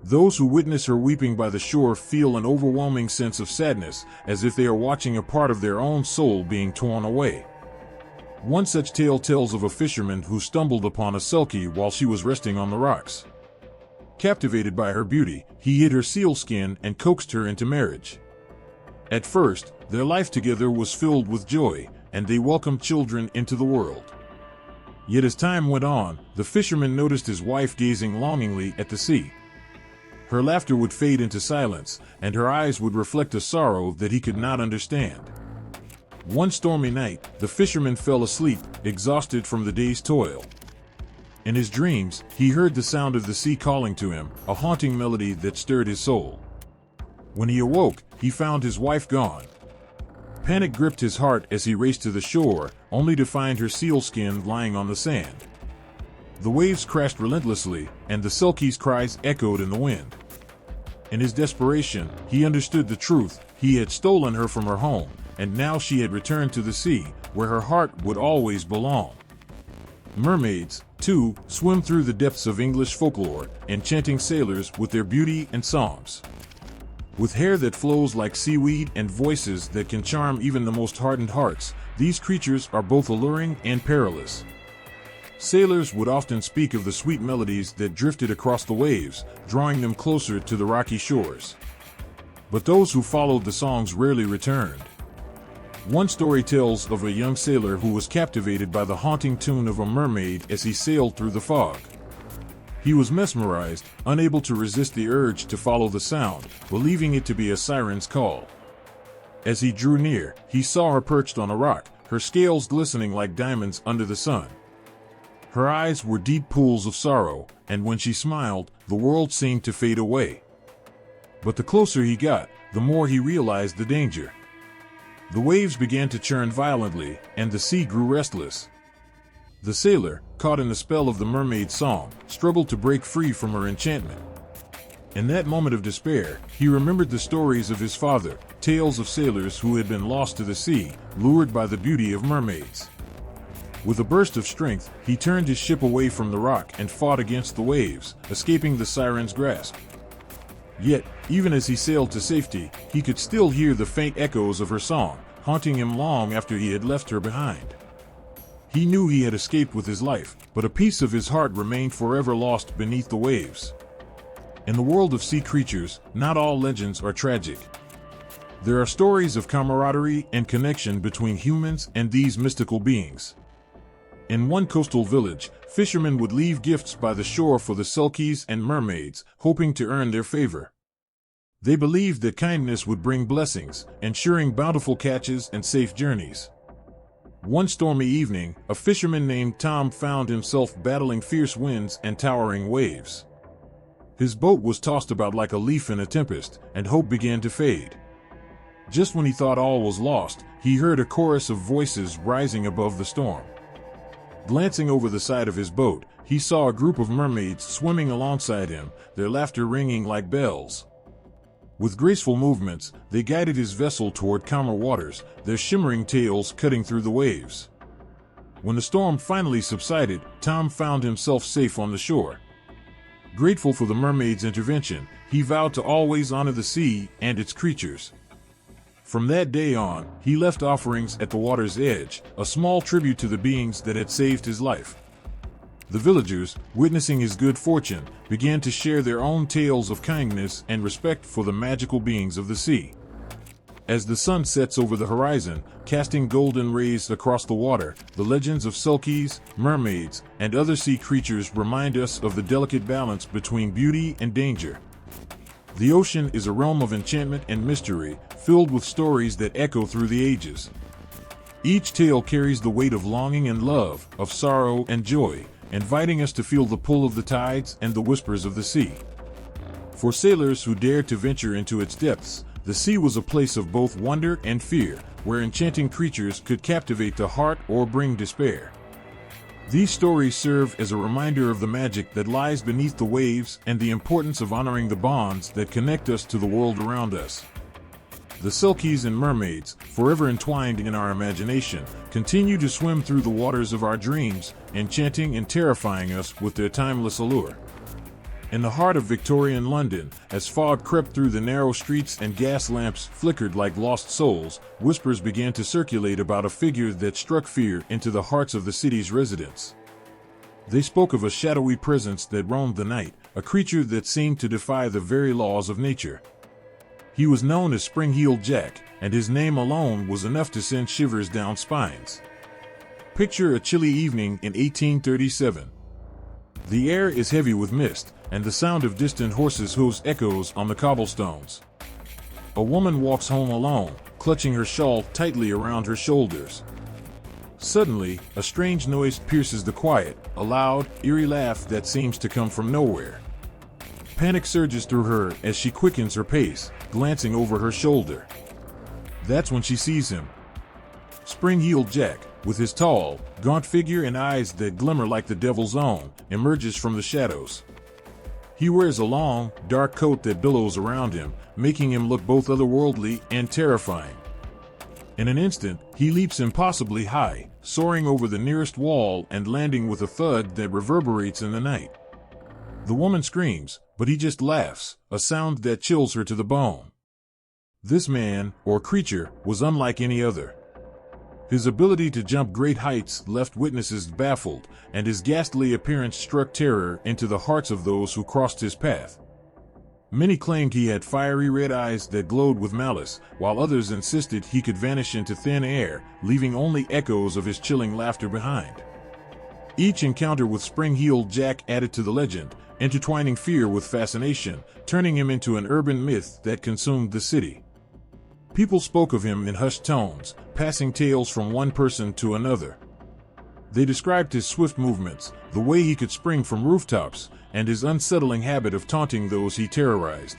Those who witness her weeping by the shore feel an overwhelming sense of sadness, as if they are watching a part of their own soul being torn away. One such tale tells of a fisherman who stumbled upon a selkie while she was resting on the rocks. Captivated by her beauty, he hid her sealskin and coaxed her into marriage. At first, their life together was filled with joy, and they welcomed children into the world. Yet as time went on, the fisherman noticed his wife gazing longingly at the sea. Her laughter would fade into silence, and her eyes would reflect a sorrow that he could not understand. One stormy night, the fisherman fell asleep, exhausted from the day's toil. In his dreams, he heard the sound of the sea calling to him, a haunting melody that stirred his soul. When he awoke, he found his wife gone. Panic gripped his heart as he raced to the shore, only to find her sealskin lying on the sand. The waves crashed relentlessly, and the selkie's cries echoed in the wind. In his desperation, he understood the truth. He had stolen her from her home, and now she had returned to the sea, where her heart would always belong. Mermaids, too, swim through the depths of English folklore, enchanting sailors with their beauty and songs. With hair that flows like seaweed and voices that can charm even the most hardened hearts, these creatures are both alluring and perilous. Sailors would often speak of the sweet melodies that drifted across the waves, drawing them closer to the rocky shores. But those who followed the songs rarely returned. One story tells of a young sailor who was captivated by the haunting tune of a mermaid as he sailed through the fog. He was mesmerized, unable to resist the urge to follow the sound, believing it to be a siren's call. As he drew near, he saw her perched on a rock, her scales glistening like diamonds under the sun. Her eyes were deep pools of sorrow, and when she smiled, the world seemed to fade away. But the closer he got, the more he realized the danger. The waves began to churn violently, and the sea grew restless. The sailor, caught in the spell of the mermaid's song, struggled to break free from her enchantment. In that moment of despair, he remembered the stories of his father, tales of sailors who had been lost to the sea, lured by the beauty of mermaids. With a burst of strength, he turned his ship away from the rock and fought against the waves, escaping the siren's grasp. Yet, even as he sailed to safety, he could still hear the faint echoes of her song, haunting him long after he had left her behind. He knew he had escaped with his life, but a piece of his heart remained forever lost beneath the waves. In the world of sea creatures, not all legends are tragic. There are stories of camaraderie and connection between humans and these mystical beings. In one coastal village, fishermen would leave gifts by the shore for the selkies and mermaids, hoping to earn their favor. They believed that kindness would bring blessings, ensuring bountiful catches and safe journeys. One stormy evening, a fisherman named Tom found himself battling fierce winds and towering waves. His boat was tossed about like a leaf in a tempest, and hope began to fade. Just when he thought all was lost, he heard a chorus of voices rising above the storm. Glancing over the side of his boat, he saw a group of mermaids swimming alongside him, their laughter ringing like bells. With graceful movements, they guided his vessel toward calmer waters, their shimmering tails cutting through the waves. When the storm finally subsided, Tom found himself safe on the shore. Grateful for the mermaid's intervention, he vowed to always honor the sea and its creatures. From that day on, he left offerings at the water's edge, a small tribute to the beings that had saved his life. The villagers, witnessing his good fortune, began to share their own tales of kindness and respect for the magical beings of the sea. As the sun sets over the horizon, casting golden rays across the water, the legends of selkies, mermaids, and other sea creatures remind us of the delicate balance between beauty and danger. The ocean is a realm of enchantment and mystery, filled with stories that echo through the ages. Each tale carries the weight of longing and love, of sorrow and joy, inviting us to feel the pull of the tides and the whispers of the sea. For sailors who dared to venture into its depths, the sea was a place of both wonder and fear, where enchanting creatures could captivate the heart or bring despair. These stories serve as a reminder of the magic that lies beneath the waves and the importance of honoring the bonds that connect us to the world around us. The Selkies and mermaids, forever entwined in our imagination, continue to swim through the waters of our dreams, enchanting and terrifying us with their timeless allure. In the heart of Victorian London, as fog crept through the narrow streets and gas lamps flickered like lost souls, whispers began to circulate about a figure that struck fear into the hearts of the city's residents. They spoke of a shadowy presence that roamed the night, a creature that seemed to defy the very laws of nature. He was known as Spring-Heeled Jack, and his name alone was enough to send shivers down spines. Picture a chilly evening in 1837. The air is heavy with mist, and the sound of distant horses' hooves echoes on the cobblestones. A woman walks home alone, clutching her shawl tightly around her shoulders. Suddenly, a strange noise pierces the quiet, a loud, eerie laugh that seems to come from nowhere. Panic surges through her as she quickens her pace, glancing over her shoulder. That's when she sees him. Spring-Heeled Jack, with his tall, gaunt figure and eyes that glimmer like the devil's own, emerges from the shadows. He wears a long, dark coat that billows around him, making him look both otherworldly and terrifying. In an instant, he leaps impossibly high, soaring over the nearest wall and landing with a thud that reverberates in the night. The woman screams, but he just laughs, a sound that chills her to the bone. This man, or creature, was unlike any other. His ability to jump great heights left witnesses baffled, and his ghastly appearance struck terror into the hearts of those who crossed his path. Many claimed he had fiery red eyes that glowed with malice, while others insisted he could vanish into thin air, leaving only echoes of his chilling laughter behind. Each encounter with Spring-Heeled Jack added to the legend, intertwining fear with fascination, turning him into an urban myth that consumed the city. People spoke of him in hushed tones, passing tales from one person to another. They described his swift movements, the way he could spring from rooftops, and his unsettling habit of taunting those he terrorized.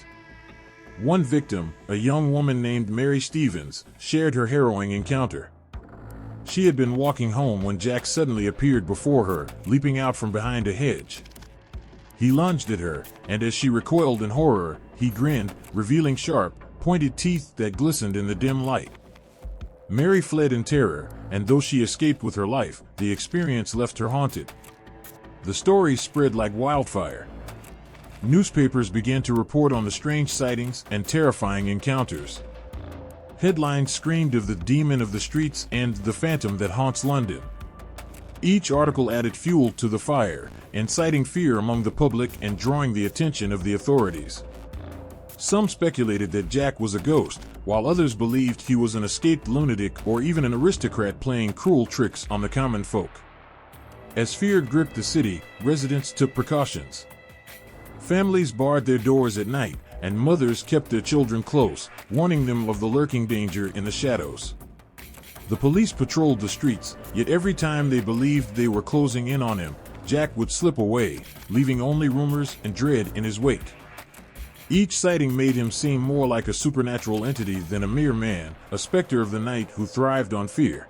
One victim, a young woman named Mary Stevens, shared her harrowing encounter. She had been walking home when Jack suddenly appeared before her, leaping out from behind a hedge. He lunged at her, and as she recoiled in horror, he grinned, revealing sharp, pointed teeth that glistened in the dim light. Mary fled in terror, and though she escaped with her life, the experience left her haunted. The story spread like wildfire. Newspapers began to report on the strange sightings and terrifying encounters. Headlines screamed of the demon of the streets and the phantom that haunts London. Each article added fuel to the fire, inciting fear among the public and drawing the attention of the authorities. Some speculated that Jack was a ghost, while others believed he was an escaped lunatic or even an aristocrat playing cruel tricks on the common folk. As fear gripped the city, residents took precautions. Families barred their doors at night, and mothers kept their children close, warning them of the lurking danger in the shadows. The police patrolled the streets, yet every time they believed they were closing in on him, Jack would slip away, leaving only rumors and dread in his wake. Each sighting made him seem more like a supernatural entity than a mere man, a specter of the night who thrived on fear.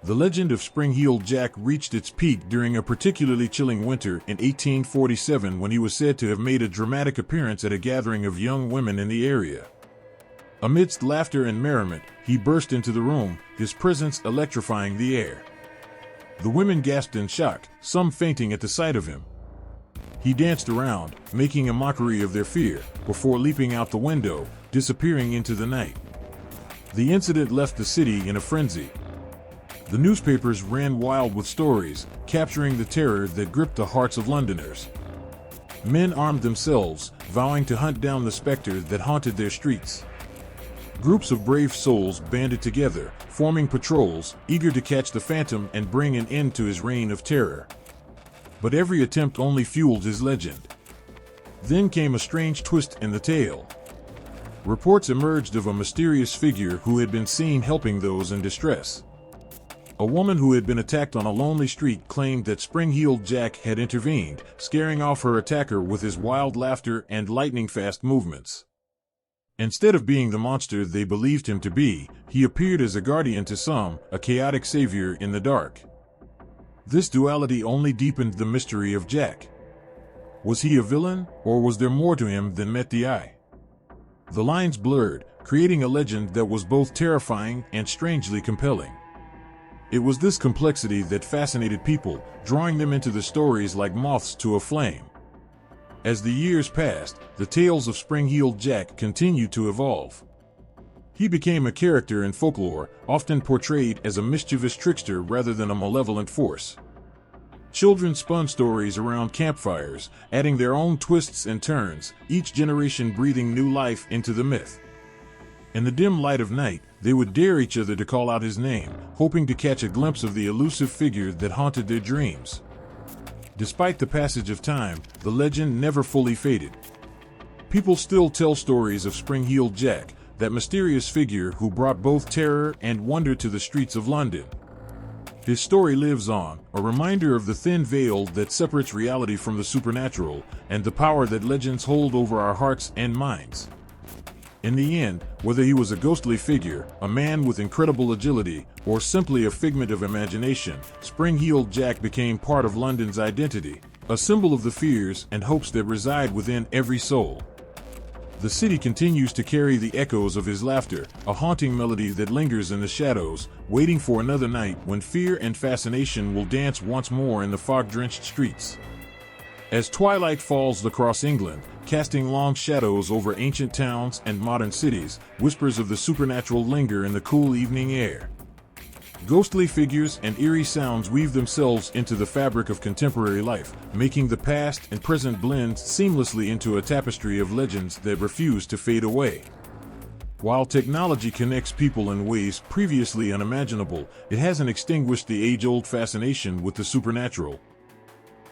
The legend of Spring-Heeled Jack reached its peak during a particularly chilling winter in 1847 when he was said to have made a dramatic appearance at a gathering of young women in the area. Amidst laughter and merriment, he burst into the room, his presence electrifying the air. The women gasped in shock, some fainting at the sight of him. He danced around, making a mockery of their fear, before leaping out the window, disappearing into the night. The incident left the city in a frenzy. The newspapers ran wild with stories, capturing the terror that gripped the hearts of Londoners. Men armed themselves, vowing to hunt down the specter that haunted their streets. Groups of brave souls banded together, forming patrols, eager to catch the phantom and bring an end to his reign of terror. But every attempt only fueled his legend. Then came a strange twist in the tale. Reports emerged of a mysterious figure who had been seen helping those in distress. A woman who had been attacked on a lonely street claimed that Spring-Heeled Jack had intervened, scaring off her attacker with his wild laughter and lightning-fast movements. Instead of being the monster they believed him to be, he appeared as a guardian to some, a chaotic savior in the dark. This duality only deepened the mystery of Jack. Was he a villain, or was there more to him than met the eye? The lines blurred, creating a legend that was both terrifying and strangely compelling. It was this complexity that fascinated people, drawing them into the stories like moths to a flame. As the years passed, the tales of Spring-Heeled Jack continued to evolve. He became a character in folklore, often portrayed as a mischievous trickster rather than a malevolent force. Children spun stories around campfires, adding their own twists and turns, each generation breathing new life into the myth. In the dim light of night, they would dare each other to call out his name, hoping to catch a glimpse of the elusive figure that haunted their dreams. Despite the passage of time, the legend never fully faded. People still tell stories of Spring-Heeled Jack, that mysterious figure who brought both terror and wonder to the streets of London. His story lives on, a reminder of the thin veil that separates reality from the supernatural, and the power that legends hold over our hearts and minds. In the end, whether he was a ghostly figure, a man with incredible agility, or simply a figment of imagination, Spring-Heeled Jack became part of London's identity, a symbol of the fears and hopes that reside within every soul. The city continues to carry the echoes of his laughter, a haunting melody that lingers in the shadows, waiting for another night when fear and fascination will dance once more in the fog-drenched streets. As twilight falls across England, casting long shadows over ancient towns and modern cities, whispers of the supernatural linger in the cool evening air. Ghostly figures and eerie sounds weave themselves into the fabric of contemporary life, making the past and present blend seamlessly into a tapestry of legends that refuse to fade away. While technology connects people in ways previously unimaginable, it hasn't extinguished the age-old fascination with the supernatural.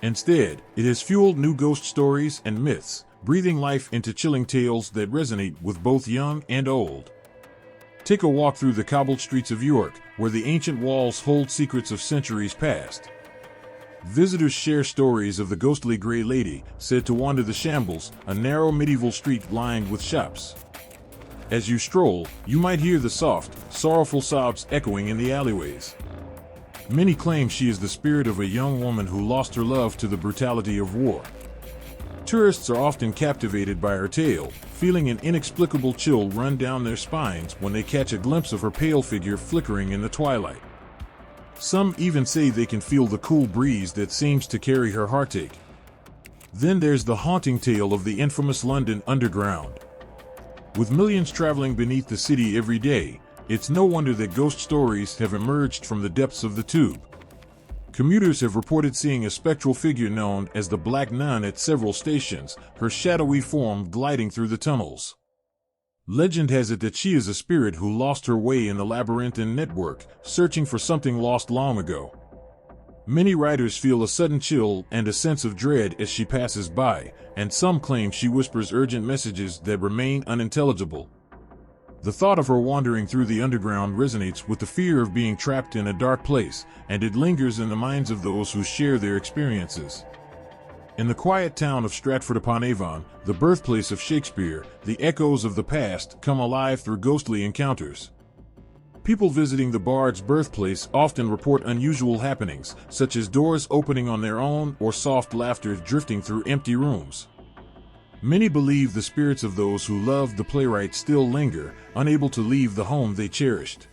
Instead, it has fueled new ghost stories and myths, breathing life into chilling tales that resonate with both young and old. Take a walk through the cobbled streets of York, where the ancient walls hold secrets of centuries past. Visitors share stories of the ghostly Grey Lady, said to wander the shambles, a narrow medieval street lined with shops. As you stroll, you might hear the soft, sorrowful sobs echoing in the alleyways. Many claim she is the spirit of a young woman who lost her love to the brutality of war. Tourists are often captivated by her tale, feeling an inexplicable chill run down their spines when they catch a glimpse of her pale figure flickering in the twilight. Some even say they can feel the cool breeze that seems to carry her heartache. Then there's the haunting tale of the infamous London Underground. With millions traveling beneath the city every day, it's no wonder that ghost stories have emerged from the depths of the tube. Commuters have reported seeing a spectral figure known as the Black Nun at several stations, her shadowy form gliding through the tunnels. Legend has it that she is a spirit who lost her way in the labyrinthine network, searching for something lost long ago. Many riders feel a sudden chill and a sense of dread as she passes by, and some claim she whispers urgent messages that remain unintelligible. The thought of her wandering through the underground resonates with the fear of being trapped in a dark place, and it lingers in the minds of those who share their experiences. In the quiet town of Stratford-upon-Avon, the birthplace of Shakespeare, the echoes of the past come alive through ghostly encounters. People visiting the bard's birthplace often report unusual happenings, such as doors opening on their own or soft laughter drifting through empty rooms. Many believe the spirits of those who loved the playwright still linger, unable to leave the home they cherished.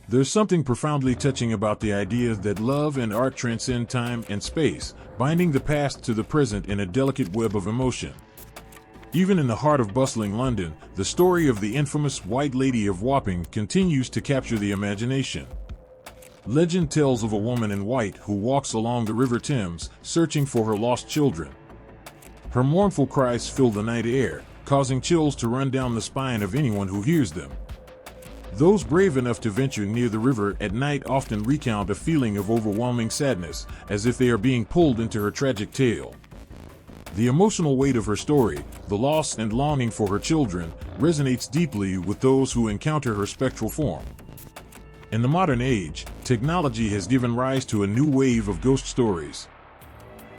There's something profoundly touching about the idea that love and art transcend time and space, binding the past to the present in a delicate web of emotion. Even in the heart of bustling London, the story of the infamous White Lady of Wapping continues to capture the imagination. Legend tells of a woman in white who walks along the River Thames, searching for her lost children. Her mournful cries fill the night air, causing chills to run down the spine of anyone who hears them. Those brave enough to venture near the river at night often recount a feeling of overwhelming sadness, as if they are being pulled into her tragic tale. The emotional weight of her story, the loss and longing for her children, resonates deeply with those who encounter her spectral form. In the modern age, technology has given rise to a new wave of ghost stories.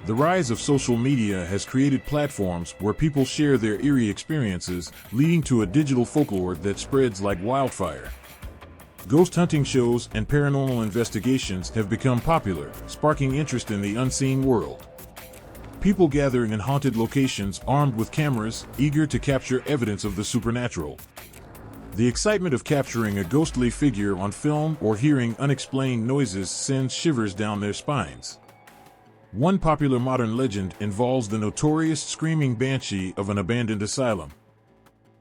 The rise of social media has created platforms where people share their eerie experiences, leading to a digital folklore that spreads like wildfire. Ghost hunting shows and paranormal investigations have become popular, sparking interest in the unseen world. People gathering in haunted locations armed with cameras, eager to capture evidence of the supernatural. The excitement of capturing a ghostly figure on film or hearing unexplained noises sends shivers down their spines. One popular modern legend involves the notorious screaming banshee of an abandoned asylum.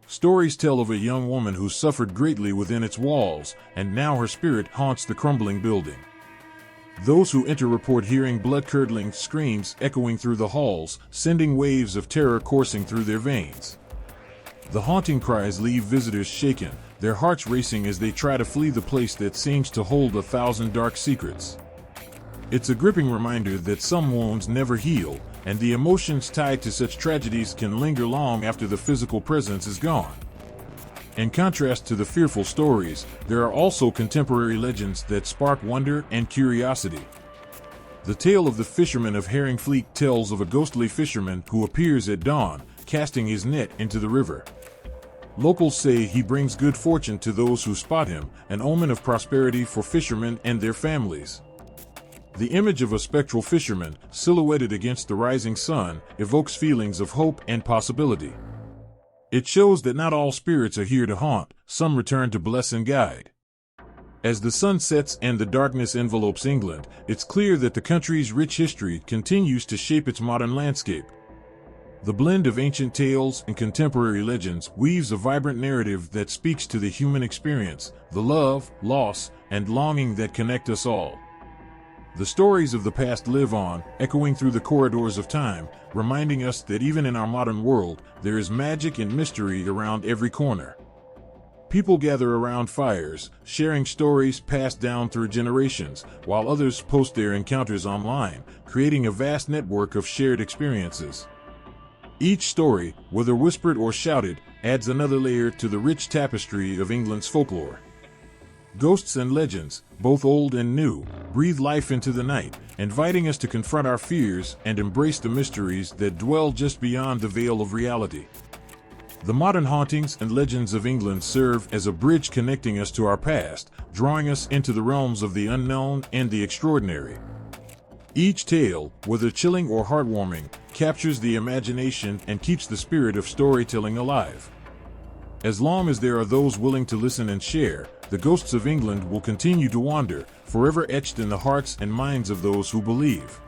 Stories tell of a young woman who suffered greatly within its walls, and now her spirit haunts the crumbling building. Those who enter report hearing blood-curdling screams echoing through the halls, sending waves of terror coursing through their veins. The haunting cries leave visitors shaken, their hearts racing as they try to flee the place that seems to hold 1,000 dark secrets. It's a gripping reminder that some wounds never heal, and the emotions tied to such tragedies can linger long after the physical presence is gone. In contrast to the fearful stories, there are also contemporary legends that spark wonder and curiosity. The tale of the fisherman of Herringfleet tells of a ghostly fisherman who appears at dawn, casting his net into the river. Locals say he brings good fortune to those who spot him, an omen of prosperity for fishermen and their families. The image of a spectral fisherman, silhouetted against the rising sun, evokes feelings of hope and possibility. It shows that not all spirits are here to haunt, some return to bless and guide. As the sun sets and the darkness envelopes England, it's clear that the country's rich history continues to shape its modern landscape. The blend of ancient tales and contemporary legends weaves a vibrant narrative that speaks to the human experience, the love, loss, and longing that connect us all. The stories of the past live on, echoing through the corridors of time, reminding us that even in our modern world, there is magic and mystery around every corner. People gather around fires, sharing stories passed down through generations, while others post their encounters online, creating a vast network of shared experiences. Each story, whether whispered or shouted, adds another layer to the rich tapestry of England's folklore. Ghosts and legends, both old and new, breathe life into the night, inviting us to confront our fears and embrace the mysteries that dwell just beyond the veil of reality. The modern hauntings and legends of England serve as a bridge connecting us to our past, drawing us into the realms of the unknown and the extraordinary. Each tale, whether chilling or heartwarming, captures the imagination and keeps the spirit of storytelling alive. As long as there are those willing to listen and share, the ghosts of England will continue to wander, forever etched in the hearts and minds of those who believe.